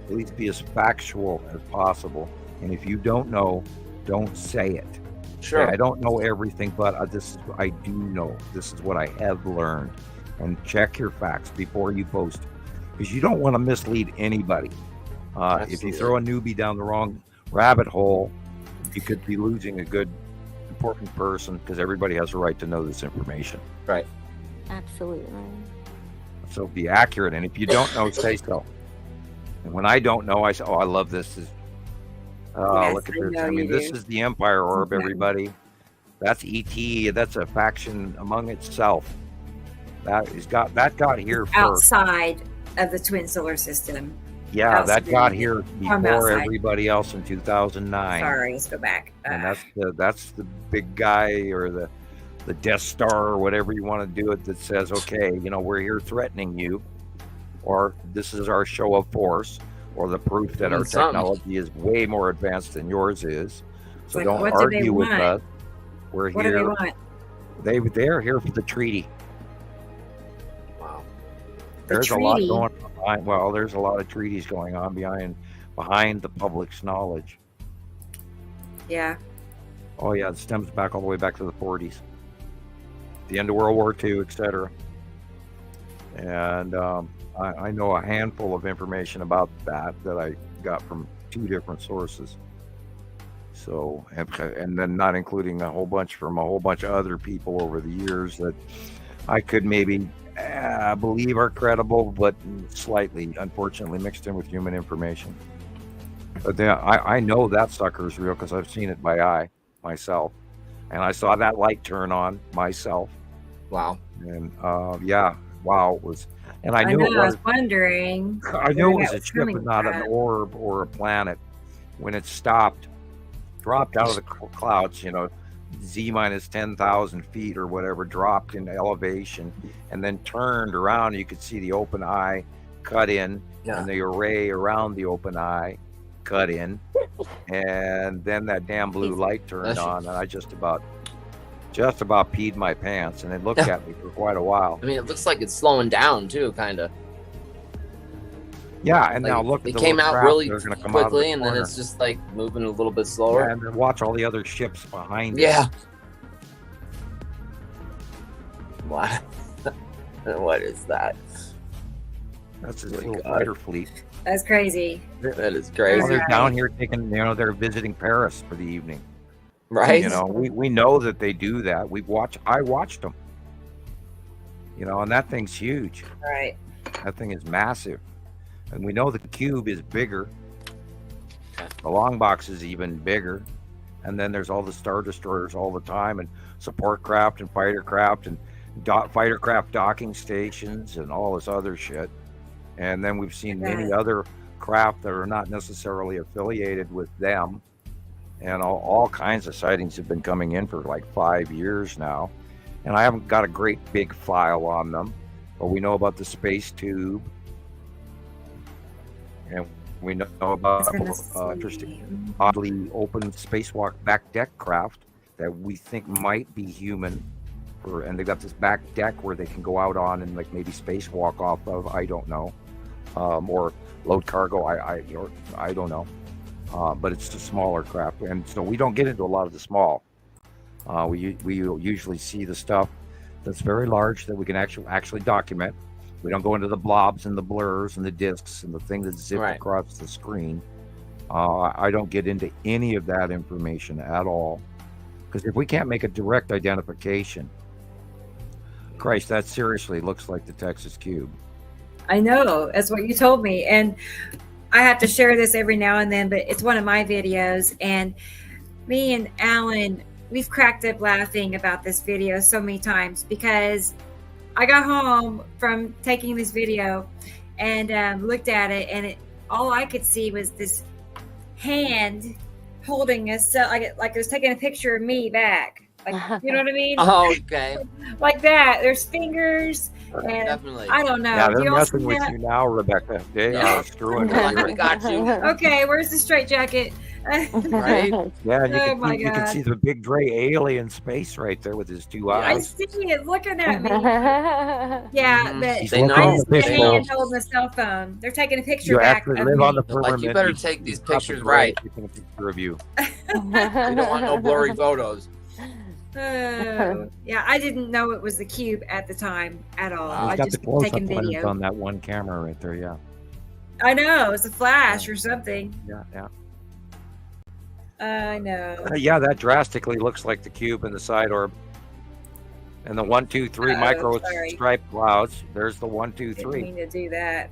please be as factual as possible. And if you don't know, don't say it. Sure. Okay, I don't know everything, but I do know. This is what I have learned. And check your facts before you post, because you don't want to mislead anybody. If you throw a newbie down the wrong rabbit hole, you could be losing a good, important person, because everybody has a right to know this information. Right. Absolutely. So be accurate, and if you don't know, say so. And when I don't know, I say, "Oh, I love this." Look at this! I mean, this is the Empire Orb, everybody. That's ET. That's a faction among itself. That got here first. Outside of the twin solar system. Yeah, that got here before everybody else in 2009. Sorry, let's go back. And that's the big guy, or the Death Star, or whatever you want to do it, that says, okay, we're here threatening you, or this is our show of force, or the proof that our technology is way more advanced than yours is. So don't argue with us. We're What here. do they want? They're here for the treaty. Wow. There's a lot going on. Well, there's a lot of treaties going on behind the public's knowledge. Yeah. Oh yeah, it stems back all the way back to the 40s, the end of World War II, etc. And I know a handful of information about that I got from 2 different sources. So, and then not including a whole bunch from a whole bunch of other people over the years that I could maybe believe are credible, but slightly, unfortunately, mixed in with human information. But I know that sucker is real because I've seen it by eye myself, and I saw that light turn on myself. Wow. And wow, it was. And I knew it was. I was wondering. I knew it was a ship and not an orb or a planet. When it stopped, dropped out of the clouds, Z minus 10,000 feet or whatever, dropped in elevation, and then turned around. You could see the open eye cut in, and the array around the open eye cut in, and then that damn blue light turned on, and I just about peed my pants, and it looked at me for quite a while. I mean, it looks like it's slowing down too, kind of. Yeah, and now look, it came out really quickly, and then it's just like moving a little bit slower. Yeah, and then watch all the other ships behind it. Yeah. What? What is that? That's his little fighter fleet. That's crazy. That is crazy. Well, they're down here taking, they're visiting Paris for the evening. Right. We know that they do that. I watched them. And that thing's huge. Right. That thing is massive. And we know the cube is bigger. The long box is even bigger. And then there's all the Star Destroyers all the time, and support craft and fighter craft and fighter craft docking stations and all this other shit. And then we've seen many other craft that are not necessarily affiliated with them. And all kinds of sightings have been coming in for like 5 years now. And I haven't got a great big file on them, but we know about the space tube. And we know about interesting, oddly open spacewalk back deck craft that we think might be human. And they've got this back deck where they can go out on and like maybe spacewalk off of, I don't know. Or load cargo, I don't know. But it's a smaller craft, and so we don't get into a lot of the small. We usually see the stuff that's very large that we can actually document. We don't go into the blobs and the blurs and the discs and the thing that zips across the screen. I don't get into any of that information at all, because if we can't make a direct identification, Christ, that seriously looks like the Texas Cube. I know. That's what you told me. And I have to share this every now and then, but it's one of my videos. And me and Alan, we've cracked up laughing about this video so many times, because I got home from taking this video and looked at it, and all I could see was this hand holding us, like it was taking a picture of me back. Like, you know what I mean? Oh, okay. Like that. There's fingers. And definitely. I don't know. Yeah, they're messing with you now, Rebecca. They are screwing with you. We got you. Okay, where's the straitjacket? Right? Yeah, and you can see the big gray alien space right there with his 2 eyes. I see it looking at me. Yeah, but I just see a hand holding a cell phone. They're taking a picture back of me. On the firmament. You better take these pictures right. Taking a picture of you. You don't want no blurry photos. Yeah, I didn't know it was the cube at the time at all. I got just the taken video on that one camera right there. Yeah, I know it's a flash or something. Yeah. I know. Yeah, that drastically looks like the cube in the side orb, and the 1, 2, 3 micro striped clouds. There's the 1, 2, 3. Didn't mean to do that.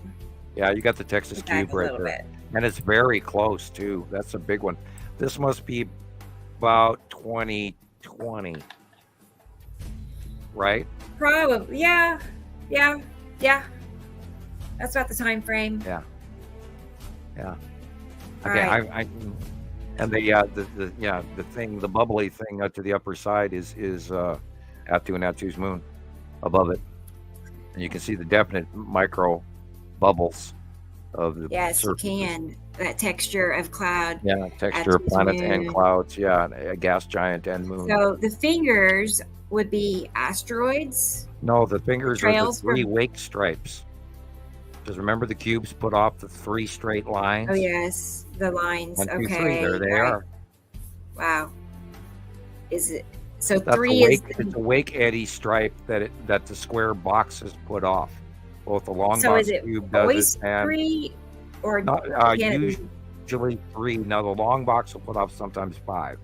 Yeah, you got the Texas Cube right there, and it's very close too. That's a big one. This must be about 2020, right? Probably, yeah. That's about the time frame. Yeah. All Okay, right. and the thing, the bubbly thing to the upper side is Atu and Atu's moon above it, and you can see the definite micro bubbles of the Yes, surface. you can. that texture of cloud. Yeah, texture of planets and clouds. Yeah, a gas giant and moon. So the fingers would be asteroids. No, the fingers are the 3 wake stripes. Because remember, the cubes put off the 3 straight lines. Oh yes, the lines. 1, 2, okay, 3, there they are. Wow. Is it so? That's 3 is it's a wake eddy stripe that the square boxes put off. Both the long so box is it cube does always it, and 3 or usually 3. Now the long box will put off sometimes 5.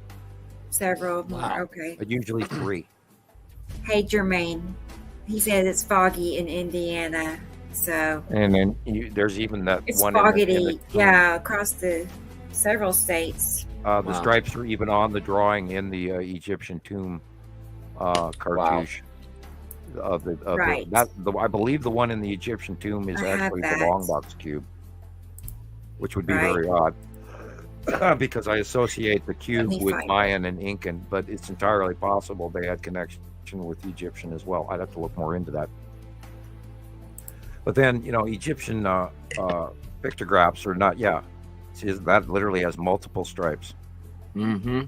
Several more. Wow. Okay. But usually 3. Hey Jermaine, he says it's foggy in Indiana. So. And then there's even that it's one. Foggy, across the several states. The stripes are even on the drawing in the Egyptian tomb cartouche. Right. I believe the one in the Egyptian tomb is actually the long box cube, which would be very odd because I associate the cube with Mayan and Incan, but it's entirely possible they had connection with Egyptian as well. I'd have to look more into that. But then, Egyptian pictographs are not, see, that literally has multiple stripes. Mm-hmm.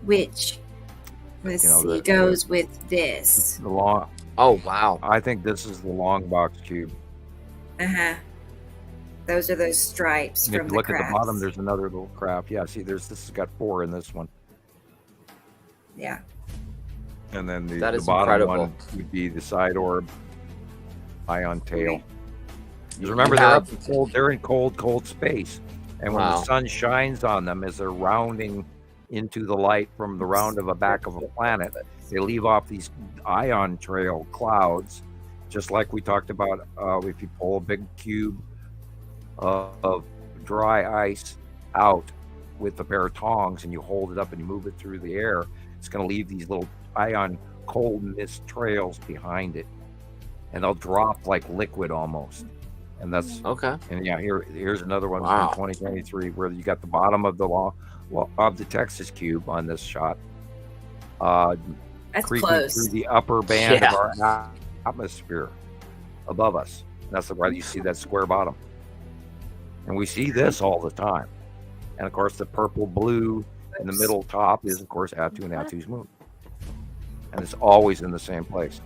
Which, let's see, goes with this. The long. Oh, wow. I think this is the long box cube. Uh-huh. Those are those stripes from the look crafts. At the bottom, there's another little craft. Yeah, see, this has got 4 in this one. Yeah. And then the bottom incredible. One would be the side orb, ion tail. You remember they're in cold space. And when the sun shines on them as they're rounding into the light from the round of a back of a planet, they leave off these ion trail clouds, just like we talked about if you pull a big cube of dry ice out with a pair of tongs and you hold it up and you move it through the air, it's going to leave these little ion cold mist trails behind it, and they'll drop like liquid almost. And that's okay. And here's another one from 2023 where you got the bottom of the Texas cube on this shot. That's close. Through the upper band of our atmosphere above us. And that's why you see that square bottom. And we see this all the time. And of course, the purple blue in the middle top is, of course, Attu and Attu's moon. And it's always in the same place.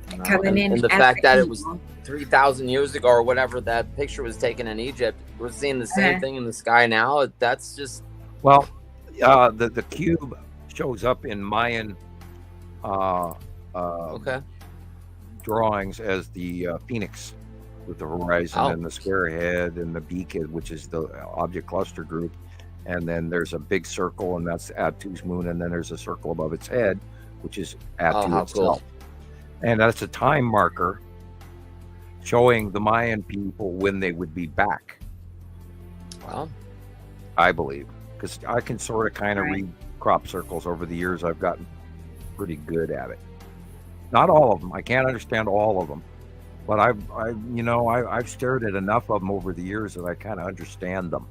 And the fact that it was 3,000 years ago or whatever that picture was taken in Egypt, we're seeing the same thing in the sky now. That's just the cube shows up in Mayan drawings as the phoenix with the horizon and the square head and the beak, which is the object cluster group. And then there's a big circle, and that's Attu's moon. And then there's a circle above its head, which is Attu itself. Cool. And that's a time marker showing the Mayan people when they would be back. Wow. I believe. Because I can sort of kind of read crop circles over the years. I've gotten pretty good at it. Not all of them. I can't understand all of them. But I've stared at enough of them over the years that I kind of understand them.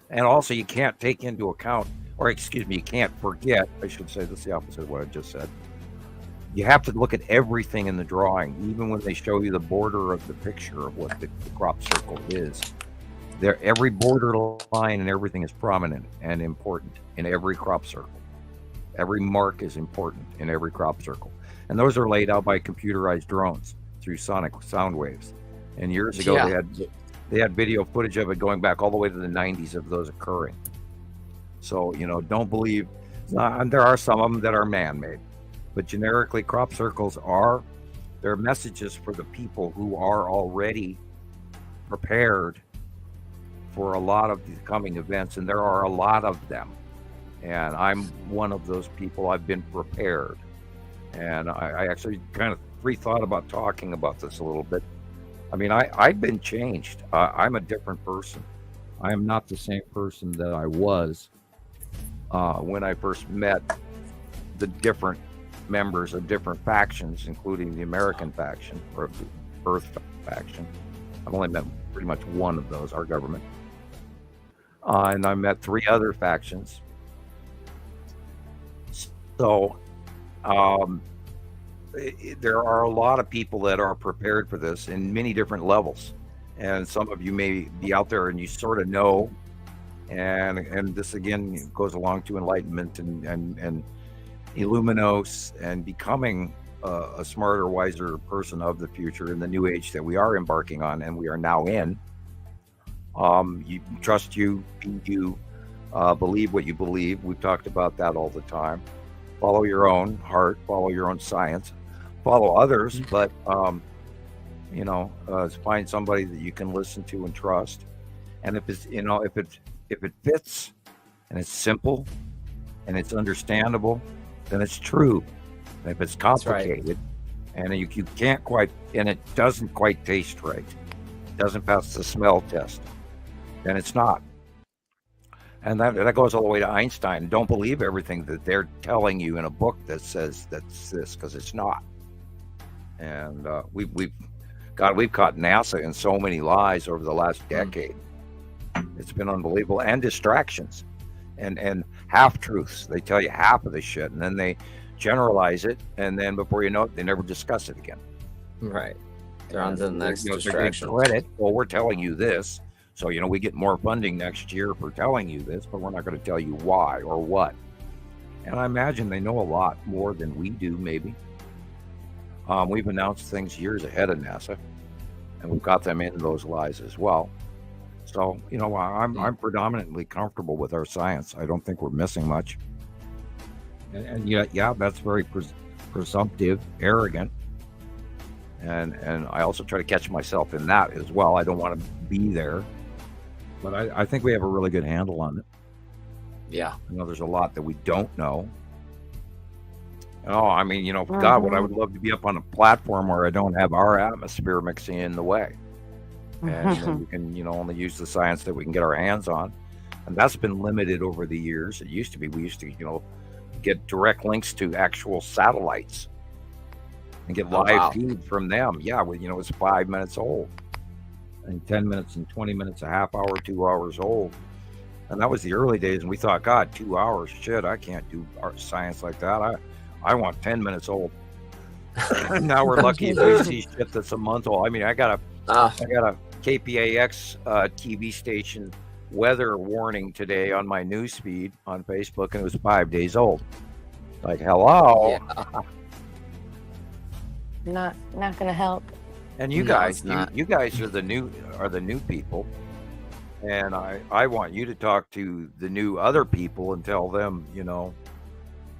And also, you can't take into account, you can't forget, I should say that's the opposite of what I just said. You have to look at everything in the drawing, even when they show you the border of the picture of what the crop circle is. Every border line and everything is prominent and important in every crop circle. Every mark is important in every crop circle. And those are laid out by computerized drones through sonic sound waves. And years ago, they had video footage of it going back all the way to the 90s of those occurring. So, don't believe, there are some of them that are man-made. But generically, crop circles they're messages for the people who are already prepared for a lot of the coming events, and there are a lot of them. And I'm one of those people. I've been prepared. And I actually kind of rethought about talking about this a little bit. I mean, I've been changed. I'm a different person. I am not the same person that I was when I first met the different members of different factions, including the American faction or the Earth faction. I've only met pretty much one of those, our government. And I met 3 other factions. So there are a lot of people that are prepared for this in many different levels, and some of you may be out there and you sort of know, and this again goes along to enlightenment and illuminos and becoming a smarter, wiser person of the future in the new age that we are embarking on and we are now in. You trust you, be you, believe what you believe. We've talked about that all the time. Follow your own heart, follow your own science, follow others, but find somebody that you can listen to and trust. And if it's if it fits and it's simple and it's understandable, then it's true. And if it's complicated and you can't quite, and it doesn't quite taste right, it doesn't pass the smell test, then it's not. And that goes all the way to Einstein. Don't believe everything that they're telling you in a book that says that's this, because it's not. And we've caught NASA in so many lies over the last decade. It's been unbelievable. And distractions and half-truths. They tell you half of the shit, and then they generalize it, and then before you know it, they never discuss it again. Right. They're on to the next distraction. Credit. Well, we're telling you this. So, we get more funding next year for telling you this, but we're not going to tell you why or what. And I imagine they know a lot more than we do, maybe. We've announced things years ahead of NASA, and we've got them into those lies as well. So, I'm predominantly comfortable with our science. I don't think we're missing much. And yet, that's very presumptive, arrogant. And I also try to catch myself in that as well. I don't want to be there. But I think we have a really good handle on it. Yeah. I know there's a lot that we don't know. God, what I would love to be up on a platform where I don't have our atmosphere mixing in the way. And we can, only use the science that we can get our hands on. And that's been limited over the years. It used to be, we used to, get direct links to actual satellites and get live feed from them. Yeah, it's 5 minutes old. And 10 minutes and 20 minutes, a half hour, 2 hours old. And that was the early days. And we thought, God, 2 hours, shit, I can't do art science like that. I want 10 minutes old. And now we're lucky if we see shit that's a month old. I got a KPAX TV station weather warning today on my news feed on Facebook, and it was 5 days old. Like, hello. Yeah. Not gonna help. And you guys are the new people, and I want you to talk to the new other people and tell them,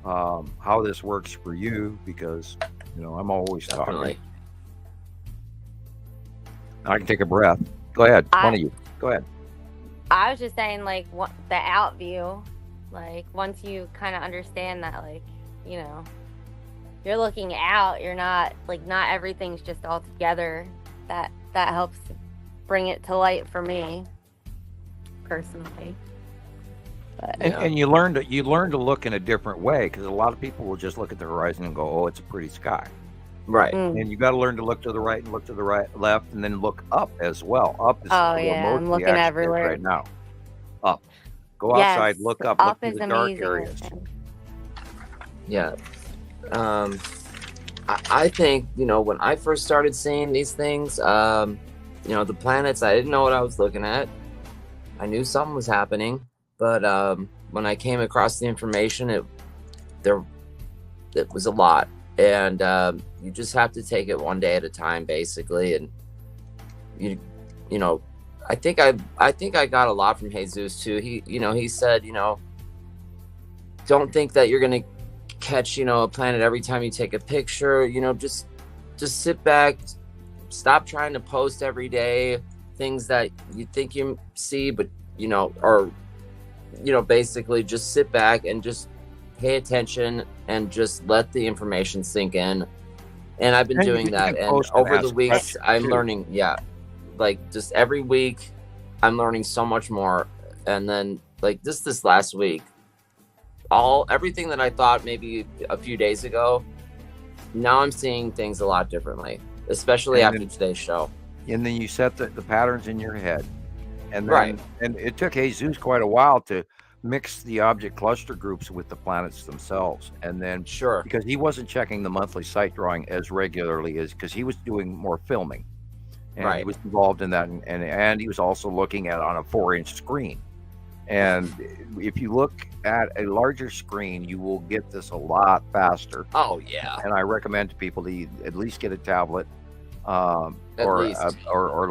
how this works for you, because I'm always talking. I can take a breath. Go ahead, one of you. Go ahead. I was just saying, the out view, once you kind of understand that, you're looking out, you're not not everything's just all together. That helps bring it to light for me personally. But, and you learn to look in a different way, because a lot of people will just look at the horizon and go, oh, it's a pretty sky. Right. And you got to learn to look to the right and look to the left, and then look up as well. Up is I'm looking everywhere right now. Up. Go outside, look up, look in the dark areas. Yeah. I think, when I first started seeing these things, the planets, I didn't know what I was looking at. I knew something was happening, but when I came across the information, it was a lot. And you just have to take it one day at a time, basically. And I think I got a lot from Jesus too. He said, don't think that you're gonna catch a planet every time you take a picture. Just sit back, stop trying to post every day things that you think you see, but basically just sit back and just pay attention and just let the information sink in. And I've been doing that, and over the weeks I'm learning. Just every week I'm learning so much more. And then this last week, everything that I thought maybe a few days ago, now I'm seeing things a lot differently, especially after today's show. And then you set the patterns in your head. And then, and it took Jesus quite a while to mix the object cluster groups with the planets themselves. And then because he wasn't checking the monthly site drawing as regularly as, because he was doing more filming, and he was involved in that, and he was also looking at on a 4-inch screen. And if you look at a larger screen, you will get this a lot faster. Oh yeah. And I recommend to people to at least get a tablet, or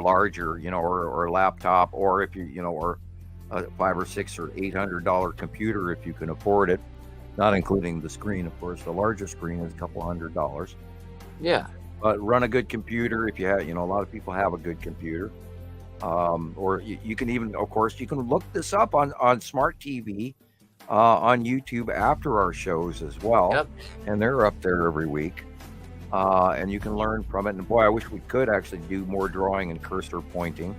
larger, or a laptop, or if you, or a $500 or $600 or $800 computer if you can afford it, not including the screen, of course. The larger screen is a couple $100. Yeah. But run a good computer if you have, a lot of people have a good computer. Or you can even, of course, you can look this up on smart TV, on YouTube after our shows as well. Yep. And they're up there every week. And you can learn from it. And boy, I wish we could actually do more drawing and cursor pointing.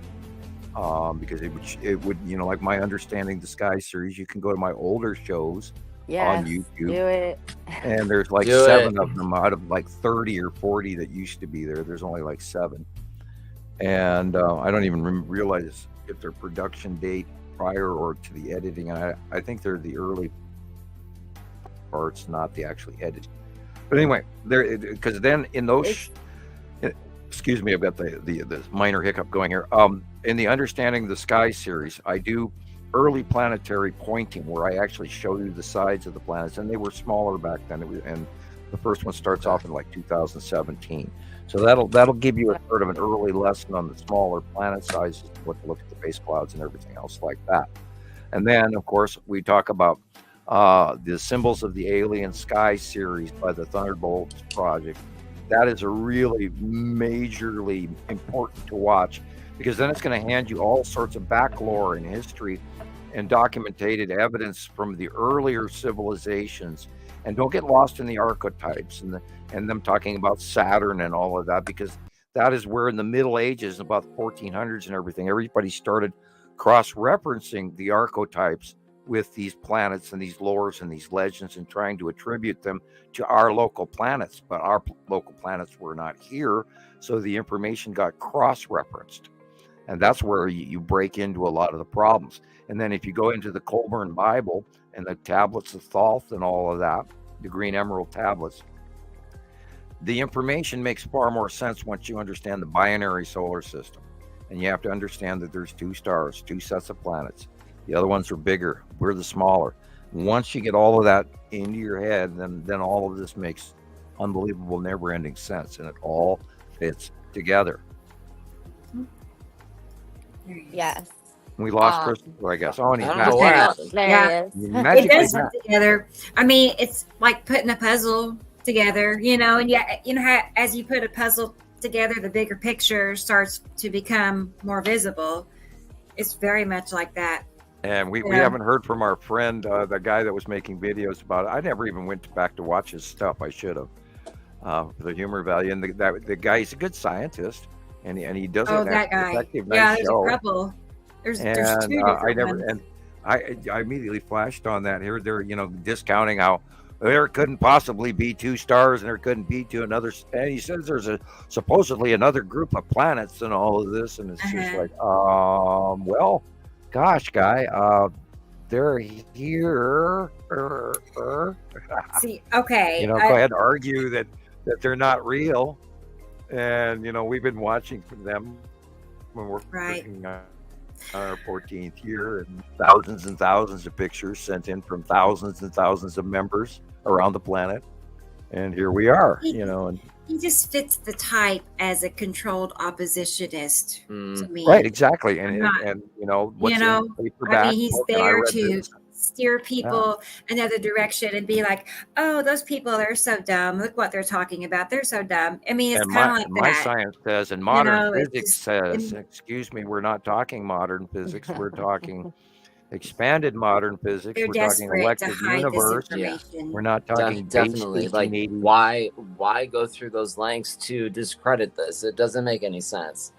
Because it would, like my Understanding the Sky series, you can go to my older shows on YouTube. Do it. And there's like 7 of them out of like 30 or 40 that used to be there. There's only like 7. And I don't even realize if their production date prior or to the editing. And I think they're the early parts, not the actually edited. But anyway, because then in those... Excuse me, I've got the minor hiccup going here. In the Understanding the Sky series, I do early planetary pointing where I actually show you the sides of the planets, and they were smaller back then. And the first one starts off in like 2017. So that'll give you a sort of an early lesson on the smaller planet sizes, what to look at the base clouds and everything else like that. And then, of course, we talk about the Symbols of the Alien Sky series by the Thunderbolts Project. That is a really majorly important to watch, because then it's going to hand you all sorts of back lore and history and documented evidence from the earlier civilizations. And don't get lost in the archetypes and them talking about Saturn and all of that, because that is where in the Middle Ages, about the 1400s and everything, everybody started cross-referencing the archetypes with these planets and these lores and these legends and trying to attribute them to our local planets. But our local planets were not here, so the information got cross-referenced. And that's where you break into a lot of the problems. And then if you go into the Colburn Bible and the tablets of Thoth and all of that, the green emerald tablets, the information makes far more sense once you understand the binary solar system. And you have to understand that there's 2 stars, 2 sets of planets. The other ones are bigger. We're the smaller. Once you get all of that into your head, then all of this makes unbelievable, never-ending sense, and it all fits together. Yes. We lost Christoper, I guess. Oh, and he's back. There he is. It does fit together. I mean, it's like putting a puzzle together, and how as you put a puzzle together, the bigger picture starts to become more visible. It's very much like that. And we haven't heard from our friend, the guy that was making videos about it. I never even went back to watch his stuff. I should have, for the humor value. And the guy, he's a good scientist, and he does an effective, nice show. There's a couple. There's 2 different ones. I immediately flashed on that. Here they're discounting how there couldn't possibly be 2 stars and there couldn't be 2 another. And he says there's supposedly another group of planets and all of this, and it's just like, well. Gosh, guy, they're here. See, okay. Go ahead and argue that they're not real. And, we've been watching from them when we're working on our 14th year, and thousands of pictures sent in from thousands and thousands of members around the planet. And here we are, and he just fits the type as a controlled oppositionist to me. Right, exactly. And what's in paperback, I mean, he's there to steer people another direction and be like, oh, those people, they're so dumb. Look what they're talking about. They're so dumb. I mean, it's kind of like my that. Science says, and modern physics says, excuse me, we're not talking modern physics. We're talking expanded modern physics. They're we're talking electric universe. We're not talking definitely like why go through those lengths to discredit this? It doesn't make any sense.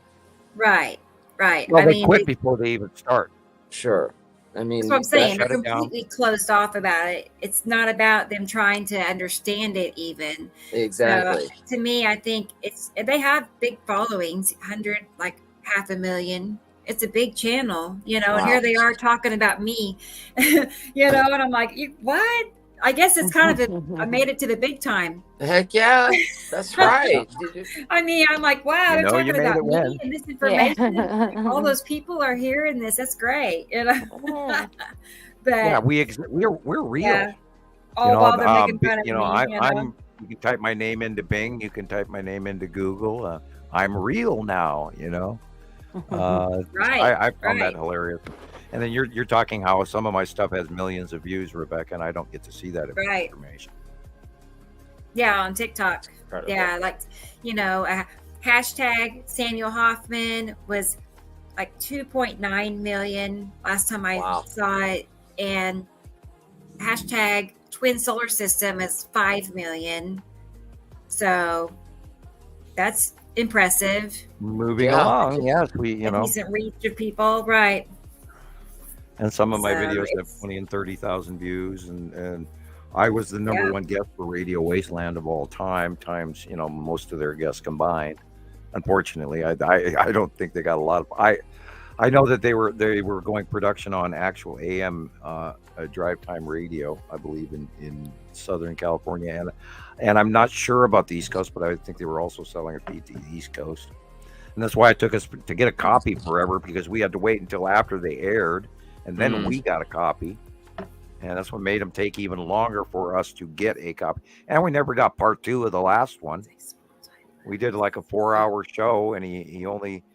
Right. Well, they quit before they even start. Sure. I mean, that's what I'm saying. They're completely closed off about it. It's not about them trying to understand it even. Exactly. So, to me, I think they have big followings, 500,000, It's a big channel, you know, and here they are talking about me, you know, and I'm like, what? I guess it's kind of I made it to the big time. Heck yeah, that's right. I mean, I'm like, wow, they're talking about me and this information. All those people are hearing this. That's great, you know. But we're real. Yeah. All while they're making fun of me. I'm. You can type my name into Bing. You can type my name into Google. I'm real now. You know. Right. I found that hilarious. And then you're talking how some of my stuff has millions of views, Rebecca, and I don't get to see that information. Yeah, on TikTok. Yeah, like, you know, hashtag Samuel Hofman was like 2.9 million last time I saw it, and hashtag Twin Solar System is 5 million. So that's impressive. Moving along, yes, we decent reach of people, right? And some of my videos have 20 and 30,000 views, and I was the number one guest for Radio Wasteland of all time, times most of their guests combined. Unfortunately, I don't think they got a lot of. I know that they were going production on actual AM drive time radio, I believe in Southern California, and I'm not sure about the East Coast, but I think they were also selling it to the East Coast, and that's why it took us to get a copy forever, because we had to wait until after they aired. And then we got a copy, and that's what made them take even longer for us to get a copy. And we never got part 2 of the last one. We did like a 4-hour show, and he only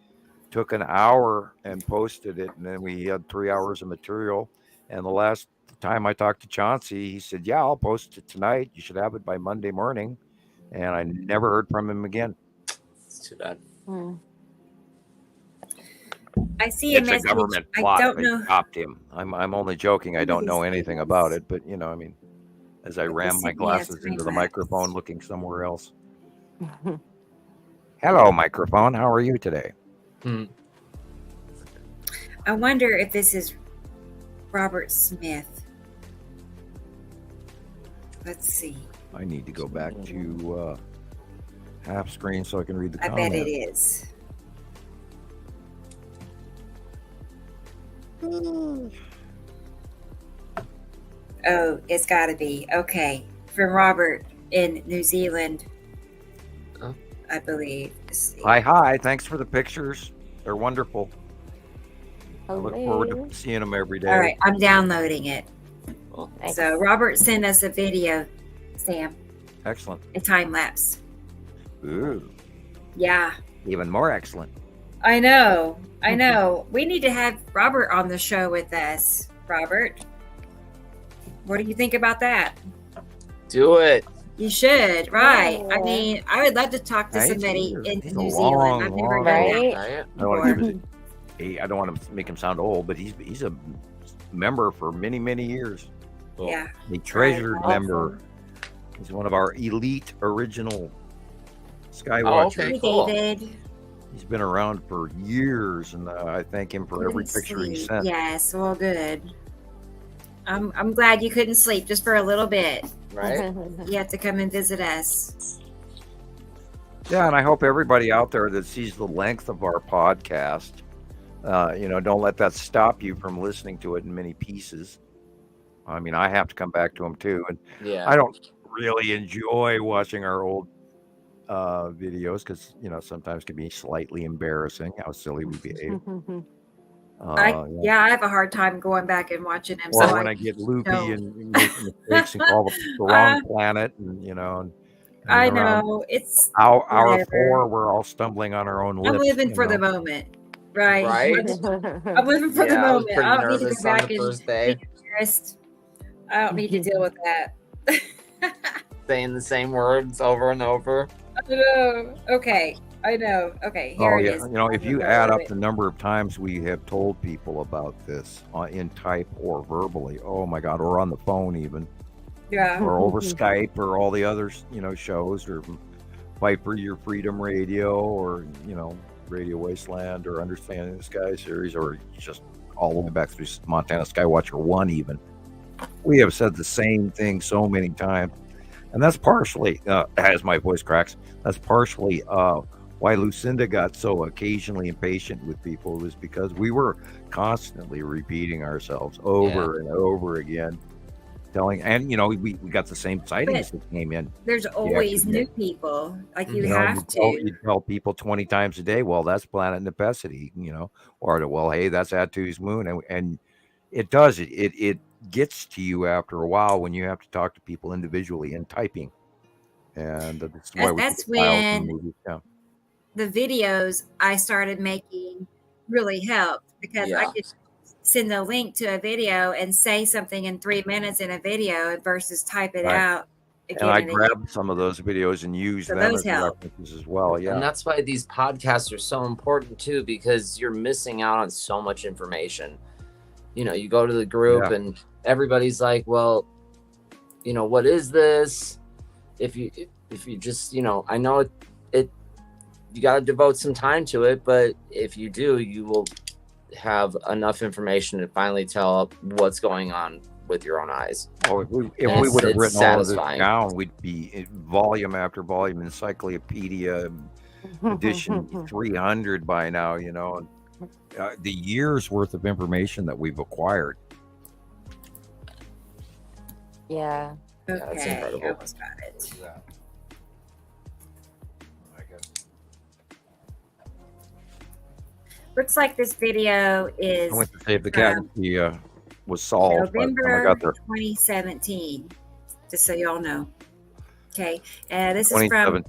took an hour and posted it, and then we had 3 hours of material. And the last time I talked to Chauncey, he said, "Yeah, I'll post it tonight. You should have it by Monday morning." And I never heard from him again. It's too bad. I see a message. A government plot. I don't know. They stopped him. I'm only joking. I don't know anything about it, but I mean, as I ram my glasses into the microphone, looking somewhere else. Hello, microphone. How are you today? I wonder if this is Robert Smith. Let's see. I need to go back to half screen so I can read the comments. I bet it is. Oh, it's got to be. Okay. From Robert in New Zealand, I believe. Hi. Thanks for the pictures. They're wonderful. I look forward to seeing them every day. All right. I'm downloading it. So Robert sent us a video, Sam. Excellent. A time lapse. Ooh. Yeah. Even more excellent. I know. We need to have Robert on the show with us. Robert, what do you think about that? Do it. You should, right? I mean, I would love to talk to somebody in New Zealand. I've never done that. I don't want to make him sound old, but he's a member for many, many years. Yeah. A treasured member. He's one of our elite original Skywatchers. Okay, cool. David. He's been around for years, and I thank him for every picture he sent. Yes, well, good. I'm glad you couldn't sleep just for a little bit. Right. You have to come and visit us. Yeah, and I hope everybody out there that sees the length of our podcast, don't let that stop you from listening to it in many pieces. I mean, I have to come back to them too, and I don't really enjoy watching our old videos because sometimes can be slightly embarrassing how silly we behave. I have a hard time going back and watching them. Or when I get loopy and make mistakes and call the wrong planet, and I know it's hour 4. We're all stumbling on our own lips. I'm living for the moment, right? I'm living for the moment. I don't need to go back and be embarrassed. I don't need to deal with that. Saying the same words over and over. I know. Okay. Here it is. If you add up the number of times we have told people about this in type or verbally, oh my God, or on the phone even, or over Skype or all the other shows, or Fight for Your Freedom Radio, or Radio Wasteland, or Understanding the Sky series, or just all the way back through Montana Skywatcher 1 even. We have said the same thing so many times. And that's partially, as my voice cracks, that's partially why Lucinda got so occasionally impatient with people was because we were constantly repeating ourselves over and over again, telling, and we got the same sightings that came in. There's always new people, like you have to. You tell people 20 times a day, well, that's planet Nepacity, or well, hey, that's Atu's moon, and it does it gets to you after a while when you have to talk to people individually and typing, and that's when the videos I started making really helped, because I could send a link to a video and say something in 3 minutes in a video versus type it out again. And I grabbed some of those videos and used them as references as well. Yeah. And that's why these podcasts are so important too, because you're missing out on so much information. You go to the group and everybody's like, well, what is this? If you just, I know it you got to devote some time to it, but if you do, you will have enough information to finally tell what's going on with your own eyes. Oh, if we would have written all of this down, we'd be volume after volume, encyclopedia edition 300 by now, the year's worth of information that we've acquired. Yeah. Okay, that's incredible. I almost got it. Looks like this video is. I went to save the cat. He was solved. November 2017. Just so y'all know. Okay, this is from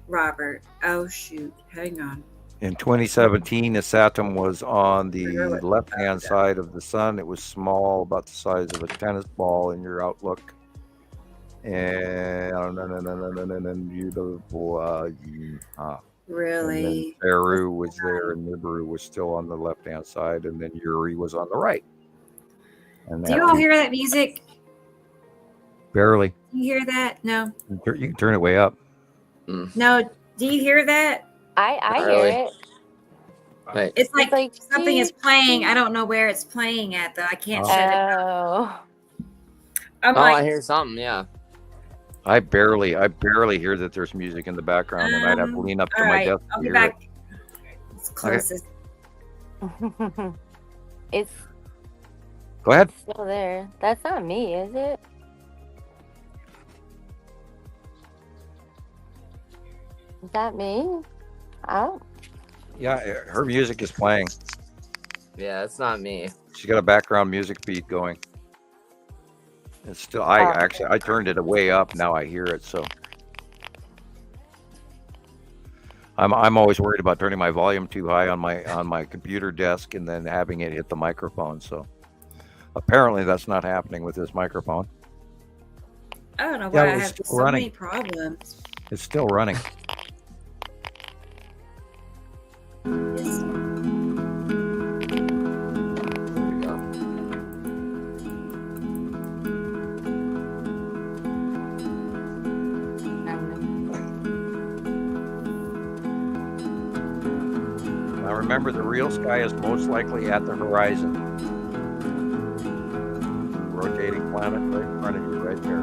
Robert. Oh shoot! Hang on. In 2017, the Saturn was on the left-hand side of the sun. It was small, about the size of a tennis ball in your outlook. And really? Nibiru was there, and Nibiru was still on the left-hand side, and then Yuri was on the right. And do you all hear that music? Barely. You hear that? No. You can turn it way up. No. Do you hear that? I hear it. Right. It's like something is playing. I don't know where it's playing at, though. I can't shut it down. I hear something. Yeah. I barely hear that there's music in the background, and I'd have to lean up to my desk. I'll be back. It's closest. It's. Go ahead. Still there. That's not me, is it? Is that me? Oh. Yeah, her music is playing. Yeah, it's not me. She's got a background music beat going. It's still. I turned it way up. Now I hear it. So I'm always worried about turning my volume too high on my computer desk and then having it hit the microphone. So apparently that's not happening with this microphone. I don't know why I have so many problems. It's still running. Remember, the real sky is most likely at the horizon. Rotating planet right in front of you, right there.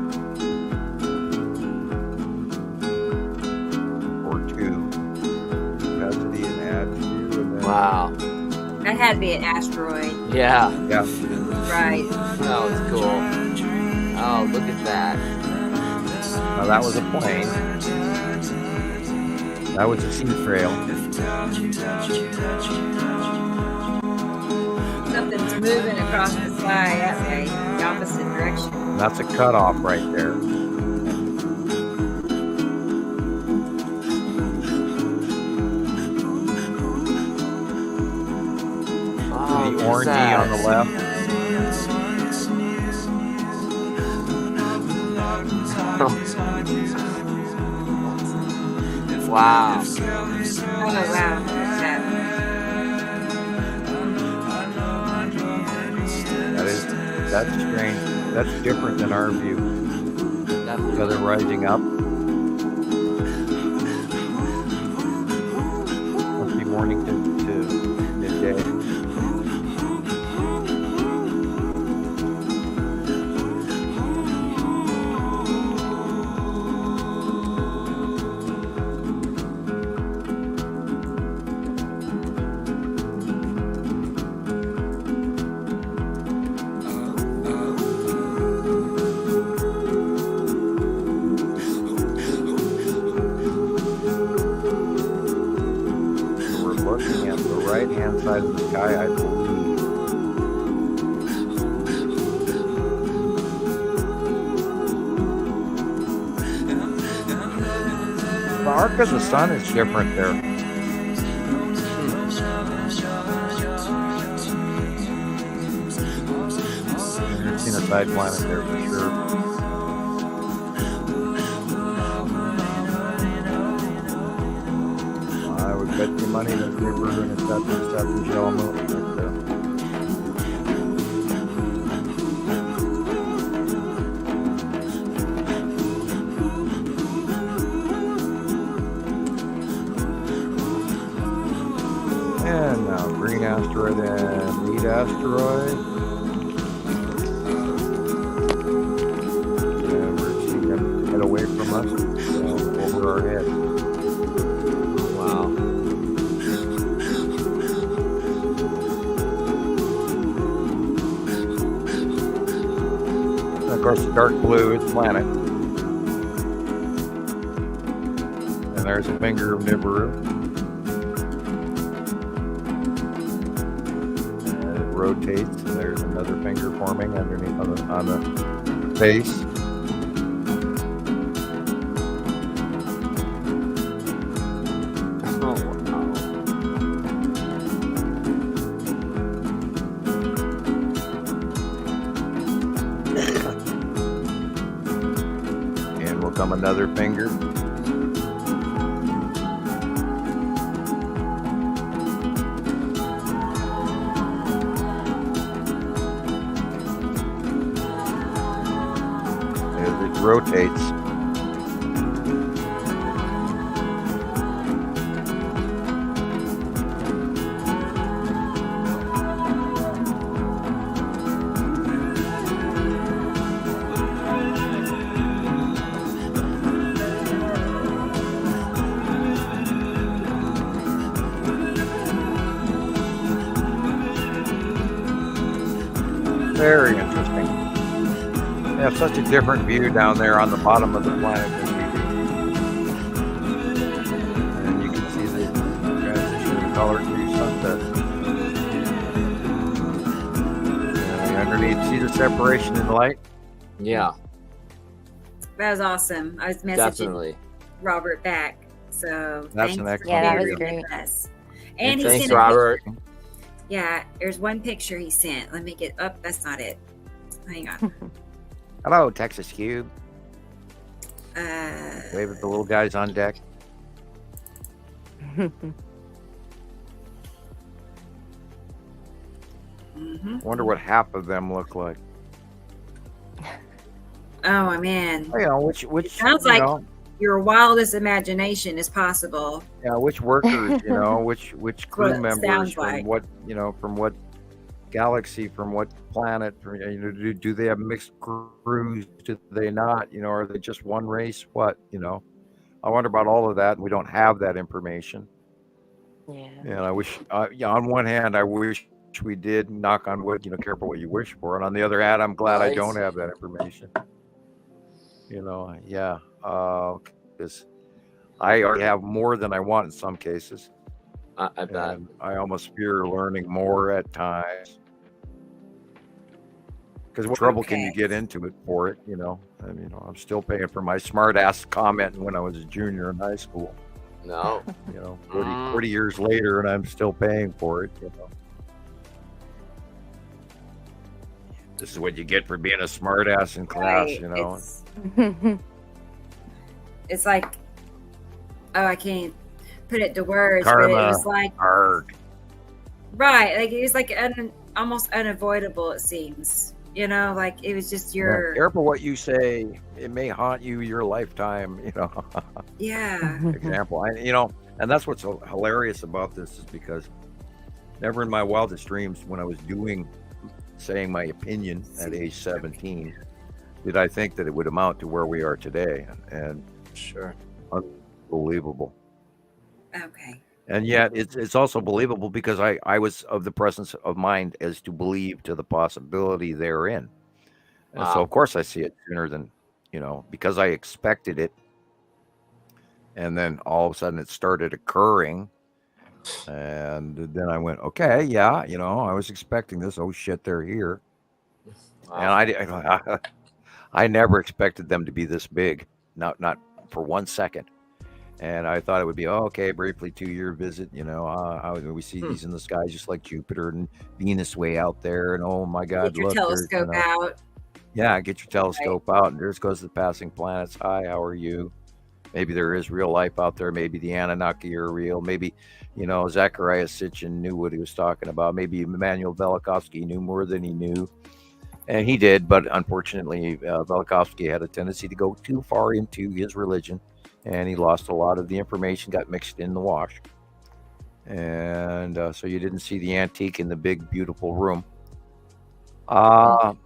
Or two. Has to be an Atu, and then... Wow. That had to be an asteroid. Yeah. Yeah. Right. That was cool. Oh, look at that. Now that was a plane. That was a sea trail. Something's moving across the sky that way, the opposite direction. That's a cutoff right there. Oh, the orangey on the left. Wow. Oh, wow. That's strange. That's different than our view. So they're rising up. Must be morning to midday. side of the sky, I believe. The arc of the sun is different there. I've seen a side planet there for sure. I would bet you money that they were going to start the shell moving. And now green asteroid and lead asteroid. And we're seeing them head away from us, over our head. Wow. And of course, the dark blue is planet. And there's a finger of Nibiru. Rotates, and there's another finger forming underneath on the face. And will come another finger. Rotates. Very interesting. They have such a different view down there on the bottom of the planet than we do. And you can see the transition of color to sunset. And underneath, see the separation in light? Yeah. That was awesome. I was messaging Robert back. So that's an excellent that was great. And he thanks, sent Robert. Yeah, there's one picture he sent. Let me get up. That's not it. Hang on. Hello, Texas Cube. Wave at the little guys on deck. Wonder what half of them look like. Oh man. You know, which it sounds like your wildest imagination is possible. Yeah, which workers, which crew members from what, from what galaxy, from what planet, do they have mixed crews? Do they not? Are they just one race? What, I wonder about all of that, and we don't have that information. Yeah. And I wish, on one hand, I wish we did, knock on wood, careful what you wish for. And on the other hand, I'm glad I don't have that information. Because I already have more than I want in some cases. I bet. And I almost fear learning more at times. Because what trouble can you get into it for it? I'm still paying for my smart ass comment when I was a junior in high school. No. 40 years later, and I'm still paying for it. This is what you get for being a smart ass in class, It's like, I can't put it to words, Karma. but it was like, Arg. right, like it was like almost unavoidable. It seems, like it was just your. Careful what you say; it may haunt you your lifetime. Yeah. Example, and that's what's so hilarious about this is because never in my wildest dreams, when I was saying my opinion at age 17, did I think that it would amount to where we are today. And sure, unbelievable. Okay. And yet it's also believable because I was of the presence of mind as to believe to the possibility therein. And so of course I see it sooner than, because I expected it. And then all of a sudden it started occurring. And then I went, okay, yeah, I was expecting this. Oh shit, they're here. Wow. And I never expected them to be this big, not for 1 second. And I thought it would be, okay, briefly 2-year visit. We see these in the sky just like Jupiter and Venus way out there. And oh my God, get your telescope out. Yeah, get your telescope out. And there goes the passing planets. Hi, how are you? Maybe there is real life out there. Maybe the Anunnaki are real. Maybe, Zechariah Sitchin knew what he was talking about. Maybe Immanuel Velikovsky knew more than he knew. And he did, but unfortunately, Velikovsky had a tendency to go too far into his religion, and he lost a lot of the information, got mixed in the wash. And so you didn't see the antique in the big, beautiful room. Lost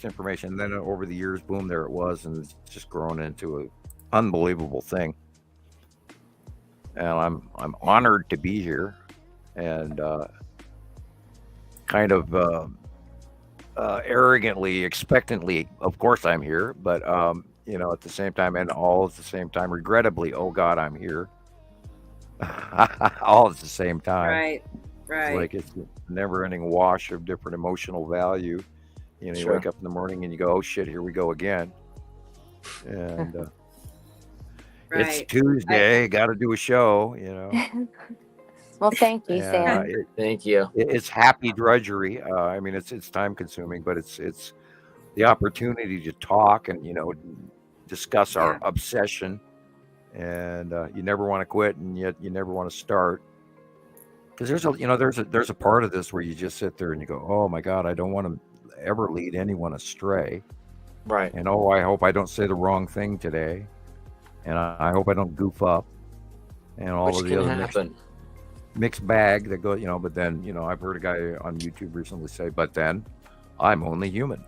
information. And then over the years, boom, there it was, and it's just grown into an unbelievable thing. And I'm honored to be here, and kind of arrogantly, expectantly, of course I'm here, but at the same time, and all at the same time, regrettably, oh God, I'm here. All at the same time. Right. It's like it's a never-ending wash of different emotional value. You wake up in the morning and you go, oh shit, here we go again. And it's Tuesday, got to do a show, Well, thank you, Sam. Thank you. It's happy drudgery. It's time consuming, but it's the opportunity to talk and discuss our obsession. And you never want to quit, and yet you never want to start. Because there's a part of this where you just sit there and you go, oh my God, I don't want to ever lead anyone astray. Right. And I hope I don't say the wrong thing today, and I hope I don't goof up, and all of the other mixed bag that goes, but then, I've heard a guy on YouTube recently say, but then I'm only human.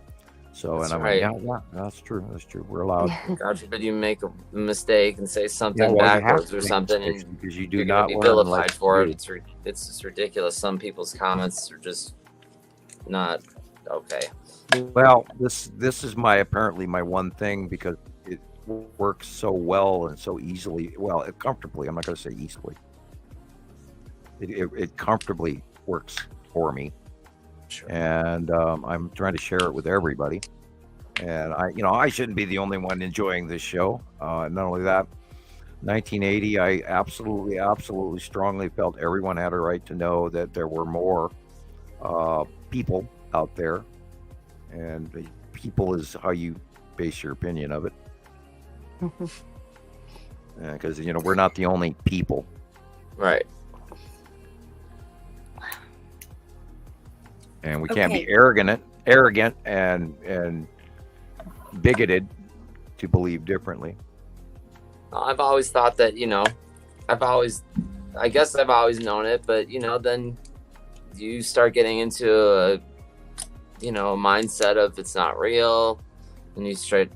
So, that's and I'm right. like, yeah, that's true. We're allowed. God forbid you make a mistake and say something backwards or something, and because you do you're not be learn vilified like for it. It's just ridiculous. Some people's comments are just not okay. Well, this is apparently my one thing, because it works so well and so easily. Well, comfortably. I'm not going to say easily. It comfortably works for me. Sure. And I'm trying to share it with everybody. And I shouldn't be the only one enjoying this show. Not only that, 1980, I absolutely strongly felt everyone had a right to know that there were more people out there. And people is how you base your opinion of it. Because, we're not the only people. Right. And we can't be arrogant and bigoted to believe differently. I've always thought that, I guess I've always known it, but, then you start getting into a mindset of it's not real, and you start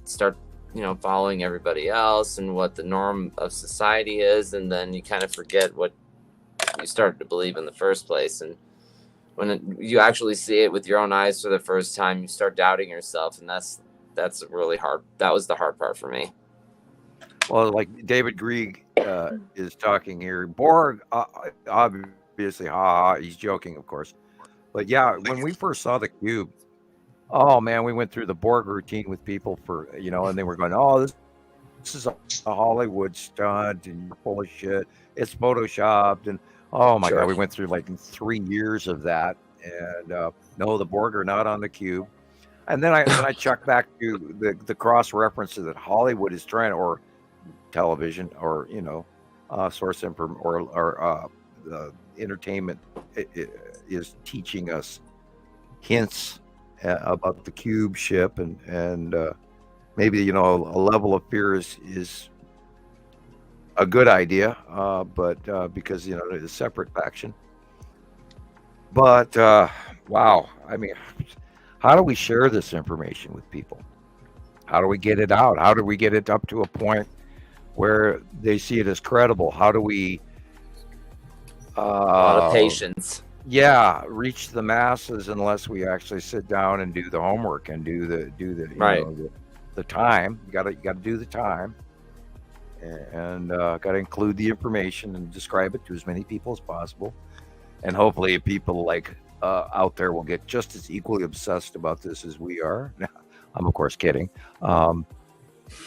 following everybody else and what the norm of society is, and then you kind of forget what you started to believe in the first place. And when you actually see it with your own eyes for the first time, you start doubting yourself, and that's really hard. That was the hard part for me. Well, like David Grieg is talking here. Borg, obviously, he's joking, of course. But yeah, when we first saw the cube, oh man, we went through the Borg routine with people for, and they were going, oh, this is a Hollywood stunt, and you're full of shit. It's photoshopped, and oh my God, we went through 3 years of that. And no, the Borg are not on the cube. And then I checked back to the cross references that Hollywood is trying, or television, or source information, or the entertainment is teaching us hints about the cube ship, and maybe a level of fear is a good idea, but because it's a separate faction. But wow, how do we share this information with people? How do we get it out? How do we get it up to a point where they see it as credible? How do we a lot of patience? Yeah, reach the masses, unless we actually sit down and do the homework and do the right. The time. You got to do the time. and got to include the information and describe it to as many people as possible. And hopefully people like out there will get just as equally obsessed about this as we are. I'm of course kidding.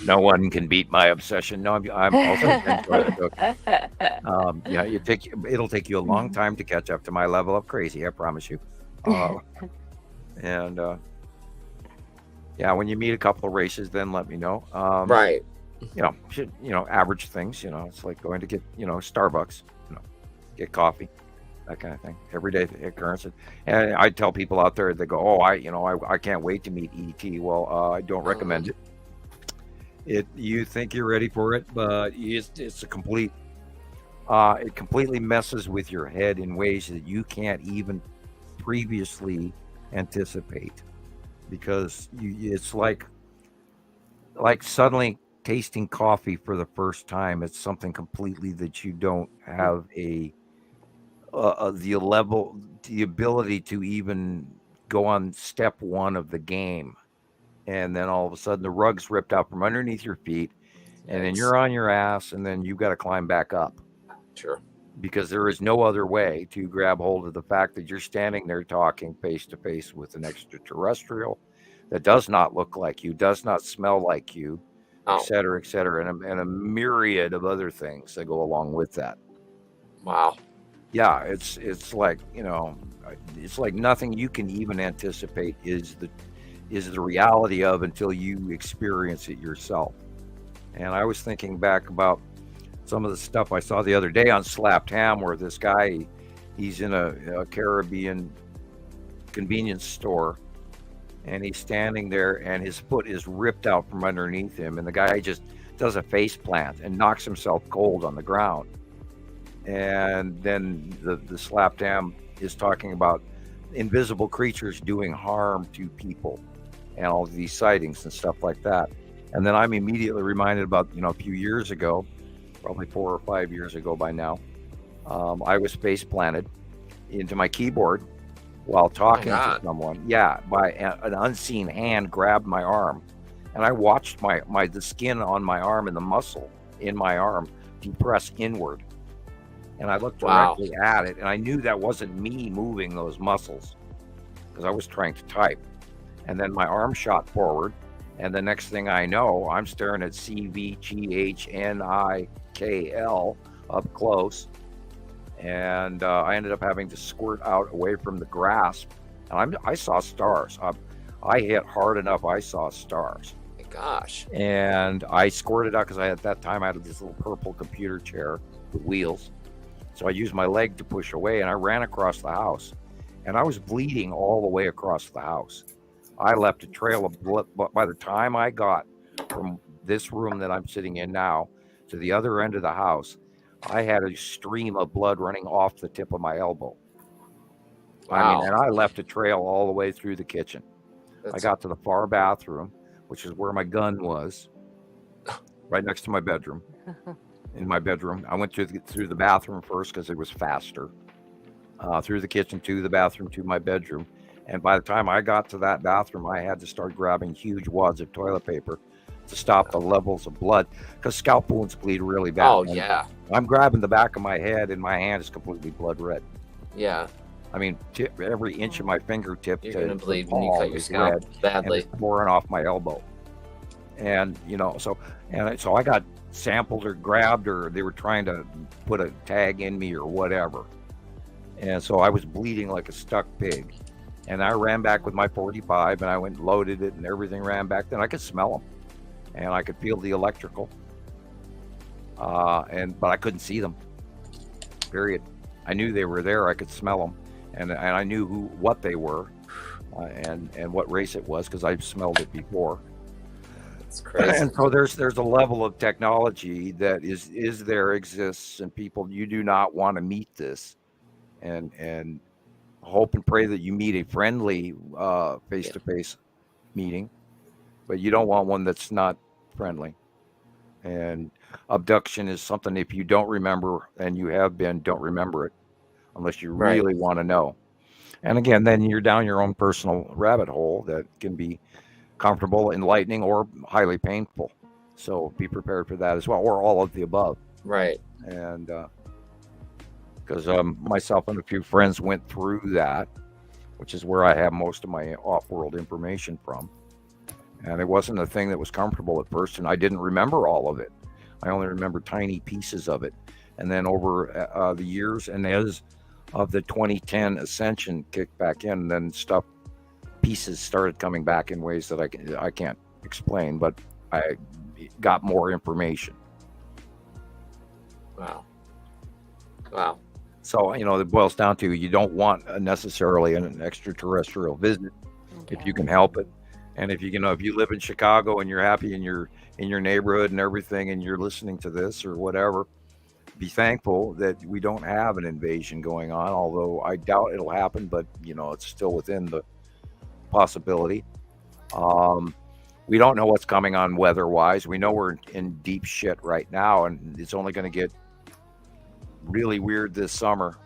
No one can beat my obsession. No, I'm also yeah, it'll take you a long time to catch up to my level of crazy, I promise you. And yeah, when you meet a couple of races, then let me know. Right. Average things, it's like going to get, Starbucks, get coffee, that kind of thing, everyday occurrence. And I tell people out there, they go, oh, I can't wait to meet ET. Well, I don't recommend it. You think you're ready for it, but it's a complete, it completely messes with your head in ways that you can't even previously anticipate, because it's like suddenly tasting coffee for the first time. It's something completely that you don't have the ability to even go on step one of the game. And then all of a sudden the rug's ripped out from underneath your feet, and then you're on your ass, and then you've got to climb back up. Sure. Because there is no other way to grab hold of the fact that you're standing there talking face to face with an extraterrestrial that does not look like you, does not smell like you, et cetera, and a myriad of other things that go along with that. Wow. Yeah, it's like, it's like nothing you can even anticipate is the reality of until you experience it yourself. And I was thinking back about some of the stuff I saw the other day on Slapped Ham, where this guy, he's in a Caribbean convenience store, and he's standing there and his foot is ripped out from underneath him, and the guy just does a face plant and knocks himself cold on the ground. And then the Slapped Ham is talking about invisible creatures doing harm to people and all of these sightings and stuff like that. And then I'm immediately reminded about, a few years ago, probably 4 or 5 years ago by now, I was face planted into my keyboard while talking to someone. Yeah, by an unseen hand grabbed my arm, and I watched the skin on my arm and the muscle in my arm depress inward. And I looked directly at it, and I knew that wasn't me moving those muscles, because I was trying to type. And then my arm shot forward, and the next thing I know, I'm staring at CVGHNIKL up close, and I ended up having to squirt out away from the grasp, and I saw stars. I hit hard enough, I saw stars. My gosh. And I squirted out because at that time I had this little purple computer chair with wheels. So I used my leg to push away, and I ran across the house, and I was bleeding all the way across the house. I left a trail of blood, but by the time I got from this room that I'm sitting in now to the other end of the house, I had a stream of blood running off the tip of my elbow. Wow. And I left a trail all the way through the kitchen. I got to the far bathroom, which is where my gun was, right next to my bedroom. In my bedroom, I went through the bathroom first because it was faster. Through the kitchen to the bathroom to my bedroom. And by the time I got to that bathroom, I had to start grabbing huge wads of toilet paper to stop the levels of blood, because scalp wounds bleed really bad. Oh, yeah. I'm grabbing the back of my head, and my hand is completely blood red. Yeah. I mean, every inch of my fingertip you're going to bleed when you cut your scalp badly. And it's pouring off my elbow. And, so I got sampled or grabbed, or they were trying to put a tag in me or whatever. And so I was bleeding like a stuck pig. And I ran back with my 45, and I went and loaded it, and everything ran back. Then I could smell them, and I could feel the electrical. But I couldn't see them. Period. I knew they were there. I could smell them, and I knew what they were, and what race it was, because I've smelled it before. That's crazy. And so there's a level of technology that exists, and people, you do not want to meet this, and hope and pray that you meet a friendly face-to-face meeting, but you don't want one that's not friendly. And abduction is something, if you don't remember, and you have been, don't remember it unless you really want to know. And again, then you're down your own personal rabbit hole that can be comfortable, enlightening, or highly painful. So be prepared for that as well, or all of the above. Right. And because myself and a few friends went through that, which is where I have most of my off-world information from. And it wasn't a thing that was comfortable at first, and I didn't remember all of it. I only remember tiny pieces of it. And then over the years, and as of the 2010 ascension kicked back in, then pieces started coming back in ways that I can't explain, but I got more information. Wow. So, it boils down to, you don't want necessarily an extraterrestrial visit if you can help it. And if you live in Chicago and you're happy in your neighborhood and everything, and you're listening to this or whatever, be thankful that we don't have an invasion going on, although I doubt it'll happen, but it's still within the possibility. We don't know what's coming on weather-wise. We know we're in deep shit right now, and it's only going to get really weird this summer,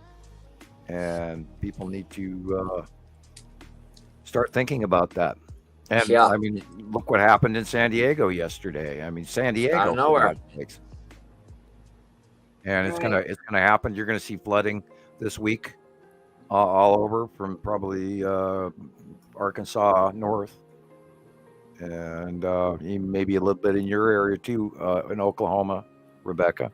and people need to start thinking about that. And I mean, look what happened in San Diego yesterday. I mean, San Diego, out of nowhere. And it's gonna happen. You're gonna see flooding this week all over, from probably Arkansas north, and maybe a little bit in your area too, in Oklahoma, Rebecca.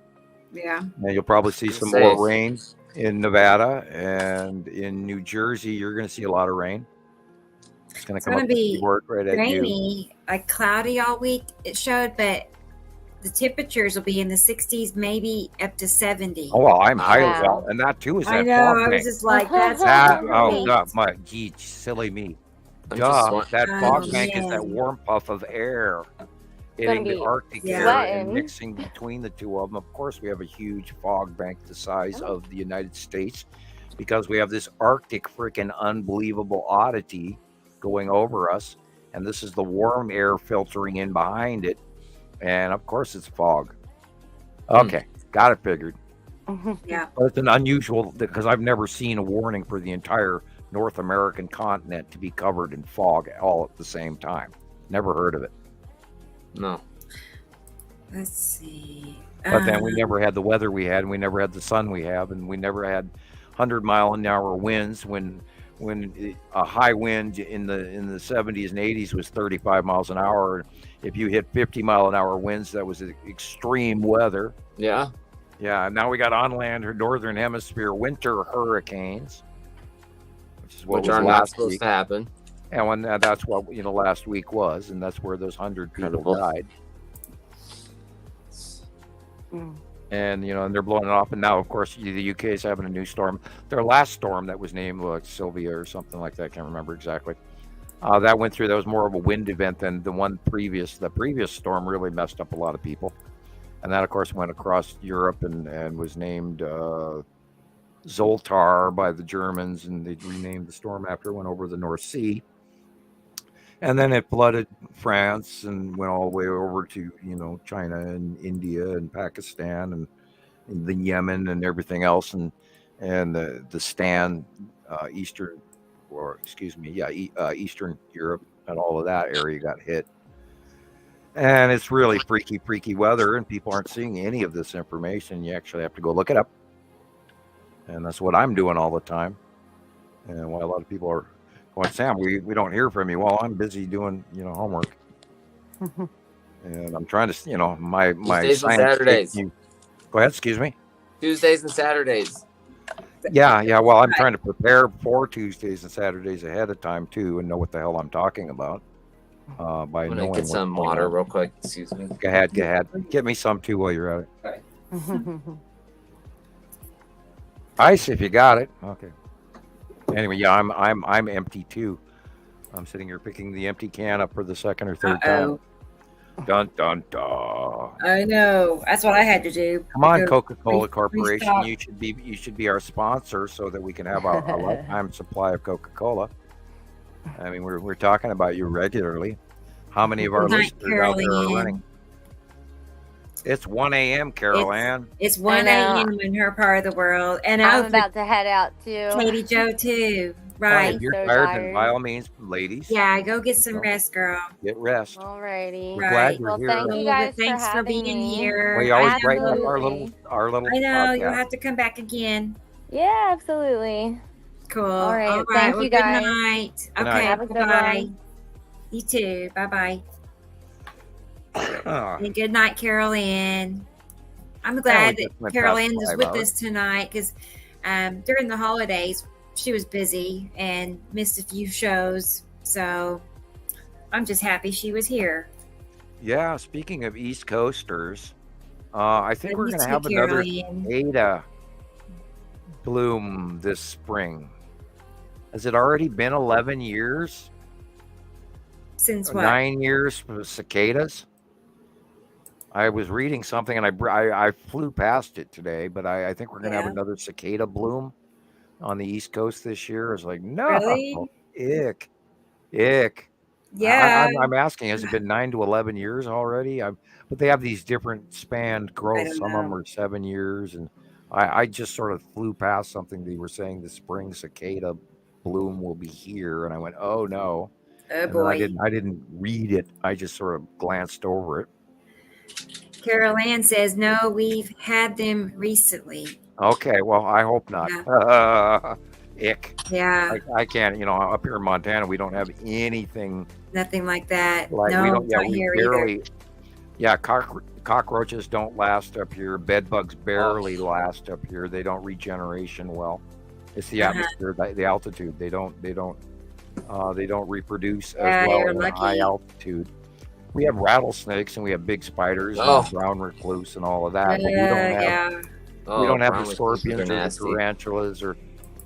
Yeah. And you'll probably see some more rain in Nevada, and in New Jersey, you're going to see a lot of rain. It's going to be right rainy, like cloudy all week. It showed, but the temperatures will be in the 60s, maybe up to 70. Oh, well, I'm highly well, and that too is that. I know. Fog I was bank. just like, that's that. Oh God, silly me. Duh, that fog bank is that warm puff of air hitting the Arctic air and mixing between the two of them. Of course, we have a huge fog bank the size of the United States, because we have this Arctic freaking unbelievable oddity going over us, and this is the warm air filtering in behind it, and of course it's fog. Okay, got it figured. Yeah, but it's an unusual, because I've never seen a warning for the entire North American continent to be covered in fog all at the same time. Never heard of it. No. Let's see. But then we never had the weather we had, and we never had the sun we have, and we never had 100-mile-an-hour winds when a high wind in the 70s and 80s was 35 miles an hour. If you hit 50-mile-an-hour winds, that was extreme weather. Yeah. Yeah. And now we got on land or northern hemisphere winter hurricanes, which are not supposed to happen. And that's what last week was, and that's where those 100 people died. And and they're blowing it off, and now of course the UK is having a new storm. Their last storm that was named Sylvia or something like that, I can't remember exactly. That went through. That was more of a wind event than the one previous. The previous storm really messed up a lot of people, and that of course went across Europe and was named Zoltar by the Germans, and they renamed the storm after it. Went over the North Sea. And then it flooded France and went all the way over to, China and India and Pakistan and the Yemen and everything else. And the Eastern Europe and all of that area got hit. And it's really freaky weather, and people aren't seeing any of this information. You actually have to go look it up. And that's what I'm doing all the time. And why a lot of people are, well, Sam, we don't hear from you. Well, I'm busy doing, homework. And I'm trying to, my Tuesdays and Saturdays. Go ahead, excuse me. Tuesdays and Saturdays. Yeah. Well, I'm trying to prepare for Tuesdays and Saturdays ahead of time too, and know what the hell I'm talking about. By I'm knowing gonna get some water real quick. Excuse me. Go ahead. Get me some too while you're at it. Okay. Ice if you got it. Okay. Anyway, yeah, I'm empty too. I'm sitting here picking the empty can up for the second or third time. Dun dun dun. I know. That's what I had to do. Come on, Coca-Cola Corporation. You should be our sponsor so that we can have a lifetime supply of Coca-Cola. I mean, we're talking about you regularly. How many of our listeners out there are running? It's 1 a.m., Carol Ann. It's 1 a.m. in her part of the world. And I'm about to head out too. Katie Joe too. Right. If you're tired, then by all means, ladies. Yeah, go get some rest, girl. Get rest. Alrighty. We're glad you're here. Thank you guys Thanks for being here. We always brighten up our little. I know you'll have to come back again. Yeah, absolutely. Cool. All right. Thank you guys. Good night. Good okay. night. Bye. You too. Bye. And good night, Carol Ann. I'm glad that Carol Ann is with us tonight because during the holidays she was busy and missed a few shows. So I'm just happy she was here. Yeah. Speaking of East Coasters, I think we're going to have another cicada bloom this spring. Has it already been 11 years? Since what? 9 years for cicadas? I was reading something and I flew past it today, but I think we're going to have another cicada bloom on the East Coast this year. It's like, no, really? Ick. Yeah. I'm asking, has it been 9 to 11 years already? But they have these different spanned growth. Some of them are 7 years. And I just sort of flew past something. They were saying the spring cicada bloom will be here. And I went, oh no. Oh boy. I didn't read it. I just sort of glanced over it. Carol Ann says, no, we've had them recently. Okay, well, I hope not. Yeah. Ick. Yeah. I can't, up here in Montana, we don't have anything. Nothing like that. Like, no, we don't, not here either. Yeah, cockroaches don't last up here. Bed bugs barely last up here. They don't regeneration well. It's the atmosphere, the altitude. They don't reproduce as well in high altitude. We have rattlesnakes and we have big spiders and brown recluse and all of that. But we don't have the scorpions or the tarantulas or,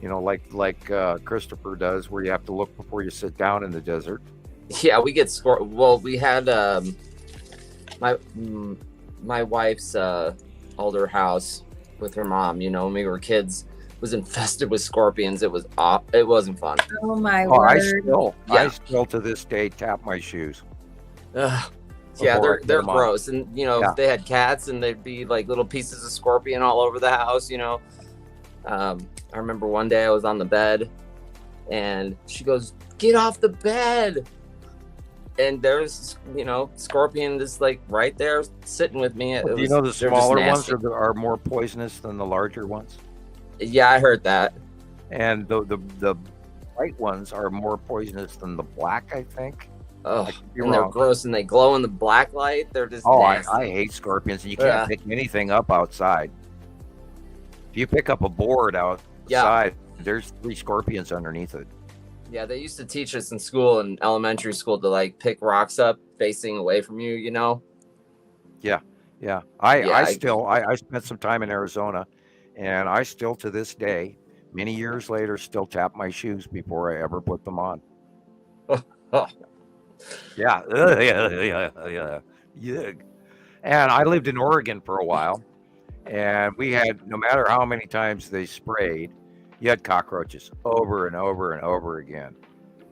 like Christoper does, where you have to look before you sit down in the desert. Yeah, we get Well, we had my wife's older house with her mom. When we were kids, was infested with scorpions. It wasn't fun. Oh my word! I still to this day tap my shoes. Yeah, they're gross, and they had cats, and they'd be like little pieces of scorpion all over the house. I remember one day I was on the bed, and she goes, "Get off the bed!" And there's scorpion just like right there sitting with me. Do you know the smaller ones are more poisonous than the larger ones? Yeah, I heard that. And the white ones are more poisonous than the black, I think. Oh, and they're gross, and they glow in the black light. They're just nasty. I hate scorpions, and you can't pick anything up outside. If you pick up a board outside, there's 3 scorpions underneath it. Yeah, they used to teach us in school, in elementary school, to like pick rocks up facing away from you. Yeah. I spent some time in Arizona, and I still to this day, many years later, still tap my shoes before I ever put them on. Yeah. And I lived in Oregon for a while, and we had, no matter how many times they sprayed, you had cockroaches over and over and over again.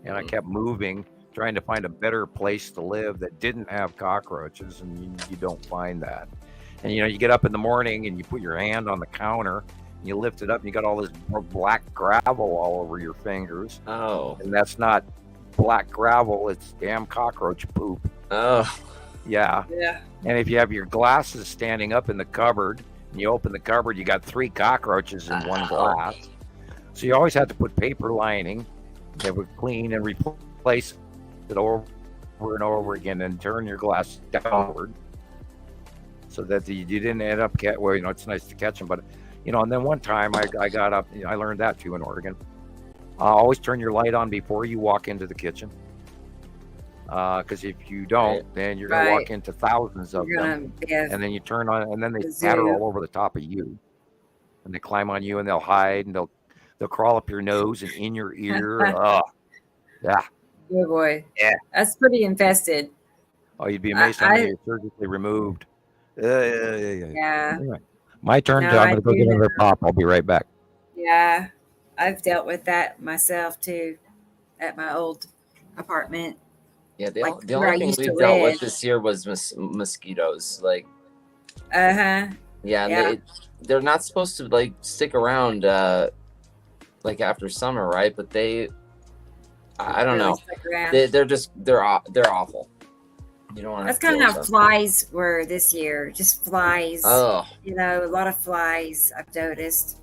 And I kept moving, trying to find a better place to live that didn't have cockroaches, and you don't find that. And you get up in the morning and you put your hand on the counter and you lift it up and you got all this black gravel all over your fingers. Oh. And that's not black gravel, it's damn cockroach poop. Oh. Yeah. And if you have your glasses standing up in the cupboard and you open the cupboard, you got 3 cockroaches in one glass. So you always have to put paper lining that would clean and replace it over and over again, and turn your glass downward so that you didn't end up it's nice to catch them, but and then one time I got up, I learned that too in Oregon. Always turn your light on before you walk into the kitchen, because if you don't, then you're gonna walk into thousands of them, and then you turn on, and then they scatter all over the top of you, and they climb on you, and they'll hide, and they'll crawl up your nose and in your ear. Yeah. Oh boy. Yeah. That's pretty infested. Oh, you'd be amazed how many are surgically removed. Yeah. Anyway, my turn. I'm going to go get another pop. I'll be right back. Yeah. I've dealt with that myself too at my old apartment. Yeah. The only thing we dealt with this year was mosquitoes. Like, Yeah, they're not supposed to like stick around like after summer, right? But I don't know. They're awful. You don't want. That's kind of how flies were this year. Just flies. Oh. You know, a lot of flies. I've noticed.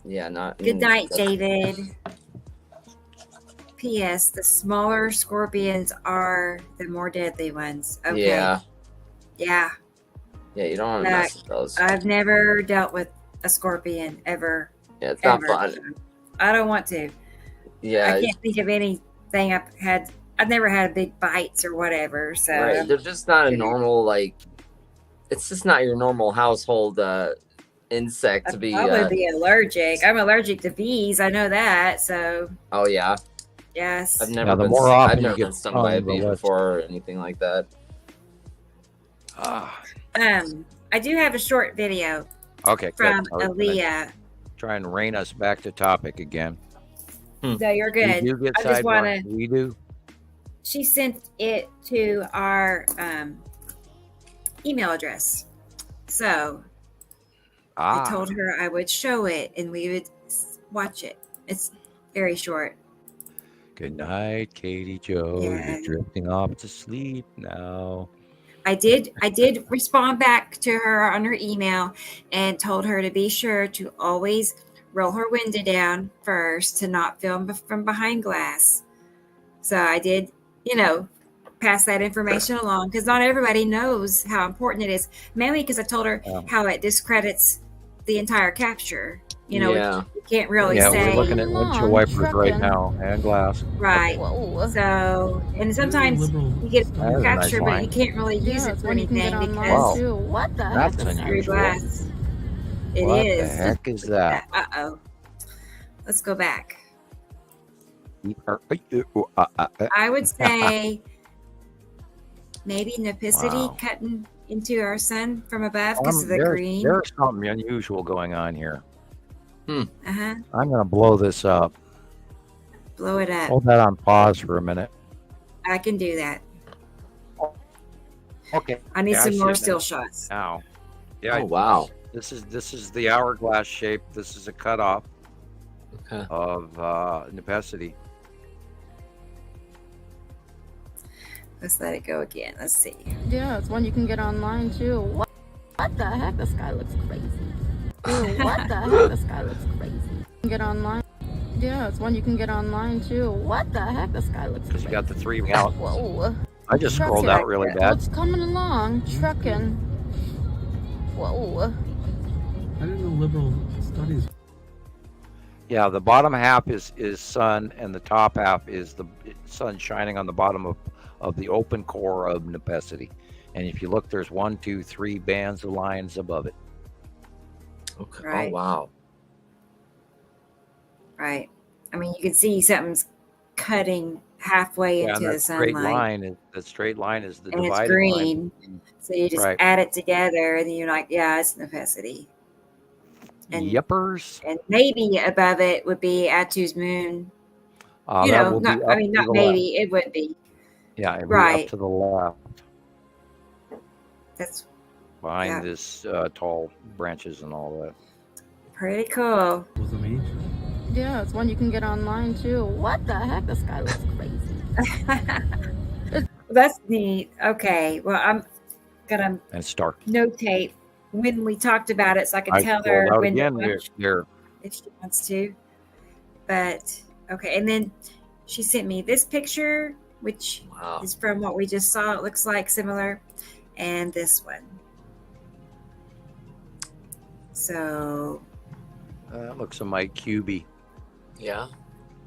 Yeah, not. Good night, David. P.S. The smaller scorpions are the more deadly ones. Okay. Yeah. Yeah. Yeah, you don't want to mess with those. I've never dealt with a scorpion ever. Yeah, it's not fun. I don't want to. Yeah. I can't think of anything I've never had big bites or whatever. So right. They're just not a normal, like, it's just not your normal household insect to be. I'd probably be allergic. I'm allergic to bees. I know that. So. Oh, yeah. Yes. I've never been stung by a bee before or anything like that. I do have a short video. Okay. From Aaliyah. Try and rein us back to topic again. No, you're good. We do get I just want to. We do. She sent it to our email address. So I told her I would show it and we would watch it. It's very short. Good night, Katie Joe. Yeah. You're drifting off to sleep now. I did respond back to her on her email and told her to be sure to always roll her window down first to not film from behind glass. So I did, pass that information along because not everybody knows how important it is. Mainly because I told her how it discredits the entire capture. We can't really say. Yeah, we're looking at windshield wipers right now and glass. Right. So, and sometimes you get a capture, but you can't really use it for anything because what the heck? That's through glass. It what is. What the heck is that? Uh-oh. Let's go back. I would say maybe Nipicity cutting into our sun from above because of the green. There's something unusual going on here. Uh-huh. I'm going to blow this up. Blow it up. Hold that on pause for a minute. I can do that. Okay. I need some more still shots. Now. Yeah. Oh, wow. This is the hourglass shape. This is a cutoff of Nipicity. Let's let it go again. Let's see. Yeah, it's one you can get online too. What the heck? This guy looks crazy. Ew, what the heck? This guy looks crazy. Get online. Yeah, it's one you can get online too. What the heck? This guy looks crazy. Because you got the 3 out. Whoa. I just scrolled out really bad. What's coming along? Trucking. Whoa. I didn't know liberal studies. Yeah, the bottom half is sun, and the top half is the sun shining on the bottom of the open core of Nipicity. And if you look, there's 1, 2, 3 bands of lines above it. Okay. Right. Oh, wow. Right. I mean, you can see something's cutting halfway into the sunlight. The straight line is the and dividing it's green. line. So you just add it together, and then you're like, yeah, it's Nipicity. And, Yippers. And maybe above it would be Atu's moon. Not maybe, it would be. Yeah, it would be up to the left. That's behind this tall branches and all that. Pretty cool. Was it me? Yeah, it's one you can get online too. What the heck? This guy looks crazy. That's neat. Okay. Well, I'm gonna notate when we talked about it so I can tell her when to watch if she wants to. But okay, and then she sent me this picture, which is from what we just saw. It looks like similar, and this one. So that looks a Mike Cubey. Yeah.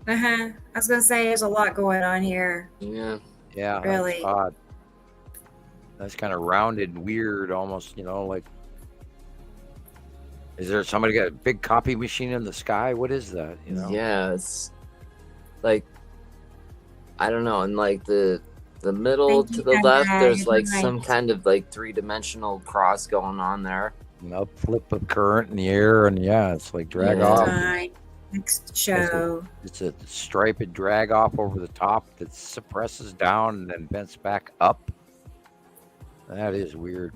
I was gonna say there's a lot going on here. Yeah. Yeah. Really that's odd. That's kind of rounded, weird, almost. Like. Is there somebody got a big copy machine in the sky? What is that? Yeah, it's like I don't know. And like the middle to the left, there's like some kind of like 3-dimensional cross going on there. Flip of current in the air, and it's like drag off. Next show. It's a striped drag off over the top that suppresses down and then bends back up. That is weird.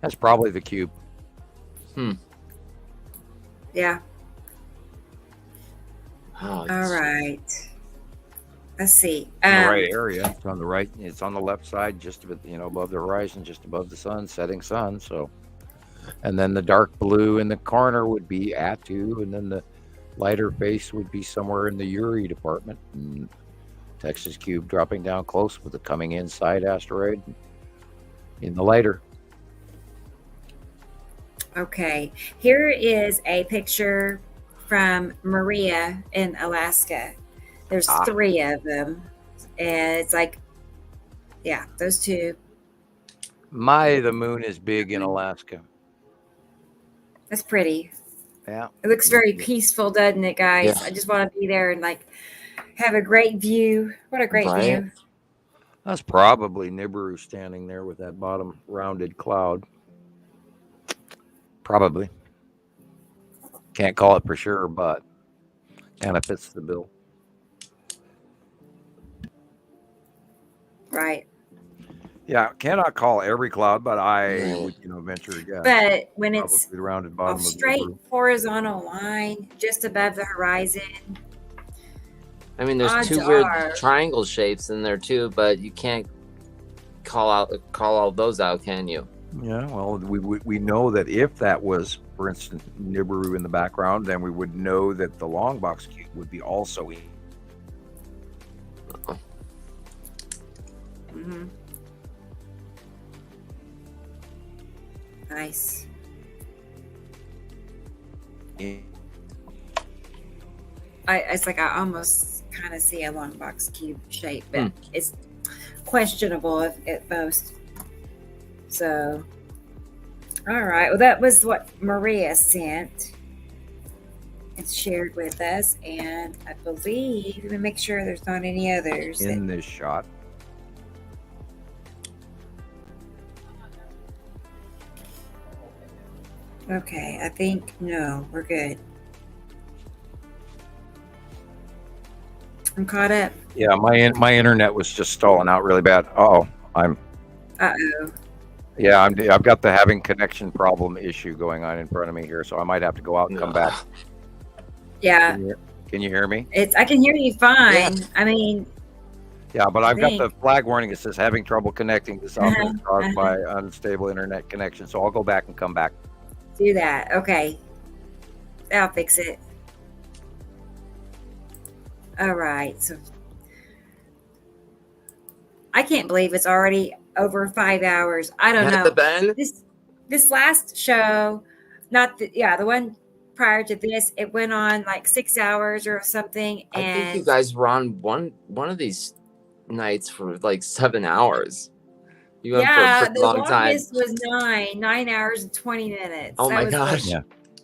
That's probably the cube. Yeah. Oh, All right. Let's see. In the right area. It's on the right. It's on the left side, just above the horizon, just above the sun, setting sun. So, and then the dark blue in the corner would be Atu, and then the lighter face would be somewhere in the Uri department. And Texas cube dropping down close with the coming inside asteroid in the lighter. Okay. Here is a picture from Maria in Alaska. There's 3 of them. And it's like, yeah, those 2. The moon is big in Alaska. That's pretty. Yeah. It looks very peaceful, doesn't it, guys? Yeah. I just want to be there and have a great view. What a great view. That's probably Nibiru standing there with that bottom rounded cloud. Probably. Can't call it for sure, but kind of fits the bill. Right. Yeah, cannot call every cloud, but I would venture to guess. But when it's the rounded bottom a straight horizontal line just above the horizon. I mean, there's 2 weird triangle shapes in there too, but you can't call all those out, can you? Yeah, well, we know that if that was, for instance, Nibiru in the background, then we would know that the long box cube would be also in. Mm-hmm. Nice. It's like I almost kind of see a long box cube shape, but it's questionable at most. So, all right. Well, that was what Maria sent and shared with us, and I believe, let me make sure there's not any others in this shot. Okay, I think no, we're good. I'm caught up. Yeah, my internet was just stalling out really bad. I'm. Uh-oh. Yeah, I've got the having connection problem issue going on in front of me here, so I might have to go out and come back. Yeah. Can you hear me? I can hear you fine. Yeah. I mean. Yeah, but I've got the flag warning. It says having trouble connecting. This often is caused by unstable internet connection. So I'll go back and come back. Do that. Okay. I'll fix it. All right. So I can't believe it's already over 5 hours. I don't know. This last show, the one prior to this, it went on like 6 hours or something. And I think you guys were on one of these nights for like 7 hours. You went for a pretty long time. This was 9 hours and 20 minutes. Oh my gosh. Yeah.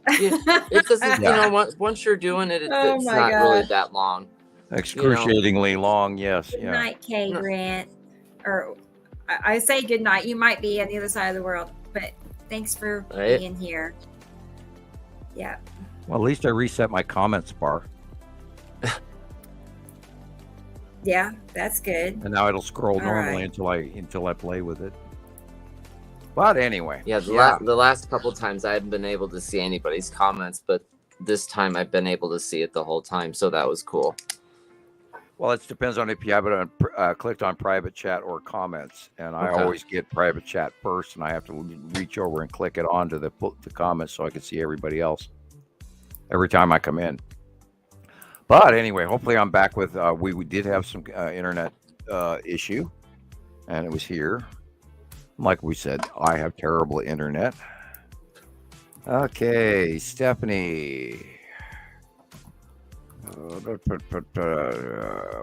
It doesn't, once you're doing it, it's not really that long. Excruciatingly long, yes. Good night, Kay Grant. Or I say good night. You might be on the other side of the world, but thanks for being here. Yeah. Well, at least I reset my comments bar. Yeah, that's good. And now it'll scroll normally until I play with it. But anyway. Yeah, the last couple times I hadn't been able to see anybody's comments, but this time I've been able to see it the whole time, so that was cool. Well, it depends on if you have it clicked on private chat or comments, and I always get private chat first, and I have to reach over and click it onto the comments so I can see everybody else every time I come in. But anyway, hopefully I'm back with. We did have some internet issue, and it was here. Like we said, I have terrible internet. Okay, Stephanie.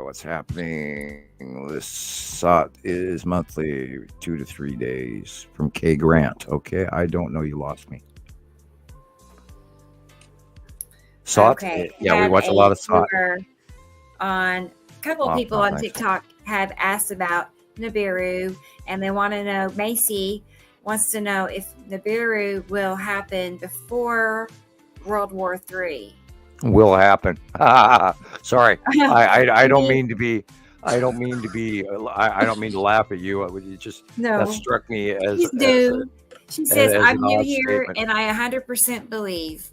What's happening? This SOT is monthly, 2 to 3 days from K Grant. Okay, I don't know. You lost me. SOT? Okay. Yeah, we watch a lot of SOT. A couple of people on TikTok have asked about Nibiru, and they want to know, Macy wants to know if Nibiru will happen before World War III. Will happen. Sorry, I don't mean to be. I don't mean to laugh at you. It just that struck me as he's doomed. She says, I'm new here and I 100% believe.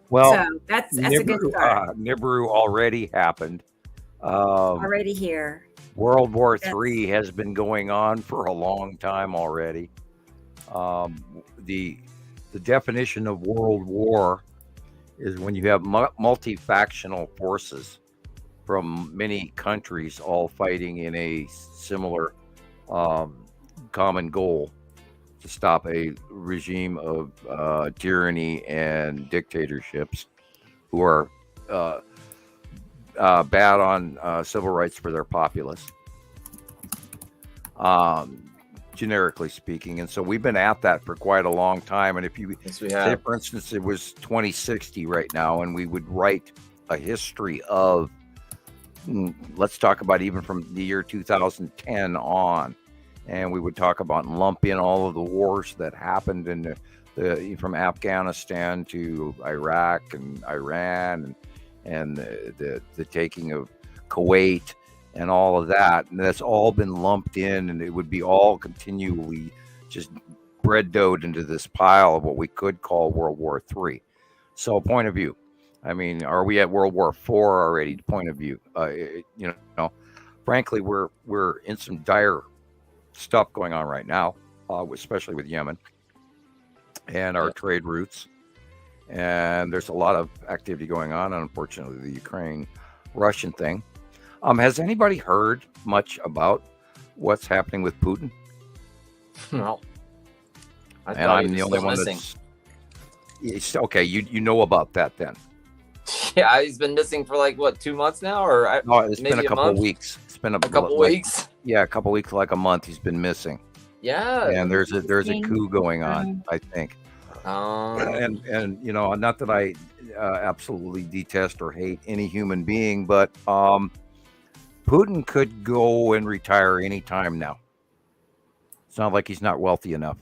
Well, so that's a good start. Nibiru already happened. Already here. World War III has been going on for a long time already. The definition of world war is when you have multi-factional forces from many countries all fighting in a similar common goal to stop a regime of tyranny and dictatorships who are bad on civil rights for their populace, generically speaking. And so we've been at that for quite a long time. And if you say, for instance, it was 2060 right now, and we would write a history of, let's talk about even from the year 2010 on, and we would talk about and lump in all of the wars that happened in from Afghanistan to Iraq and Iran and the taking of Kuwait and all of that. And that's all been lumped in, and it would be all continually just bread-doughed into this pile of what we could call World War III. So point of view. I mean, are we at World War IV already? Point of view. Frankly, we're in some dire stuff going on right now, especially with Yemen and our trade routes. And there's a lot of activity going on. And unfortunately, the Ukraine-Russian thing. Has anybody heard much about what's happening with Putin? No. And I'm the only one that's... Okay, you know about that then. Yeah, he's been missing for like, what, 2 months now? Or no, it's been a couple of weeks. It's been a couple weeks? Yeah, a couple weeks, like a month he's been missing. Yeah. And there's a coup going on, I think. And not that I absolutely detest or hate any human being, but Putin could go and retire any time now. It's not like he's not wealthy enough.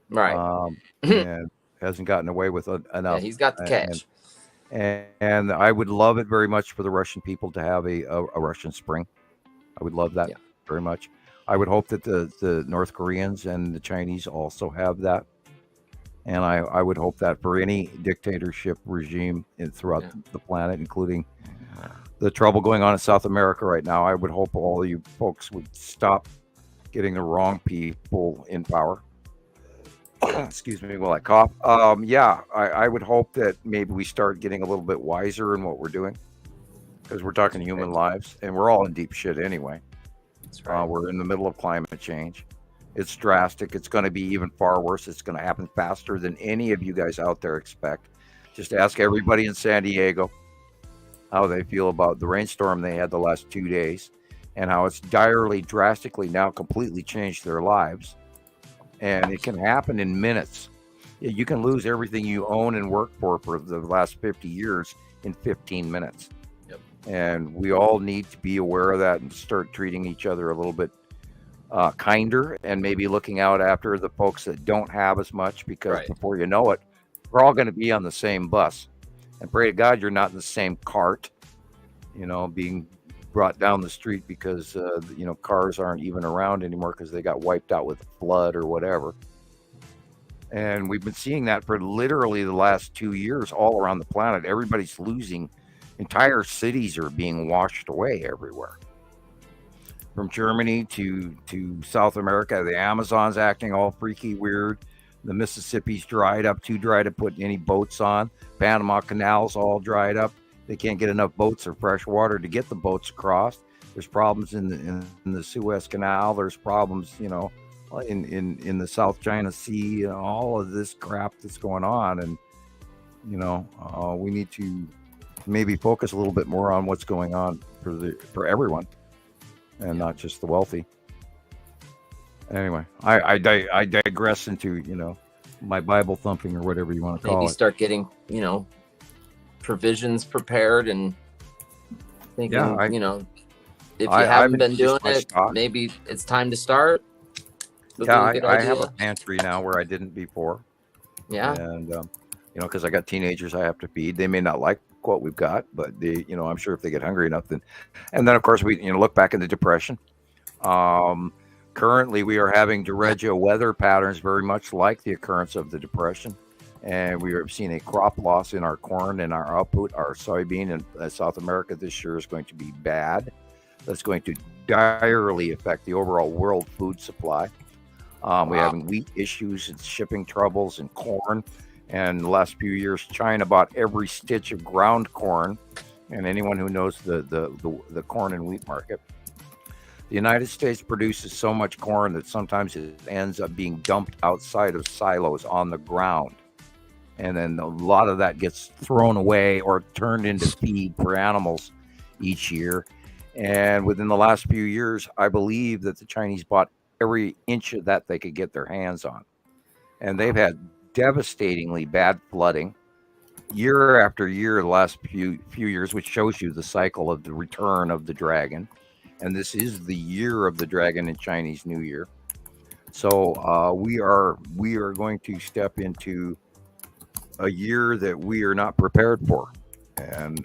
Right. And hasn't gotten away with enough. Yeah, he's got the cash. And I would love it very much for the Russian people to have a Russian spring. I would love that very much. I would hope that the North Koreans and the Chinese also have that. And I would hope that for any dictatorship regime throughout the planet, including the trouble going on in South America right now, I would hope all of you folks would stop getting the wrong people in power. Excuse me while I cough. I would hope that maybe we start getting a little bit wiser in what we're doing, because we're talking human lives, and we're all in deep shit anyway. That's right. We're in the middle of climate change. It's drastic. It's going to be even far worse. It's going to happen faster than any of you guys out there expect. Just ask everybody in San Diego how they feel about the rainstorm they had the last 2 days, and how it's drastically now completely changed their lives. And it can happen in minutes. You can lose everything you own and work for the last 50 years in 15 minutes. Yep. And we all need to be aware of that and start treating each other a little bit kinder, and maybe looking out after the folks that don't have as much, because before you know it, we're all going to be on the same bus. And pray to God you're not in the same cart, being brought down the street because cars aren't even around anymore because they got wiped out with flood or whatever. And we've been seeing that for literally the last 2 years all around the planet. Everybody's losing. Entire cities are being washed away everywhere. From Germany to South America, the Amazon's acting all freaky weird. The Mississippi's dried up, too dry to put any boats on. Panama Canal's all dried up. They can't get enough boats or fresh water to get the boats across. There's problems in the Suez Canal. There's problems, in the South China Sea. All of this crap that's going on, and we need to maybe focus a little bit more on what's going on for everyone, and not just the wealthy. Anyway, I digress into my Bible thumping or whatever you want to call it. Maybe start getting provisions prepared and thinking, if you haven't been doing it, maybe it's time to start. I have a pantry now where I didn't before. Yeah. And, because I got teenagers I have to feed. They may not like what we've got, but I'm sure if they get hungry enough, then, and then of course we, look back in the Depression. Currently, we are having derecho weather patterns very much like the occurrence of the Depression. And we have seen a crop loss in our corn and our output. Our soybean in South America this year is going to be bad. That's going to direly affect the overall world food supply. We're having wheat issues and shipping troubles and corn. And the last few years, China bought every stitch of ground corn. And anyone who knows the corn and wheat market, the United States produces so much corn that sometimes it ends up being dumped outside of silos on the ground. And then a lot of that gets thrown away or turned into feed for animals each year. And within the last few years, I believe that the Chinese bought every inch of that they could get their hands on. And they've had devastatingly bad flooding year after year the last few years, which shows you the cycle of the return of the dragon. And this is the year of the dragon in Chinese New Year. So we are going to step into a year that we are not prepared for. And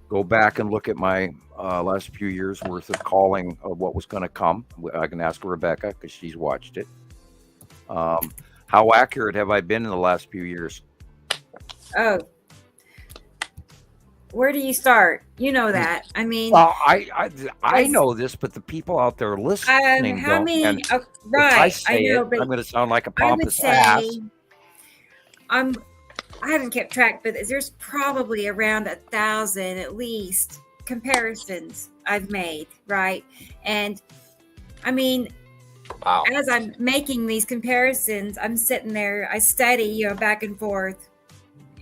go back and look at my last few years worth of calling of what was going to come. I can ask Rebecca because she's watched it. How accurate have I been in the last few years? Oh, where do you start? You know that. I mean, well, I know this, but the people out there listening how don't. many? And Right, I know, but I'm going to sound like a I would pompous ass. say I haven't kept track, but there's probably around 1,000 at least comparisons I've made, right? And I mean, wow. As I'm making these comparisons, I'm sitting there, I study, back and forth,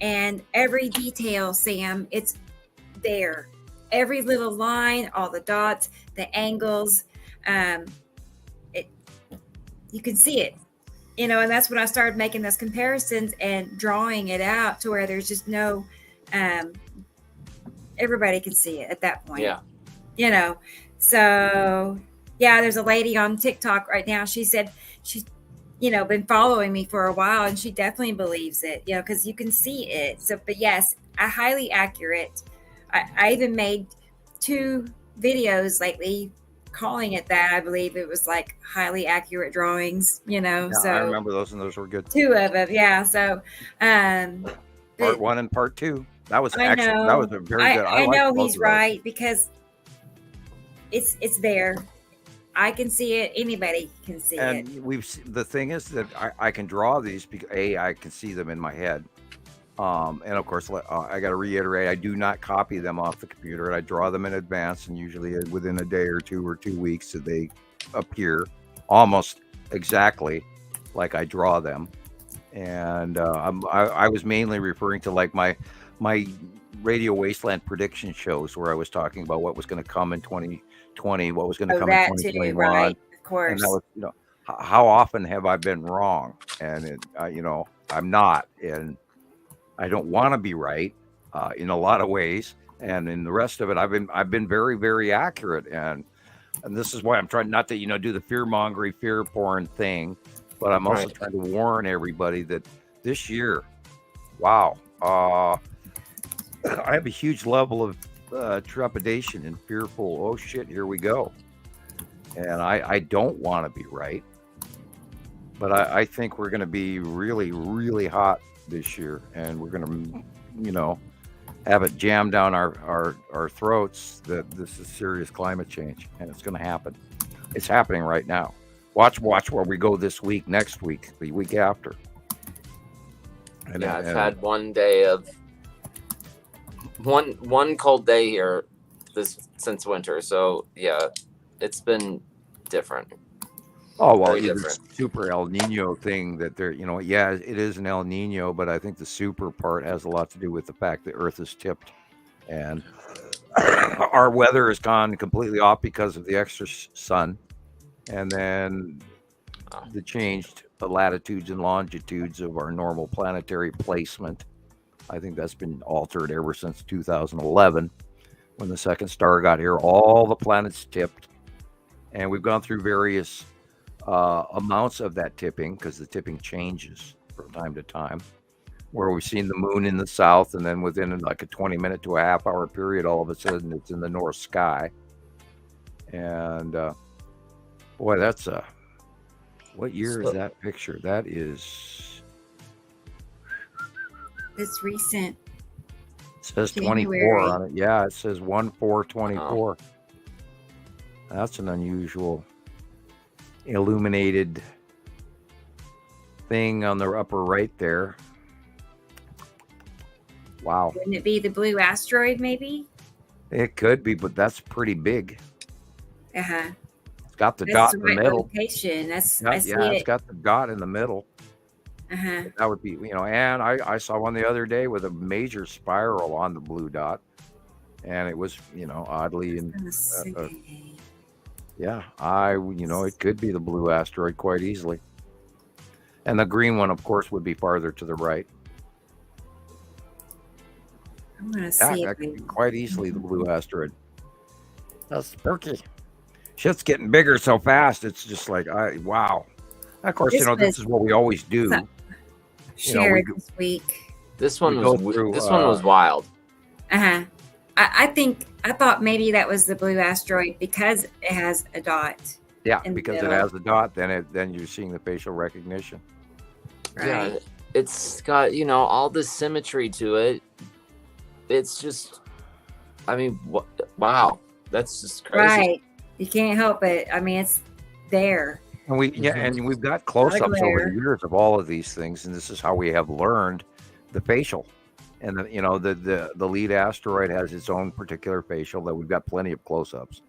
and every detail, Sam, it's there. Every little line, all the dots, the angles, you can see it. And that's when I started making those comparisons and drawing it out to where there's just no, everybody can see it at that point. Yeah. So yeah, there's a lady on TikTok right now. She said she's, been following me for a while, and she definitely believes it, because you can see it. So, but yes, highly accurate. I even made 2 videos lately calling it that. I believe it was like highly accurate drawings, Yeah, so I remember those, and those were good. 2 of them. Yeah. So, part 1 and part 2. That was I excellent. know. That was a very good. I know liked both he's of those. right, because it's there. I can see it. Anybody can see And it. the thing is that I can draw these because I can see them in my head. And of course, I got to reiterate, I do not copy them off the computer. I draw them in advance, and usually within a day or 2 or 2 weeks, so they appear almost exactly like I draw them. And I was mainly referring to like my Radio Wasteland prediction shows, where I was talking about what was going to come in 2020, what was going to come in 2021. Too, right? Of course. And that was, how often have I been wrong? And I'm not, and I don't want to be right in a lot of ways. And in the rest of it, I've been very, very accurate. And this is why I'm trying not to, do the fear mongering, fear porn thing, but I'm also trying to warn everybody that this year, wow, I have a huge level of trepidation and fearful. Oh shit, here we go. And I don't want to be right, but I think we're going to be really, really hot this year, and we're going to, have it jammed down our throats that this is serious climate change, and it's going to happen. It's happening right now. Watch where we go this week, next week, the week after. And I've had one day of one cold day here since winter, so yeah, it's been different. Oh, well, it's super El Nino thing that they're, yeah, it is an El Nino, but I think the super part has a lot to do with the fact that Earth is tipped, and our weather has gone completely off because of the extra sun, and then the changed latitudes and longitudes of our normal planetary placement. I think that's been altered ever since 2011, when the second star got here. All the planets tipped, and we've gone through various amounts of that tipping, because the tipping changes from time to time, where we've seen the moon in the south, and then within like a 20-minute to a half-hour period, all of a sudden it's in the north sky. And Boy, that's a. What year is that picture? That is. It's recent. It says 24 on it. Yeah, it says 1/4/24. Oh. That's an unusual illuminated thing on the upper right there. Wow. Wouldn't it be the blue asteroid, maybe? It could be, but that's pretty big. Uh-huh. It's got the dot in the middle. Location. I see it's got the dot in the middle. Uh-huh. That would be, and I saw one the other day with a major spiral on the blue dot, and it was, oddly and it could be the blue asteroid quite easily. And the green one, of course, would be farther to the right. I'm gonna see that could be quite easily the blue asteroid. That's perky. Shit's getting bigger so fast. It's just like, wow. Of course, this is what we always do. Shared this week. This one was wild. Uh-huh. I thought maybe that was the blue asteroid because it has a dot. Yeah, because it has a dot, then you're seeing the facial recognition. Right. Yeah, it's got, all this symmetry to it. It's just, wow. That's just crazy. Right. You can't help it. It's there. And we've got close-ups over the years of all of these things, and this is how we have learned the facial. And the lead asteroid has its own particular facial that we've got plenty of close-ups,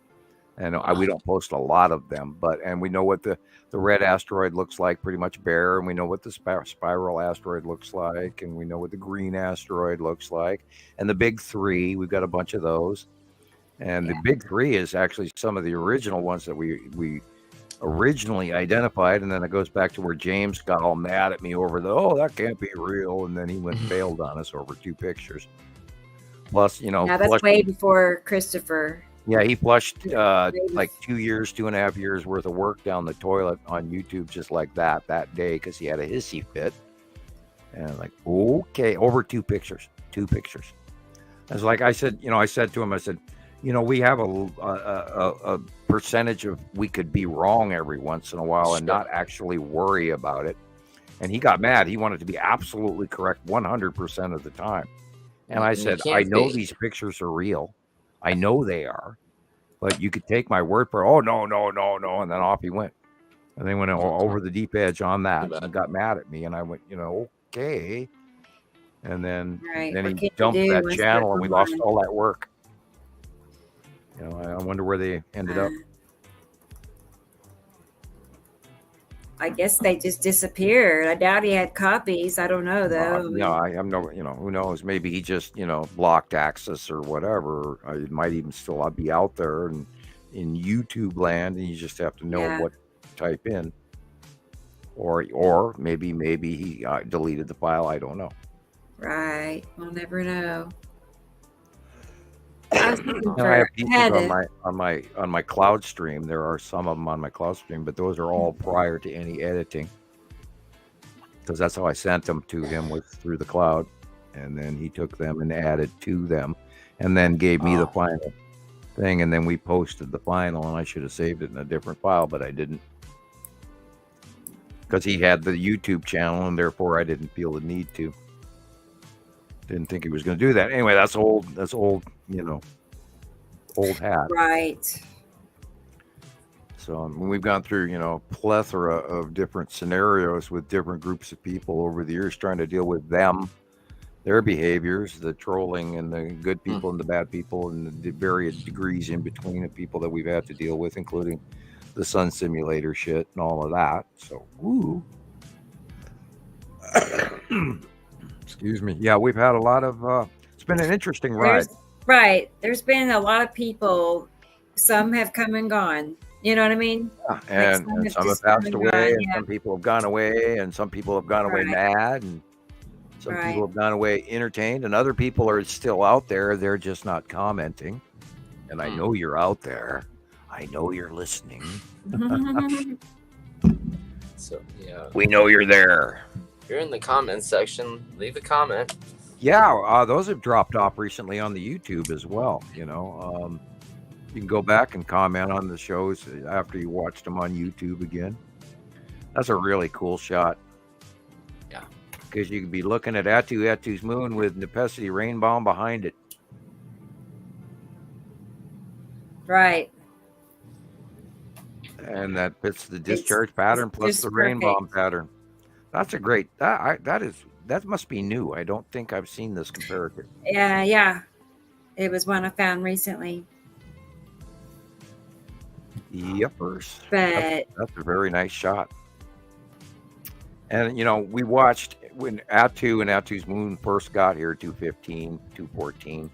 and we don't post a lot of them, and we know what the red asteroid looks like, pretty much bare, and we know what the spiral asteroid looks like, and we know what the green asteroid looks like, and the big three, we've got a bunch of those, and the big three is actually some of the original ones that we originally identified, and then it goes back to where James got all mad at me over that can't be real, and then he went and bailed on us over 2 pictures. Plus, now that's way before Christopher. Yeah, he flushed like 2.5 years worth of work down the toilet on YouTube just like that day because he had a hissy fit. And like, okay, over 2 pictures. As like I said, I said to him, we have a percentage of we could be wrong every once in a while and not actually worry about it. And he got mad. He wanted to be absolutely correct 100% of the time. And I said, I know these pictures are real. I know they are, but you could take my word for it. Oh, no. And then off he went. And they went over the deep edge on that and got mad at me. And I went, okay. And then he dumped that channel and we lost all that work. I wonder where they ended up. I guess they just disappeared. I doubt he had copies. I don't know though. I'm no, who knows? Maybe he just, blocked access or whatever. It might even still be out there and in YouTube land, and you just have to know what to type in. Or maybe he deleted the file. I don't know. Right. We'll never know. I have pieces on my cloud stream. There are some of them on my cloud stream, but those are all prior to any editing, because that's how I sent them to him, was through the cloud, and then he took them and added to them, and then gave me the final thing, and then we posted the final, and I should have saved it in a different file, but I didn't, because he had the YouTube channel, and therefore I didn't feel the need to. Didn't think he was going to do that. Anyway, that's old, old hat. Right. So we've gone through, plethora of different scenarios with different groups of people over the years, trying to deal with them, their behaviors, the trolling and the good people and the bad people, and the various degrees in between of people that we've had to deal with, including the sun simulator shit and all of that. So, woo. Excuse me. Yeah, we've had a lot of, it's been an interesting ride. There's been a lot of people. Some have come and gone. You know what I mean? Yeah. And some have passed away, and some people have gone away, and some people have gone away mad, and some people have gone away entertained, and other people are still out there. They're just not commenting. And I know you're out there. I know you're listening. So, yeah. We know you're there. If you're in the comments section, leave a comment. Yeah, those have dropped off recently on the YouTube as well. You can go back and comment on the shows after you watched them on YouTube again. That's a really cool shot. Yeah. Because you could be looking at Atu's moon with Nepesity rain bomb behind it. Right. And that fits the discharge pattern plus the rain bomb pattern. That's a great, that must be new. I don't think I've seen this comparative. Yeah. It was one I found recently. Yepers. But that's a very nice shot. And, we watched when Atu and Atu's moon first got here, 215, 214.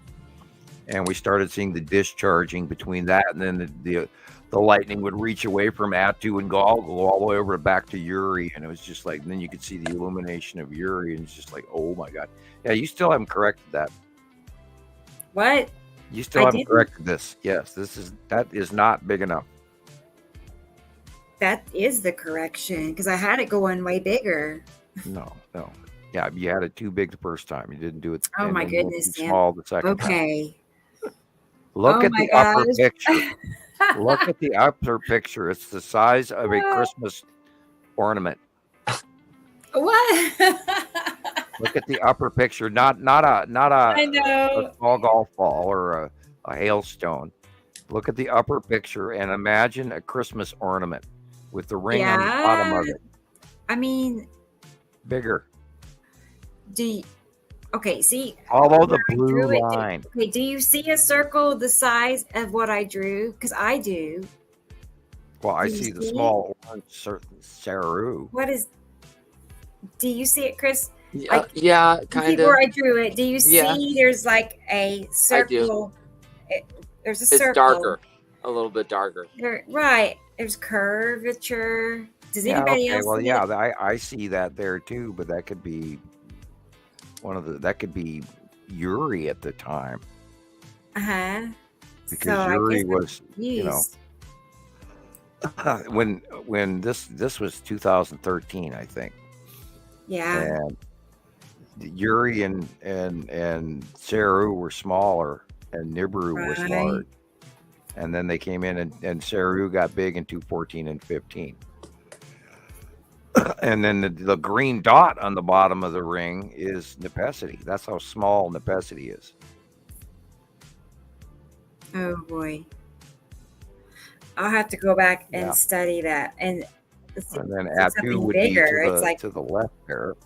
And we started seeing the discharging between that, and then the lightning would reach away from Atu and go all the way over back to Uri. And it was just like, and then you could see the illumination of Uri, and it's just like, oh my God. Yeah, you still haven't corrected that. What? You still haven't corrected this. Yes, that is not big enough. That is the correction, because I had it going way bigger. No. Yeah, you had it too big the first time. You didn't do it. Oh my goodness, Sam. Small the second time. Okay. Look at the upper picture. Look at the upper picture. It's the size of a Christmas ornament. What? Look at the upper picture. Not a small golf ball or a hailstone. Look at the upper picture and imagine a Christmas ornament with the ring on the bottom of it. I mean, bigger. Okay, see. Follow the blue line. Do you see a circle the size of what I drew? Because I do. Well, I see the small orange Saru. Do you see it, Chris? Yeah, kind of. Where I drew it. Do you see there's like a circle? There's a circle. It's darker. A little bit darker. Right. There's curvature. Does anybody else see it? I see that there too, but that could be that could be Uri at the time. Because Uri was, when this was 2013, I think. Yeah. And Uri and Saru were smaller, and Nibiru was large. And then they came in, and Saru got big in 214 and 15. And then the green dot on the bottom of the ring is Nepesity. That's how small Nepesity is. Oh boy. I'll have to go back and study that. And then Atu would be to the left there.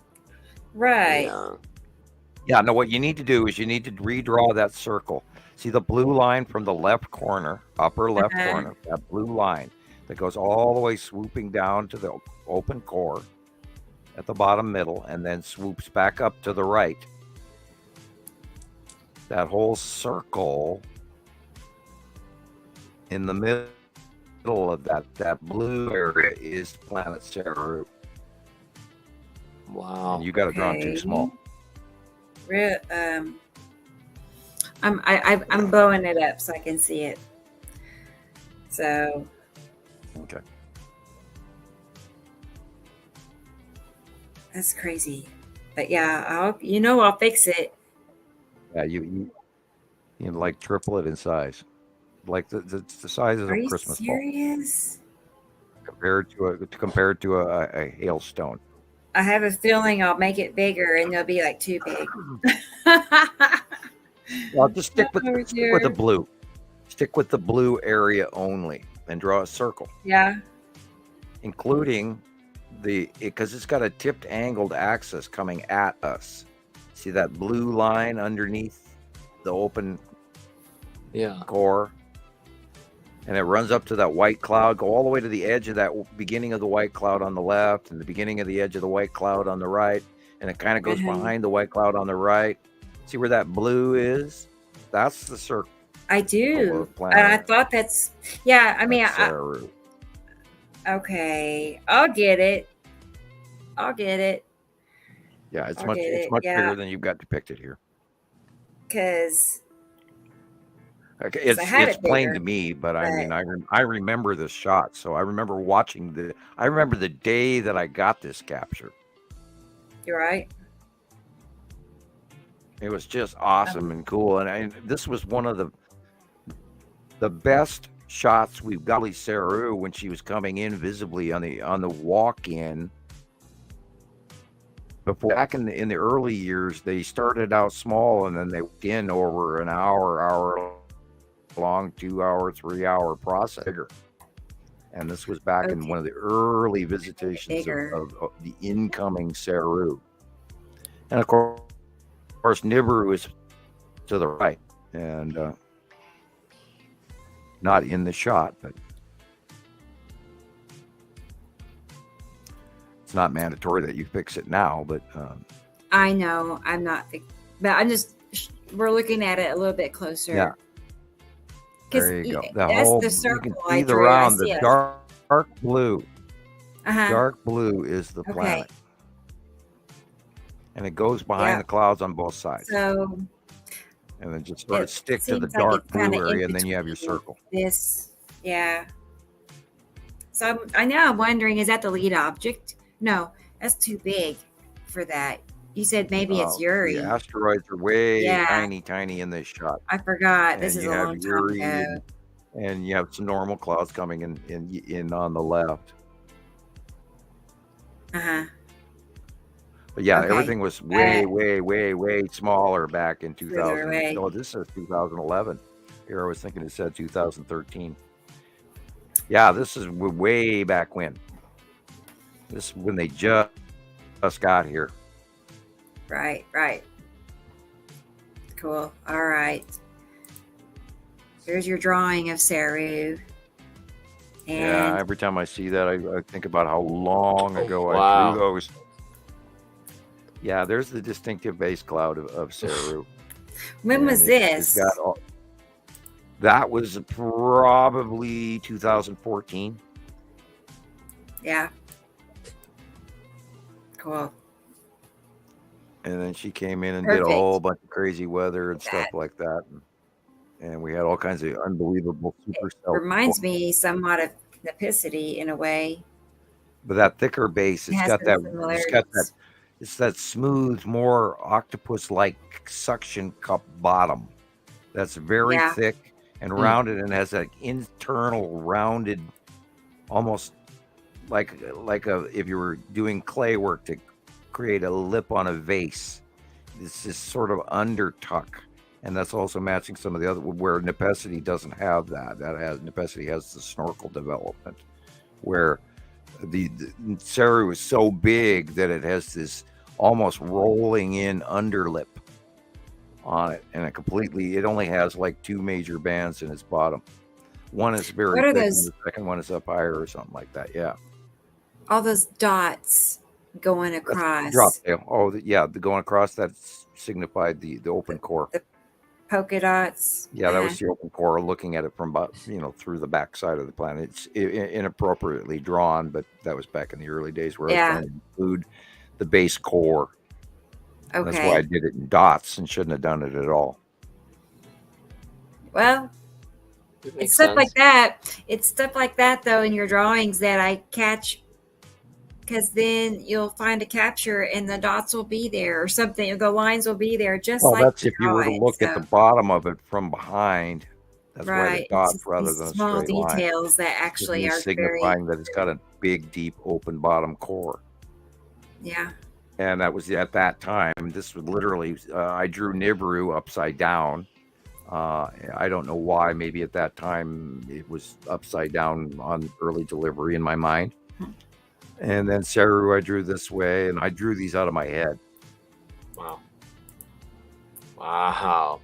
Right. Yeah, no, what you need to do is you need to redraw that circle. See the blue line from the left corner, upper left corner, that blue line that goes all the way swooping down to the open core at the bottom middle and then swoops back up to the right. That whole circle in the middle of that blue area is planet Saru. Wow. And you got to draw too small. I'm blowing it up so I can see it. So. Okay. That's crazy, but yeah, I'll fix it. Yeah, you like triple it in size, like the size of a Christmas ball. Are you serious? Compared to a hailstone. I have a feeling I'll make it bigger and they'll be like too big. Well, just stick with the blue. Stick with the blue area only and draw a circle. Yeah. Including because it's got a tipped angled axis coming at us. See that blue line underneath the open core? And it runs up to that white cloud, go all the way to the edge of that beginning of the white cloud on the left and the beginning of the edge of the white cloud on the right. And it kind of goes behind the white cloud on the right. See where that blue is? That's the circle. I do. And I thought that's, I mean, okay. I'll get it. Yeah, it's much bigger than you've got depicted here. Because it's plain to me, but I mean, I remember this shot, so I remember watching I remember the day that I got this capture. You're right. It was just awesome and cool, and this was one of the best shots we've got of Saru when she was coming in visibly on the walk-in. Before, back in the early years, they started out small and then they went in over an hour long, 2 hour, 3 hour process. And this was back in one of the early visitations of the incoming Saru. And of course, Nibiru is to the right and not in the shot, but it's not mandatory that you fix it now. But I know I'm not, but I'm just, we're looking at it a little bit closer. Yeah. There you go. That's the circle. You can see the round, the dark blue. Dark blue is the planet. And it goes behind the clouds on both sides. So, and then just sort of stick to the dark blue area, and then you have your circle. So I'm wondering, is that the lead object? No, that's too big for that. You said maybe it's Uri. The asteroids are way tiny in this shot. I forgot. This is a long time ago. And you have some normal clouds coming in on the left. But yeah, everything was way smaller back in 2000. Oh, this says 2011. Here I was thinking it said 2013. Yeah, this is way back when. This is when they just got here. Right. Cool. All right. Here's your drawing of Saru. And every time I see that, I think about how long ago I drew those. Yeah, there's the distinctive base cloud of Saru. When was this? That was probably 2014. Yeah. Cool. And then she came in and did a whole bunch of crazy weather and stuff like that. And we had all kinds of unbelievable super cells. Reminds me somewhat of Nepicity in a way. But that thicker base, it's got that it's that smooth, more octopus-like suction cup bottom. That's very thick and rounded and has that internal rounded, almost like if you were doing clay work to create a lip on a vase. It's this sort of undertuck, and that's also matching some of the other where Nepicity doesn't have that. Nepicity has the snorkel development, where the Saru is so big that it has this almost rolling in underlip on it, and it only has like two major bands in its bottom. One is very thick, and the second one is up higher or something like that. Yeah. All those dots going across. Drop tail. The going across that signified the open core. The polka dots. Yeah, that was the open core. Looking at it from through the back side of the planet. It's inappropriately drawn, but that was back in the early days where I was trying to include the base core. Okay. That's why I did it in dots and shouldn't have done it at all. Well, it's stuff like that. It's stuff like that, though, in your drawings that I catch, because then you'll find a capture and the dots will be there or something. The lines will be there, just like that's if you were to look at the bottom of it from behind. That's why the dots rather than a small straight line. Details that actually are signifying that it's got a big, deep, open bottom core. Yeah. And that was at that time. This was literally, I drew Nibiru upside down. I don't know why. Maybe at that time it was upside down on early delivery in my mind. And then Saru I drew this way, and I drew these out of my head. Wow.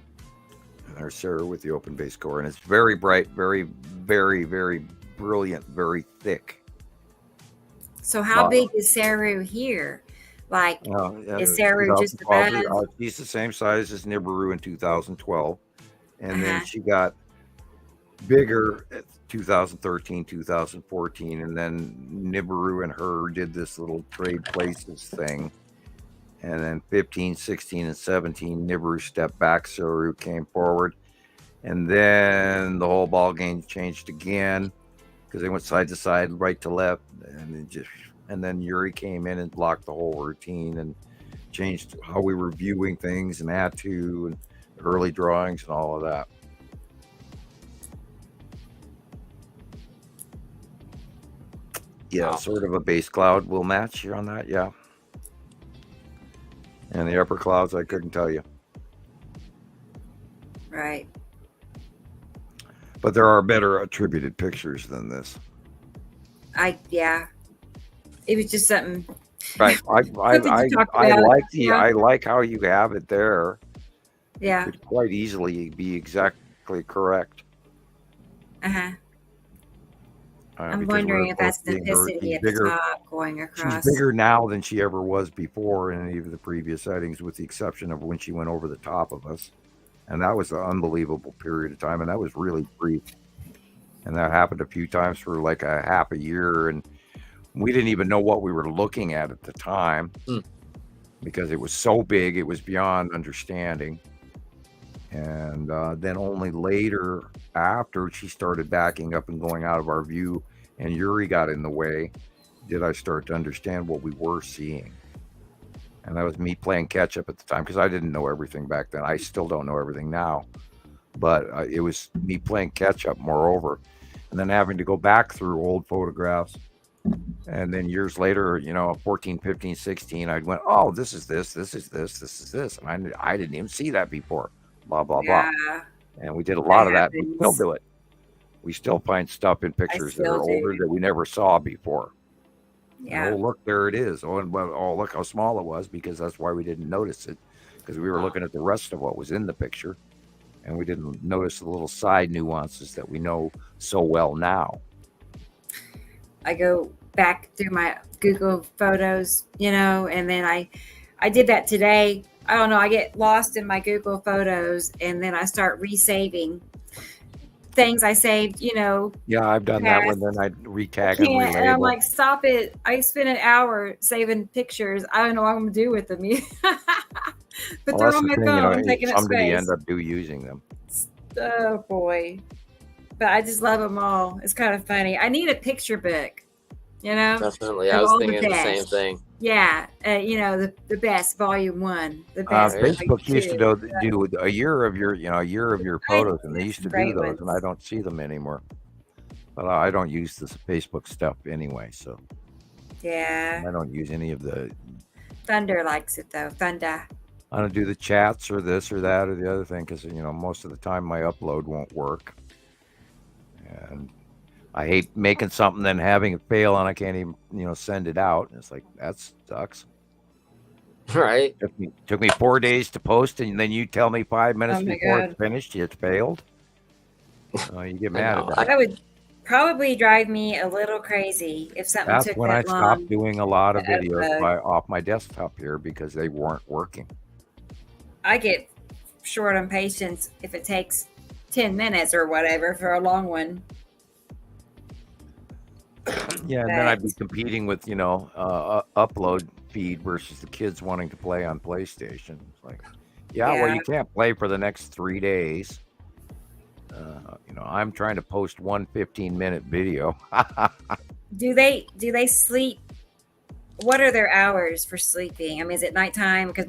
And there's Saru with the open base core, and it's very bright, very, very, very brilliant, very thick. So how big is Saru here? Like, is Saru just about? She's the same size as Nibiru in 2012. And then she got bigger at 2013, 2014. And then Nibiru and her did this little trade places thing. And then 15, 16, and 17, Nibiru stepped back, Saru came forward. And then the whole ball game changed again because they went side to side, right to left. And then Uri came in and blocked the whole routine and changed how we were viewing things and had to, and early drawings and all of that. Yeah, sort of a base cloud will match you on that. Yeah. And the upper clouds, I couldn't tell you. Right. But there are better attributed pictures than this. Yeah. It was just something. Right. I like how you have it there. Yeah. It could quite easily be exactly correct. Uh-huh. I'm wondering if that's the opacity at the top going across. She's bigger now than she ever was before in any of the previous sightings, with the exception of when she went over the top of us. And that was an unbelievable period of time, and that was really brief. And that happened a few times for like a half a year, and we didn't even know what we were looking at the time because it was so big, it was beyond understanding. And then only later, after she started backing up and going out of our view and Yuri got in the way, did I start to understand what we were seeing. And that was me playing catch up at the time, because I didn't know everything back then. I still don't know everything now, but it was me playing catch up moreover, and then having to go back through old photographs. And then years later, 14, 15, 16, I'd went, oh, this is this, this is this, this is this. And I didn't even see that before. Blah, blah, blah. And we did a lot of that. We still do it. We still find stuff in pictures that are older that we never saw before. Yeah. Oh, look, there it is. Oh, and look how small it was, because that's why we didn't notice it, because we were looking at the rest of what was in the picture, and we didn't notice the little side nuances that we know so well now. I go back through my Google photos, and then I did that today. I don't know. I get lost in my Google photos, and then I start resaving things I saved, Yeah, I've done that one. Then I retag and relabel. And I'm like, stop it. I spent an hour saving pictures. I don't know what I'm going to do with them. But they're on my phone. I'm taking up somebody space. End up using them. Oh, boy. But I just love them all. It's kind of funny. I need a picture book, Definitely. I was thinking the same thing. Yeah. The best, volume 1. The best. Facebook used to do a year of your photos, and they used to do those, and I don't see them anymore. But I don't use this Facebook stuff anyway, so. Yeah. I don't use any of the. Thunder likes it, though. Thunder. I don't do the chats or this or that or the other thing, because, most of the time my upload won't work. And I hate making something, then having it fail, and I can't even, send it out. And it's like, that sucks. Right. Took me 4 days to post, and then you tell me 5 minutes before it's finished, it's failed. You get mad at that. That would probably drive me a little crazy if something took that long. That's when I stopped doing a lot of videos off my desktop here, because they weren't working. I get short on patience if it takes 10 minutes or whatever for a long one. Yeah, and then I'd be competing with, upload feed versus the kids wanting to play on PlayStation. It's like, well, you can't play for the next 3 days. I'm trying to post one 15-minute video. Do they sleep? What are their hours for sleeping? I mean, is it nighttime? Because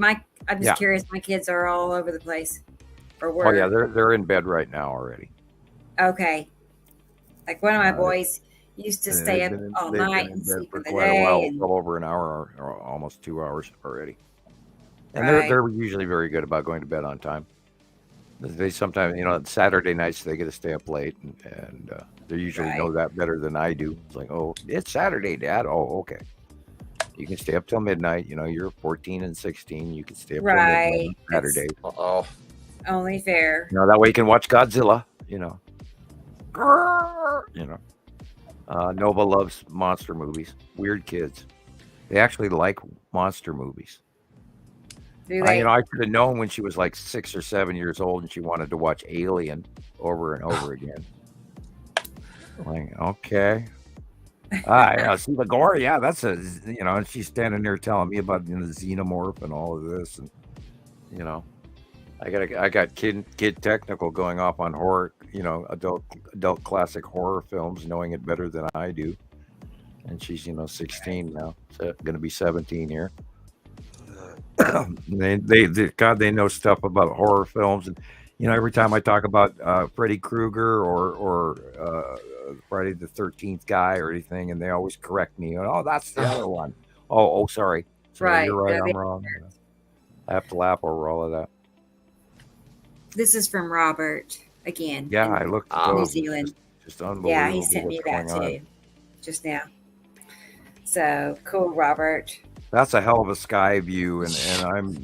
I'm just curious. My kids are all over the place for work. Oh yeah, they're in bed right now already. Okay. Like one of my boys used to stay up all night and sleep for the day. Well over an hour or almost 2 hours already. And they're usually very good about going to bed on time. They sometimes, Saturday nights they get to stay up late, and they usually know that better than I do. It's like, oh, it's Saturday, Dad. Oh, okay. You can stay up till midnight. You're 14 and 16. You can stay up till midnight on Saturday. Uh-oh. Only fair. That way you can watch Godzilla. Nova loves monster movies. Weird kids. They actually like monster movies. Do they? I should have known when she was like 6 or 7 years old and she wanted to watch Alien over and over again. Like, okay. See the gore. Yeah, that's and she's standing there telling me about the xenomorph and all of this, and I got kid technical going off on horror, adult classic horror films, knowing it better than I do. And she's 16 now, so going to be 17 here. They know stuff about horror films, and every time I talk about Freddy Krueger or Friday the 13th guy or anything, and they always correct me. Oh, that's the other one. Oh, sorry. Right. You're right. I'm wrong. I have to laugh over all of that. This is from Robert again. Yeah, I looked at New those. Zealand. Just unbelievable. Yeah, he sent me that too, just now. So cool, Robert. That's a hell of a sky view, and I'm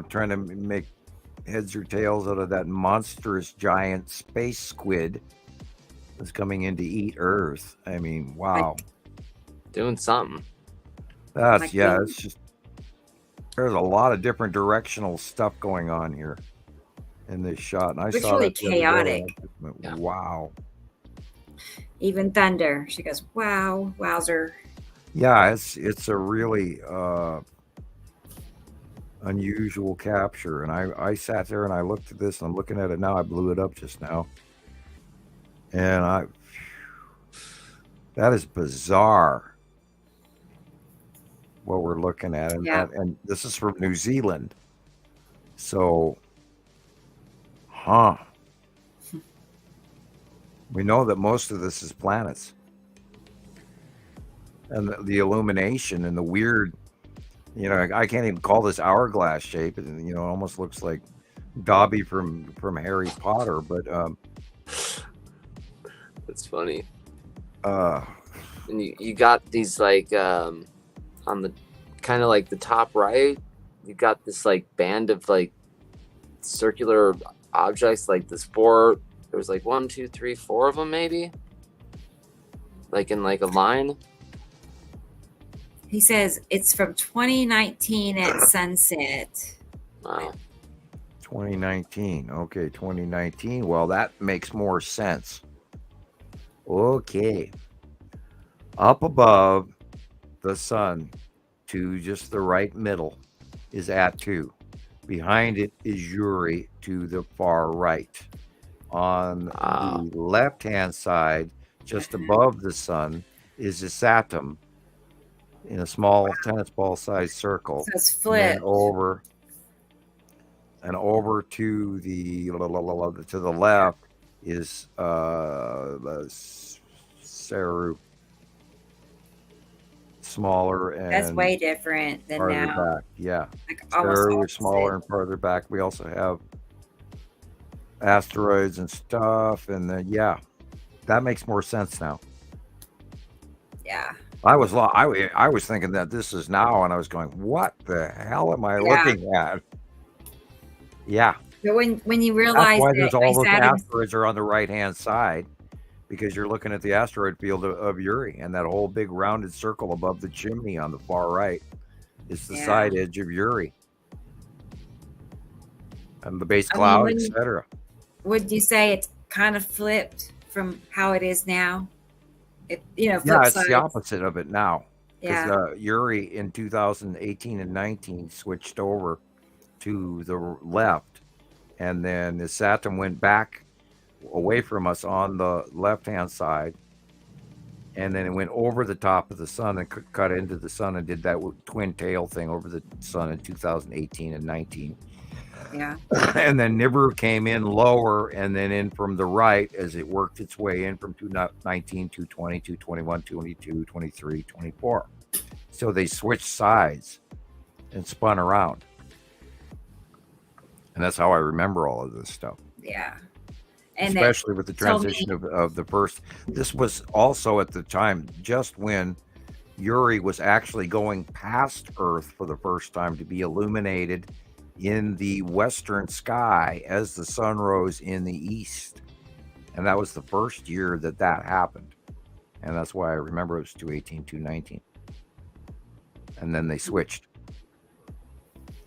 trying to make heads or tails out of that monstrous giant space squid that's coming in to eat Earth. I mean, wow. Doing something. It's just there's a lot of different directional stuff going on here in this shot, and I saw really that chaotic. Wow. Even thunder. She goes, wow, wowzer. Yeah, it's a really unusual capture, and I sat there and I looked at this, and I'm looking at it now. I blew it up just now, and that is bizarre what we're looking at, and and this is from New Zealand, so we know that most of this is planets. And the illumination and the weird, I can't even call this hourglass shape. It almost looks like Dobby from Harry Potter. But that's funny. And you got these like on the kind of like the top right, you got this like band of like circular objects, like this four. There was like 1, 2, 3, 4 of them maybe, like in like a line. He says it's from 2019 at sunset. Wow. 2019. Okay, 2019. Well, that makes more sense. Okay. Up above the sun to just the right middle is Atu. Behind it is Uri to the far right. On the left-hand side, just above the sun, is Saturn in a small tennis ball sized circle. So it's flipped. And over to the left is Saru. Smaller and that's way different than farther now. Back. Yeah. Like Saru is smaller and farther back. We also have asteroids and stuff, and then that makes more sense now. Yeah. I was thinking that this is now, and I was going, what the hell am I looking at? Yeah. But when you realize that's why that there's all those asteroids are on the right hand side, because you're looking at the asteroid field of Uri, and that whole big rounded circle above the chimney on the far right is the side edge of Uri, and the base cloud, etc. Would you say it's kind of flipped from how it is now? It's the opposite of it now. Because Uri in 2018 and 19 switched over to the left, and then the Saturn went back away from us on the left-hand side, and then it went over the top of the sun and cut into the sun and did that twin tail thing over the sun in 2018 and 19. Yeah. And then Nibiru came in lower and then in from the right as it worked its way in from 219, 220, 221, 22, 23, 24. So they switched sides and spun around. And that's how I remember all of this stuff. Yeah. And especially with the transition of the first. This was also at the time just when Uri was actually going past Earth for the first time to be illuminated in the western sky as the sun rose in the east. And that was the first year that happened. And that's why I remember it was 218, 219. And then they switched.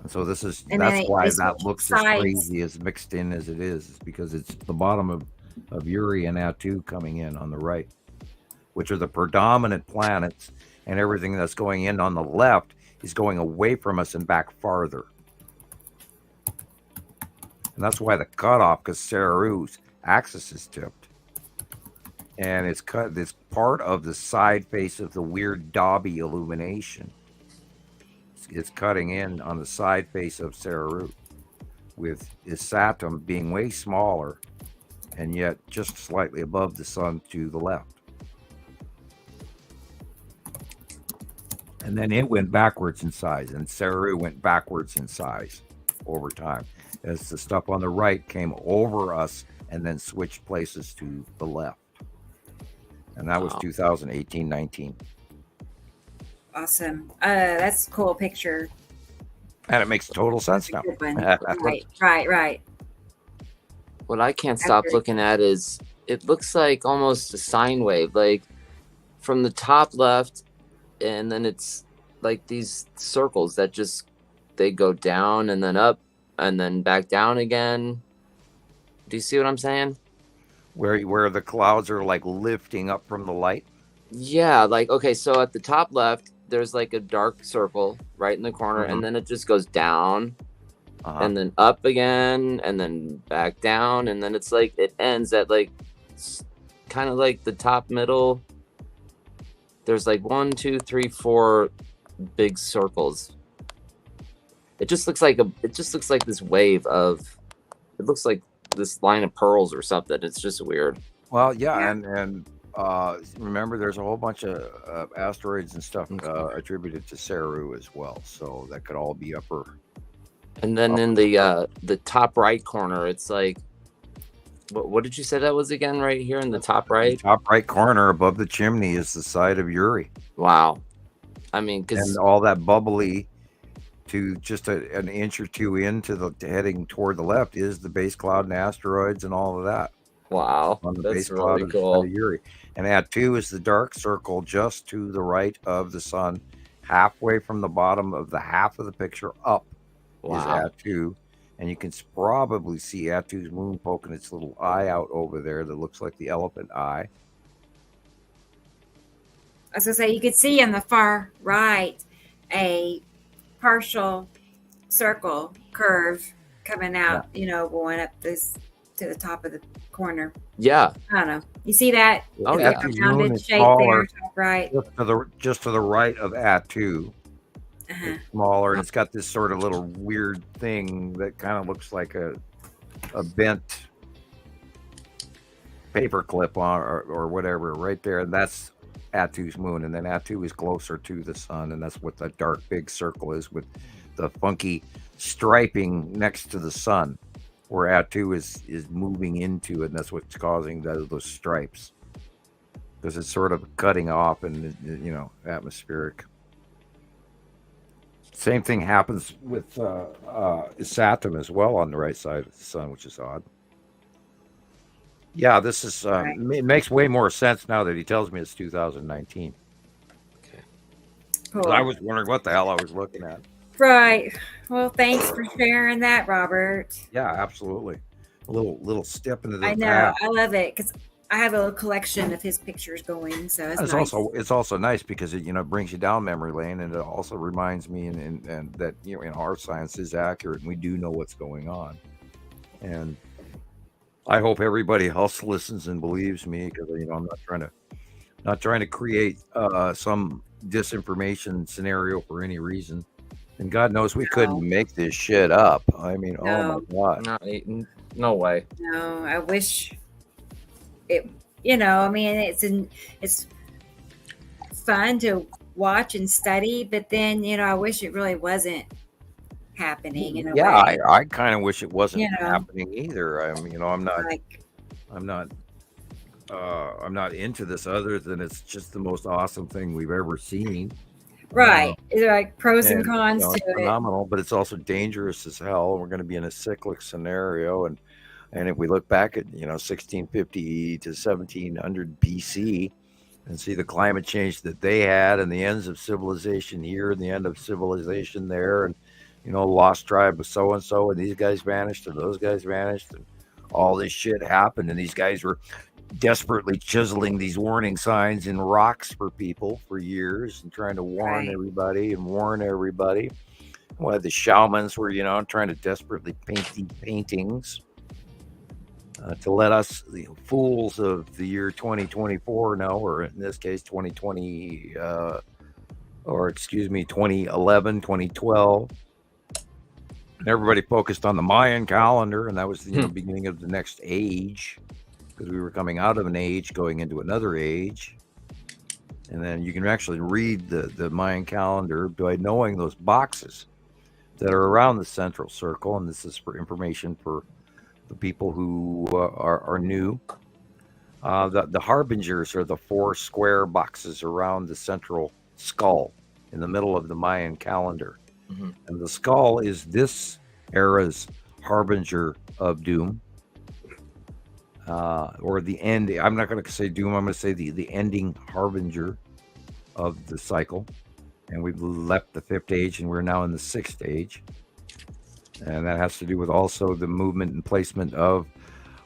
And so that's why that looks as crazy, as mixed in as it is because it's the bottom of Uri and Atu coming in on the right, which are the predominant planets, and everything that's going in on the left is going away from us and back farther. And that's why the cutoff, because Saru's axis is tipped. And it's cut this part of the side face of the weird Dobby illumination. It's cutting in on the side face of Saru, with Saturn being way smaller and yet just slightly above the sun to the left. And then it went backwards in size, and Saru went backwards in size over time as the stuff on the right came over us and then switched places to the left. And that was 2018-19. Awesome. That's a cool picture. And it makes total sense now. Right. What I can't stop looking at is it looks like almost a sine wave, like from the top left, and then it's like these circles that just they go down and then up and then back down again. Do you see what I'm saying? Where the clouds are like lifting up from the light? Yeah, like okay, so at the top left there's like a dark circle right in the corner, and then it just goes down and then up again and then back down, and then it's like it ends at like kind of like the top middle. There's like 1, 2, 3, 4 big circles. It just looks like this wave of, it looks like this line of pearls or something. It's just weird. Well, yeah. And remember, there's a whole bunch of asteroids and stuff attributed to Saru as well. So that could all be upper. And then in the top right corner, it's like, what did you say that was again? Right here in the top right? The top right corner above the chimney is the side of Uri. Wow. I mean, and all that bubbly to just an inch or two into the heading toward the left is the base cloud and asteroids and all of that. Wow. On the That's base really cloud cool. of Uri. And Atu is the dark circle just to the right of the sun, halfway from the bottom of the half of the picture up is Atu. And you can probably see Atu's moon poking its little eye out over there that looks like the elephant eye. I was going to say, you could see on the far right a partial circle curve coming out, going up this to the top of the corner. Yeah. I don't know. You see that? Oh, yeah. Atu's moon is smaller, top right. Just to the right of Atu. It's smaller, and it's got this sort of little weird thing that kind of looks like a bent paper clip on or whatever right there, and that's Atu's moon. And then Atu is closer to the sun, and that's what the dark big circle is with the funky striping next to the sun, where Atu is moving into it, and that's what's causing those stripes, because it's sort of cutting off and atmospheric. Same thing happens with Saturn as well on the right side of the sun, which is odd. Yeah, this is it makes way more sense now that he tells me it's 2019. Okay. Cool. I was wondering what the hell I was looking at. Right. Well, thanks for sharing that, Robert. Yeah, absolutely. A little step into the I know. path. I love it because I have a little collection of his pictures going, so it's nice. It's also nice because it brings you down memory lane, and it also reminds me and that our science is accurate and we do know what's going on. And I hope everybody else listens and believes me, because I'm not trying to create some disinformation scenario for any reason. And God knows we couldn't make this shit up. I mean, oh my God, no way. No, I wish. It's fun to watch and study, but then I wish it really wasn't happening in a way. I kind of wish it wasn't happening either. I'm not into this other than it's just the most awesome thing we've ever seen. Right. There are like pros and cons to it. Phenomenal, but it's also dangerous as hell. We're going to be in a cyclic scenario, and if we look back at 1650 to 1700 BC and see the climate change that they had, and the ends of civilization here and the end of civilization there, and lost tribe of so and so, and these guys vanished and those guys vanished, and all this shit happened, and these guys were desperately chiseling these warning signs in rocks for people for years and trying to warn everybody. Well, the shamans were trying to desperately paint these paintings to let us, the fools of the year 2024 know, or in this case 2020 2011, 2012. And everybody focused on the Mayan calendar, and that was the beginning of the next age, because we were coming out of an age going into another age. And then you can actually read the Mayan calendar by knowing those boxes that are around the central circle. And this is for information for the people who are new. The harbingers are the 4 square boxes around the central skull in the middle of the Mayan calendar. Mm-hmm. And the skull is this era's harbinger of doom. Or the end. I'm not going to say doom. I'm going to say the ending harbinger of the cycle. And we've left the 5th age and we're now in the 6th age. And that has to do with also the movement and placement of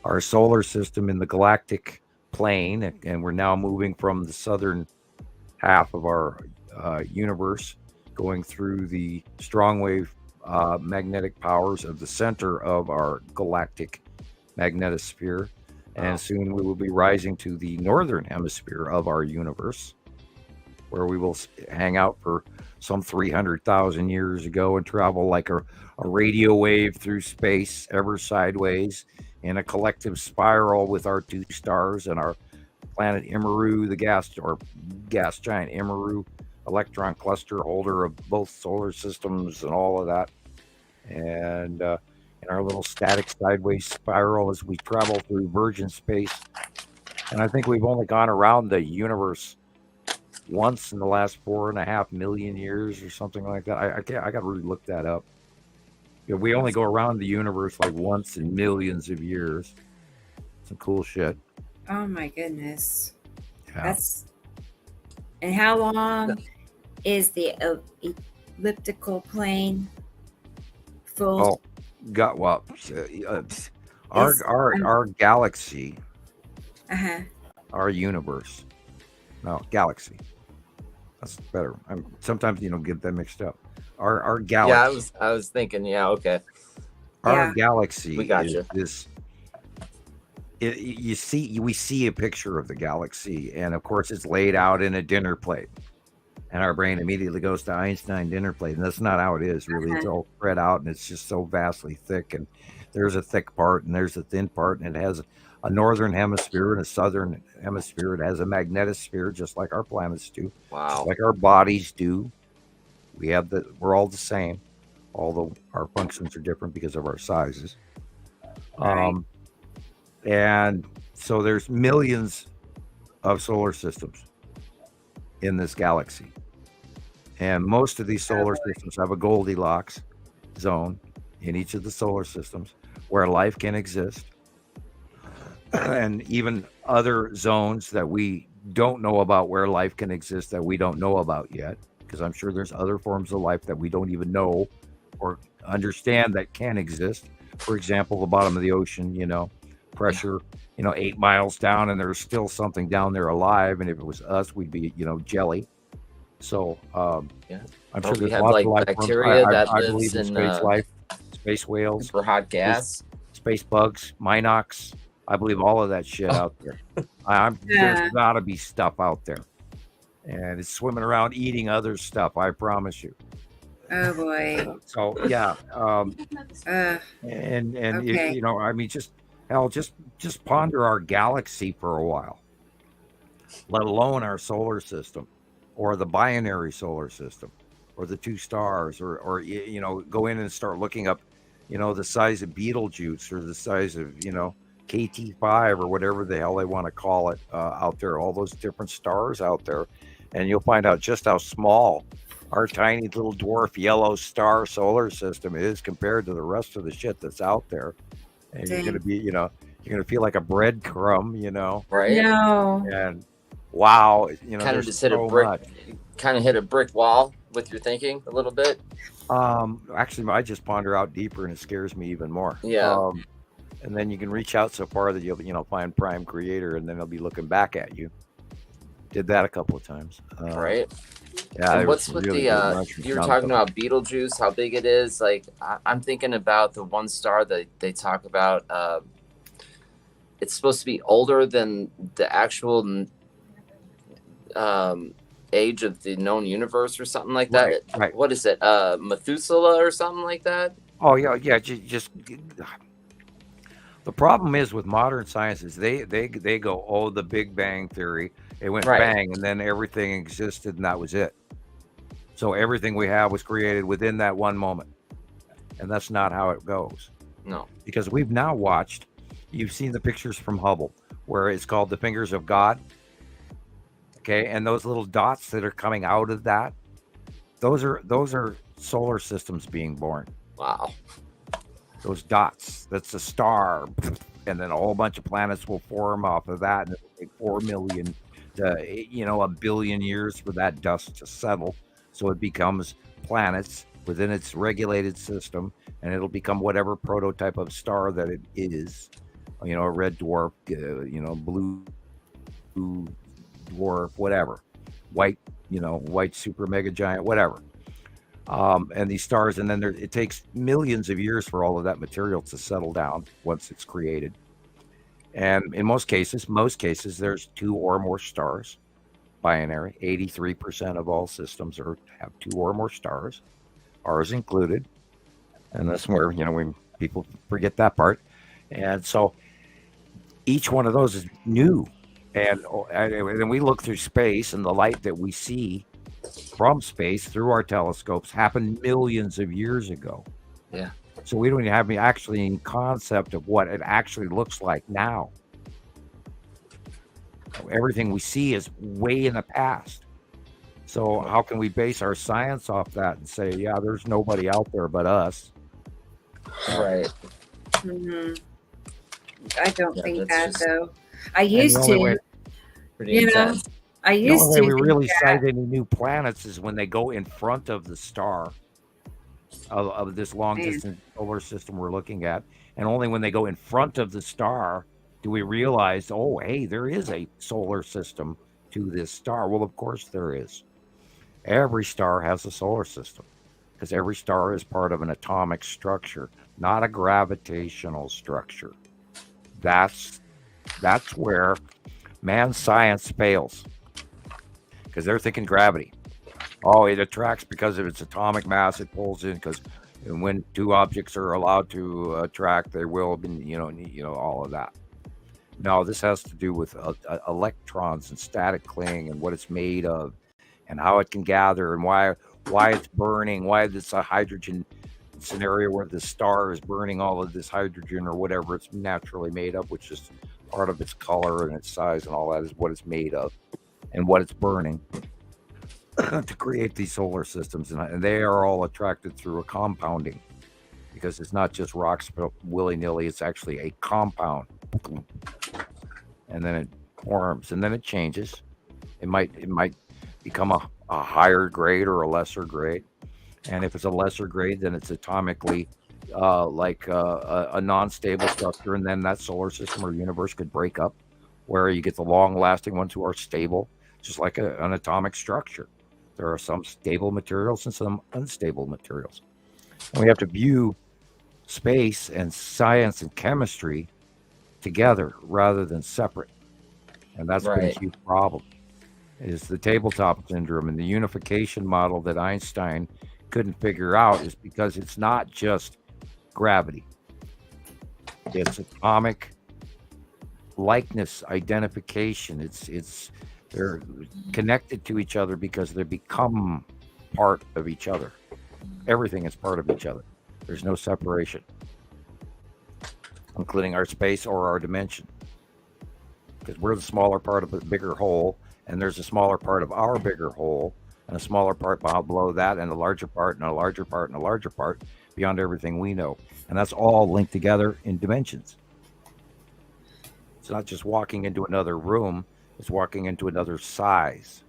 our solar system in the galactic plane. And we're now moving from the southern half of our universe, going through the strong wave magnetic powers of the center of our galactic magnetosphere. And soon we will be rising to the northern hemisphere of our universe, where we will hang out for some 300,000 years ago and travel like a radio wave through space, ever sideways, in a collective spiral with our 2 stars and our planet Nibiru, the gas giant Nibiru, electron cluster holder of both solar systems and all of that. And in our little static sideways spiral as we travel through virgin space. And I think we've only gone around the universe once in the last 4.5 million years or something like that. I got to really look that up. Yeah, we only go around the universe like once in millions of years. Some cool shit. Oh my goodness. Yeah. And how long is the elliptical plane full? Our galaxy, our universe. No, galaxy. That's better. Sometimes get that mixed up. Our galaxy. Yeah, I was thinking. Yeah, okay. Our galaxy. We got you. We see a picture of the galaxy, and of course, it's laid out in a dinner plate, and our brain immediately goes to Einstein dinner plate, and that's not how it is. Really, it's all spread out, and it's just so vastly thick. And there's a thick part, and there's a thin part, and it has a northern hemisphere and a southern hemisphere. It has a magnetosphere, just like our planets do. Wow. Just like our bodies do. We're all the same, although our functions are different because of our sizes. Right. And so there's millions of solar systems in this galaxy. And most of these solar systems have a Goldilocks zone in each of the solar systems where life can exist. And even other zones that we don't know about where life can exist that we don't know about yet, because I'm sure there's other forms of life that we don't even know or understand that can exist. For example, the bottom of the ocean, pressure, 8 miles down, and there's still something down there alive. And if it was us, we'd be, jelly. So I'm sure we there's have lots of life bacteria forms. that I lives believe in in space life, space whales, super hot gas, space bugs, minox. I believe all of that shit out there. There's got to be stuff out there, and it's swimming around eating other stuff. I promise you. Oh boy. So yeah, just ponder our galaxy for a while, let alone our solar system, or the binary solar system, or the 2 stars, or go in and start looking up, the size of Betelgeuse or the size of KT5 or whatever the hell they want to call it out there. All those different stars out there, and you'll find out just how small our tiny little dwarf yellow star solar system is compared to the rest of the shit that's out there. And you're gonna be, you're gonna feel like a breadcrumb, right? No. And wow, kind of just hit a brick wall with your thinking a little bit. Actually, I just ponder out deeper, and it scares me even more. Yeah. And then you can reach out so far that you'll find Prime Creator, and then they'll be looking back at you. Did that a couple of times. Right. Yeah. And what's with really you were talking about Betelgeuse, how big it is? Like I'm thinking about the one star that they talk about. It's supposed to be older than the actual age of the known universe or something like that. Right. What is it? Methuselah or something like that? Oh yeah. Just The problem is with modern science is they go, oh, the Big Bang Theory. It went bang, and then everything existed, and that was it. So everything we have was created within that one moment. And that's not how it goes. No. Because we've now watched, you've seen the pictures from Hubble, where it's called the fingers of God. Okay, and those little dots that are coming out of that, those are solar systems being born. Wow. Those dots, that's a star, and then a whole bunch of planets will form off of that, and it'll take 4 million to, a billion years for that dust to settle, so it becomes planets within its regulated system, and it'll become whatever prototype of star that it is, a red dwarf, blue dwarf, whatever, white super mega giant, whatever. And these stars, and then it takes millions of years for all of that material to settle down once it's created. And in most cases, there's 2 or more stars, binary. 83% of all systems have 2 or more stars, ours included. And that's where, people forget that part. And so each one of those is new. And then we look through space, and the light that we see from space through our telescopes happened millions of years ago. Yeah. So we don't even have any concept of what it actually looks like now. Everything we see is way in the past. So how can we base our science off that and say, yeah, there's nobody out there but us? Right. Mm-hmm. I don't think that, though. I used to. I used to. The only way we really sight any new planets is when they go in front of the star of this long distance solar system we're looking at. And only when they go in front of the star do we realize, oh, hey, there is a solar system to this star. Well, of course there is. Every star has a solar system because every star is part of an atomic structure, not a gravitational structure. That's where man's science fails, because they're thinking gravity. Oh, it attracts because of its atomic mass. It pulls in because when 2 objects are allowed to attract, they will, all of that. No, this has to do with electrons and static cling and what it's made of and how it can gather and why it's burning, why it's a hydrogen scenario where the star is burning all of this hydrogen or whatever it's naturally made of, which is part of its color and its size and all that is what it's made of and what it's burning to create these solar systems. And they are all attracted through a compounding, because it's not just rocks willy-nilly, it's actually a compound. And then it forms, and then it changes. It might become a higher grade or a lesser grade. And if it's a lesser grade, then it's atomically like a non-stable structure, and then that solar system or universe could break up, where you get the long-lasting ones who are stable, just like an atomic structure. There are some stable materials and some unstable materials. And we have to view space and science and chemistry together rather than separate. And that's been a huge problem, is the tabletop syndrome and the unification model that Einstein couldn't figure out is because it's not just gravity. It's atomic likeness identification. They're connected to each other because they become part of each other. Everything is part of each other. There's no separation, including our space or our dimension, because we're the smaller part of a bigger whole, and there's a smaller part of our bigger whole, and a smaller part below that, and a larger part, and a larger part, and a larger part beyond everything we know. And that's all linked together in dimensions. It's not just walking into another room, it's walking into another size.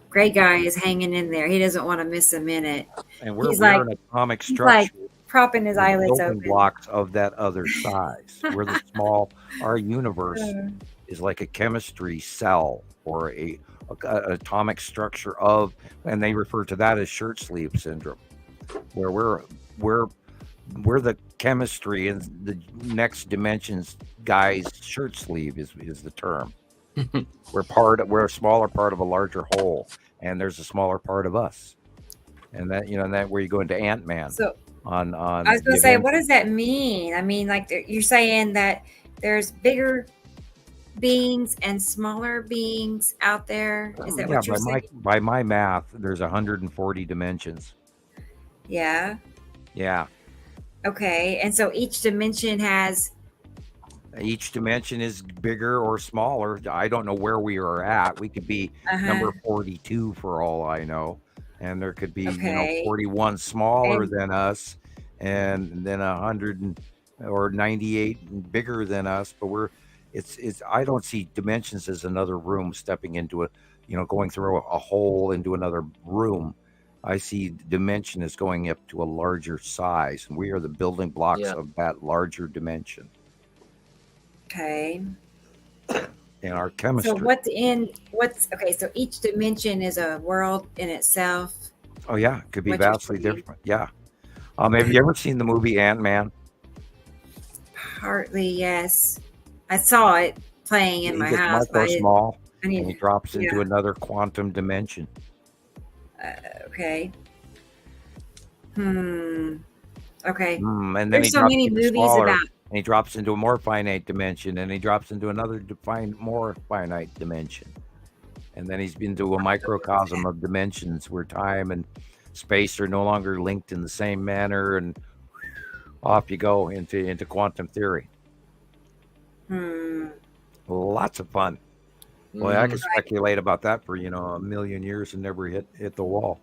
Great guy is hanging in there. He doesn't want to miss a minute. And we're an atomic structure. Like propping his eyelids open. Blocks of that other size. We're the small. Our universe is like a chemistry cell or an atomic structure of, and they refer to that as shirt sleeve syndrome, where we're the chemistry and the next dimensions guy's shirt sleeve is the term. We're a smaller part of a larger whole, and there's a smaller part of us, and that that where you go into Ant-Man. So on. I was going to say, what does that mean? I mean, like you're saying that there's bigger beings and smaller beings out there. Is that what you're saying? By my math, there's 140 dimensions. Yeah. Yeah. Okay, and so each dimension is bigger or smaller. I don't know where we are at. We could be number 42 for all I know, and there could be 41 smaller than us, and then 100 or 98 bigger than us. But it's I don't see dimensions as another room stepping into going through a hole into another room. I see dimension as going up to a larger size, and we are the building blocks of that larger dimension. Okay. In our chemistry. So so each dimension is a world in itself. Oh yeah, it could be vastly different. Yeah. Have you ever seen the movie Ant-Man? Partly, yes. I saw it playing in my house. Small, and he drops into another quantum dimension. Okay. Okay. And then there's so many movies smaller, about. And he drops into a more finite dimension, and he drops into another more finite dimension, and then he's been to a microcosm of dimensions where time and space are no longer linked in the same manner, and off you go into quantum theory. Lots of fun. Well, I could speculate about that for a million years and never hit the wall.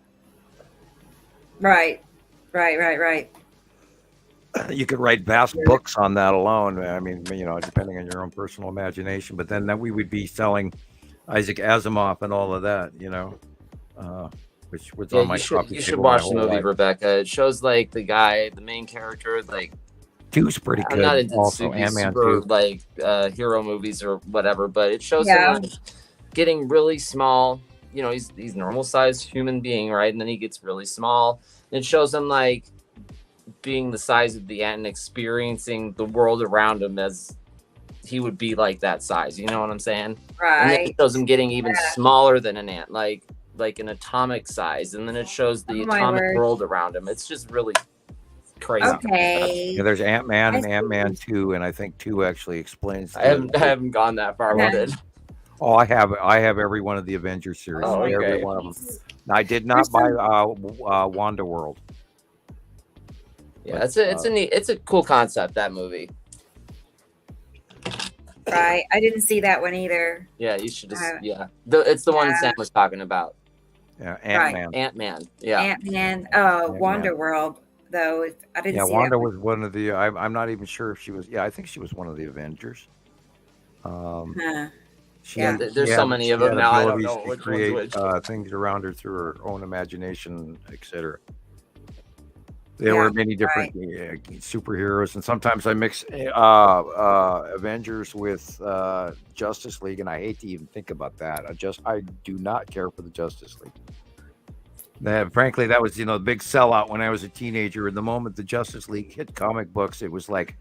Right. You could write vast books on that alone. I mean, depending on your own personal imagination. But then we would be selling Isaac Asimov and all of that, which was on my coffee table. You should watch the movie, Rebecca. It shows like the main character, like. Two's pretty good. I'm not into also, super hero movies or whatever, but it shows him getting really small. He's normal sized human being, right? And then he gets really small. And it shows him like being the size of the ant and experiencing the world around him as he would be like that size. You know what I'm saying? Right. And then it shows him getting even smaller than an ant, like an atomic size. And then it shows the atomic world around him. It's just really crazy. Okay. Yeah, there's Ant-Man and Ant-Man 2, and I think 2 actually explains. I haven't gone that far with it. Oh, I have every one of the Avengers series. Oh, okay. Every one of them. I did not buy Wanda World. Yeah, it's a cool concept, that movie. Right, I didn't see that one either. Yeah, you should just it's the one Sam was talking about. Yeah, Ant-Man. Right. Ant-Man. Yeah. Ant-Man. Wonder World. Though I didn't see Wanda was one of the. I'm not even sure if she was. Yeah, I think she was one of the Avengers. There's so many of them now. I don't know which create things around her through her own imagination, etc. There were many different superheroes, and sometimes I mix Avengers with Justice League, and I hate to even think about that. I do not care for the Justice League. Frankly, that was the big sellout when I was a teenager. And the moment the Justice League hit comic books, it was like,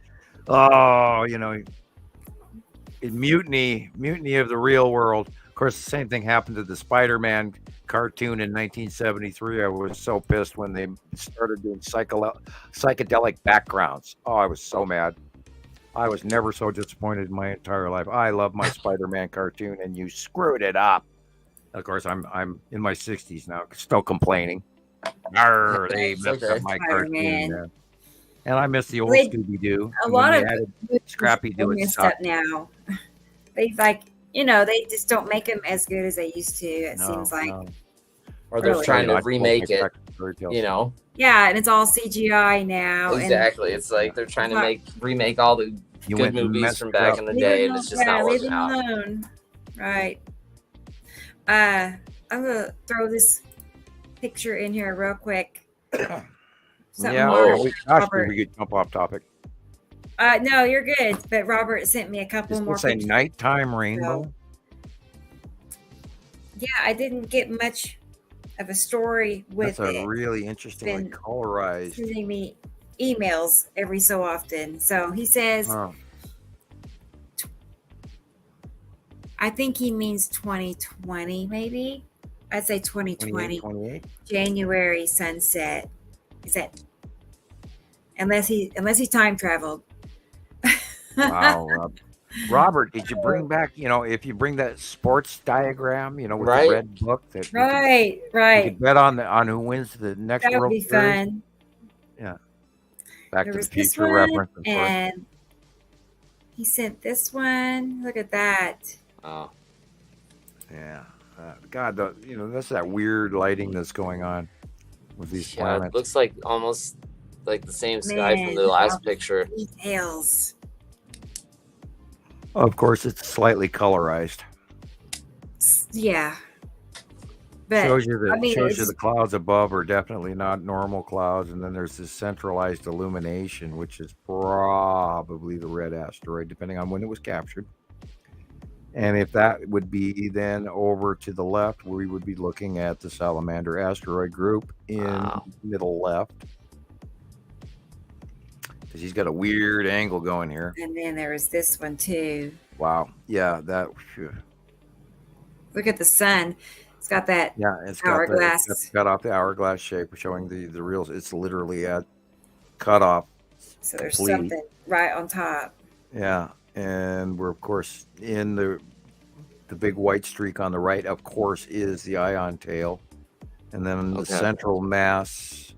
mutiny of the real world. Of course, the same thing happened to the Spider-Man cartoon in 1973. I was so pissed when they started doing psychedelic backgrounds. Oh, I was so mad. I was never so disappointed in my entire life. I love my Spider-Man cartoon, and you screwed it up. Of course, I'm in my 60s now, still complaining. They messed up my cartoon. And I miss the old Scooby-Doo. A lot of Scrappy-Doo messed up now. They they just don't make them as good as they used to. It seems like. Or they're trying to remake it. Yeah, and it's all CGI now. Exactly. It's like they're trying to remake all the good movies from back in the day, and it's just not working out. Alone. Right. I'm gonna throw this picture in here real quick. We could jump off topic. No, you're good. But Robert sent me a couple more. It's a nighttime rainbow. Yeah, I didn't get much of a story with it. That's a really interestingly colorized. Sending me emails every so often. So he says. Oh. I think he means 2020, maybe. I'd say 2020. 28? January sunset. Is that unless he time traveled. Wow, Robert, did you bring back? If you bring that sports diagram, with the red book, that right. You could bet on who wins the next That would World be Series. fun. Yeah. Back There to was the this Future one, reference. Of course. and he sent this one. Look at that. Oh. Yeah. God, that's that weird lighting that's going on with these planets. It looks like almost like the same sky from the last picture. Details. Of course, it's slightly colorized. Yeah. But Shows you the clouds above are definitely not normal clouds, and then there's this centralized illumination, which is probably the red asteroid, depending on when it was captured. And if that would be then over to the left, we would be looking at the Salamander asteroid group in middle left. Because he's got a weird angle going here. And then there was this one too. Wow. Yeah, that. Look at the sun. It's got that it's hourglass. It's cut off the hourglass shape, showing the real. It's literally at cutoff. So there's something right on top. Yeah, and we're of course in the big white streak on the right. Of course, is the ion tail, and then the central mass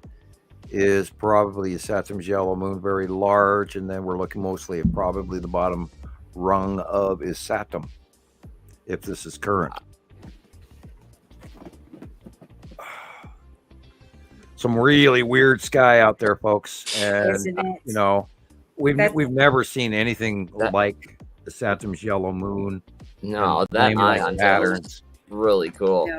is probably Saturn's yellow moon, very large, and then we're looking mostly at probably the bottom rung of is Saturn, if this is current. Some really weird sky out there, folks, and we've never seen anything like the Saturn's yellow moon. No, that ion patterns really cool.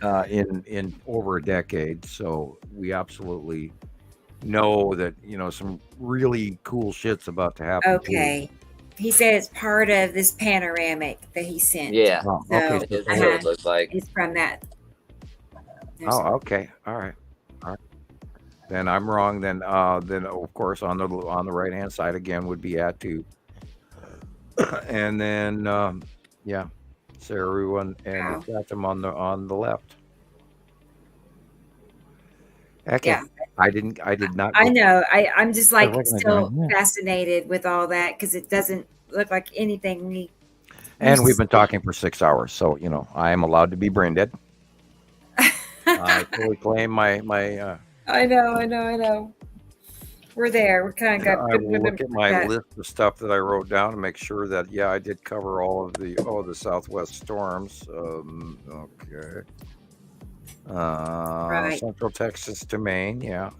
In over a decade, so we absolutely know that some really cool shit's about to happen. Okay, he said it's part of this panoramic that he sent. Yeah, so it looks like it's from that. Okay, all right. Then I'm wrong. Then of course on the right hand side again would be Atu, and then Saru and Satum on the left. Heck, yeah, I did not. I know. I'm just still fascinated with all that because it doesn't look like anything we. And we've been talking for 6 hours, so I am allowed to be brain dead. I fully claim my. I know. We're there. We're kind of got. I will look at my list of stuff that I wrote down to make sure that I did cover all of the southwest storms. Okay. Right. Central Texas to Maine. Yeah.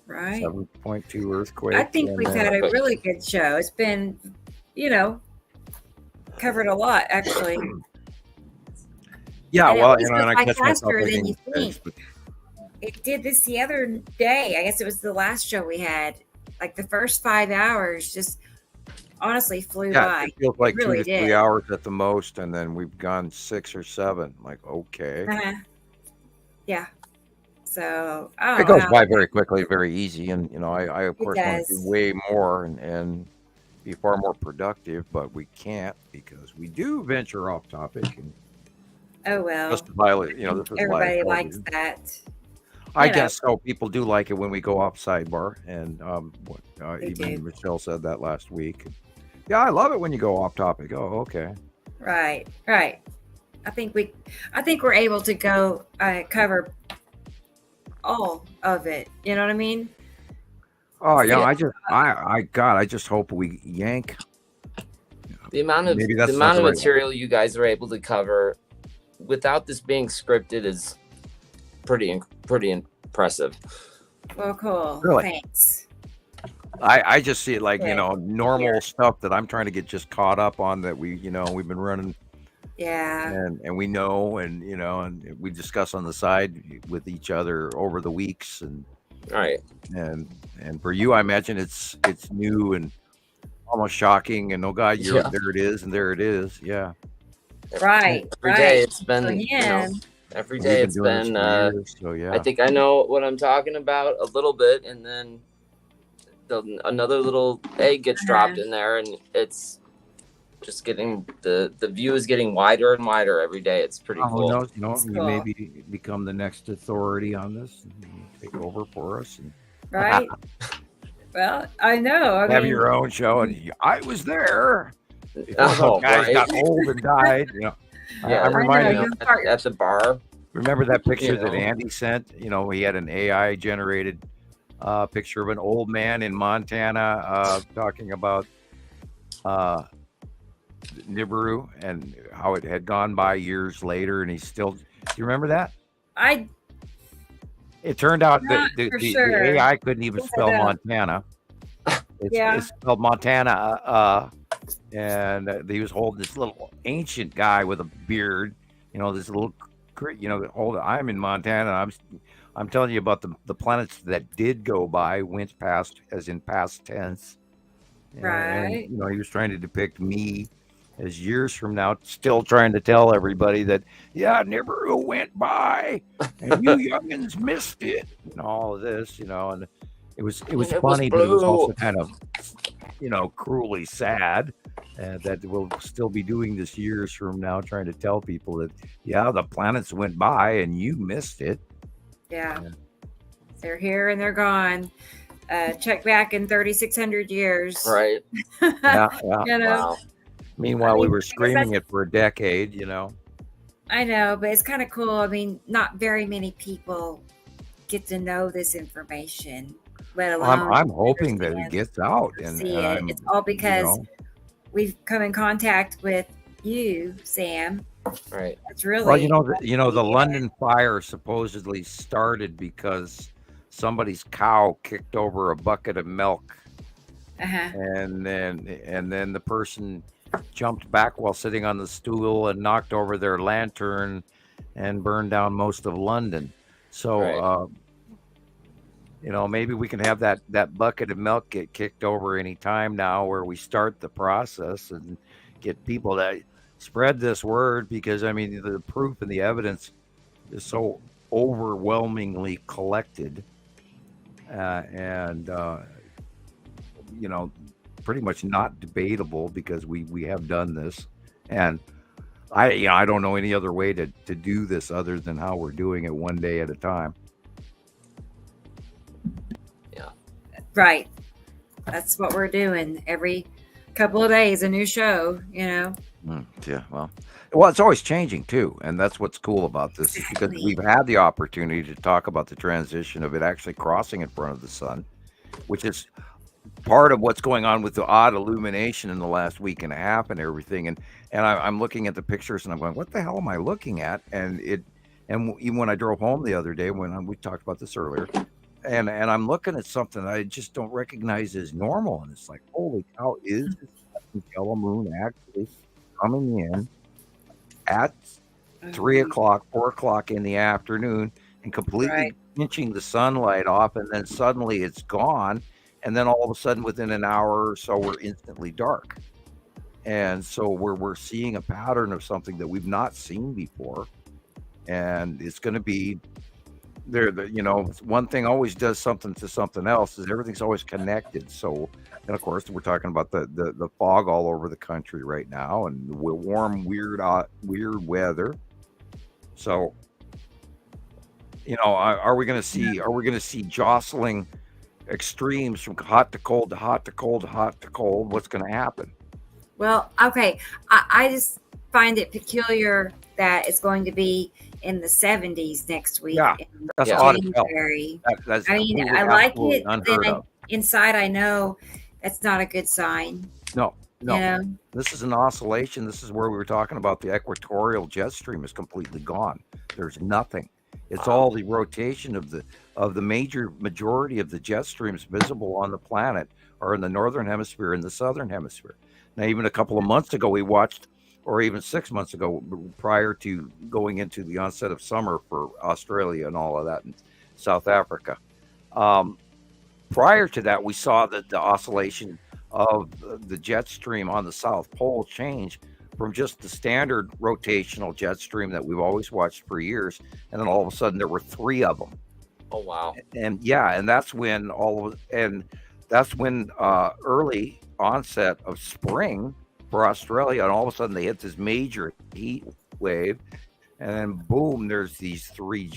Right. 7.2 earthquake. I think we've had a really good show. It's been, covered a lot actually. Yeah, and and I catch myself than you think. It did this the other day. I guess it was the last show we had. Like the first 5 hours just honestly flew by. It feels like it really 2 to 3 hours at the most, and then we've gone 6 or 7. Like, okay. Yeah. So it goes by very quickly, very easy, and I of course want to do way more and be far more productive, but we can't because we do venture off topic. And just everybody likes that. I guess so. People do like it when we go off sidebar, and even Michelle said that last week. Yeah, I love it when you go off topic. Oh, okay. Right. I think we're able to go cover all of it. You know what I mean? Oh yeah, I just hope we yank the amount of material you guys are able to cover without this being scripted is pretty impressive. Well, cool. Really? Thanks. I just see it like normal stuff that I'm trying to get just caught up on that we've been running. Yeah. And we know, and and we discuss on the side with each other over the weeks, and right. And for you, I imagine it's new and almost shocking, and oh God, there it is, and there it is. Yeah. Right. Every day it's been every day it's been years, so yeah. I think I know what I'm talking about a little bit, and then another little egg gets dropped in there, and it's just getting the view is getting wider and wider every day. It's pretty cool. Who knows? We maybe become the next authority on this and take over for us. And Right? Well, I know. I Have mean, your own show, and I was there. Before those guys got old and died, Yeah, I'm reminded at the bar. Remember that picture that Andy sent? He had an AI generated picture of an old man in Montana talking about Nibiru and how it had gone by years later, and he's still. Do you remember that? It turned out that the AI couldn't even spell Montana. It's spelled Montana, and he was holding this little ancient guy with a beard. This little, I'm in Montana. I'm telling you about the planets that did go by, went past, as in past tense. Right. And, he was trying to depict me as years from now, still trying to tell everybody that, Nibiru went by, and you youngins missed it, and all of this, and it was funny, but it was also kind of, cruelly sad that we'll still be doing this years from now, trying to tell people that, the planets went by and you missed it. Yeah. They're here and they're gone. Check back in 3,600 years. Right. Yeah. Wow. Meanwhile, we were screaming it for a decade, I know, but it's kind of cool. I mean, not very many people get to know this information, let alone. I'm hoping that it gets out. And it's all because we've come in contact with you, Sam. Right. It's really well, the London fire supposedly started because somebody's cow kicked over a bucket of milk, and then the person jumped back while sitting on the stool and knocked over their lantern and burned down most of London. So, maybe we can have that bucket of milk get kicked over any time now, where we start the process and get people to spread this word, because the proof and the evidence is so overwhelmingly collected, and pretty much not debatable, because we have done this, and I don't know any other way to do this other than how we're doing it, one day at a time. Yeah. Right. That's what we're doing. Every couple of days, a new show, Yeah, well, it's always changing too, and that's what's cool about this, because we've had the opportunity to talk about the transition of it actually crossing in front of the sun, which is part of what's going on with the odd illumination in the last week and a half and everything. And I'm looking at the pictures and I'm going, what the hell am I looking at? And even when I drove home the other day, we talked about this earlier, and I'm looking at something I just don't recognize as normal, and it's like, holy cow, is this yellow moon actually coming in at 3 o'clock, 4 o'clock in the afternoon and completely pinching the sunlight off, and then suddenly it's gone, and then all of a sudden within an hour or so we're instantly dark. And so we're seeing a pattern of something that we've not seen before, and it's going to be there. One thing always does something to something else, is everything's always connected. So, and of course, we're talking about the fog all over the country right now, and the warm, weird weather. So, are we going to see jostling extremes from hot to cold to hot to cold to hot to cold? What's going to happen? Well, okay. I just find it peculiar that it's going to be in the 70s next week. Yeah, that's odd as hell. That's I like it. Then inside, I know that's not a good sign. No. This is an oscillation. This is where we were talking about the equatorial jet stream is completely gone. There's nothing. It's all the rotation of the majority of the jet streams visible on the planet are in the northern hemisphere and the southern hemisphere. Now, even a couple of months ago, we watched, or even 6 months ago, prior to going into the onset of summer for Australia and all of that, and South Africa. Prior to that, we saw that the oscillation of the jet stream on the South Pole change from just the standard rotational jet stream that we've always watched for years, and then all of a sudden there were 3 of them. Oh wow! And that's when early onset of spring for Australia, and all of a sudden they hit this major heat wave, and then boom, there's these 3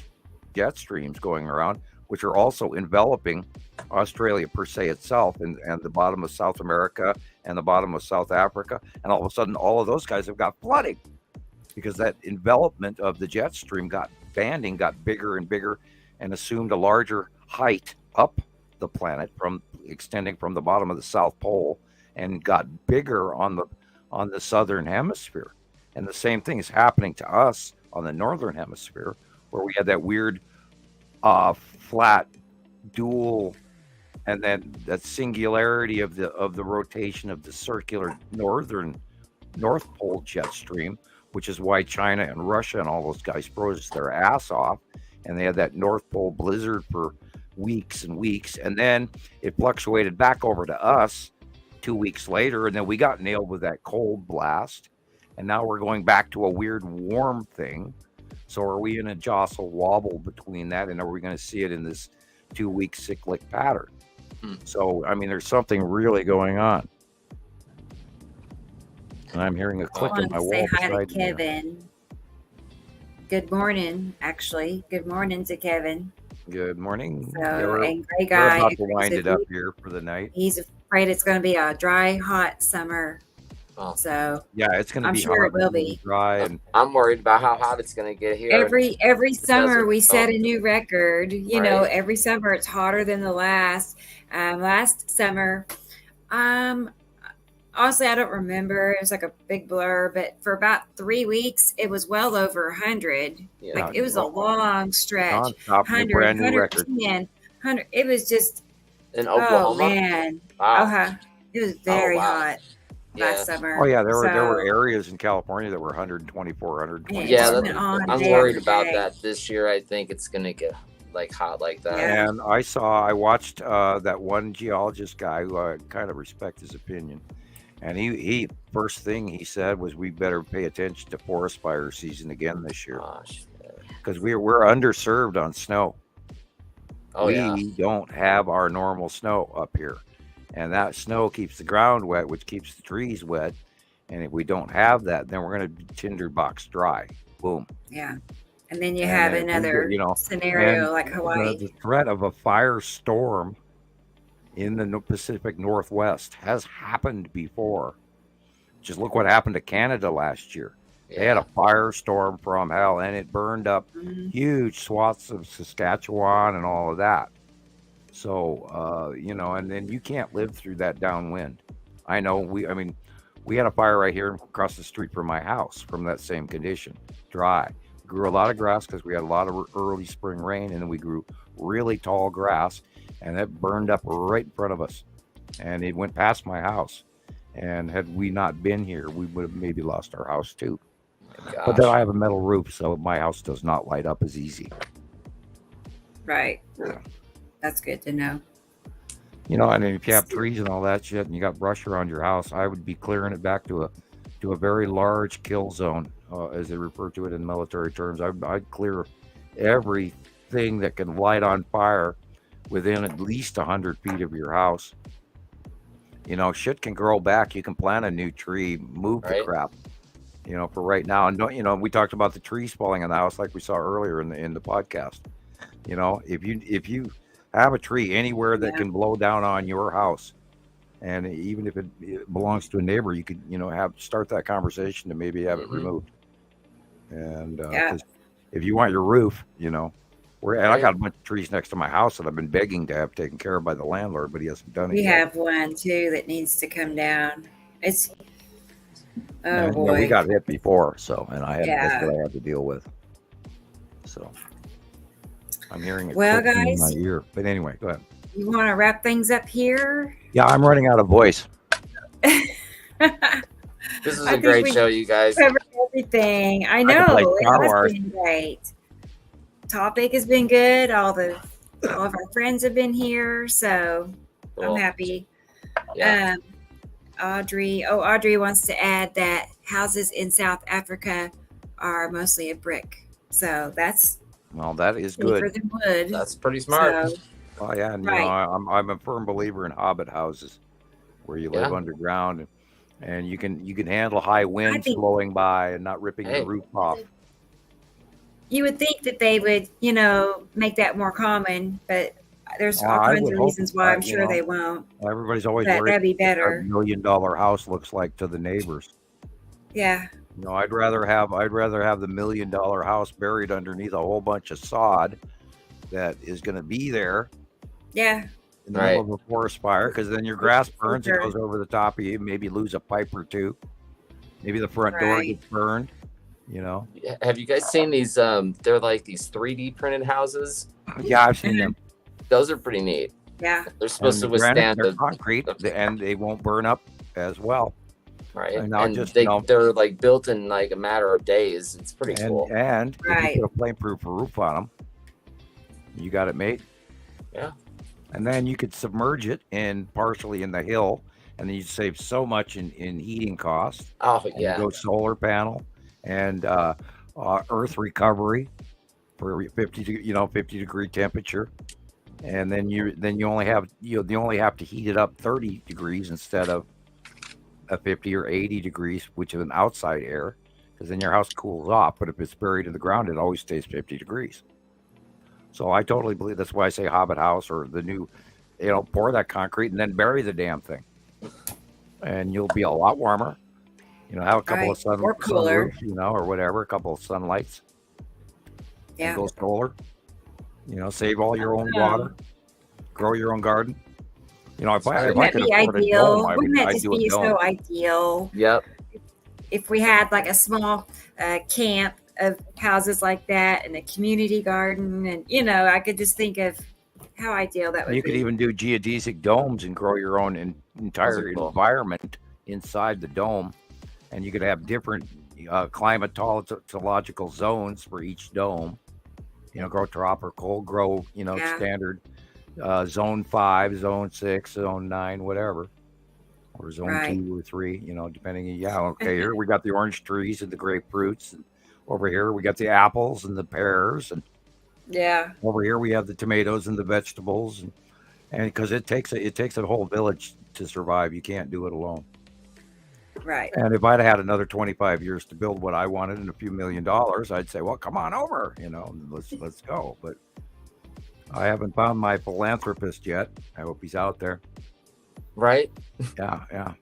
jet streams going around, which are also enveloping Australia per se itself, and the bottom of South America and the bottom of South Africa. And all of a sudden, all of those guys have got flooding because that envelopment of the jet stream got bigger and bigger and assumed a larger height up the planet from extending from the bottom of the South Pole and got bigger on the southern hemisphere. And the same thing is happening to us on the northern hemisphere, where we had that weird flat dual, and then that singularity of the rotation of the circular North Pole jet stream, which is why China and Russia and all those guys froze their ass off, and they had that North Pole blizzard for weeks and weeks, and then it fluctuated back over to us 2 weeks later, and then we got nailed with that cold blast, and now we're going back to a weird warm thing. So are we in a jostle wobble between that, and are we going to see it in this 2 week cyclic pattern? So I mean, there's something really going on, and I'm hearing a click in my wall. Say hi to Kevin. Good morning, actually. Good morning to Kevin. Good morning. So, and Gray Guy, we're about to wind it up here for the night. He's afraid it's going to be a dry, hot summer. So yeah, it's going to be. I'm sure hot it will be dry, and I'm worried about how hot it's going to get here. Every summer we set a new record. You know, every summer it's hotter than the last. Last summer, honestly, I don't remember. It was like a big blur, but for about 3 weeks, it was well over 100. Yeah, like it was a long stretch. 100, brand new record. 100. It was just in Oklahoma. Oh man, it was very hot last summer. Oh yeah, there were areas in California that were 124, 120. Yeah, I'm worried about that this year. I think it's going to get like hot like that. Yeah. And I watched that one geologist guy who I kind of respect his opinion. And he first thing he said was, we better pay attention to forest fire season again this year, because we're underserved on snow. We don't have our normal snow up here, and that snow keeps the ground wet, which keeps the trees wet. And if we don't have that, then we're going to be tinderbox dry. Boom. Yeah, and then you have another scenario like Hawaii. The threat of a firestorm in the Pacific Northwest has happened before. Just look what happened to Canada last year. They had a firestorm from hell, and it burned up huge swaths of Saskatchewan and all of that. So, and then you can't live through that downwind. I know we had a fire right here across the street from my house from that same condition, dry. Grew a lot of grass because we had a lot of early spring rain, and then we grew really tall grass, and that burned up right in front of us, and it went past my house. And had we not been here, we would have maybe lost our house too. But then I have a metal roof, so my house does not light up as easy. Right. Yeah. That's good to know. And if you have trees and all that shit, and you got brush around your house, I would be clearing it back to a very large kill zone, as they refer to it in military terms. I'd clear everything that can light on fire within at least 100 feet of your house. Shit can grow back. You can plant a new tree, move the crap, for right now. And we talked about the trees falling in the house like we saw earlier in the podcast. If you have a tree anywhere that can blow down on your house, and even if it belongs to a neighbor, you could, start that conversation to maybe have it removed. And 'cause if you want your roof, I got a bunch of trees next to my house that I've been begging to have taken care of by the landlord, but he hasn't done it yet. We have one too that needs to come down. It's boy. We got hit before, and that's what I had to deal with. So I'm hearing it in my ear. But anyway, go ahead. You want to wrap things up here? Yeah, I'm running out of voice. This is a great show, you guys. Covered everything. I know. It has been great. Topic has been good. All of our friends have been here, so cool. I'm happy. Yeah. Audrey wants to add that houses in South Africa are mostly of brick, so that is good. Than wood. That's pretty smart. So, and I'm a firm believer in hobbit houses, where you live underground, and you can handle high winds blowing by and not ripping the roof off. you would think that they would, make that more common, but there's all kinds of reasons why I'm sure they won't. Everybody's always worried that'd be better. What a $1 million house looks like to the neighbors. Yeah. I'd rather have the $1 million house buried underneath a whole bunch of sod that is going to be there. Yeah. In the middle of a forest fire, because then your grass burns, it goes over the top of you, maybe lose a pipe or two. Maybe the front door gets burned, Have you guys seen these? They're like these 3D printed houses. Yeah, I've seen them. Those are pretty neat. Yeah. They're supposed to withstand the concrete, and they won't burn up as well. Right. And they're like built in like a matter of days. It's pretty cool. And if you put a flame-proof roof on them, you got it made. Yeah. And then you could submerge it partially in the hill, and then you'd save so much in heating costs. Oh, yeah. Go solar panel and earth recovery for 50 degree temperature. And then you only have to heat it up 30 degrees instead of a 50 or 80 degrees, which is an outside air, because then your house cools off. But if it's buried in the ground, it always stays 50 degrees. So I totally believe that's why I say Hobbit house or the new, pour that concrete and then bury the damn thing, and you'll be a lot warmer. Have a couple of sun, or cooler, or whatever, a couple of sunlights. Yeah. Go solar. Save all your own water, grow your own garden. If I could afford a dome, wouldn't that just be so ideal? Yep. If we had like a small camp of houses like that and a community garden, and I could just think of how ideal that would be. You could even do geodesic domes and grow your own entire environment inside the dome, and you could have different climatological zones for each dome. Grow tropical, grow standard zone 5, zone 6, zone 9, whatever, or zone 2 or 3, depending. Here we got the orange trees and the grapefruits, and over here we got the apples and the pears, and over here we have the tomatoes and the vegetables, and because it takes a whole village to survive. You can't do it alone. Right. And if I'd had another 25 years to build what I wanted and a few $1 million, I'd say, well, come on over, let's go. But I haven't found my philanthropist yet. I hope he's out there. Right. Yeah.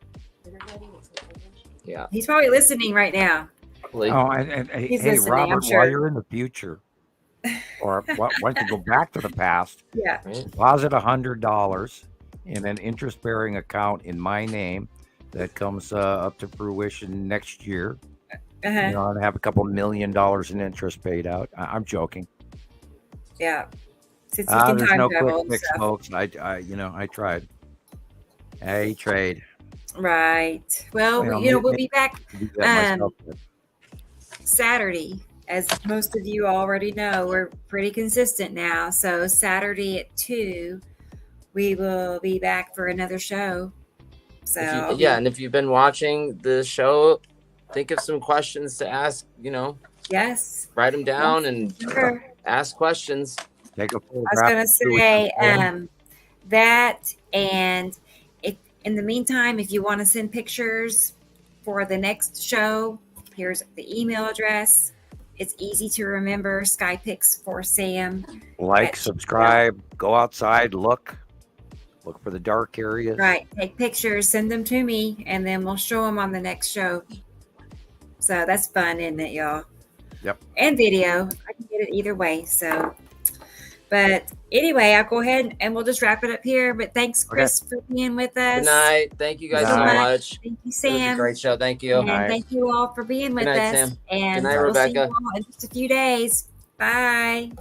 Yeah. He's probably listening right now. Oh, and hey, Robert, while you're in the future, or once you go back to the past, deposit $100 in an interest-bearing account in my name that comes up to fruition next year. And have a couple $1 million in interest paid out. I'm joking. Yeah. There's no quick fix, folks. I tried. Hey, trade. Right. Well, we'll be back Saturday. As most of you already know, we're pretty consistent now. So Saturday at 2, we will be back for another show. So and if you've been watching the show, think of some questions to ask. Yes. Write them down and ask questions. Take a full. I was going to say that, and if in the meantime, if you want to send pictures for the next show, here's the email address. It's easy to remember. SkyPics4Sam. Like, subscribe, go outside, look for the dark areas. Right. Take pictures, send them to me, and then we'll show them on the next show. So that's fun, isn't it, y'all? Yep. And video. I can get it either way. So, but anyway, I'll go ahead and we'll just wrap it up here. But thanks, Chris, for being with us. Good night. Thank you guys so much. Thank you, Sam. It was a great show. Thank you. And thank you all for being with us. Sam. And Good night, we'll Rebecca. see you all in just a few days. Bye.